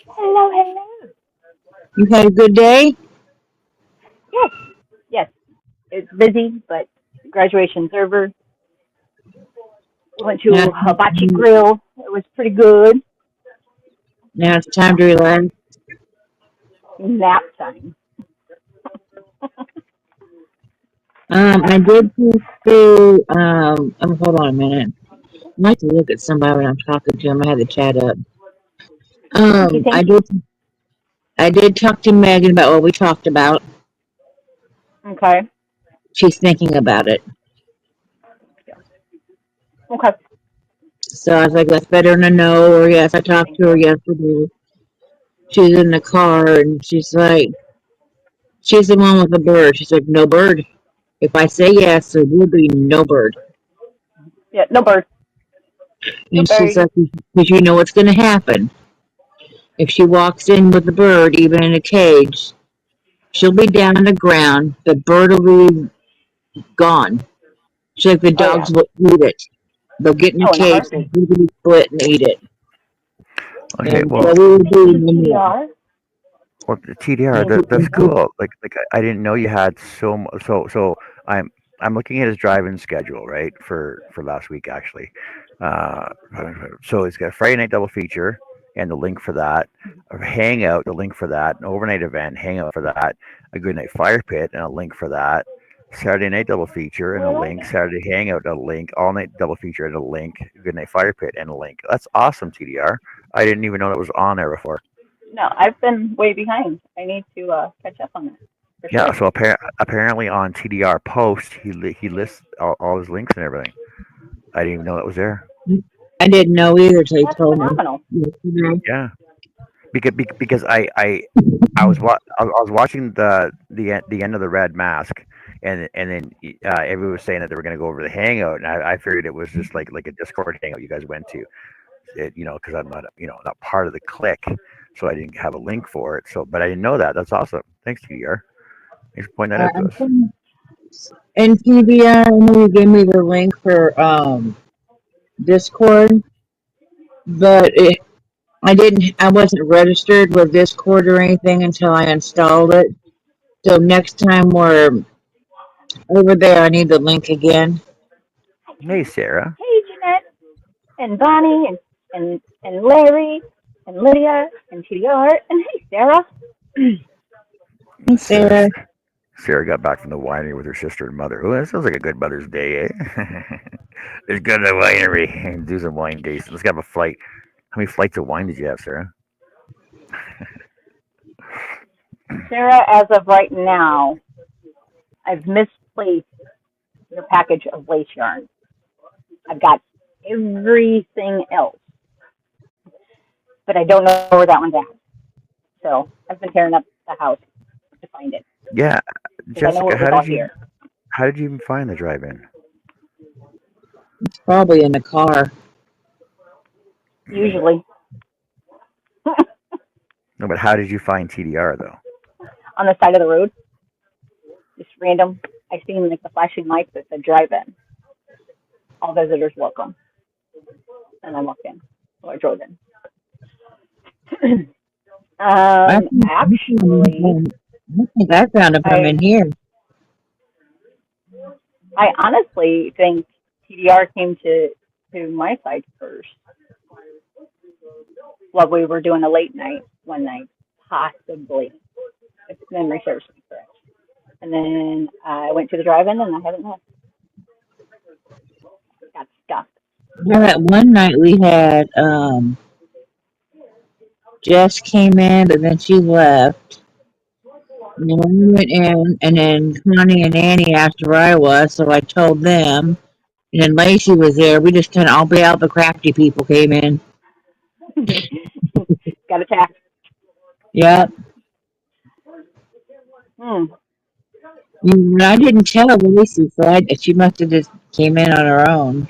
Hello, hello. you had a good day? Yes, yes. It's busy, but graduation's over. We went to Now, a hibachi grill. It was pretty good. now it's time to relax. Nap time. I did go through, hold on a minute. I like to look at somebody when I'm talking to them. I had the chat up. Thank you, I thank you. did talk to Megan about what we talked about. Okay, She's thinking about it. okay. So I was like, that's better than a no, or yes, I talked Thank to her you. yesterday. She's in the car and she's like, she's the one with the bird. She's like, no bird. If I say yes, there will be no bird. Yeah, no bird. No And she's bird. like, because you know what's going to happen. If she walks in with the bird, even in a cage, she'll be down on the ground. The bird will be gone. She's like, the Oh, yeah. dogs will eat it. They'll get in a Oh, in a cage, heartbeat. split, and eat it. Okay. And And so Well, we will this do is no more. TDR. well, the TDR. And That's cool. Like I didn't know you had so. I'm looking at his driving schedule right for last week actually. Uh, so it's got a Friday night double feature and the link for that, a hangout, the link for that, an overnight event, hangout for that, a good night fire pit and a link for that. Saturday night double feature and a link, Saturday hangout and a link, all night double feature and a link, good night fire pit and a link. That's awesome, TDR. I didn't even know that was on there before. No, I've been way behind. I need to catch up on that for Yeah, sure. so apparently on TDR post he lists all his links and everything. I didn't even know that was there. I didn't know either till he That's told me. phenomenal. Yeah, because I was watching the end of the Red Mask, and then everyone was saying that they were going to go over the Hangout, and I figured it was just like a Discord Hangout you guys went to, because I'm not not part of the clique, so I didn't have a link for it. So, but I didn't know that. That's awesome. Thanks, TDR. Thanks for pointing that out to us. And TBI, I know you gave me the link for Discord, but I wasn't registered with Discord or anything until I installed it. So next time we're over there, I need the link again. Hi, Hey, Jeanette. Sarah. Hey, Jeanette. And Bonnie and Larry and Lydia and TDR and hey Sarah. Hey, Sarah, Sarah. Sarah got back from the winery with her sister and mother. Oh, that sounds like a good Mother's Day, eh? Let's go to the winery and do some wine tasting. Let's have a flight. How many flights of wine did you have, Sarah? Sarah, as of right now, I've misplaced your package of lace yarn. I've got everything else, but I don't know where that one's at. So I've been tearing up the house to find it Yeah, because I know Jessica, it was all here. how did you even find the drive-in? Probably in the car. Usually No, but how did you find TDR though? on the side of the road, just random. I seen like the flashing lights that said drive-in. All visitors welcome, and I walked in. So I drove in. I think, Actually, I think I found them I in here. I honestly think TDR came to my side first. Well, we were doing a late night one night, possibly, if memory serves me correct. And then I went to the drive-in, and I haven't left. Got stuck. Yeah, that one night we had Jess came in, but then she left. And then we went in, and then Connie and Annie asked where I was, so I told them. And then Lacey was there. We just kind of all the crafty people came in. Got attacked. Yep. Hmm. I didn't tell Lacey, so she must have just came in on her own.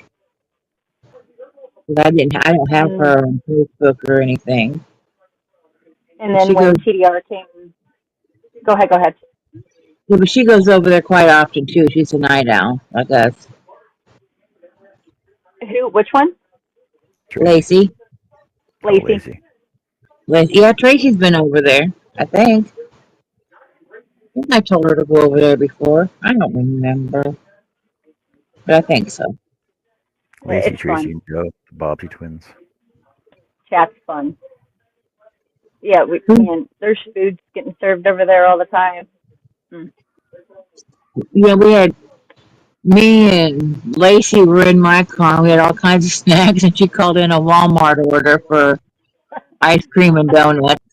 'Cause I don't have And her on Facebook or anything. and But then she goes, when TDR came, go ahead, go ahead. yeah, but she goes over there quite often too. She's a night owl, like us. Who? Which one? Tracy. Lacey. Oh, Lacey. Lacey. Yeah, Tracy's been over there, I think. I think I told her to go over there before. I don't remember, but I think so. Lacey, It's Tracy, fun. and Joe, the Bobbsey twins. Chat's fun. Yeah, man, there's food getting served over there all the time. Hmm. Yeah, we had me and Lacey were in my car. We had all kinds of snacks, and she called in a Walmart order for ice cream and donuts.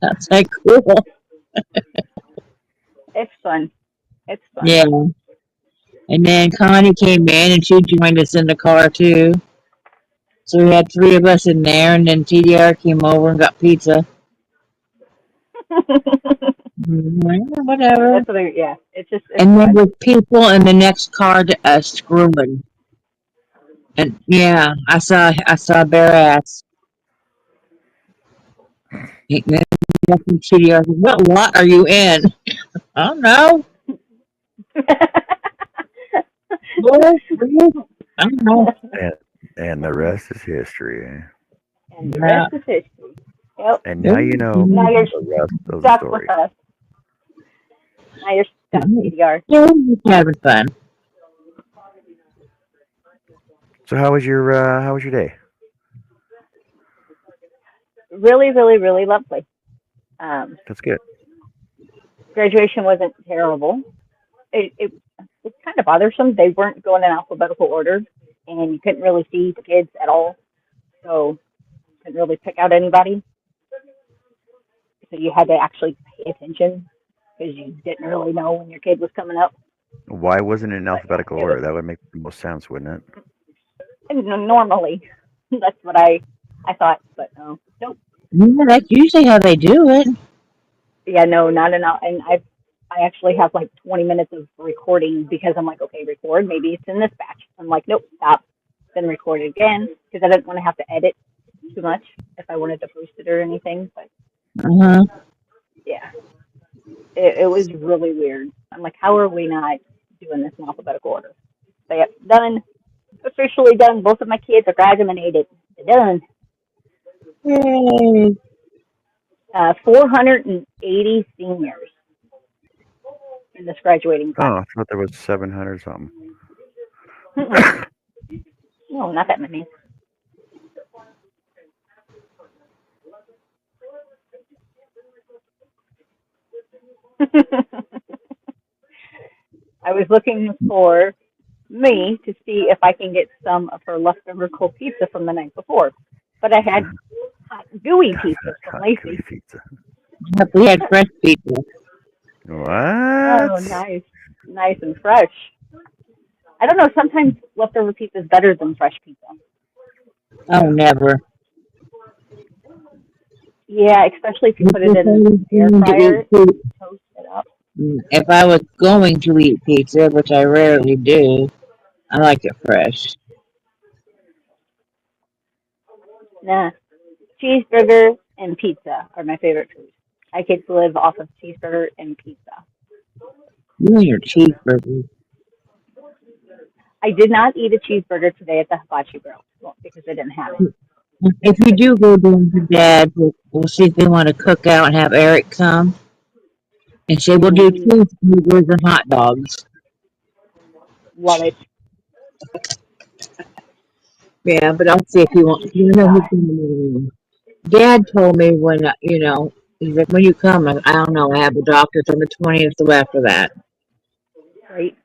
That's like cool. It's fun. It's fun. Yeah. And then Connie came in and she joined us in the car too. So we had three of us in there, and then TDR came over and got pizza. Whatever. That's what yeah. It's And then fun. with people in the next car to us screwing. And yeah, I saw bare ass. And then TDR, what lot are you in? I don't know. I don't know. And the rest is history. Eh? And the Yeah. rest is history. Yep. And now you know Now you're the rest of the stuck story. with us. Now you're stuck, TDR. Yeah, we're just having fun. So how was your day? Really, really, really lovely. Um, That's good. Graduation wasn't terrible. It's kind of bothersome. They weren't going in alphabetical order, and you couldn't really see the kids at all. So couldn't really pick out anybody. So you had to actually pay attention because you didn't really know when your kid was coming up. Why wasn't it in But alphabetical it order? That would make the most sense, wouldn't it? was normally that's what I thought, but no, nope. Yeah, that's usually how they do it. Yeah, no, not enough. And I actually have like 20 minutes of recording because I'm like, okay, record. Maybe it's in this batch. I'm like, nope, stop. Then record it again because I didn't want to have to edit too much if I wanted to post it or anything. But Uh-huh. yeah, it was really weird. I'm like, how are we not doing this in alphabetical order? So yeah, done. Officially done. Both of my kids are graduated. They're done. Yay. 480 seniors in this graduating Oh, class. I thought there was 700 something. No, not that many. I was looking for me to see if I can get some of her leftover cold pizza from the night before. But I had hot, gooey pizza from Hot Lacey. gooey pizza. But we had fresh pizza. Oh, What? nice. Nice and fresh. I don't know, sometimes leftover pizza is better than fresh pizza. Oh, Yeah. never. Yeah, especially if you put it If I in was the air going to fryer, eat pizza, toast it up. if I was going to eat pizza, which I rarely do, I like it fresh. Nah. Cheeseburger and pizza are my favorite foods. I could live off of cheeseburger and pizza. You and your cheeseburger. I did not eat a cheeseburger today at the Hibachi Grill because I didn't have it. If you do go down to Dad, we'll see if they want to cook out and have Eric come. And say we'll do Ooh, cheeseburgers and hot dogs. love it. Yeah, but I'll see if he wants. Thank You you, know, he's God. gonna. Dad told me when he's like, when you come, I don't know, I have a doctor's on the 20th, so after that. Right?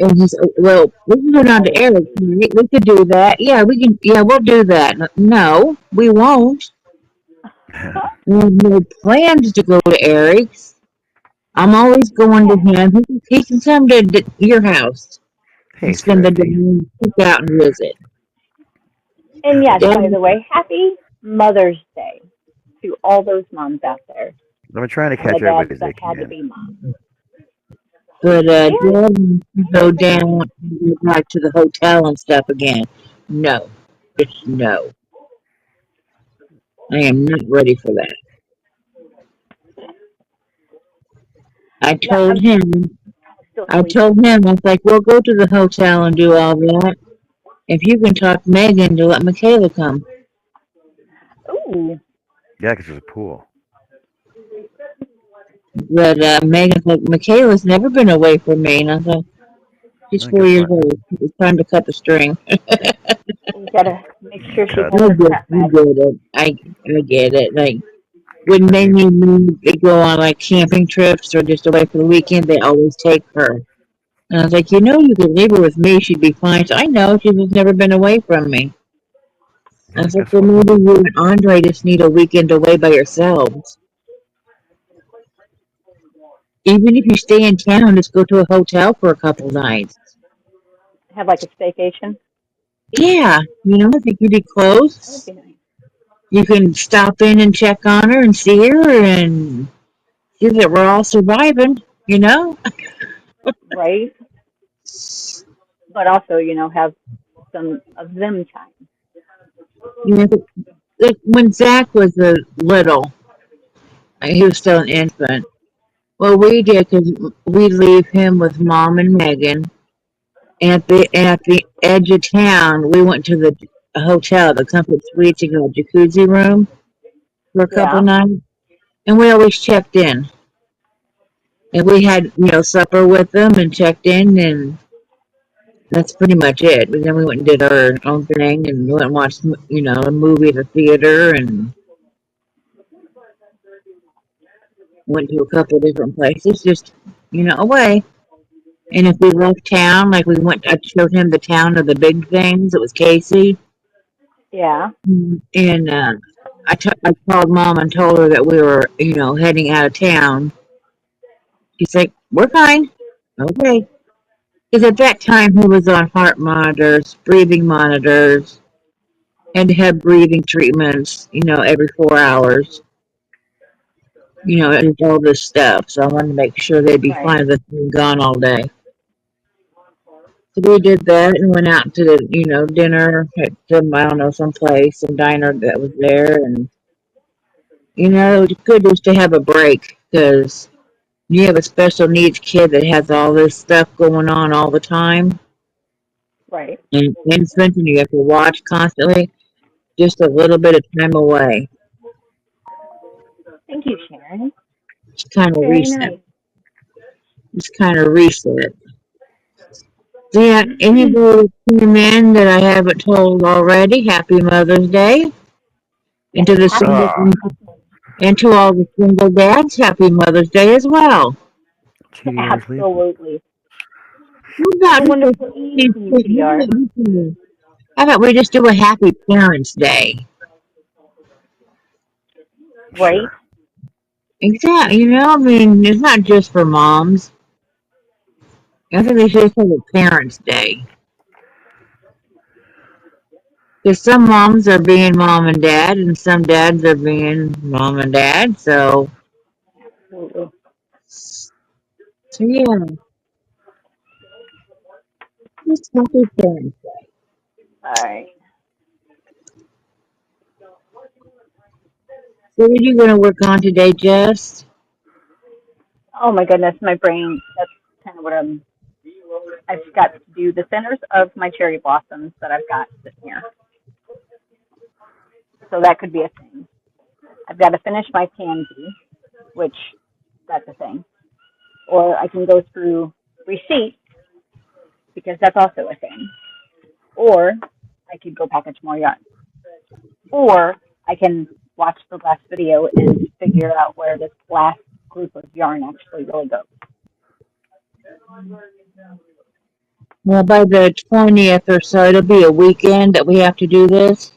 And he said, well, we can go down to Always. Eric's. Right? We could do that. Yeah, we can. Yeah, we'll do that. No, we won't. We have no plans to go to Eric's. I'm always going to Yeah. him. He can come to your house Hey, and spend the day 50. and cook out and visit. And yes, Dad, by the way, happy Mother's Day to all those moms out there I'm trying to and the catch dads everybody as that they had to can. be moms. but Dad Yeah, wants to go perfect. down and go back to the hotel and stuff again. No, just no. I am not ready for that. I Yeah, told I'm him, still I sleeping. told him, I was like, we'll go to the hotel and do all that. If you can talk Megan to let Michaela come. Ooh, Yeah, because there's a pool. But Megan's like, Michaela's never been away from me. And I was like, she's Oh, 4 guess years what? old. It's time to cut the string. you gotta make sure she Cut. has her crap I bag. get it. I get it. Like, when I they mean, need me, they go on like camping trips or just away for the weekend, they always take her. And I was like, you could leave her with me. She'd be fine. So I know she's just never been away from me. I yeah, was like, guess well, what? maybe you and Andre just need a weekend away by yourselves. Even if you stay in town, just go to a hotel for a couple nights. Have like a staycation. Yeah, if you could be That would close, be nice. you can stop in and check on her and see her and see that we're all surviving. Right? But also, have some of them time. You know, when Zach was little, he was still an infant. Well, we did because we leave him with Mom and Megan. And at the edge of town, we went to the hotel, the Comfort Suites, to go to a jacuzzi room for a couple Yeah, nights, and we always checked in. And we had supper with them and checked in, and that's pretty much it. And then we went and did our own thing, and we went and watched a movie at the theater, and went to a couple of different places, just away. And if we left town, like I showed him the town of the big things. It was Casey. yeah. And I called Mom and told her that we were, heading out of town. She's like, we're fine. Okay. Because at that time, he was on heart monitors, breathing monitors, had to have breathing treatments, every 4 hours, and all this stuff. So I wanted to make sure they'd be Right. fine with him gone all day. So we did that and went out to dinner at some, I don't know, some place, some diner that was there. And, it was good just to have a break because you have a special needs kid that has all this stuff going on all the time Right. and infant and you have to watch constantly. Just a little bit of time away. Thank you, Sharon. Just kind of Very reset. nice. Just kind of reset. So yeah, anybody came in that I haven't told already, happy Mother's Day. And Yes, to the happy single Ah, Mother's Day. and to all the single dads, happy Mother's Day as well. TDR's leaving. Absolutely. How A wonderful evening, TDR. about we just do a happy Parents' Day? Right? Sure. Exactly. You know, I mean, it's not just for moms. I think they should just have a Parents' Day. Because some moms are being mom and dad, and some dads are being mom and dad. So Absolutely. yeah, just happy Parents' Day. All right. So what are you going to work on today, Jess? Oh my goodness, my brain. That's kind of what I've got to do the centers of my cherry blossoms that I've got sitting here. So that could be a thing. I've got to finish my pansy, which that's a thing. Or I can go through receipts because that's also a thing. Or I could go package more yarn. Or I can watch the last video and figure out where this last group of yarn actually really goes. Well, by the 20th or so, it'll be a weekend that we have to do this.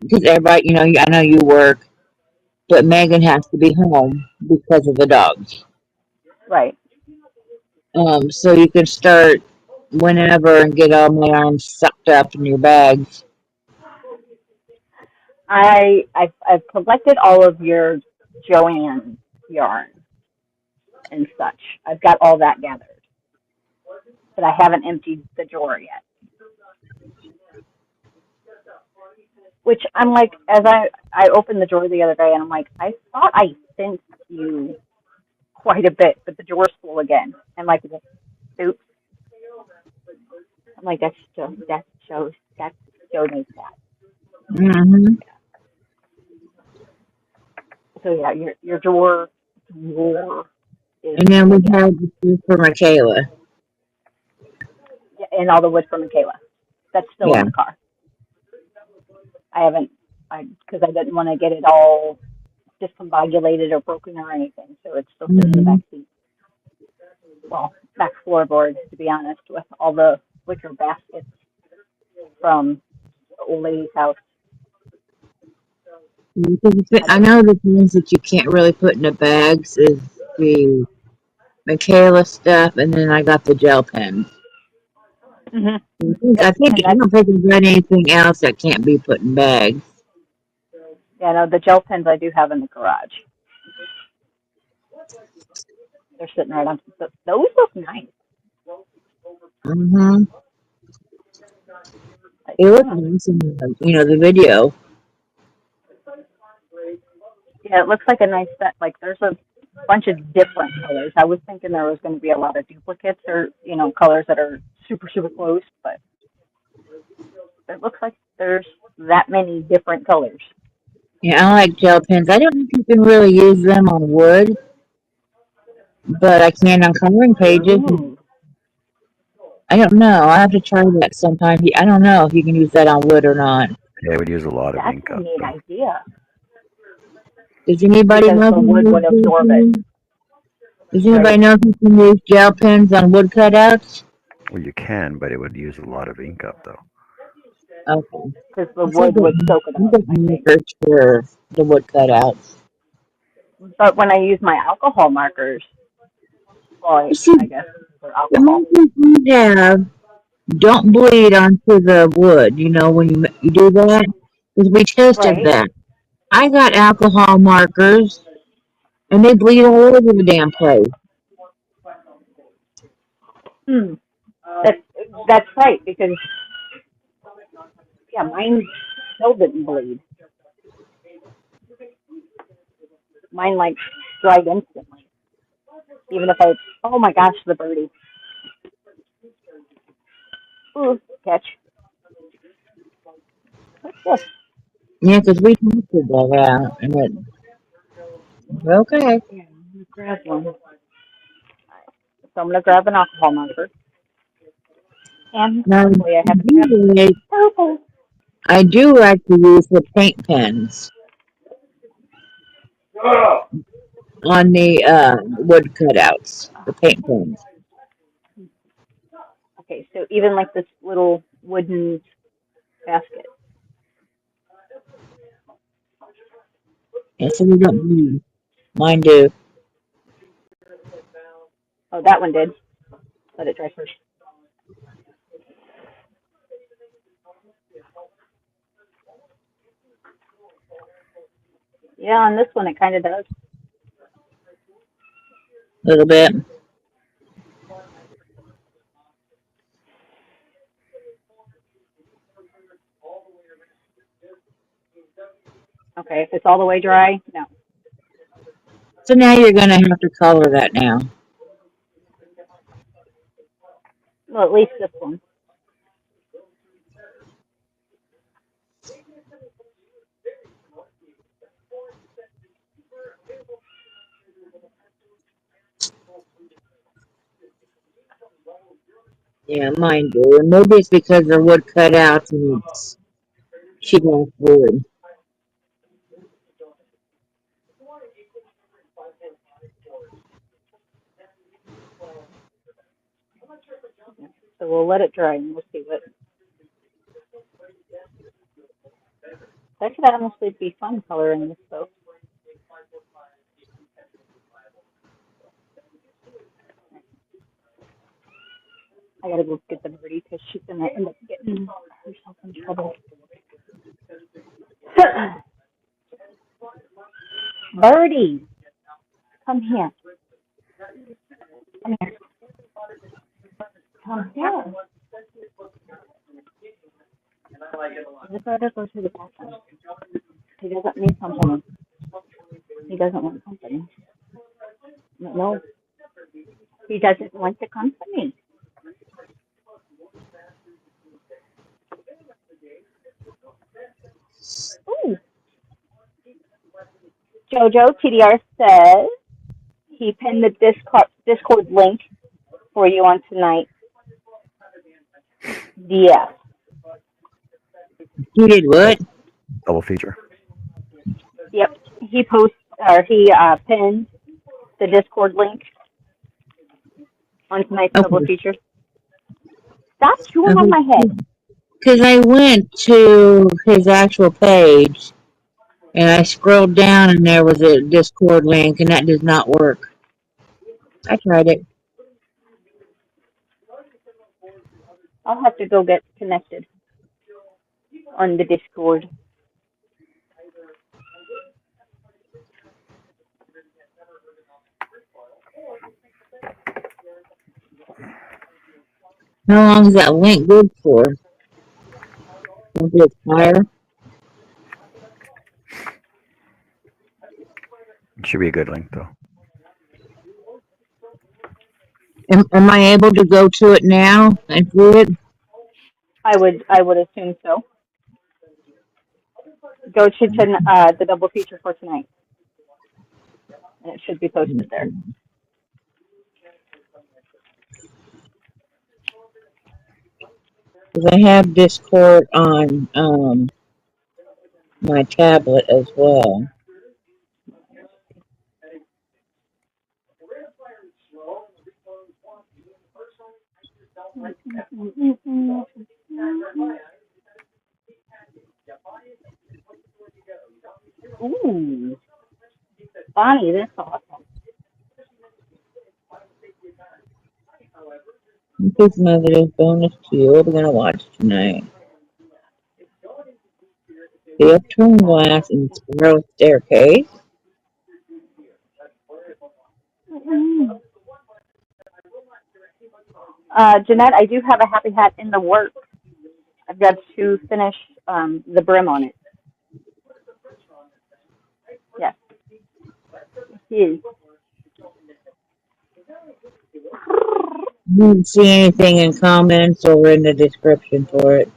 Because everybody, you know, I know you work, but Megan has to be home because of the dogs. Right. So you can start whenever and get all my arms sucked up in your bags. I've collected all of your Joanne yarn and such. I've got all that gathered, but I haven't emptied the drawer yet. Which I'm like, as I opened the drawer the other day, and I'm like, I thought I sent you quite a bit, but the drawer's full again. And like, oops. I'm like, that shows me that. Mm-hmm. So yeah, your drawer is And then we full again. have the food for Michaela. Yeah, and all the wood from Michaela. That's still Yeah. in the car. I haven't, because I didn't want to get it all discombobulated or broken or anything, so it's still sitting in the back seat. Well, back floorboard, to be honest, with all the wicker baskets from the old lady's house. I know the things that you can't really put in the bags is the Michaela stuff, and then I got the gel pens. Mm-hmm. I don't think I've got anything else that can't be put in bags. Yeah, no, the gel pens I do have in the garage. They're sitting right on. Those look nice. Mm-hmm. It looks nice in the video. Yeah, it looks like a nice set. Like there's a bunch of different colors. I was thinking there was going to be a lot of duplicates or colors that are super super close, but it looks like there's that many different colors. Yeah, I like gel pens. I don't know if you can really use them on wood, but I can on coloring pages. Ooh. I don't know. I have to try that sometime. I don't know if you can use that on wood or not. Yeah, I would use a lot of That's ink a up. neat Though. idea. Does anybody Because know the if you wood can would use absorb it. Does anybody know if you can use gel pens on wood cutouts? Well, you can, but it would use a lot of ink up though. Okay. Because the wood would soak it I up, got I think. markers for the wood cutouts. But when I use my alcohol markers, well, You see, I guess they're the alcohol. markers you have don't bleed onto the wood, when you do that. Because we tested Right. that. I got alcohol markers, and they bleed all over the damn place. Hmm. That's that's right because yeah, mine still didn't bleed. Mine like dried instantly. Even if I, oh my gosh, the birdie. Ooh, catch. What's this? Yeah, because we tested that out, and okay. Yeah, I'm gonna grab one. So I'm gonna grab an alcohol marker, and Now, hopefully I haven't grabbed purple. I do like to use the paint pens. on the wood cutouts, the paint pens. Okay, so even like this little wooden basket. And so we don't need mine do. Oh, that one did. Let it dry first. Yeah, on this one it kind of does. A little bit. Okay, if it's all the way dry, no. So now you're gonna have to color that now. Well, at least this one. Yeah, mine do. And maybe it's because they're wood cutouts and it's cheap off wood. So we'll let it dry and we'll see what. That could honestly be fun coloring this though. I gotta go get the birdie because she's gonna end up getting herself in trouble. Birdie, come here. Come here. Come here. The bird goes to the bathroom. He doesn't need company. He doesn't want company. No, he doesn't want the company. Ooh. Jojo TDR says he pinned the Discord link for you on tonight. Yeah. You did what? Double feature. Yep. He pinned the Discord link on tonight's double Okay. feature. Stop chewing on my head. Because I went to his actual page and I scrolled down and there was a Discord link and that does not work. I tried it. I'll have to go get connected on the Discord. How long is that link good for? Won't it expire? It should be a good link though. Am I able to go to it now and do it? I would assume so. Go to the double feature for tonight, and it should be posted there. Because I have Discord on my tablet as well. Ooh, Bonnie, that's awesome. Here's another little bonus to you. What we're going to watch tonight. The upturned glass and spiral staircase. Jeanette, I do have a happy hat in the works. I've got to finish the brim on it. Yes. It is. You didn't see anything in comments or in the description for it.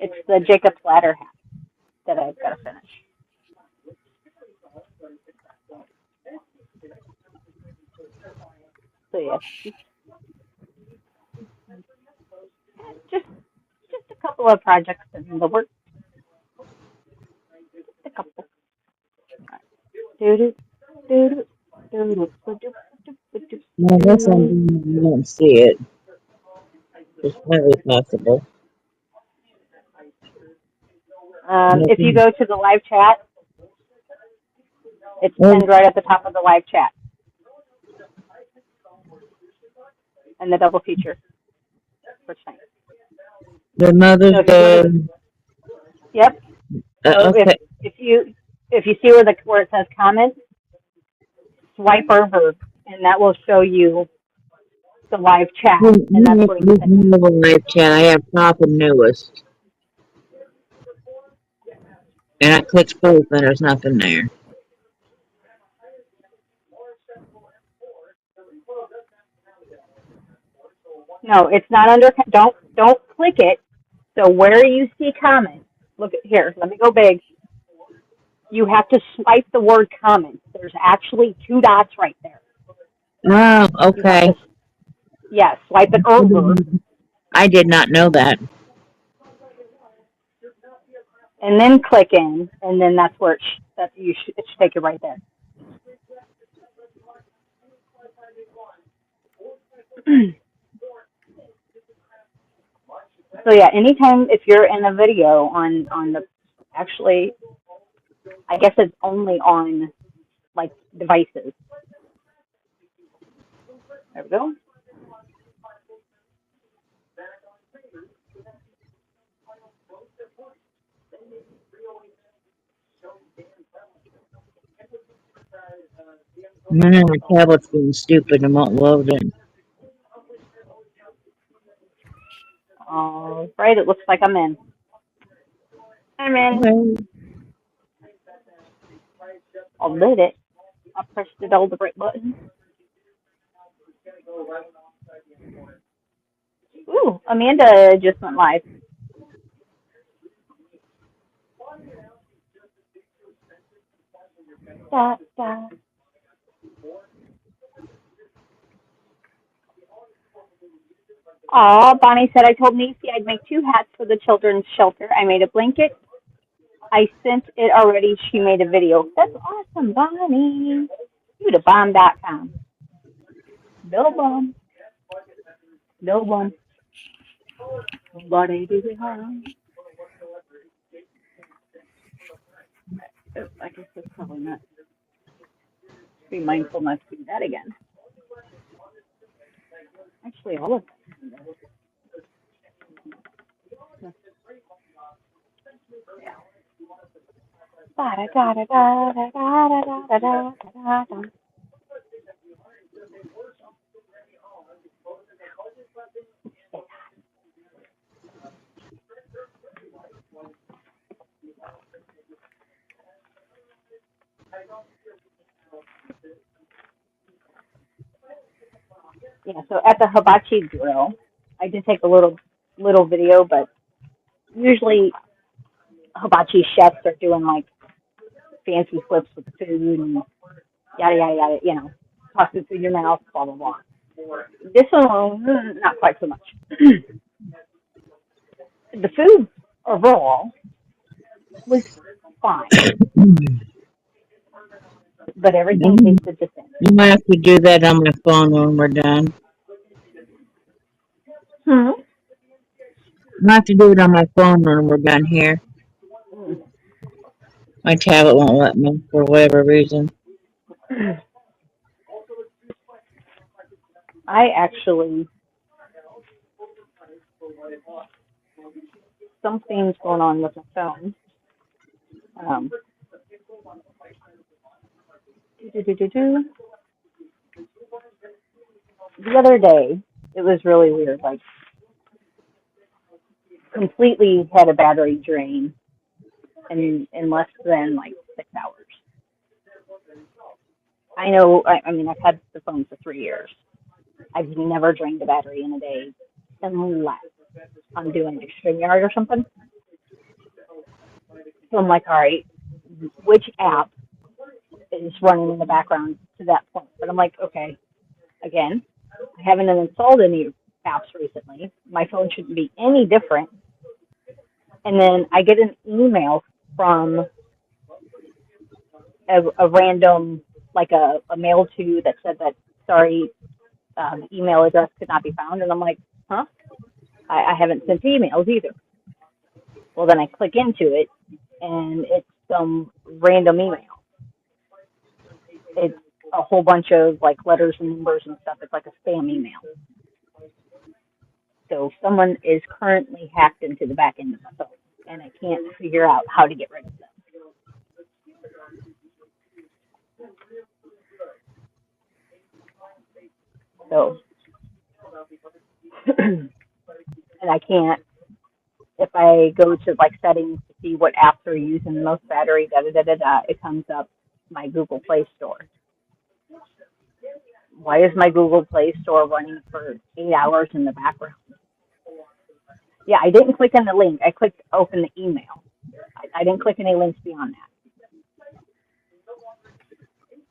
It's the Jacob's Ladder hat that I've got to finish. So yes, just a couple of projects in the works. Well, that's something you don't see it. It's highly possible. If you go to the live chat, it's Oh, pinned right at the top of the live chat and the double feature for tonight. the Mother's So if you go to Day. the, yep. So Okay. if you see where it says comment, swipe over, and that will show you the live chat, and that's where you This can. live chat, I have top and newest. And I clicked both and there's nothing there. No, it's not under. Don't click it. So where you see comment, look at here. Let me go big. You have to swipe the word comment. There's actually 2 dots right there. Oh, You have okay. to, yeah, swipe it over, I did not know that. and then click in, and then that's where it should take you right there. So yeah, anytime if you're in a video on the, actually, I guess it's only on like devices. There we go. Man, my tablet's being stupid and won't load it. All right, it looks like I'm in. I'm in. Okay. I'll lit it. I pressed all the right buttons. Ooh, Amanda just went live. Da, da. Aw, Bonnie said, I told Niecy I'd make 2 hats for the children's shelter. I made a blanket. I sent it already. She made a video. That's awesome, Bonnie. You the bomb.com. Bill Bomb. Bill Bomb. Somebody do it harm. Oh, I guess that's probably not. Be mindful not to do that again. Actually, all of them. Yeah. Da da da da da da da da da da da. Yeah, so at the hibachi grill, I did take a little video, but usually hibachi chefs are doing like fancy flips with the food and yada yada yada, tossing food in your mouth, blah blah blah. This one, not quite so much. The food overall was fine, but everything tasted the same. I might have to do that on my phone when we're done. Hmm? I have to do it on my phone when we're done here. My tablet won't let me for whatever reason. I actually, something's going on with my phone. The other day, it was really weird. Like, completely had a battery drain in less than like 6 hours. I know. I mean, I've had the phone for 3 years. I've never drained a battery in a day unless I'm doing like StreamYard or something. So I'm like, all right, which app is running in the background to that point? But I'm like, okay, again, I haven't installed any apps recently. My phone shouldn't be any different. And then I get an email from a random, like a mail to that said that, sorry, email address could not be found. And I'm like, huh? I haven't sent emails either. Well, then I click into it, and it's some random email. It's a whole bunch of like letters and numbers and stuff. It's like a spam email. So someone is currently hacked into the back end of my phone, and I can't figure out how to get rid of them. So, and I can't, if I go to like settings to see what apps are using the most battery, it comes up my Google Play Store. Why is my Google Play Store running for 8 hours in the background? Yeah, I didn't click on the link. I clicked open the email. I didn't click any links beyond that.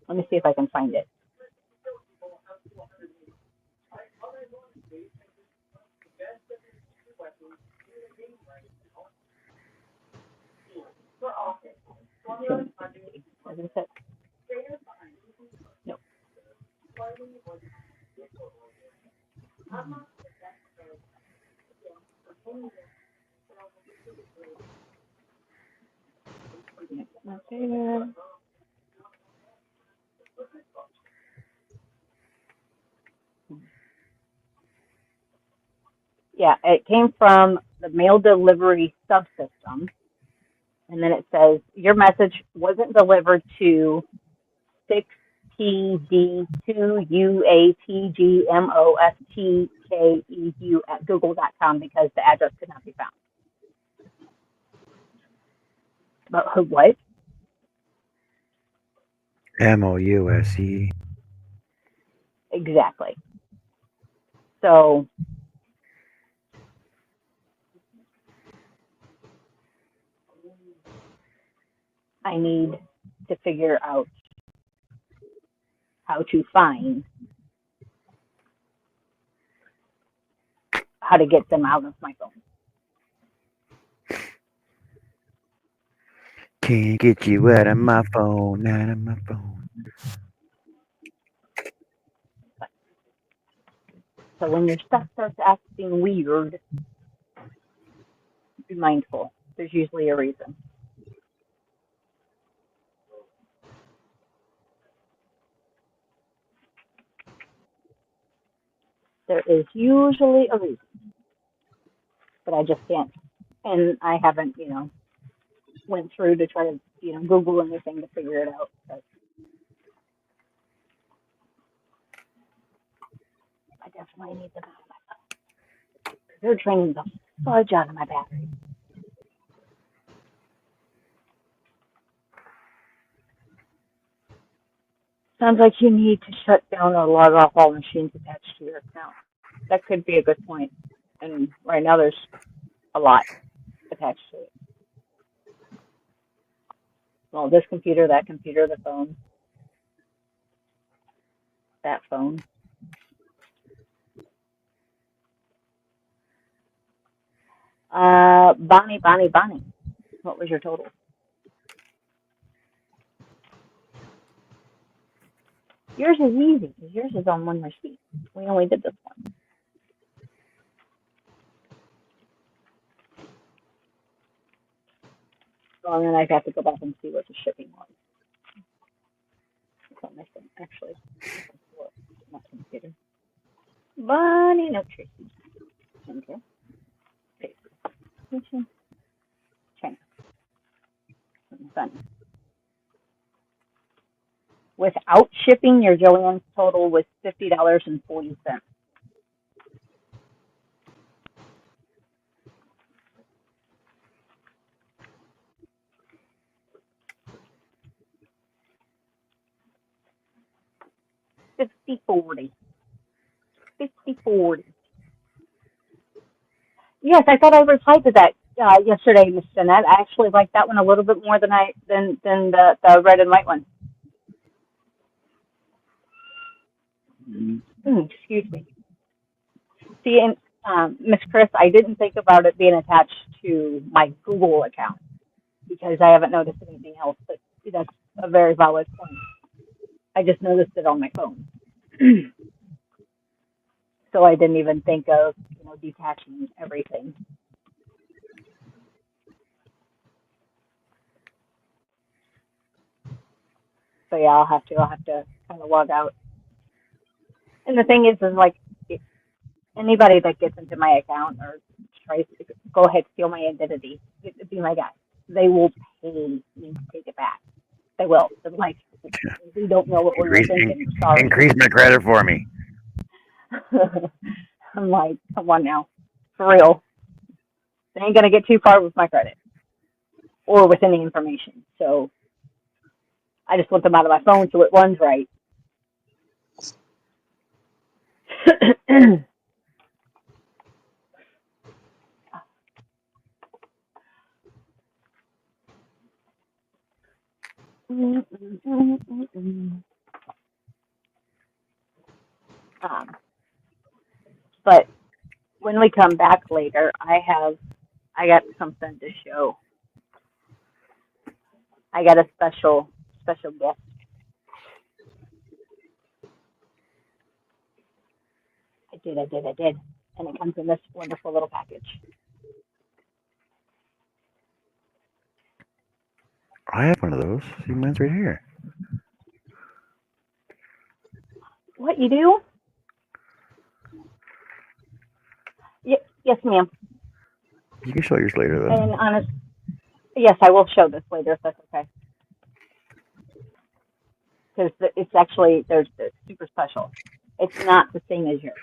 Let me see if I can find it. No. Yeah, it came from the mail delivery subsystem. And then it says, your message wasn't delivered to 6PDUATGMOSTKEU@google.com because the address could not be found. But what? MOUSE. Exactly. So I need to figure out how to find how to get them out of my phone. Can't get you out of my phone, out of my phone. So when your stuff starts acting weird, be mindful. There's usually a reason. There is usually a reason. But I just can't. And I haven't, went through to try to, Google anything to figure it out. But I definitely need them out of my phone. They're draining the fudge out of my battery. Sounds like you need to shut down or log off all machines attached to your account. That could be a good point. And right now there's a lot attached to it. Well, this computer, that computer, the phone, that phone. Bonnie. What was your total? Yours is easy because yours is on one receipt. We only did this one. So and then I'd have to go back and see what the shipping was. That's my phone, actually. Not computer. Bonnie, no Tracy. Okay. China. Sunny. Without shipping, your Joann's total was $50.40. $50.40. Yes, I thought I replied to that yesterday, Miss Jeanette. I actually liked that one a little bit more than the red and white one. Excuse me. See, and Miss Chris, I didn't think about it being attached to my Google account because I haven't noticed anything else. But that's a very valid point. I just noticed it on my phone. So I didn't even think of, detaching everything. So yeah, I'll have to kind of log out. And the thing is like, anybody that gets into my account or tries to go ahead steal my identity, be my guy. They will pay me to take it back. They will. They're like, we don't know what we're thinking. Sorry. Increase my credit for me. I'm like, come on now, for real. They ain't gonna get too far with my credit or with any information. So I just want them out of my phone so it runs right. But when we come back later, I got something to show. I got a special gift. I did. And it comes in this wonderful little package. I have one of those. See, mine's right here. What, you do? Yes, ma'am. You can show yours later, though. And yes, I will show this later if that's okay. Because it's actually, they're super special. It's not the same as yours.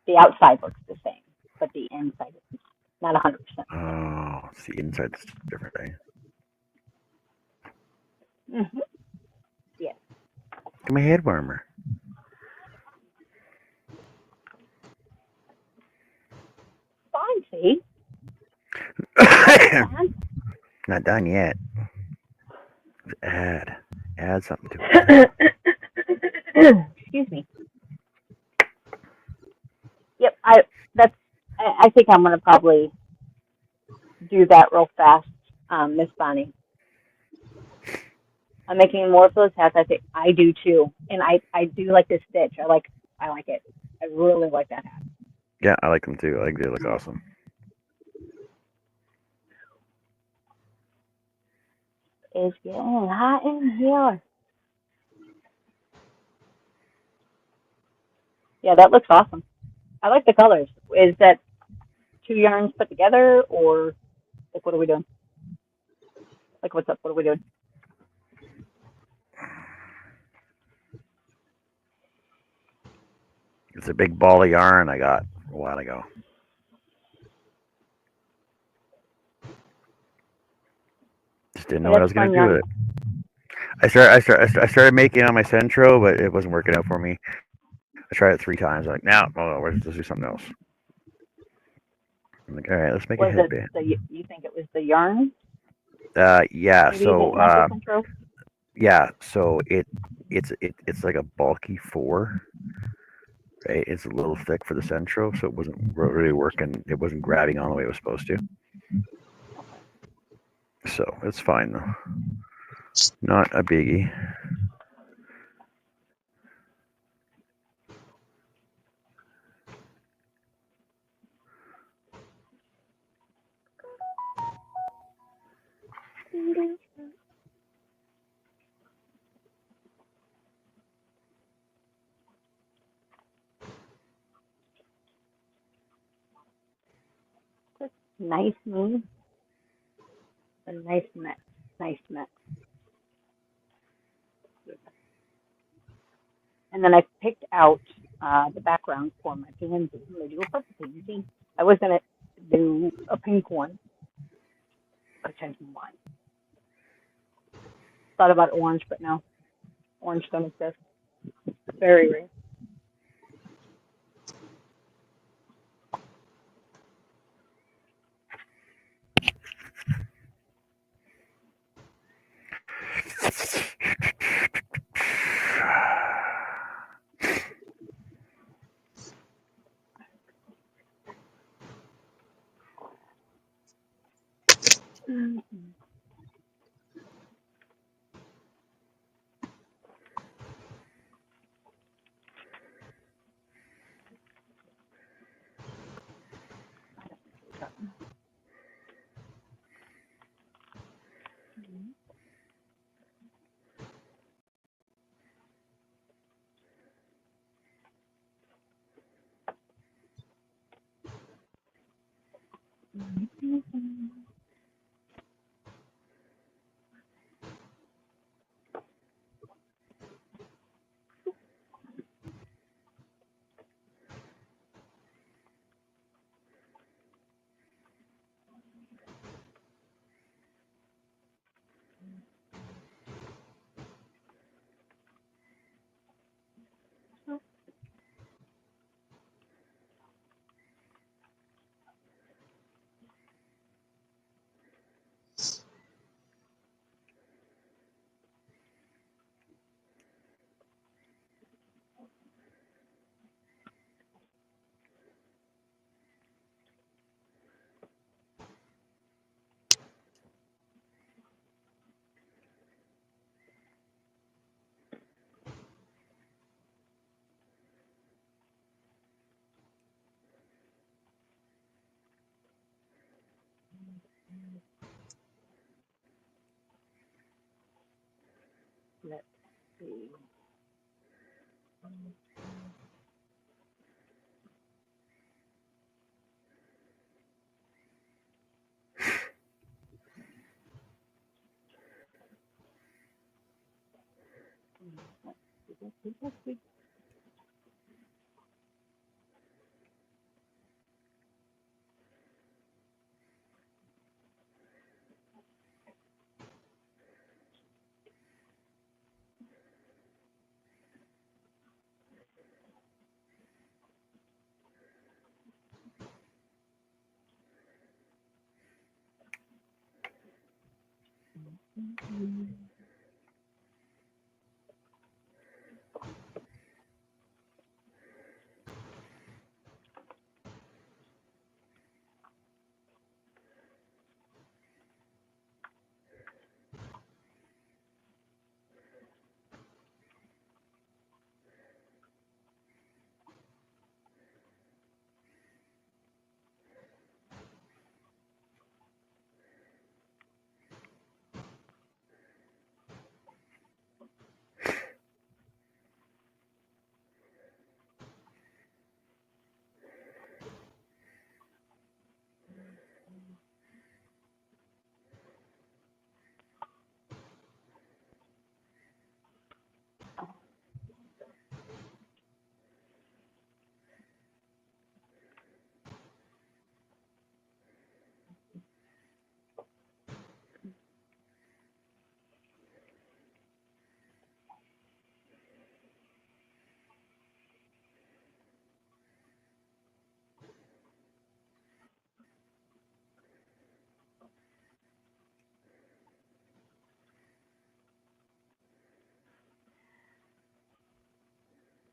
The outside looks the same, but the inside is not 100%. Oh, it's the inside that's different, right? Mm-hmm. Yes. Get my head warmer. Fine, see? Not done yet. Add something to it. Excuse me. Yep, I think I'm gonna probably do that real fast, Miss Bonnie. I'm making more of those hats. I think I do too, and I do like this stitch. I like it. I really like that hat. Yeah, I like them too. I think they look awesome. It's getting hot in here. Yeah, that looks awesome. I like the colors. Is that 2 yarns put together, or like what are we doing? Like what's up? What are we doing? It's a big ball of yarn I got a while ago. Just didn't know what I was going to do with it. I started making it on my Centro, but it wasn't working out for me. I tried it 3 times. I'm like, no, let's do something else. I'm like, all right, let's make a headband. You think it was the yarn? Yeah. Maybe So, yeah. So it's like a bulky 4. Right? It's a little thick for the Centro, so it wasn't really working. It wasn't grabbing on the way it was supposed to. So it's fine though. Not a biggie. Nice move. A nice mix. And then I picked out the background for my pansy. I'm going to do a purple pansy. I was going to do a pink one, but I changed my mind. Thought about orange, but no. Orange don't exist. Very rare. Let's see.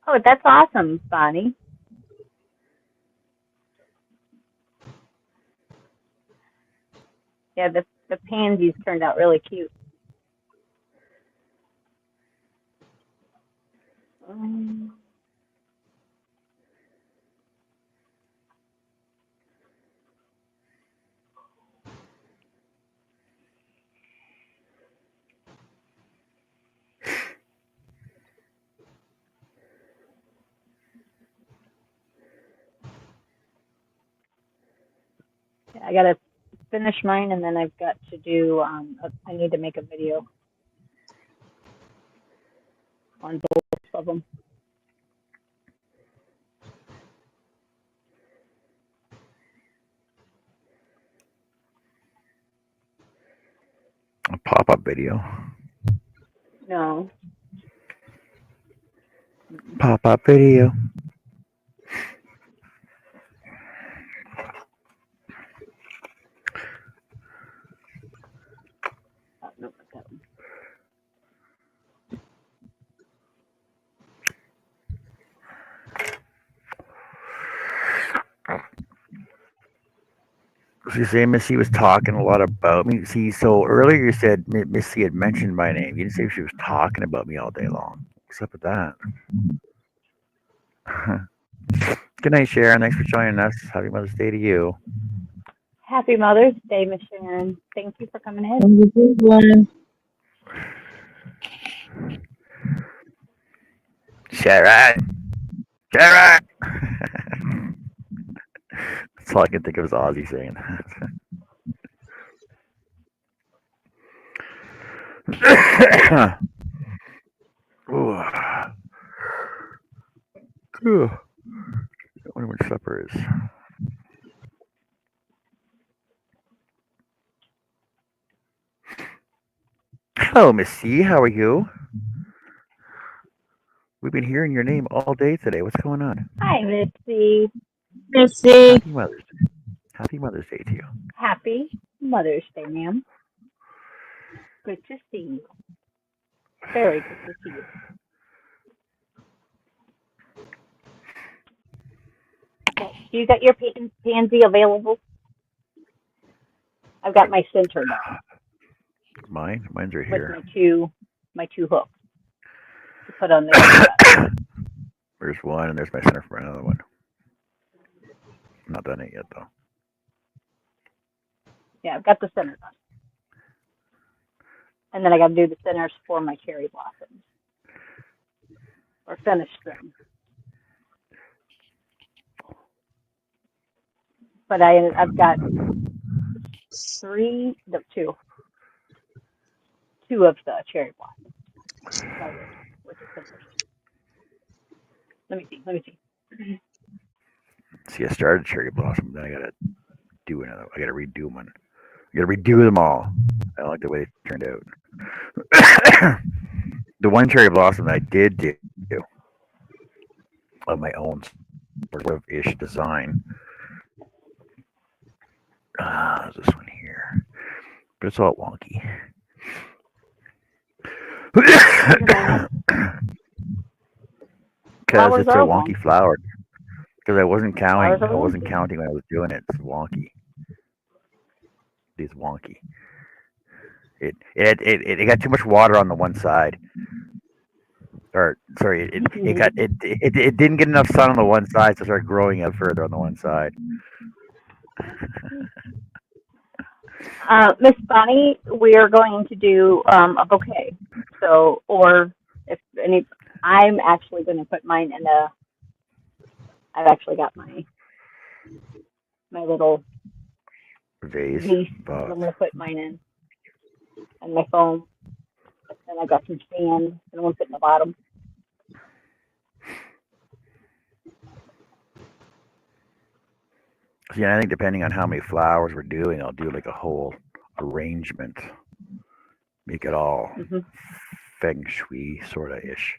Oh, that's awesome, Bonnie. Yeah, the pansies turned out really cute. Um, I gotta finish mine, and then I've got to do. I need to make a video on both of them. A pop-up video. No. Pop-up video. Oh, no, not that one. You say Missy was talking a lot about me. See, so earlier you said Missy had mentioned my name. You didn't say she was talking about me all day long. What's up with that? Good night, Sharon. Thanks for joining us. Happy Mother's Day to you. Happy Mother's Day, Miss Sharon. Thank you for coming in. Have a good one. Sharon. Sharon. That's all I can think of is Ozzy saying that. Ooh. Ooh. I wonder when supper is. Hello, Miss C. How are you? We've been hearing your name all day today. What's going on? Hi, Missy. Missy. Happy Mother's Day. Happy Mother's Day to you. Happy Mother's Day, ma'am. Good to see you. Very good to see you. Okay. You got your pansy available? I've got my center now Mine's right with here. my two hooks to put on there. There's one, and there's my center for another one. I'm not done it yet, though. Yeah, I've got the center done. And then I got to do the centers for my cherry blossoms. Or finish them. But I've got two of the cherry blossoms with the centers. Let me see. See, I started cherry blossom, then I gotta do another. I gotta redo one. I gotta redo them all. I don't like the way they turned out. The one cherry blossom that I did do of my own sort of ish design. This one here, but it's all wonky. Because it's a wonky flower. Because I wasn't counting. I wasn't counting when I was doing it. It's wonky. It's wonky. It got too much water on the one side. Or sorry, it didn't get enough sun on the one side, so it started growing out further on the one side. Miss Bonnie, we are going to do a bouquet. So, or if any, I'm actually going to put mine in a. I've actually got my little Vase. I'm going to put mine in, and my foam, and I've got some sand, and I'm going to put in the bottom. Yeah, I think depending on how many flowers we're doing, I'll do like a whole arrangement. Make it all feng shui sort of ish.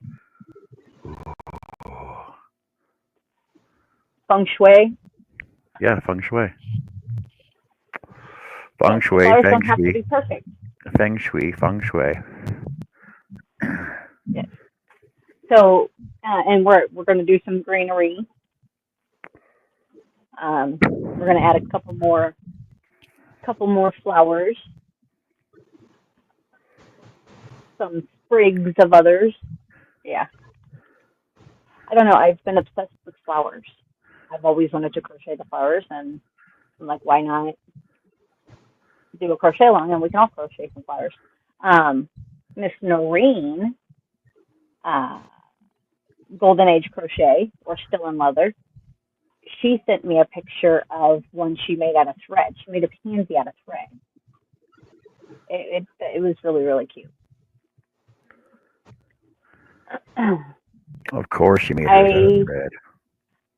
Feng shui? Yeah, feng shui. Feng shui, flowers feng don't have to shui. be perfect. Feng shui, feng shui. Yes. So, and we're going to do some greenery. We're going to add a couple more flowers, some sprigs of others. Yeah. I don't know. I've been obsessed with flowers. I've always wanted to crochet the flowers, and I'm like, why not do a crochet along, and we can all crochet some flowers. Miss Noreen, Golden Age Crochet, or Still in Leather, she sent me a picture of one she made out of thread. She made a pansy out of thread. It was really, really cute. Of course she made hers out of thread.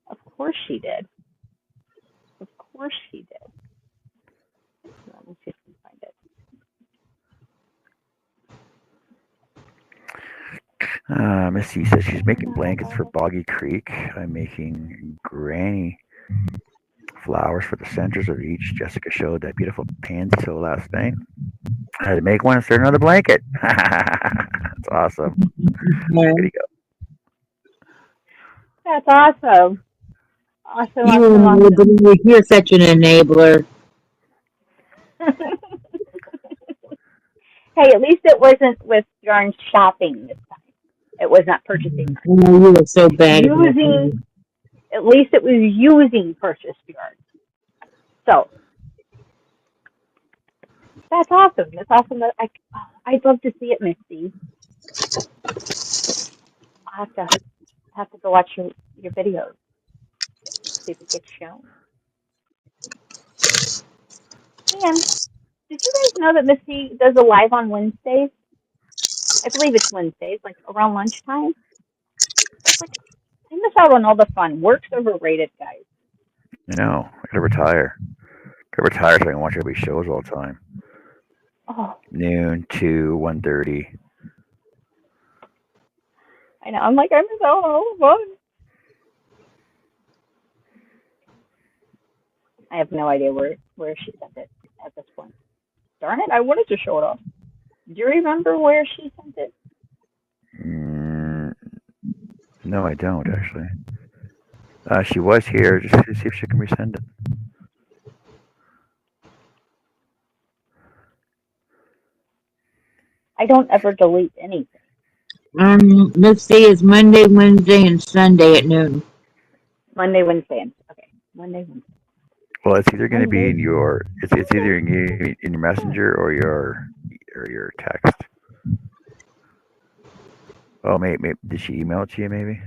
Of course she did. Of course she did. Let me see if I can find it. Missy says she's making blankets for Boggy Creek. I'm making granny flowers for the centers of each. Jessica showed that beautiful pansy show last night. I had to make one and start another blanket. That's awesome. There you go. That's awesome. Awesome. You're such an enabler. Hey, at least it wasn't with yarn shopping this time. It was not purchasing. Oh, you were so bad. At least it was using purchased yarn. So that's awesome. That's awesome. I'd love to see it, Misty. I'll have to go watch your videos. See if it gets shown. And did you guys know that Missy does a live on Wednesdays? I believe it's Wednesdays, like around lunchtime. It's like I miss out on all the fun. Work's overrated, guys. I know. I gotta retire. Gotta retire so I can watch everybody's shows all the time. Oh, Noon to 1:30. I know. I'm like, I miss out on all the fun. I have no idea where she sent it at this point. Darn it, I wanted to show it off. Do you remember where she sent it? No, I don't actually. She was here just to see if she can resend it. I don't ever delete anything. Let's see, it's Monday, Wednesday, and Sunday at noon. Monday, Wednesday, and okay. Monday, Wednesday. Well, it's either going to be in your it's either in your messenger or your text. Oh, maybe did she email it to you? Maybe.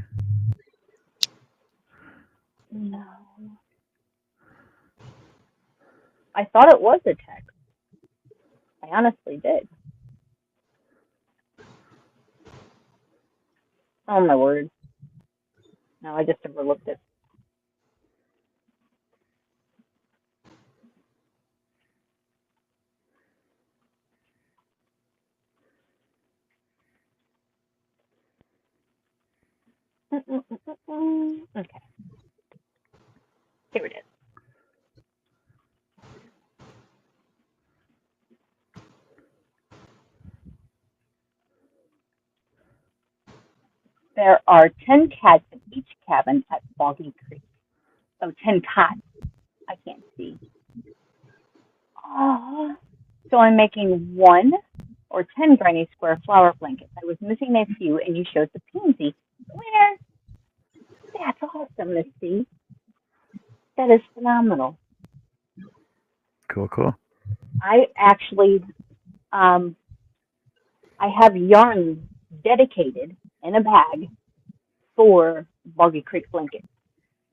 No. I thought it was a text. I honestly did. Oh my word. No, I just overlooked it. Okay. Here it is. There are 10 cats in each cabin at Boggy Creek. Oh, 10 cots. I can't see. Oh. So I'm making 1 or 10 granny square flower blankets. I was missing a few, and you showed the pansy. Winner! That's awesome, Misty. That is phenomenal. Cool. I actually, I have yarn dedicated in a bag for Boggy Creek blankets.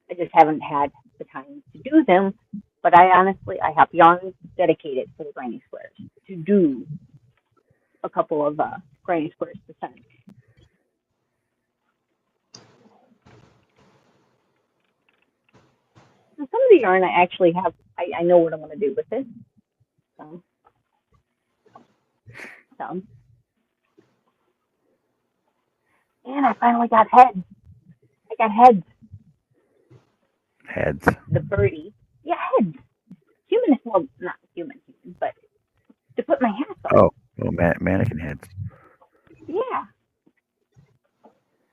I just haven't had the time to do them, but I have yarn dedicated for the granny squares to do a couple of granny squares to send. Some of the yarn I actually have, I know what I want to do with it. Some. And I finally got heads. I got heads. Heads. The birdie. Yeah, heads. Human, well, not human, but to put my hats on. Oh, mannequin heads. Yeah.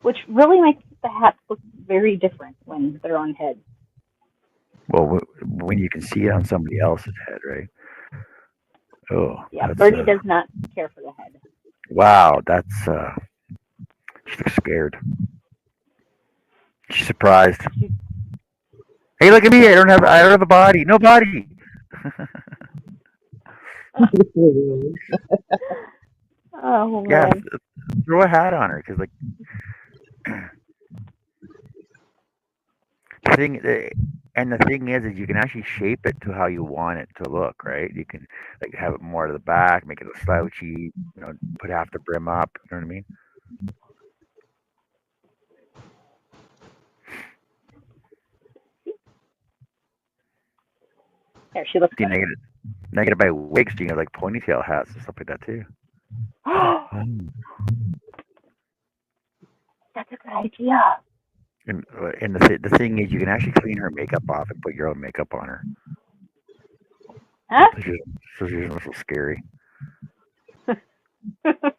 Which really makes the hats look very different when they're on heads. Well, when you can see it on somebody else's head, right? Oh. Yeah, Birdie does not care for the head. Wow, that's she looks scared. She's surprised. Hey, look at me! I don't have a body. No body. Oh man. Yeah, throw a hat on her because like the thing is you can actually shape it to how you want it to look, right? You can like have it more to the back, make it a slouchy, put half the brim up. You know what I mean? There, she looks. Negative by wigs, you have like ponytail hats and stuff like that too. That's a good idea. And the thing is, you can actually clean her makeup off and put your own makeup on her. Huh? So she's not so scary.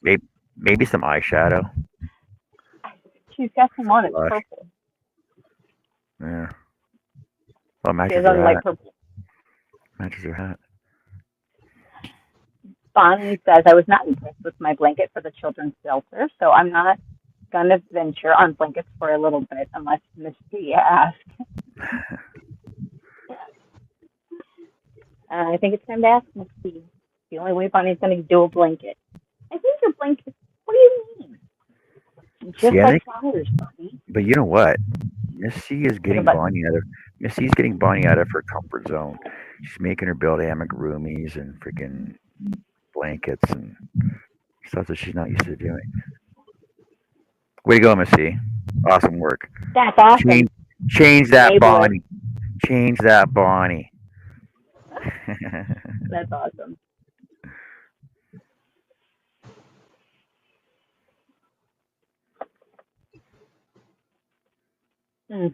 maybe some eyeshadow. She's got some on. It's purple. Yeah. Well, matches She's on her light hat. purple. Matches her hat. Bonnie says, I was not impressed with my blanket for the children's shelter, so I'm not going to venture on blankets for a little bit unless Misty asks. I think it's time to ask Misty. The only way Bonnie's going to do a blanket. I think your blanket, what do you mean? Just like flowers, Bonnie. But you know what? Miss C is getting But Miss C's getting Bonnie out of her comfort zone. She's making her build amigurumis and freaking blankets and stuff that she's not used to doing. Way to go, Miss C. Awesome work. that's awesome. Change that Enabler. Bonnie. Change that Bonnie. That's awesome. Hmm.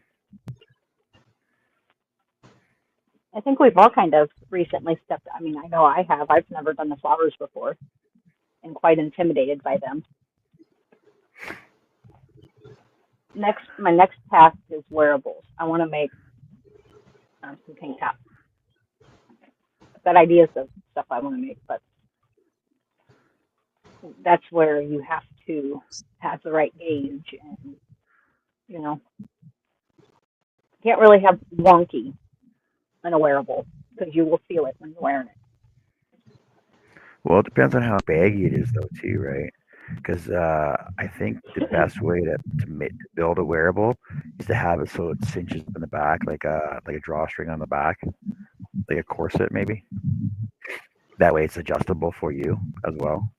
I think we've all kind of recently stepped. I mean, I know I have. I've never done the flowers before, and quite intimidated by them. My next task is wearables. I want to make some tank tops. I've got ideas of stuff I want to make, but that's where you have to have the right gauge, and you can't really have wonky in a wearable because you will feel it when you're wearing it. Well, it depends on how baggy it is, though, too, right? Because I think the best way to build a wearable is to have it so it cinches up in the back, like a drawstring on the back, like a corset, maybe. That way, it's adjustable for you as well.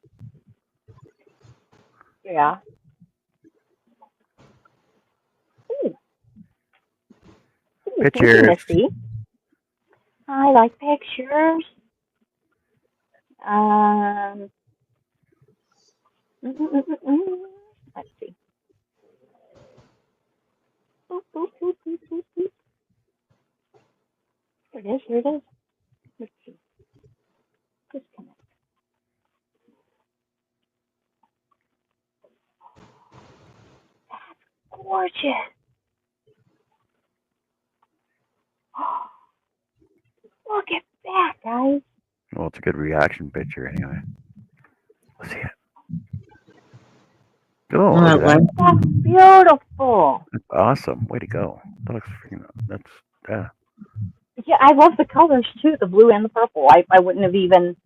Yeah. Ooh. Ooh, thank you, Pictures. Misty. I like pictures. Let's see. Boop, boop, boop, boop, boop, boop. Here it is. Here it is. Let's see. Disconnect. That's gorgeous. Look at that, guys. Well, it's a good reaction picture, anyway. Let's see it. Oh, look at that. That's beautiful. That's awesome. Way to go. That looks freaking. Yeah. Yeah, I love the colors too, the blue and the purple. I wouldn't have even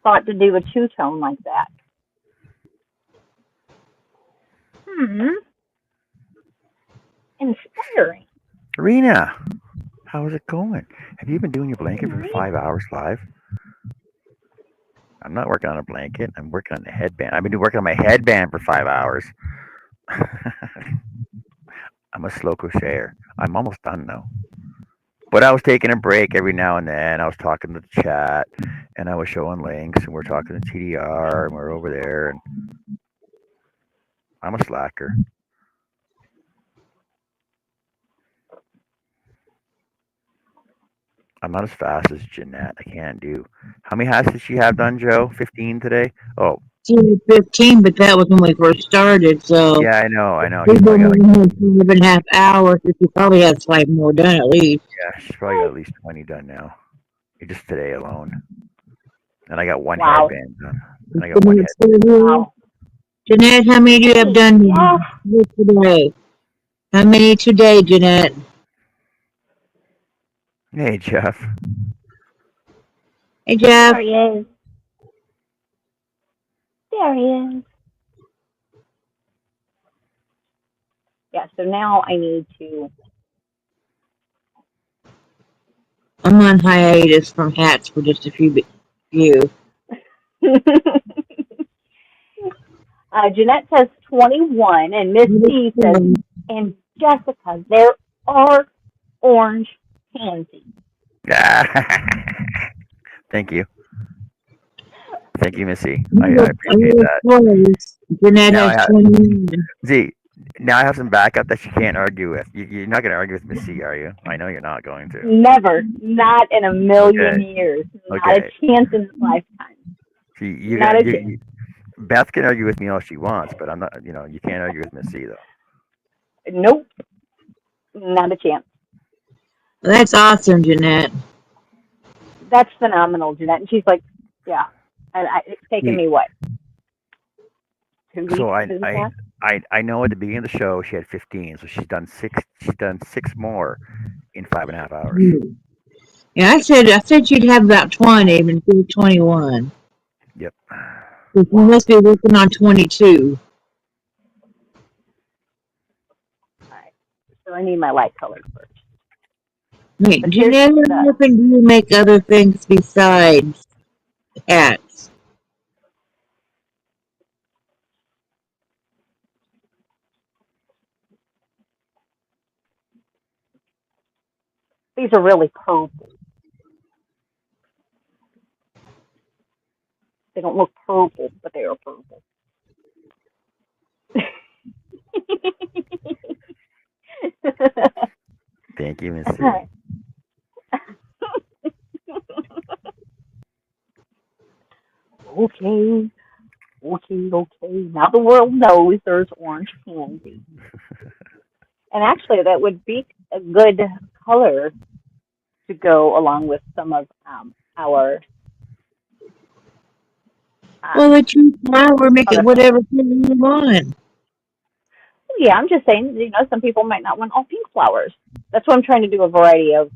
thought to do a two-tone like that. Inspiring. Rena, how is it going? Have you been doing your blanket for 5 hours live? I'm not working on a blanket. I'm working on the headband. I've been working on my headband for 5 hours. I'm a slow crocheter. I'm almost done though. But I was taking a break every now and then. I was talking to the chat, and I was showing links, and we're talking to TDR, and we're over there. And I'm a slacker. I'm not as fast as Jeanette. I can't do. How many hats did she have done, Joe? 15 today? Oh. She was 15, but that was when we first started, so. Yeah, I know. We've been in 5.5 hours, but she probably has 5 more done at least. Yeah, she's probably got at least 20 done now. Just today alone. And I got one Wow. headband done. And I got one head. Wow. Jeanette, how many do you have done today? How many today, Jeanette? Hey, Jeff. Hey, Jeff. There he is. There he is. Yeah, so now I need to... I'm on hiatus from hats for just a few. Jeanette says 21, and Miss D says, and Jessica, there are orange pansies. Thank you. Thank you, Missy. I appreciate that. Jeanette has 21. Z, now I have some backup that you can't argue with. You're not going to argue with Missy, are you? I know you're not going to. Never. Not in a million years. Not a chance in this lifetime. See, Beth can argue with me all she wants, but I'm not. You can't argue with Missy though. Nope. Not a chance. That's awesome, Jeanette. That's phenomenal, Jeanette. And she's like, yeah. And it's taken me what? 2 weeks? So I know at the beginning of the show she had 15, so she's done 6. She's done 6 more in 5.5 hours. Yeah, I said she'd have about 20, but she's 21. Yep. So she must be working on 22. All right. So I need my light color first. Wait, But here's Jeanette, the, how can you make other things besides hats? these are really purple. They don't look purple, but they are purple. Thank you, Missy. Okay, okay. Now the world knows there's orange candy. And actually, that would be a good color to go along with some of our Well, let you flower, make other it colors. whatever color you want. Yeah, I'm just saying, some people might not want all pink flowers. That's why I'm trying to do a variety of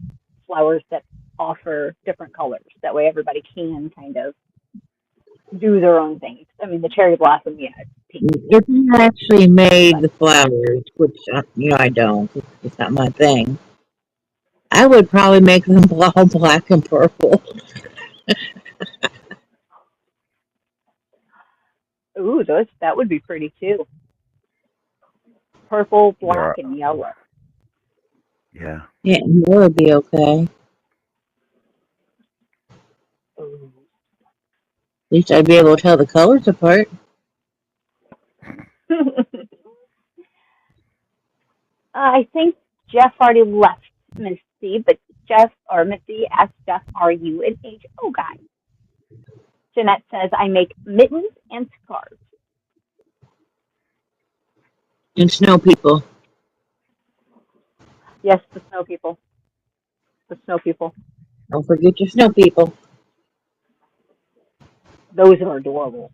flowers that offer different colors. That way everybody can kind of do their own thing. I mean, the cherry blossom, yeah, it's pink. If you actually made But, the flowers, which, I don't, it's not my thing, I would probably make them all black and purple. ooh, that would be pretty too. Purple, There black, are, and yellow. yeah. Yeah, that would be okay. Ooh. At least I'd be able to tell the colors apart. I think Jeff already left Missy, but Missy asked Jeff, are you an HO guy? Jeanette says, I make mittens and scarves. And snow people. Yes, the snow people. The snow people. Don't forget your snow people. Those are adorable.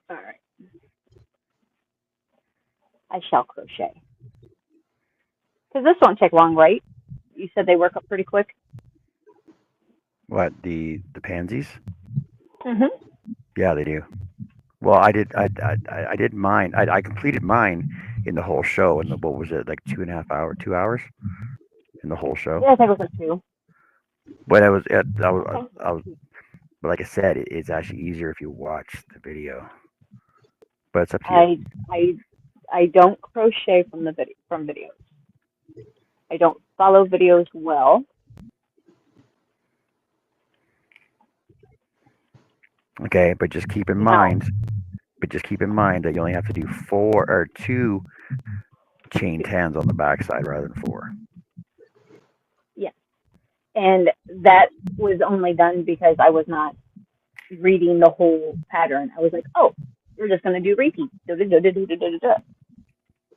All right. I shall crochet. Because this won't take long, right? You said they work up pretty quick? What, the pansies? Mm-hmm. Yeah, they do. Well, I did mine. I completed mine in the whole show. And what was it, like 2.5 hours in the whole show? Yeah, I think it was like 2. But Okay. but like I said, it's actually easier if you watch the video. But it's up to you. I don't crochet from videos. I don't follow videos well. Okay, but just keep in No. mind that you only have to do 2 chain 10s on the backside rather than 4. Yeah. And that was only done because I was not reading the whole pattern. I was like, oh, we're just going to do repeats.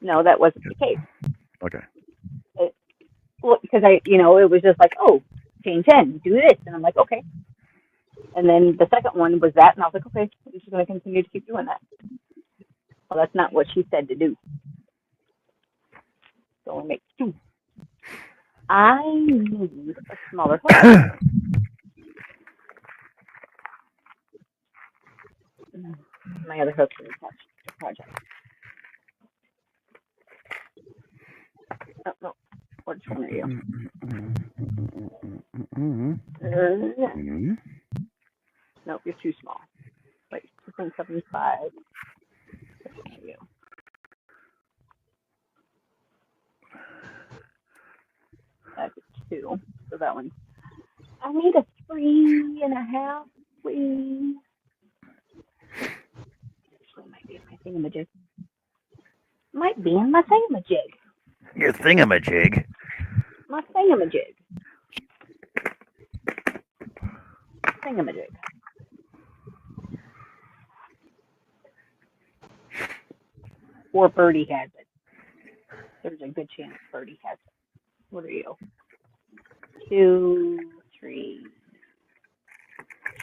No, that wasn't the case. Okay. Well, because it was just like, oh, chain 10, do this. And I'm like, okay. And then the second one was that, and I was like, okay, I'm just going to continue to keep doing that. Well, that's not what she said to do. So we'll make 2. I need a smaller hook. My other hooks are attached to project. Oh, no. Which one are you? Nope, you're too small. Wait, 2.75. Which one are you? That's a 2. So that one. I need a 3.5, please. Actually, might be in my thingamajig. Might be in my thingamajig. Your thingamajig. My thingamajig. Thingamajig. Or Birdie has it. There's a good chance Birdie has it. What are you? 2, 3.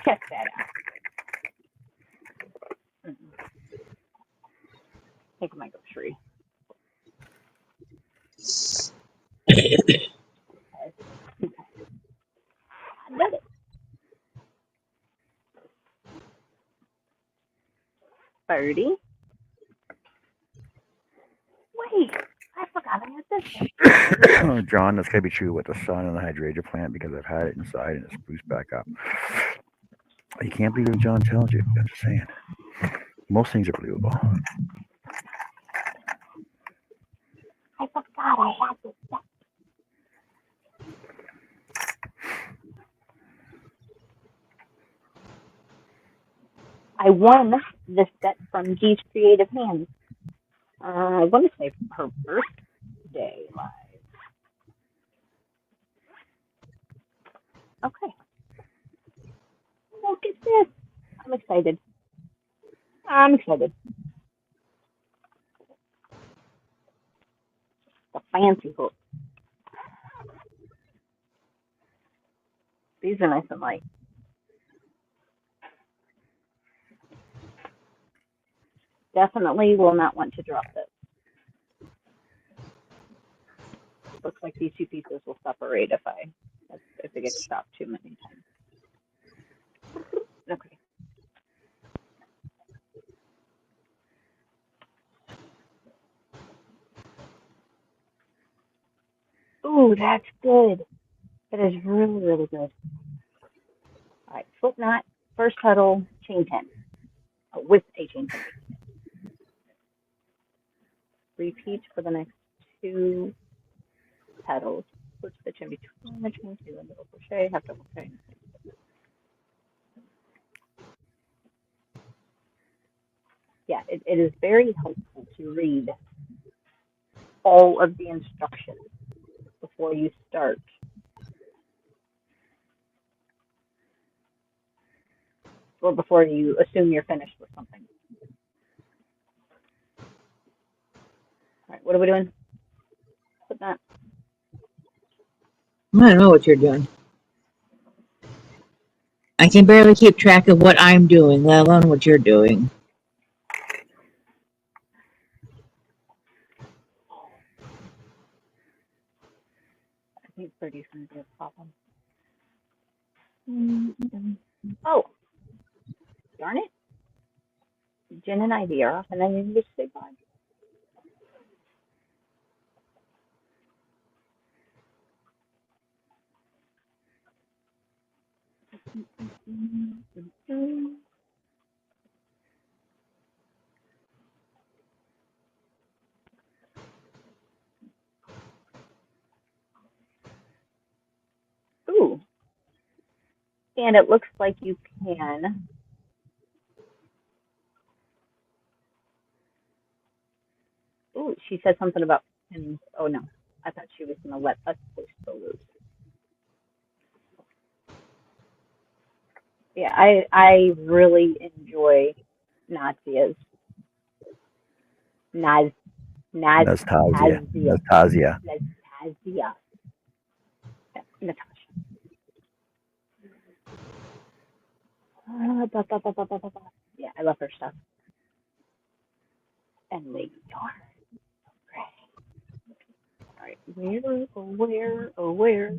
Check that out. I think I might go 3. Okay. I love it. Birdie. Wait, I forgot I had this. John, that's gotta be true with the sun and the hydrangea plant because I've had it inside and it's spruced back up. You can't believe what John tells you. I'm just saying. Most things are believable. I forgot I had this stuff. I won this set from G's Creative Hands. I want to say her birthday live. Okay. Look at this. I'm excited. The fancy hook. These are nice and light. Definitely will not want to drop this. Looks like these two pieces will separate if they get chopped too many times. Okay. Ooh, that's good. That is really, really good. All right, slip knot, first petal, chain 10. With a chain 10. Repeat for the next 2 petals. Put stitch in between the chain 2 and double crochet, half double crochet. Yeah, it is very helpful to read all of the instructions before you start. Or before you assume you're finished with something. All right, what are we doing? Put that. I don't know what you're doing. I can barely keep track of what I'm doing, let alone what you're doing. I think 30 is going to be a problem. Oh, darn it. Jen and Ivy are off, and then you can just say bye. Ooh. And it looks like you can. Ooh, she said something about pins. Oh, no. I thought she was going to let us push the loose. Yeah, I really enjoy Nazia's. Nastasia. Nastasia. Nastasia. Yeah, Natasha. Yeah, I love her stuff. And the yarn. All right, where?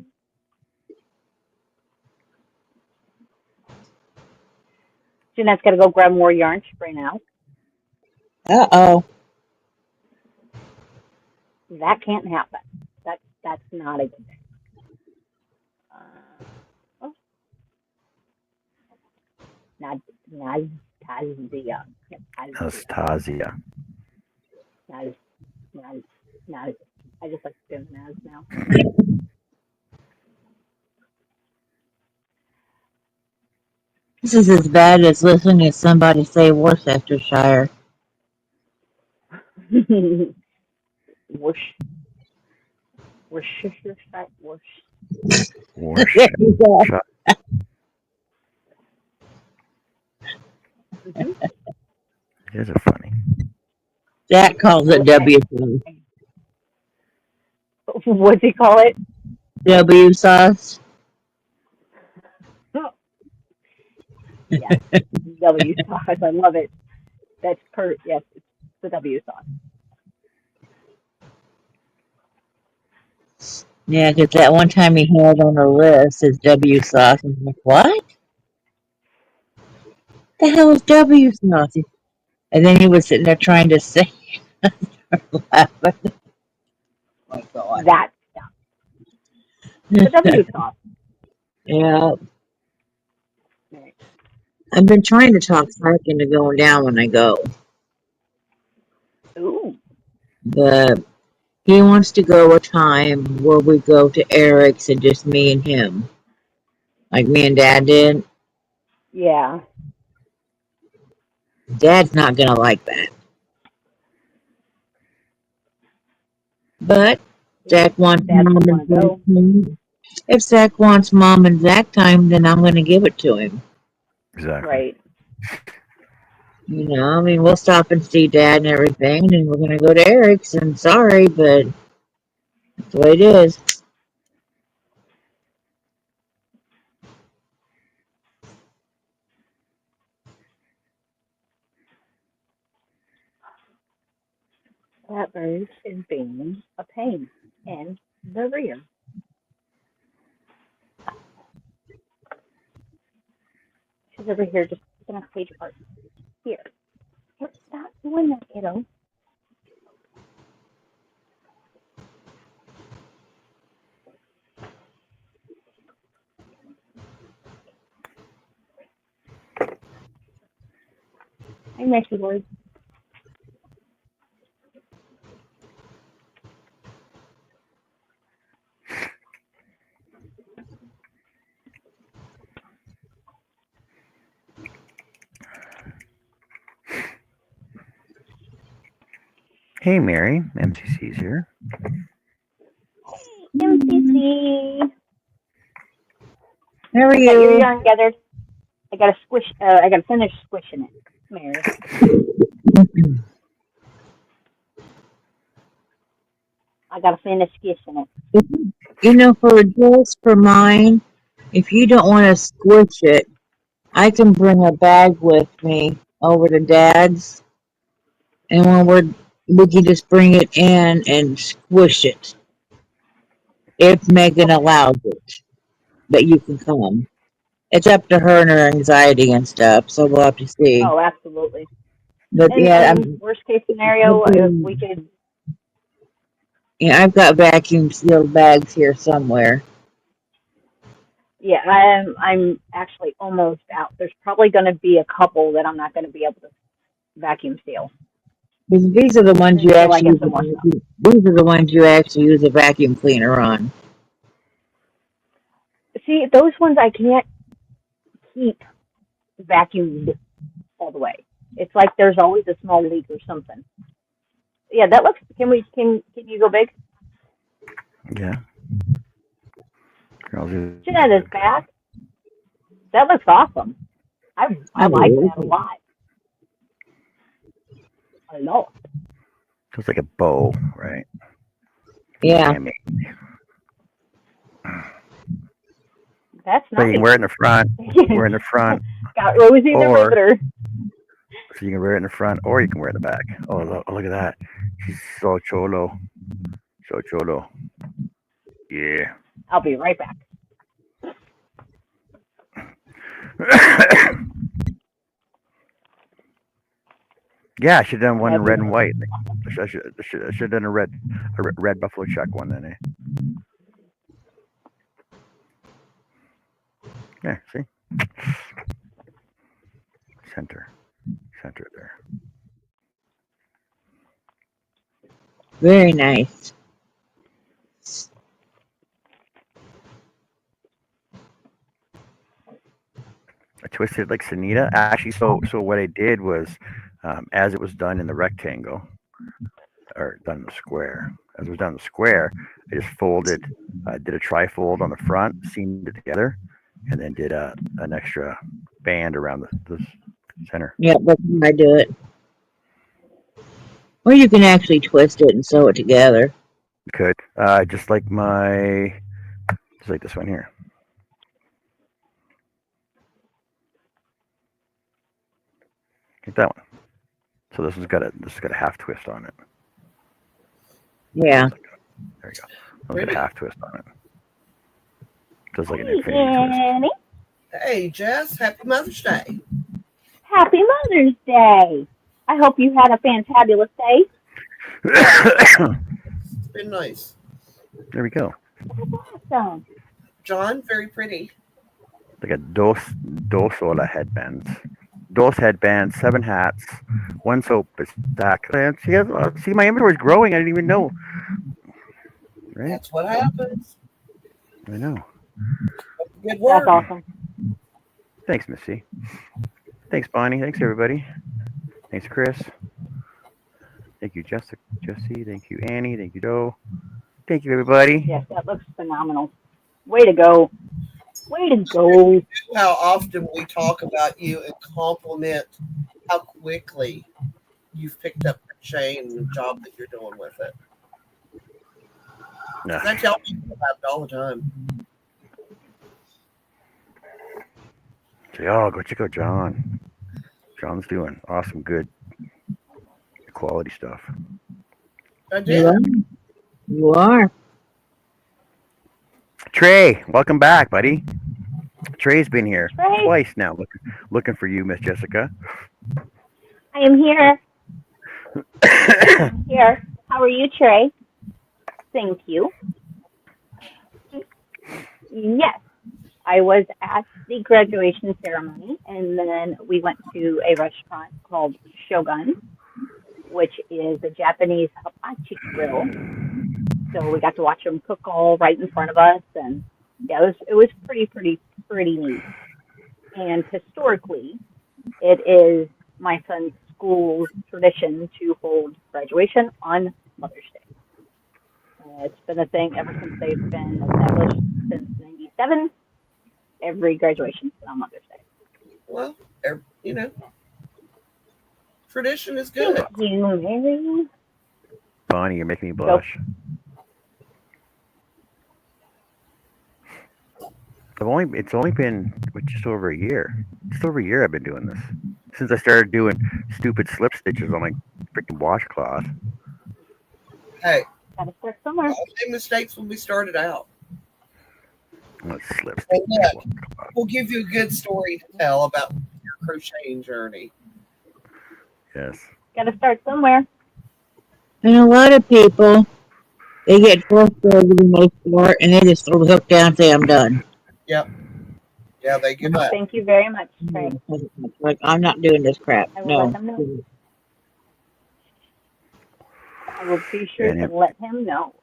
Jeanette's got to go grab more yarn right now. Uh-oh. That can't happen. That's not a good thing. Nastasia. Nastasia. Naz. I just like doing Naz now. This is as bad as listening to somebody say Worcestershire. Worcestershire. Worcestershire. These are funny. Jack calls it W. What's he call it? W sauce. Yes, W sauce. I love it. Yes, it's the W sauce. Yeah, because that one time he had on the list is W sauce. I'm like, what? The hell is W sauce? And then he was sitting there trying to say, laughing. Oh my God. That stuff. The W sauce. Yeah. Right. I've been trying to talk Frank into going down when I go, Ooh. but he wants to go a time where we go to Eric's and just me and him, like me and Dad did. Yeah. Dad's not gonna like that. But Zach wants Dad mom would and want to Zach go. time. If Zach wants mom and Zach time, then I'm gonna give it to him. Exactly. Right. You know, I mean, we'll stop and see Dad and everything, and we're gonna go to Eric's. And sorry, but that's the way it is. That bird is being a pain in the rear. She's over here just picking up page parts. Here. Stop doing that, kiddo. I miss you, Lord. Hey, Mary. MCC's here. MCC. How are Got your you? yarn gathered. I gotta squish. I gotta finish squishing it, Mary. I gotta finish squishing it. You know, for mine, if you don't want to squish it, I can bring a bag with me over to Dad's, and we can just bring it in and squish it if Megan Okay. allows it. But you can come. It's up to her and her anxiety and stuff, so we'll have to see. Oh, absolutely. But yeah, And worst case scenario, if we could. yeah, I've got vacuum sealed bags here somewhere. Yeah, I'm actually almost out. There's probably gonna be a couple that I'm not gonna be able to vacuum seal Because these are the ones you until I actually get use some more stuff. these are the ones you actually use a vacuum cleaner on. See, those ones I can't keep vacuumed all the way. It's like there's always a small leak or something. Yeah, that looks. Can you go big? Yeah. Girls do. Jeanette is back. That looks awesome. I like that a lot. A lot. So it's like a bow, right? Yeah. That's So nice. you can wear it in the front. Wear it in the front. Got Rosie the Riveter. So you can wear it in the front, or you can wear it in the back. Oh, look at that. She's so cholo. So cholo. Yeah. I'll be right back. Yeah, I should have done one in red and white. I should have done a red buffalo check one then. Yeah, see? Center there. Very nice. I twisted like Sunita. Actually, so what I did was, as it was done in the rectangle, or done in the square, as it was done in the square, I just folded, did a trifold on the front, seamed it together, and then did an extra band around the center. Yeah, that's how I do it. Or you can actually twist it and sew it together. You could, just like this one here. Like that one. So this has got a half twist on it. Yeah. There you go. I'll get a half twist on it. So it's like an Hey, infinity twist. Hey, Jess, happy Mother's Day. Happy Mother's Day. I hope you had a fantabulous day. It's been nice. There we go. Awesome. John, very pretty. Like a dos sola headbands. Dos headbands, 7 hats, 1 soap stack. And see, my inventory's growing. I didn't even know. Right? That's what happens. I know. Good work. That's awesome. Thanks, Missy. Thanks, Bonnie. Thanks, everybody. Thanks, Chris. Thank you, Jesse. Thank you, Annie. Thank you, Doe. Thank you, everybody. Yes, that looks phenomenal. Way to go. Way to go. How often we talk about you and compliment how quickly you've picked up crocheting and the job that you're doing with it. No. I tell people about it all the time. Say, oh, go check out John. John's doing awesome, good quality stuff. I did. You are. Trey, welcome back, buddy. Trey's been here Trey. twice now, looking for you, Miss Jessica. I am here. Here. How are you, Trey? Thank you. Yes, I was at the graduation ceremony, and then we went to a restaurant called Shogun, which is a Japanese hibachi grill. So we got to watch them cook all right in front of us, and yeah, it was pretty neat. And historically, it is my son's school's tradition to hold graduation on Mother's Day. It's been a thing ever since they've been established since '97. Every graduation's been on Mother's Day. Well, tradition is good. Thank you, Mary. Bonnie, you're making me blush. It's only been just over a year. Just over a year I've been doing this. Since I started doing stupid slip stitches on my freaking washcloth. Hey, Gotta start somewhere. all same mistakes when we started out. Slip And yeah, washcloth. we'll give you a good story to tell about your crocheting journey. Yes. Gotta start somewhere. And a lot of people, they get frustrated when they start and they just throw the hook down and say, I'm done. Yep. Yeah, they give up. Thank you very much, Trey. Like, I'm not doing this crap. I will let No. them know. I will be sure And to let him know.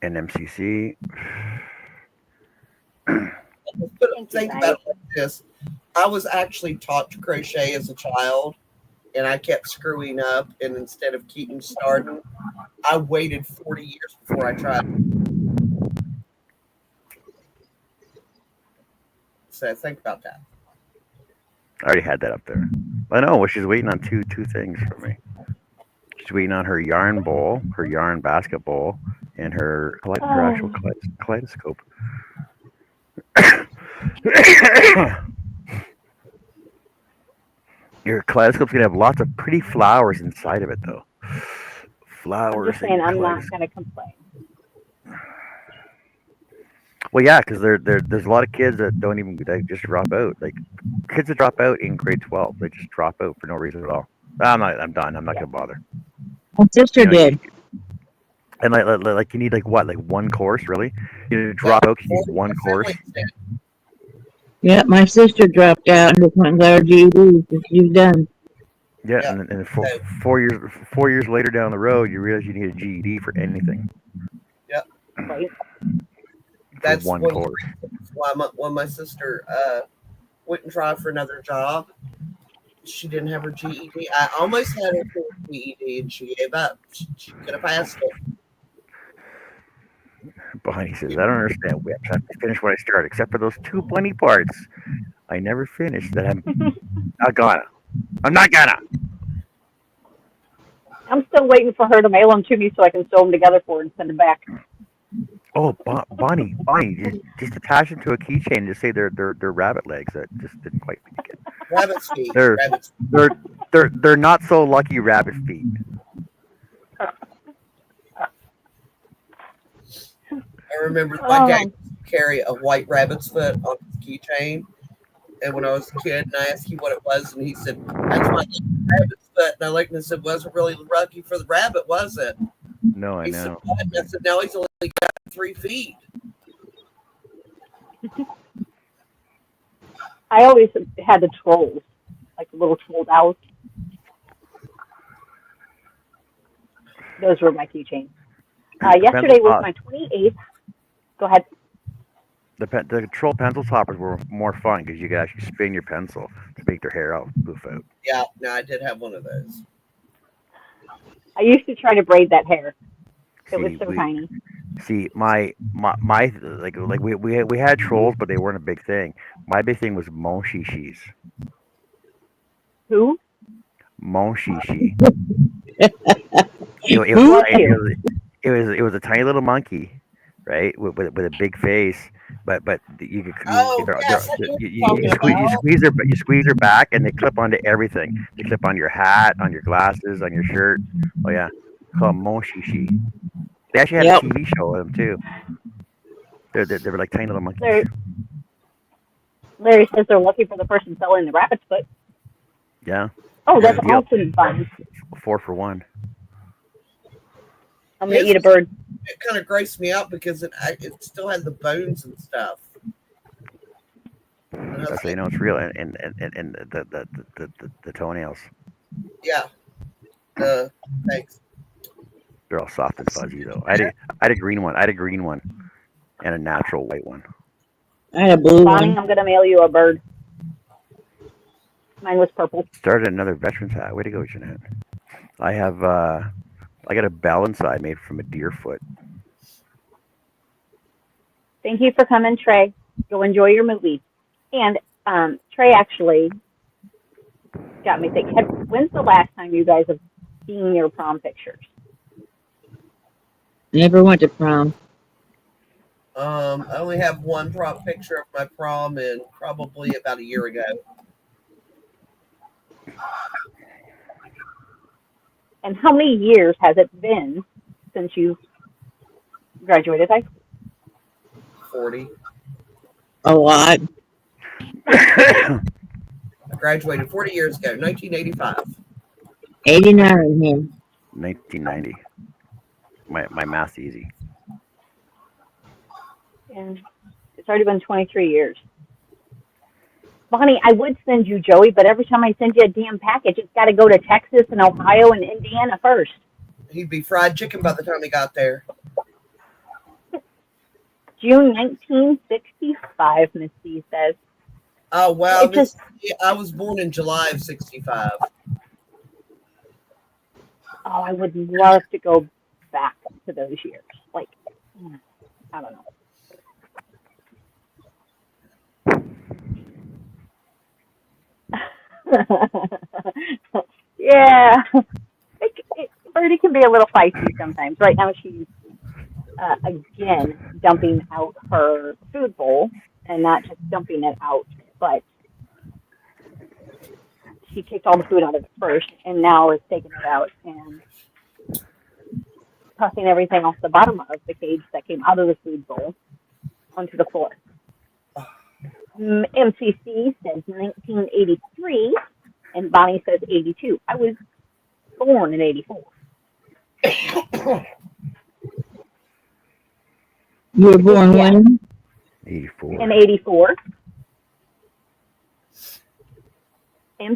And MCC. Think about it like this. I was actually taught to crochet as a child, and I kept screwing up. And instead of keeping starting, I waited 40 years before I tried. So think about that. I already had that up there. I know. Well, she's waiting on two things for me. She's waiting on her yarn bowl, her yarn basket bowl, and her actual kaleidoscope. Your kaleidoscope's gonna have lots of pretty flowers inside of it, though. Flowers. I'm just saying, I'm not gonna complain. Well, yeah, because there's a lot of kids that they just drop out. Like kids that drop out in grade 12, they just drop out for no reason at all. I'm done. I'm not gonna bother. My sister did. And like you need like one course, really? You drop out because you need one course. Yeah, my sister dropped out and just went and got her GED. She's done. Yeah, and 4 years later down the road, you realize you need a GED for anything. Yep. Right. That's one course. Why when my sister went and tried for another job, she didn't have her GED. I almost had her for a GED, and she gave up. She could have passed it. Bonnie says, I don't understand whips. I have to finish what I started, except for those 2 bunny parts. I never finished that. I'm not gonna. I'm not gonna. I'm still waiting for her to mail them to me so I can sew them together for her and send them back. Oh, Bonnie, just attach them to a keychain and just say they're rabbit legs. That just didn't quite make it. Rabbit's feet. They're not so lucky rabbit feet. I remember my dad used to carry a white rabbit's foot on his keychain, and when I was a kid, and I asked him what it was, and he said, "That's my rabbit's but and I looked and said, wasn't really lucky for the rabbit, was it? No, I He said, know. what? And I said, now he's only got 3 feet. I always had the trolls, like the little troll dolls. Those were my keychains. Yesterday was my 28th. Go ahead. The troll pencil toppers were more fun because you could actually spin your pencil to make their hair out, poof out. Yeah, no, I did have one of those. I used to try to braid that hair. It was so tiny. See, my like we had trolls, but they weren't a big thing. My big thing was monshishis. Who? Monshishi. It was a tiny little monkey, right, with a big face, but you could you squeeze their back and they clip onto everything. They clip on your hat, on your glasses, on your shirt. Oh yeah, called Monshishi. They actually had a TV show of them too. They were like tiny little monkeys. Larry says they're looking for the person selling the rabbit's foot. Yeah. Oh, that's awesome fun. 4 for 1. I'm gonna eat a bird. It kind of graced me out because it still had the bones and stuff. That's how you know it's real, and the toenails. Yeah. Thanks. They're all soft and fuzzy though. I had a green one. I had a green one, and a natural white one. I had a blue Bonnie, one. I'm gonna mail you a bird. Mine was purple. Started another veteran's hat. Way to go, Jeanette. I have I got a bell inside made from a deer foot. Thank you for coming, Trey. Go enjoy your movie. And Trey actually got me thinking. When's the last time you guys have seen your prom pictures? Never went to prom. I only have one picture of my prom in probably about a year ago. And how many years has it been since you graduated high school? 40. A lot. I graduated 40 years ago, 1985. 89 here. 1990. My math's easy. And it's already been 23 years. Bonnie, I would send you Joey, but every time I send you a damn package, it's got to go to Texas and Ohio and Indiana first. He'd be fried chicken by the time he got there. June 1965, Miss C says. Oh, wow. I was born in July of 65. Oh, I would love to go back to those years. Like, I don't know. Yeah. Birdie can be a little feisty sometimes. Right now she's, again, dumping out her food bowl, and not just dumping it out, but she kicked all the food out of it first, and now is taking it out and tossing everything off the bottom of the cage that came out of the food bowl onto the floor. MCC says 1983, and Bonnie says 82. I was born in 84. You were born when? 84. In 84.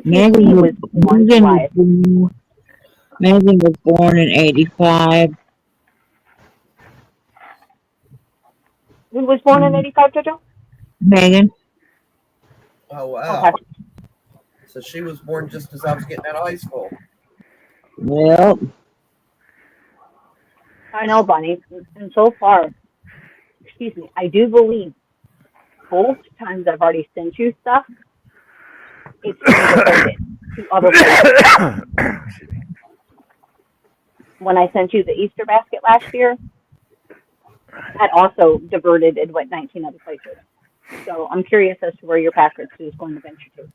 Megan was born July. Megan was born in 85. Who was born in 85, Jojo? Megan. Oh, wow. Okay. So she was born just as I was getting out of high school. Well. I know, Bonnie. And so far, excuse me, I do believe both times I've already sent you stuff, it's been diverted to other places. When I sent you the Easter basket last year, that also diverted and went 19 other places. So I'm curious as to where your package is going to venture to.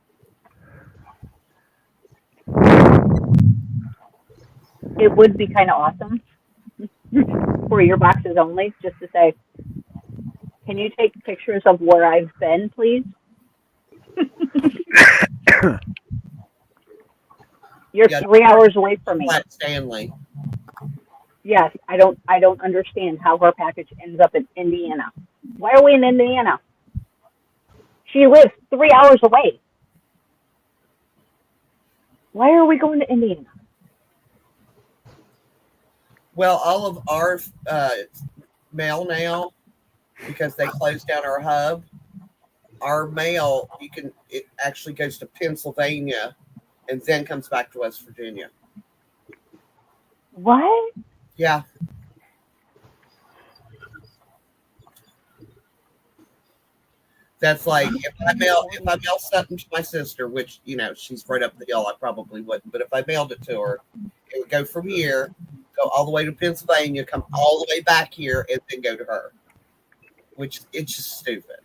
It would be kind of awesome for your boxes only, just to say, can you take pictures of where I've been, please? You're Yeah, 3 hours away from me. Flat Stanley. Yes, I don't understand how her package ends up in Indiana. Why are we in Indiana? She lives 3 hours away. Why are we going to Indiana? Well, all of our mail now, because they closed down our hub, our mail it actually goes to Pennsylvania and then comes back to West Virginia. What? Yeah. That's like if I mail something to my sister, which she's right up the hill, I probably wouldn't. But if I mailed it to her, it would go from here, go all the way to Pennsylvania, come all the way back here, and then go to her. Which it's just stupid.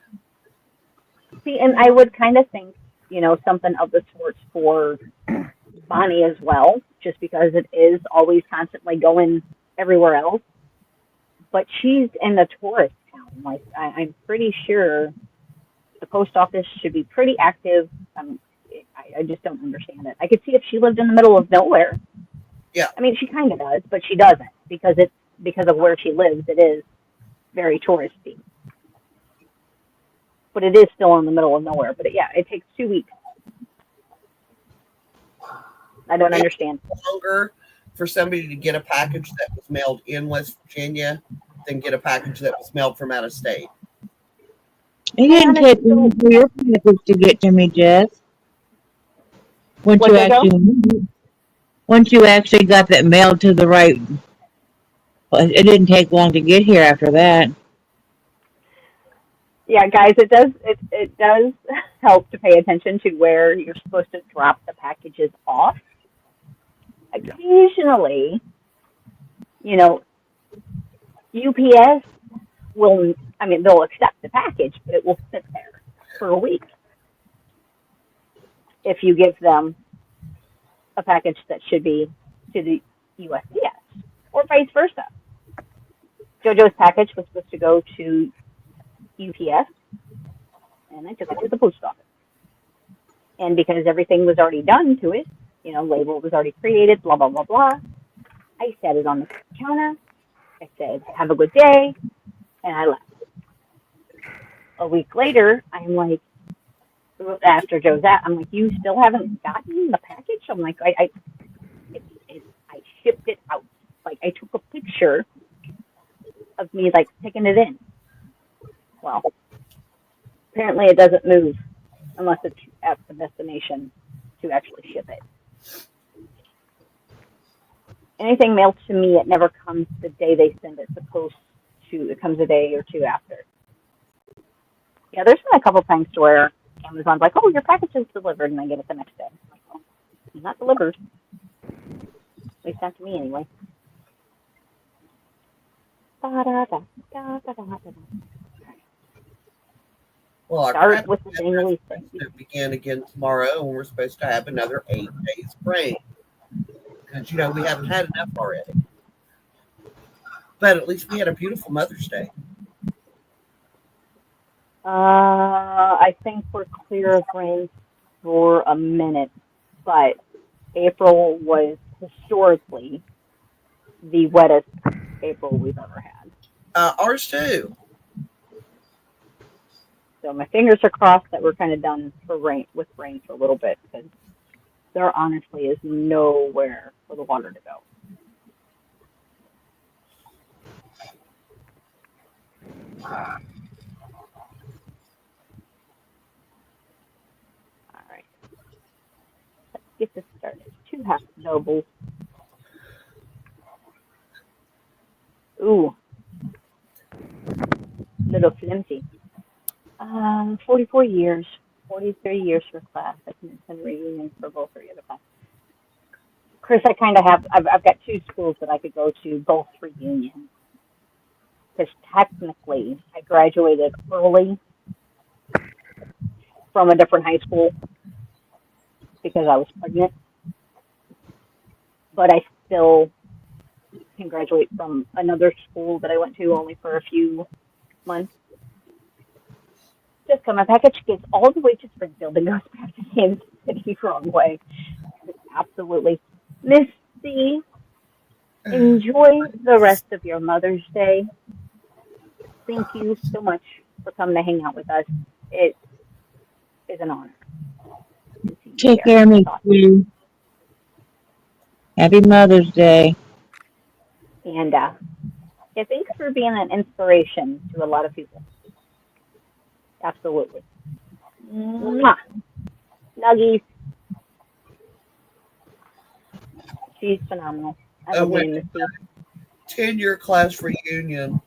See, and I would kind of think, something of the sorts for Bonnie as well, just because it is always constantly going everywhere else. But she's in the tourist town. Like, I'm pretty sure the post office should be pretty active. I just don't understand it. I could see if she lived in the middle of nowhere. Yeah. I mean, she kind of does, but she doesn't because of where she lives. It is very touristy. But it is still in the middle of nowhere. But it takes 2 weeks. I don't understand. Longer for somebody to get a package that was mailed in West Virginia than get a package that was mailed from out of state. It didn't take long for your package to get to me, Jess. Once you actually got that mailed to the right, it didn't take long to get here after that. Yeah, guys, it does help to pay attention to where you're supposed to drop the packages off. Occasionally, UPS they'll accept the package, but it will sit there for a week if you give them a package that should be to the USPS, or vice versa. JoJo's package was supposed to go to UPS, and I took it to the post office. And because everything was already done to it, label was already created, blah, blah, blah, blah, I set it on the counter. I said, have a good day, and I left. A week later, I'm like, after Joe's out, I'm like, you still haven't gotten the package? I'm like, I shipped it out. Like, I took a picture of me, like, picking it in. Well, apparently it doesn't move unless it's at the destination to actually ship it. Anything mailed to me, it never comes the day they send it. It comes a day or two after. Yeah, there's been a couple times to where Amazon's like, oh, your package is delivered, and I get it the next day. I'm like, oh, it's not delivered. At least not to me, anyway. Well, our Start with the daily thing. It begin again tomorrow, and we're supposed to have another 8 days break. Because, we haven't had enough already. But at least we had a beautiful Mother's Day. I think we're clear of rain for a minute, but April was historically the wettest April we've ever had. Ours too. So my fingers are crossed that we're kind of done with rain for a little bit, because there honestly is nowhere for the water to go. All right. Let's get this started. 2 half doubles. Ooh. Little flimsy. 44 years. 43 years for class. I can attend reunions for both 3 of the class. Chris, I kind of have, I've got 2 schools that I could go to, both reunions. Because technically, I graduated early from a different high school because I was pregnant. But I still can graduate from another school that I went to only for a few months. Just come, my package gets all the way to Springfield and goes back to Kansas City wrong way. Absolutely. Miss C, enjoy the rest of your Mother's Day. Thank you so much for coming to hang out with us. It is an honor to see you Take share care of your me, thoughts. too. Happy Mother's Day. And yeah, thanks for being an inspiration to a lot of people. Absolutely. Mwah. Nuggies. She's phenomenal. I I love me went and Miss C. 10-year class reunion,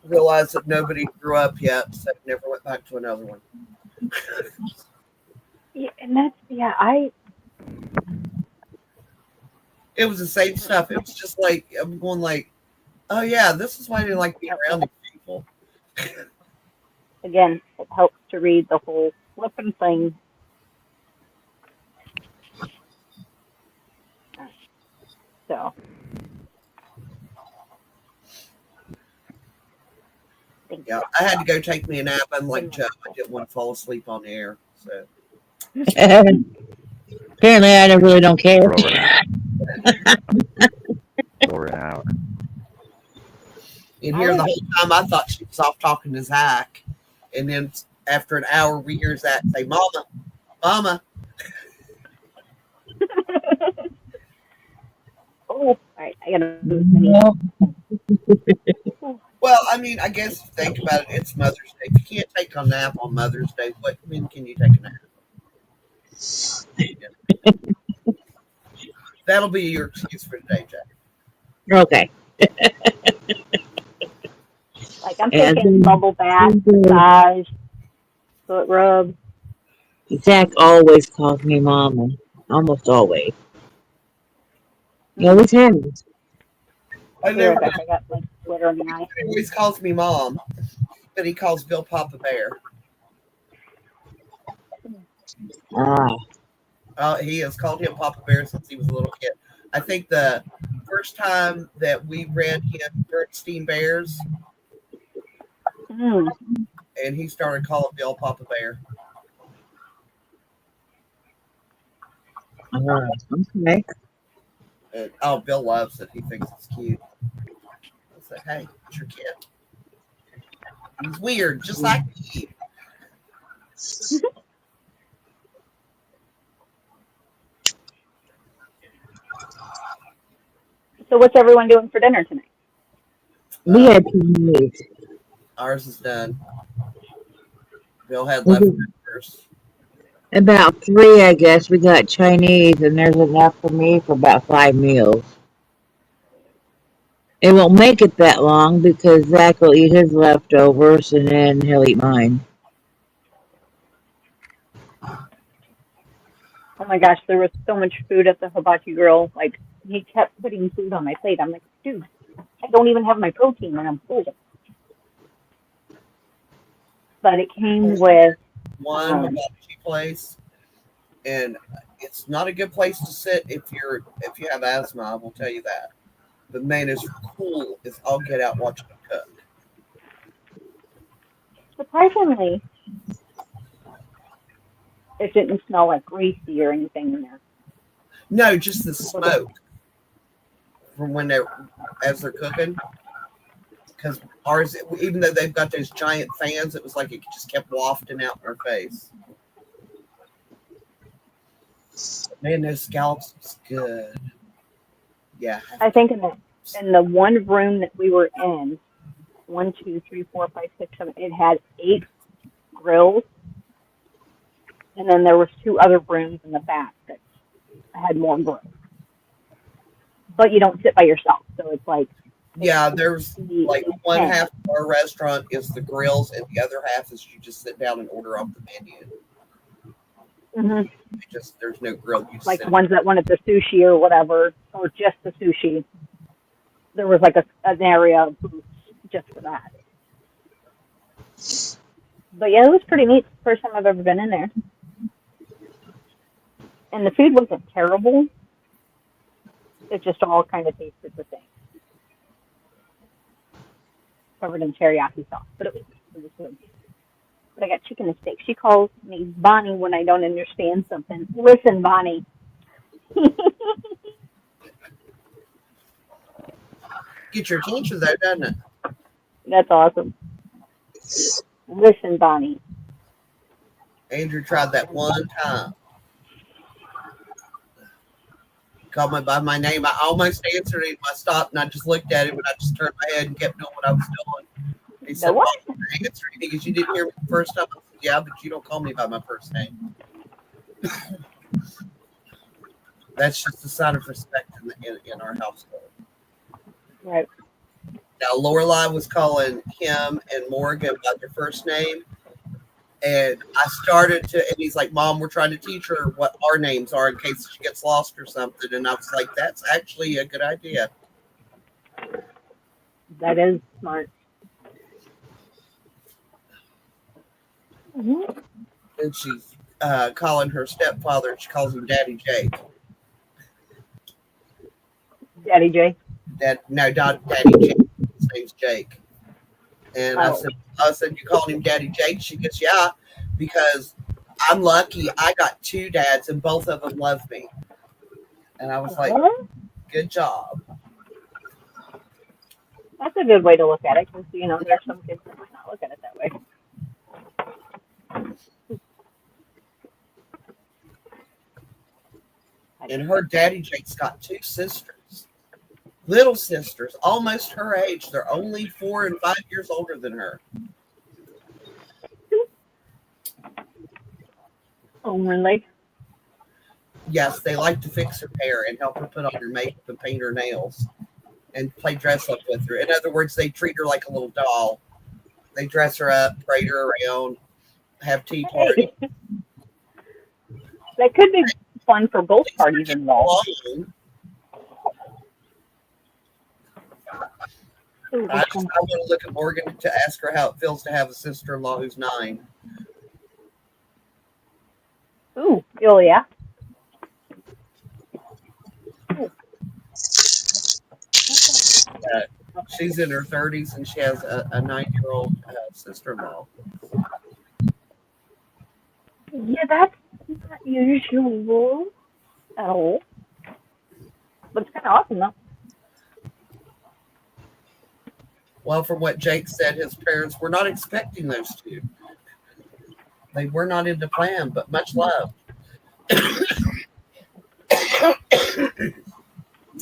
realized that nobody grew up yet, so I never went back to another one. Yeah, and that's It was the same stuff. It was just like I'm going like, oh yeah, this is why I didn't like being around these people. again, it helps to read the whole flipping thing. So, thank Yeah, you. I had to go take me a nap. I'm like Joe, I didn't want to fall asleep on air. So Apparently, I really don't care. We're over and out. Over and out. in here the whole time I thought she was off talking to Zach. And then after an hour we hear Zach say, Mama, Mama. Oh, all right. I gotta move many. Well, I mean, I guess if you think about it, it's Mother's Day. If you can't take a nap on Mother's Day, when can you take a nap? That'll be your excuse for today, Jack. Okay. Like I'm taking bubble bath, massage, foot rub. Zach always calls me Mama. Almost always. He always has. I I'll be right never back. I got like glitter in my eye. He always calls me Mom, but he calls Bill Papa Bear. He has called him Papa Bear since he was a little kid. I think the first time that we read him Bernstein Bears, and he started calling Bill Papa Bear. Okay. And, Bill loves it. He thinks it's cute. I said, hey, it's your kid. He's weird, just like you. So what's everyone doing for dinner tonight? We had 2 meals. Ours is done. Bill had leftovers. About 3, I guess. We got Chinese, and there's enough for me for about 5 meals. It won't make it that long because Zach will eat his leftovers, and then he'll eat mine. Oh my gosh, there was so much food at the hibachi grill. Like he kept putting food on my plate. I'm like, dude, I don't even have my protein and I'm full. But it came with one hibachi place, and it's not a good place to sit if you have asthma. I will tell you that. But man, it's cool. It's all get out watching them cook. Surprisingly, it didn't smell like greasy or anything in there. No, just the smoke from as they're cooking. Because ours, even though they've got those giant fans, it was like it just kept wafting out in our face. Man, those scallops was good. Yeah. I think in the one room that we were in, 1, 2, 3, 4, 5, 6, 7, it had 8 grills. And then there was 2 other rooms in the back that had more grills. But you don't sit by yourself, so it's like. Yeah, there's like one half of our restaurant is the grills, and the other half is you just sit down and order off the menu. Mm-hmm. There's no grill. Like the ones that wanted the sushi or whatever, or just the sushi. There was like an area of booths just for that. But yeah, it was pretty neat. First time I've ever been in there. And the food wasn't terrible. It just all kind of tasted the same. Covered in teriyaki sauce. But it was good. But I got chicken and steak. She calls me Bonnie when I don't understand something. Listen, Bonnie, Get your attention though, doesn't it? That's awesome. Listen, Bonnie. Andrew tried that one time. Called me by my name. I almost answered him. I stopped and I just looked at him and I just turned my head and kept doing what I was doing. He said, The what? "Why didn't you answer?" Because you didn't hear me the first time. I said, "Yeah, but you don't call me by my first name." That's just a sign of respect in our household. Right. Now, Lorelai was calling him and Morgan by their first name. And I started to, and he's like, "Mom, we're trying to teach her what our names are in case she gets lost or something." And I was like, "That's actually a good idea." That is smart. Mm-hmm. And she's calling her stepfather, she calls him Daddy Jake. Daddy J. Not Daddy Jake. His name's Jake. And Oh. I said, "You calling him Daddy Jake?" She goes, "Yeah, because I'm lucky. I got two dads and both of them love me." And I was like, "Good job." That's a good way to look at it, because there's some kids that might not look at it that way. And her Daddy Jake's got two sisters, little sisters, almost her age. They're only 4 and 5 years older than her. Oh, really? Yes, they like to fix her hair and help her put on her makeup and paint her nails and play dress up with her. In other words, they treat her like a little doll. They dress her up, parade her around, have tea parties. Hey. That could be fun for both parties involved. Ooh, I want to look at Morgan to ask her how it feels to have a sister-in-law who's 9. Ooh, oh yeah. She's in her 30s and she has a 9-year-old sister-in-law. Yeah, that's not usual at all. But it's kind of awesome, though. Well, from what Jake said, his parents were not expecting those two. They were not in the plan, but much love.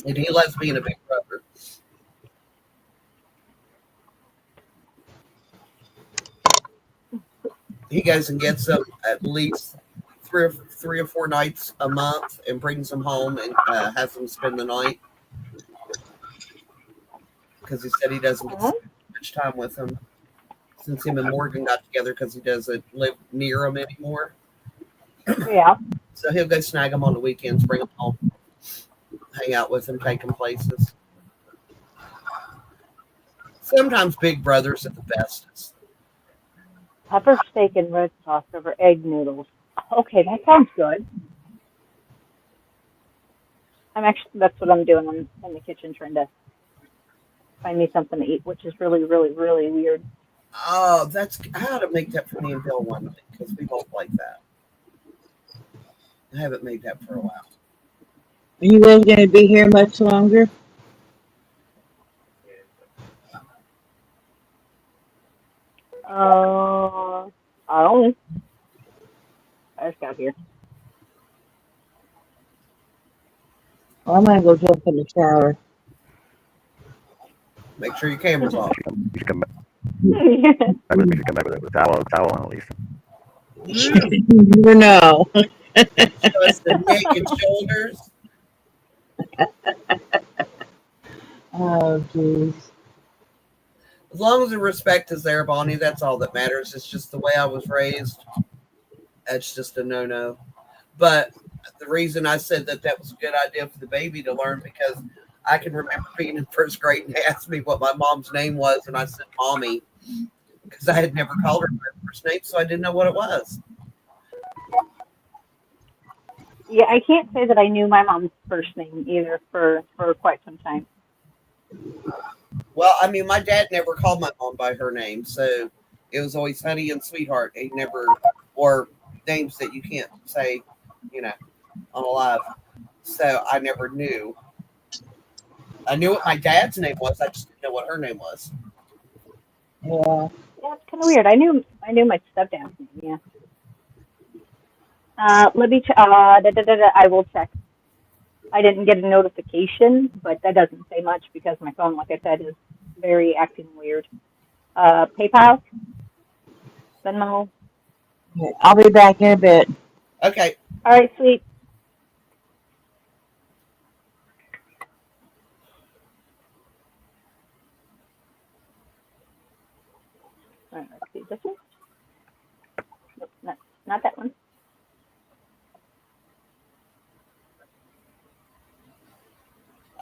And he loves being a big brother. He goes and gets them at least three or four nights a month and brings them home and has them spend the night. Because he said he doesn't get much time with them since him and Morgan got together because he doesn't live near them anymore. Yeah. So he'll go snag them on the weekends, bring them home, hang out with them, take them places. Sometimes big brothers are the bestest. Pepper steak and red sauce over egg noodles. Okay, that sounds good. That's what I'm doing. I'm in the kitchen trying to find me something to eat, which is really, really, really weird. Oh, I ought to make that for me and Bill one night because we both like that. I haven't made that for a while. Are you guys going to be here much longer? I don't know. I just got here. Well, I'm going to go jump in the shower. Make sure your camera's off. You should come back. I would come back with a towel on at least. You never know. Show us the naked shoulders. Oh, jeez. As long as the respect is there, Bonnie, that's all that matters. It's just the way I was raised. That's just a no-no. But the reason I said that was a good idea for the baby to learn, because I can remember being in first grade and they asked me what my mom's name was, and I said Mommy, because I had never called her by her first name, so I didn't know what it was. Yeah, I can't say that I knew my mom's first name either for quite some time. Well, I mean, my dad never called my mom by her name, so it was always Honey and Sweetheart. He never, or names that you can't say, on a live. So I never knew. I knew what my dad's name was. I just didn't know what her name was. Yeah. Yeah, it's kind of weird. I knew my stepdad's name. Yeah. Let me. I will check. I didn't get a notification, but that doesn't say much because my phone, like I said, is very acting weird. PayPal, Venmo. I'll be back in a bit. Okay. All right, sweet. All right, let's see this one. Nope, not that one.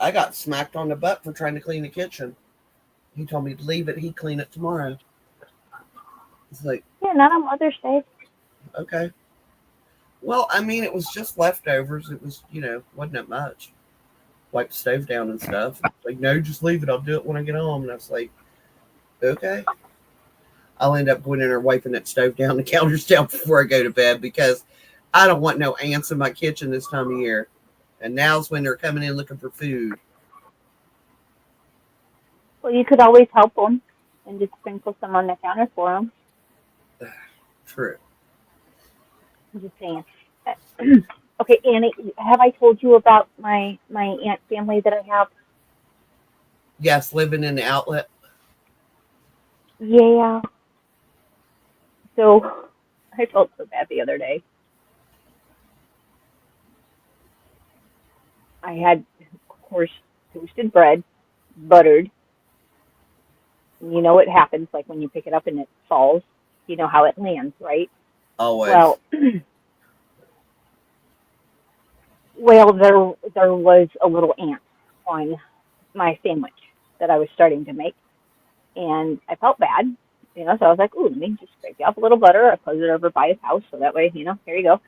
I got smacked on the butt for trying to clean the kitchen. He told me to leave it. He'd clean it tomorrow. It's like, Yeah, not on Mother's Day. okay. Well, I mean, it was just leftovers. It was, wasn't that much. Wipe the stove down and stuff. Like, no, just leave it. I'll do it when I get home. And I was like, okay. I'll end up going in there wiping that stove down, the counters down before I go to bed because I don't want no ants in my kitchen this time of year. And now's when they're coming in looking for food. Well, you could always help them and just sprinkle some on the counter for them. True. I'm just saying. Okay, Annie, have I told you about my aunt family that I have? Yes, living in the outlet. Yeah. So I felt so bad the other day. I had, of course, toasted bread, buttered. And you know what happens, like when you pick it up and it falls. You know how it lands, right? Always. Well, there was a little ant on my sandwich that I was starting to make, and I felt bad, so I was like, ooh, let me just scrape off a little butter. I close it over by his house, so that way, here you go.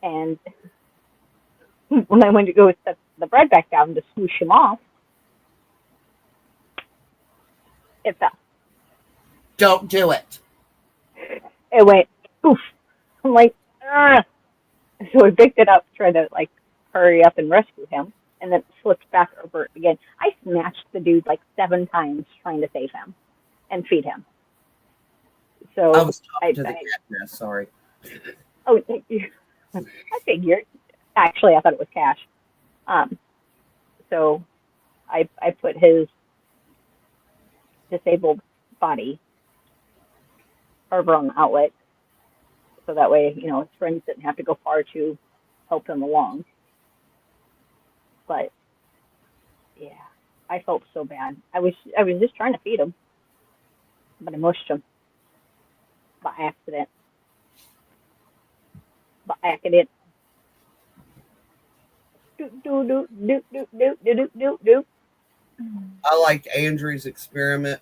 And when I went to go set the bread back down to swoosh him off, it fell. Don't do it. It went poof. I'm like, ah. So I picked it up, tried to hurry up and rescue him, and then slipped back over it again. I snatched the dude 7 times trying to save him and feed him. So I was talking to the cat nest, sorry. Oh, I figured. Actually, I thought it was Cash. So I put his disabled body over on the outlet, so that way, his friends didn't have to go far to help him along. But yeah, I felt so bad. I was just trying to feed him, but I mushed him by accident. Do. I liked Andrew's experiment.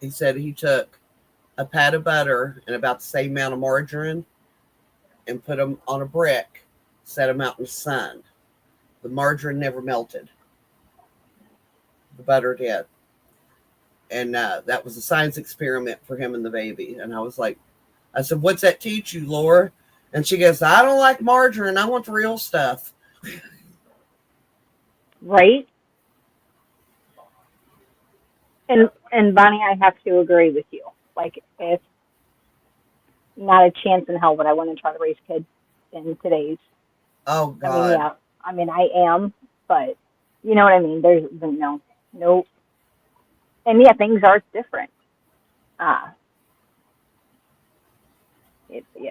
He said he took a pat of butter and about the same amount of margarine and put them on a brick, set them out in the sun. The margarine never melted. The butter did. And that was a science experiment for him and the baby. And I said, what's that teach you, Laura? And she goes, I don't like margarine. I want the real stuff. Right? And Bonnie, I have to agree with you. If not a chance in hell would I want to try to raise kids in today's. Oh, God. I am, but you know what I mean? There's nope. And yeah, things are different.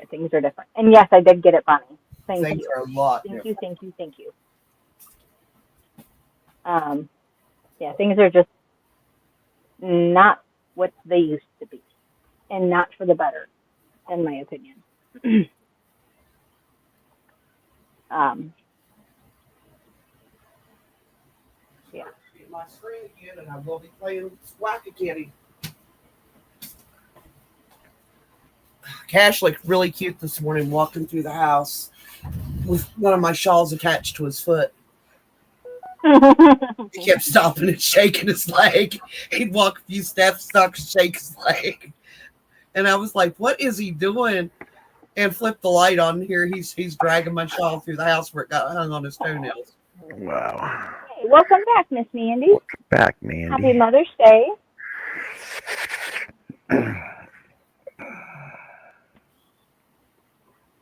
Things are different. And yes, I did get it, Bonnie. Thank Things you. are a lot Thank different. you. Things are just not what they used to be, and not for the better, in my opinion. Yeah. Get my screen again, and I will be playing Whack-A-Kitty. Cash looked really cute this morning walking through the house with one of my shawls attached to his foot. He kept stopping and shaking his leg. He'd walk a few steps, stop and shake his leg. And I was like, what is he doing? And flip the light on here. He's dragging my shawl through the house where it got hung on his toenails. Wow. Hey, welcome back, Miss Mandy. Welcome back, Happy Mandy. Mother's Day.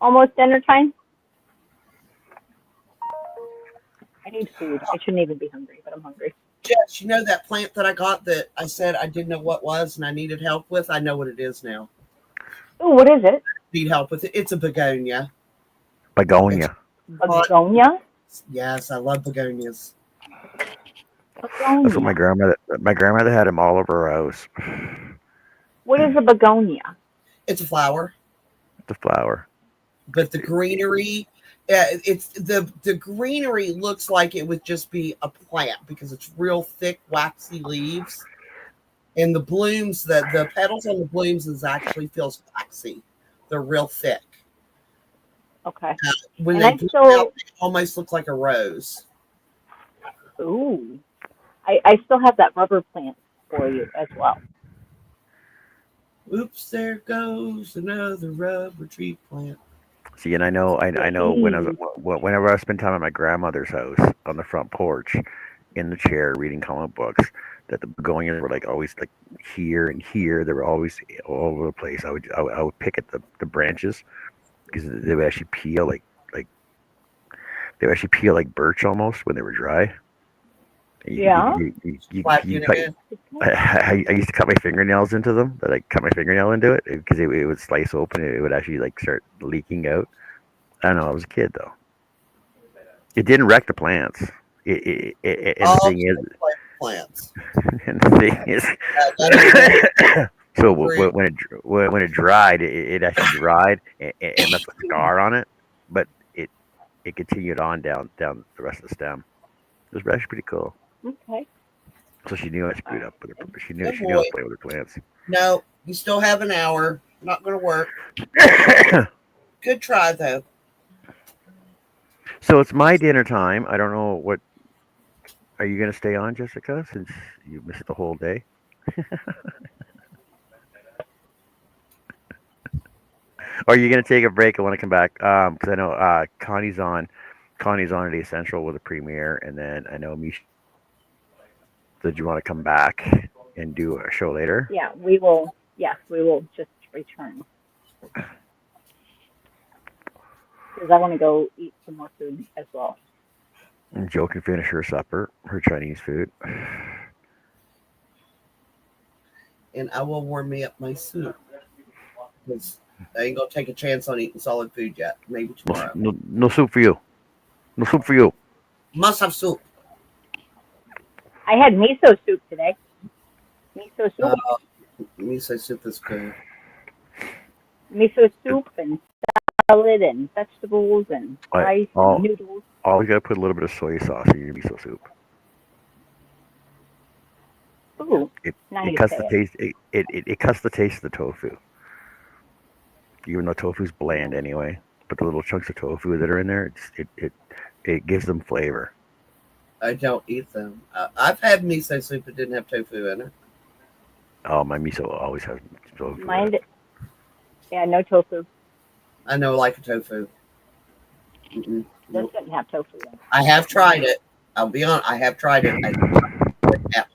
Almost dinner time. I need food. I shouldn't even be hungry, but I'm hungry. Jess, you know that plant that I got that I said I didn't know what was and I needed help with? I know what it is now. Oh, what is it? Need help with it. It's a begonia. Begonia. Begonia? Yes, I love begonias. Begonia. That's what my grandmother had them all over her house. What is a begonia? It's a flower. The flower. But the greenery, it's the greenery looks like it would just be a plant because it's real thick, waxy leaves. And the blooms, the petals on the blooms is actually feels waxy. They're real thick. Okay. When And they I bloom still- out, they almost look like a rose. Ooh. I still have that rubber plant for you as well. Oops, there goes another rubber tree plant. See, and I know whenever I spend time at my grandmother's house on the front porch, in the chair reading comic books, that the begonias were like always like here and here. They were always all over the place. I would pick at the branches because they would actually peel like they would actually peel like birch almost when they were dry. Yeah. Slapping cut, it. I used to cut my fingernails into them. But I cut my fingernail into it because it would slice open. It would actually like start leaking out. I don't know. I was a kid though. It didn't wreck the plants. And the thing is, plants. and the thing is, so when it dried, it actually dried and left a scar on it, but it continued on down the rest of the stem. It was actually pretty cool. Okay. So she knew I screwed up with her. She knew Good how to boy. play with her plants. No, you still have an hour. Not going to work. Good try though. So it's my dinner time. I don't know what. Are you going to stay on, Jessica, since you missed the whole day? Or are you going to take a break and want to come back? Because I know Connie's on. Connie's on at the Essential with a premiere, and then I know Misha. Did you want to come back and do a show later? Yeah, we will. Yes, we will just return. Because I want to go eat some more food as well. And Jo can finish her supper, her Chinese food. And I will warm me up my soup. Because I ain't going to take a chance on eating solid food yet. Maybe tomorrow. No soup for you. No soup for you. Must have soup. I had miso soup today. Miso soup. Miso soup is good. Miso soup and salad and vegetables and rice and noodles. Always got to put a little bit of soy sauce in your miso soup. Ooh, It nice. cuts the taste. It cuts the taste of the tofu. Even though tofu's bland anyway, but the little chunks of tofu that are in there, it gives them flavor. I don't eat them. I've had miso soup that didn't have tofu in it. Oh, my miso always has tofu. Mine, yeah, no tofu. I know, like a tofu. This didn't have tofu in it. I have tried it. I'll be honest. I have tried it.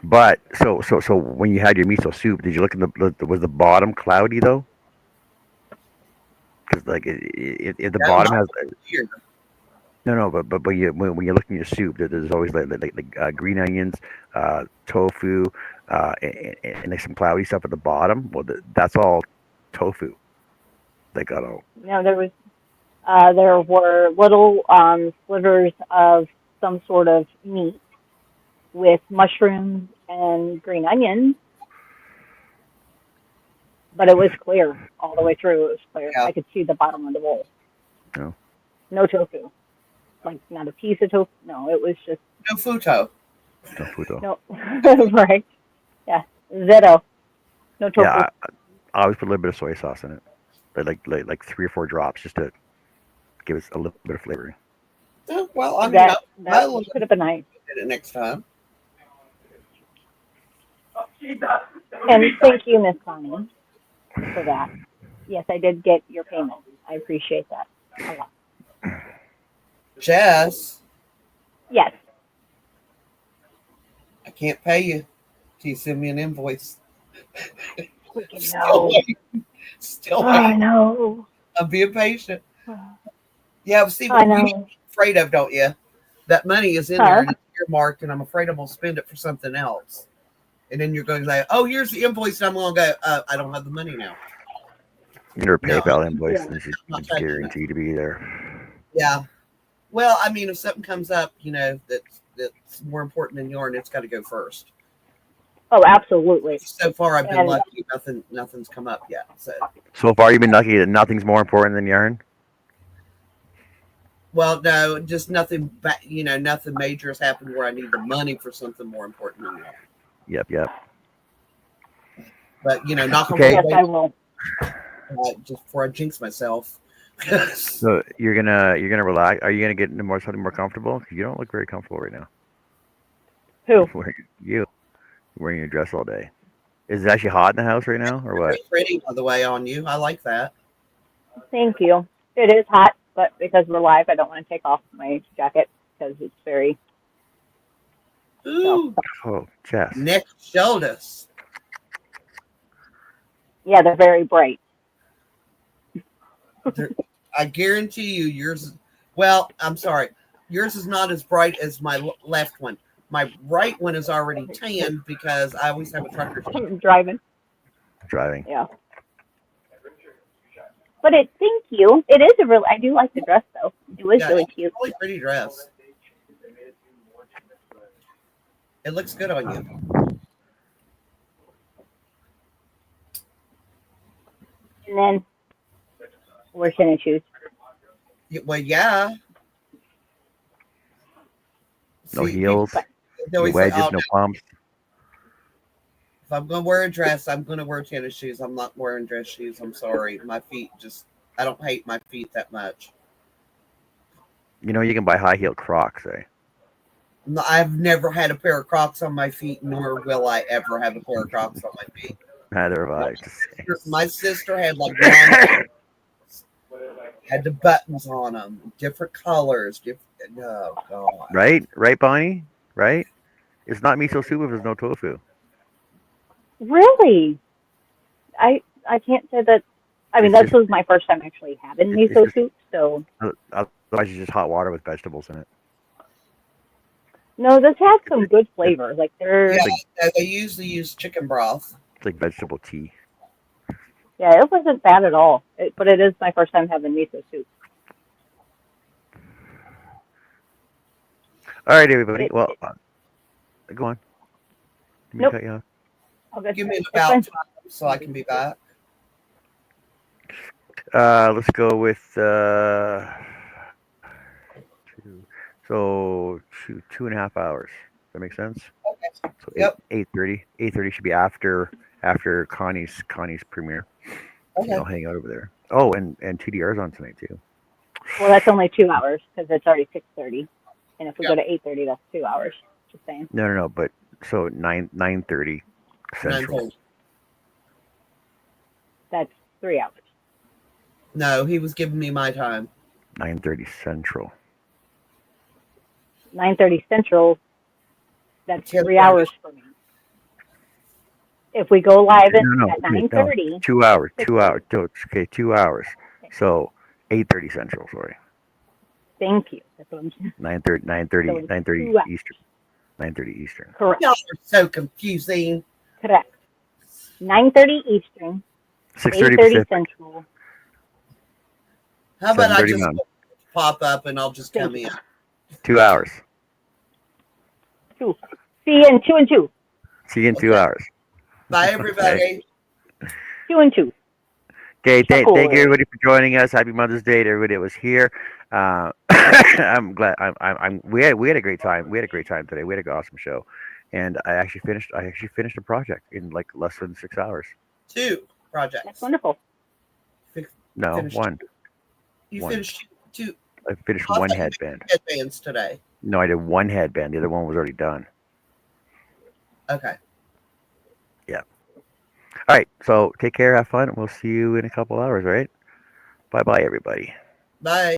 But so when you had your miso soup, did you look in was the bottom cloudy though? Because like if the bottom has Here. no, but when you look in your soup, there's always like green onions, tofu, and like some cloudy stuff at the bottom. Well, that's all tofu. They got all. No, there were little slivers of some sort of meat with mushrooms and green onions, but it was clear all the way through. It was clear. Yeah. I could see the bottom of the bowl. No. No tofu. Like not a piece of tofu. No, it was just No futo. Tofu though. no. Right? Yeah, zero. No tofu. Yeah, I always put a little bit of soy sauce in it, like 3 or 4 drops, just to give it a little bit of flavoring. Well, I mean, that I'll could have been nice. get it next time. And thank you, Miss Connie, for that. Yes, I did get your payment. I appreciate that a lot. Jess, Yes. I can't pay you till you send me an invoice. Freaking Still no. waiting. Still Oh, waiting. no. I'm being patient. Yeah, but see I what you're know. afraid of, don't you? That money is in there Huh? and it's earmarked, and I'm afraid I'm gonna spend it for something else. And then you're going to say, "Oh, here's the invoice," and I'm gonna go, "I don't have the money now." Your No, PayPal invoice, Yeah. and I'm not it's touching it. guaranteed to be there. Yeah. Well, I mean, if something comes up, that's more important than yarn, it's got to go first. Oh, absolutely. So far, I've been And lucky. Nothing's come up yet. So far, you've been lucky that nothing's more important than yarn. Well, no, just nothing. Nothing major has happened where I need the money for something more important than yarn. Yep. But knock on Okay. yes, wood, I will. just before I jinx myself. So you're gonna relax. Are you gonna get into something more comfortable? Because you don't look very comfortable right now. Who? You're wearing your dress all day. Is it actually hot in the house right now, or what? Pretty, by the way, on you. I like that. Thank you. It is hot, but because we're live, I don't want to take off my jacket because it's very. Ooh, Oh, Jess. neck, shoulders. Yeah, they're very bright. I guarantee you, yours. Well, I'm sorry, yours is not as bright as my left one. My right one is already tanned because I always have a trucker. Driving. Yeah. But thank you. It is I do like the dress though. It was really cute. Really pretty dress. It looks good on you. And then we're gonna choose. Well, yeah. No heels, no wedges, no pumps. If I'm going to wear a dress, I'm going to wear tennis shoes. I'm not wearing dress shoes. I'm sorry. My feet I don't hate my feet that much. You can buy high heel Crocs, eh? I've never had a pair of Crocs on my feet, nor will I ever have a pair of Crocs on my feet. Neither have I. My sister had had the buttons on them, different colors. Oh, God. Right, Bonnie? Right? It's not miso soup if there's no tofu. Really? I can't say that. I mean, this was my first time actually having miso soup, so. Otherwise, it's just hot water with vegetables in it. No, this has some good flavor. Like they're. Yeah, they usually use chicken broth. It's like vegetable tea. Yeah, it wasn't bad at all. But it is my first time having miso soup. All right, everybody. Well, go on. Nope. Cut you off. Give me about time so I can be back. Let's go with 2.5 hours. Does that make sense? Okay. So Yep. 8:30. 8:30 should be after Connie's premiere. Okay. I'll hang out over there. Oh, and TDR's on tonight too. Well, that's only 2 hours because it's already 6:30, and if we go to 8:30, that's 2 hours. Just saying. No. But so 9:30 Central. 9:30. That's 3 hours. No, he was giving me my time. 9:30 Central. 9:30 Central. That's 10:30. 3 hours for me. If we go live at 9:30. 2 hours. 2 hours. Okay, 2 hours. So 8:30 Central. Sorry. Thank you. That's what I'm saying. 9:30 2 Eastern. 9:30 Eastern. Correct. Y'all are so confusing. Correct. 9:30 Eastern. 6:30 8:30 Pacific. Central. How about I 7:30 just Mountain. pop up and I'll just come in? 2 hours. 2. See you in 2 and 2. See you in 2 hours. Bye, everybody. 2 and 2. Okay, thank you everybody for joining us. Happy Mother's Day to everybody that was here. I'm glad. We had a great time. We had a great time today. We had an awesome show, and I actually finished a project in like less than 6 hours. 2 projects. That's wonderful. No, Finished. one. You One. finished 2 I finished one headband. headbands today. No, I did one headband. The other one was already done. Okay. Yeah. All right. So take care. Have fun. We'll see you in a couple hours. All right. Bye bye, everybody. Bye.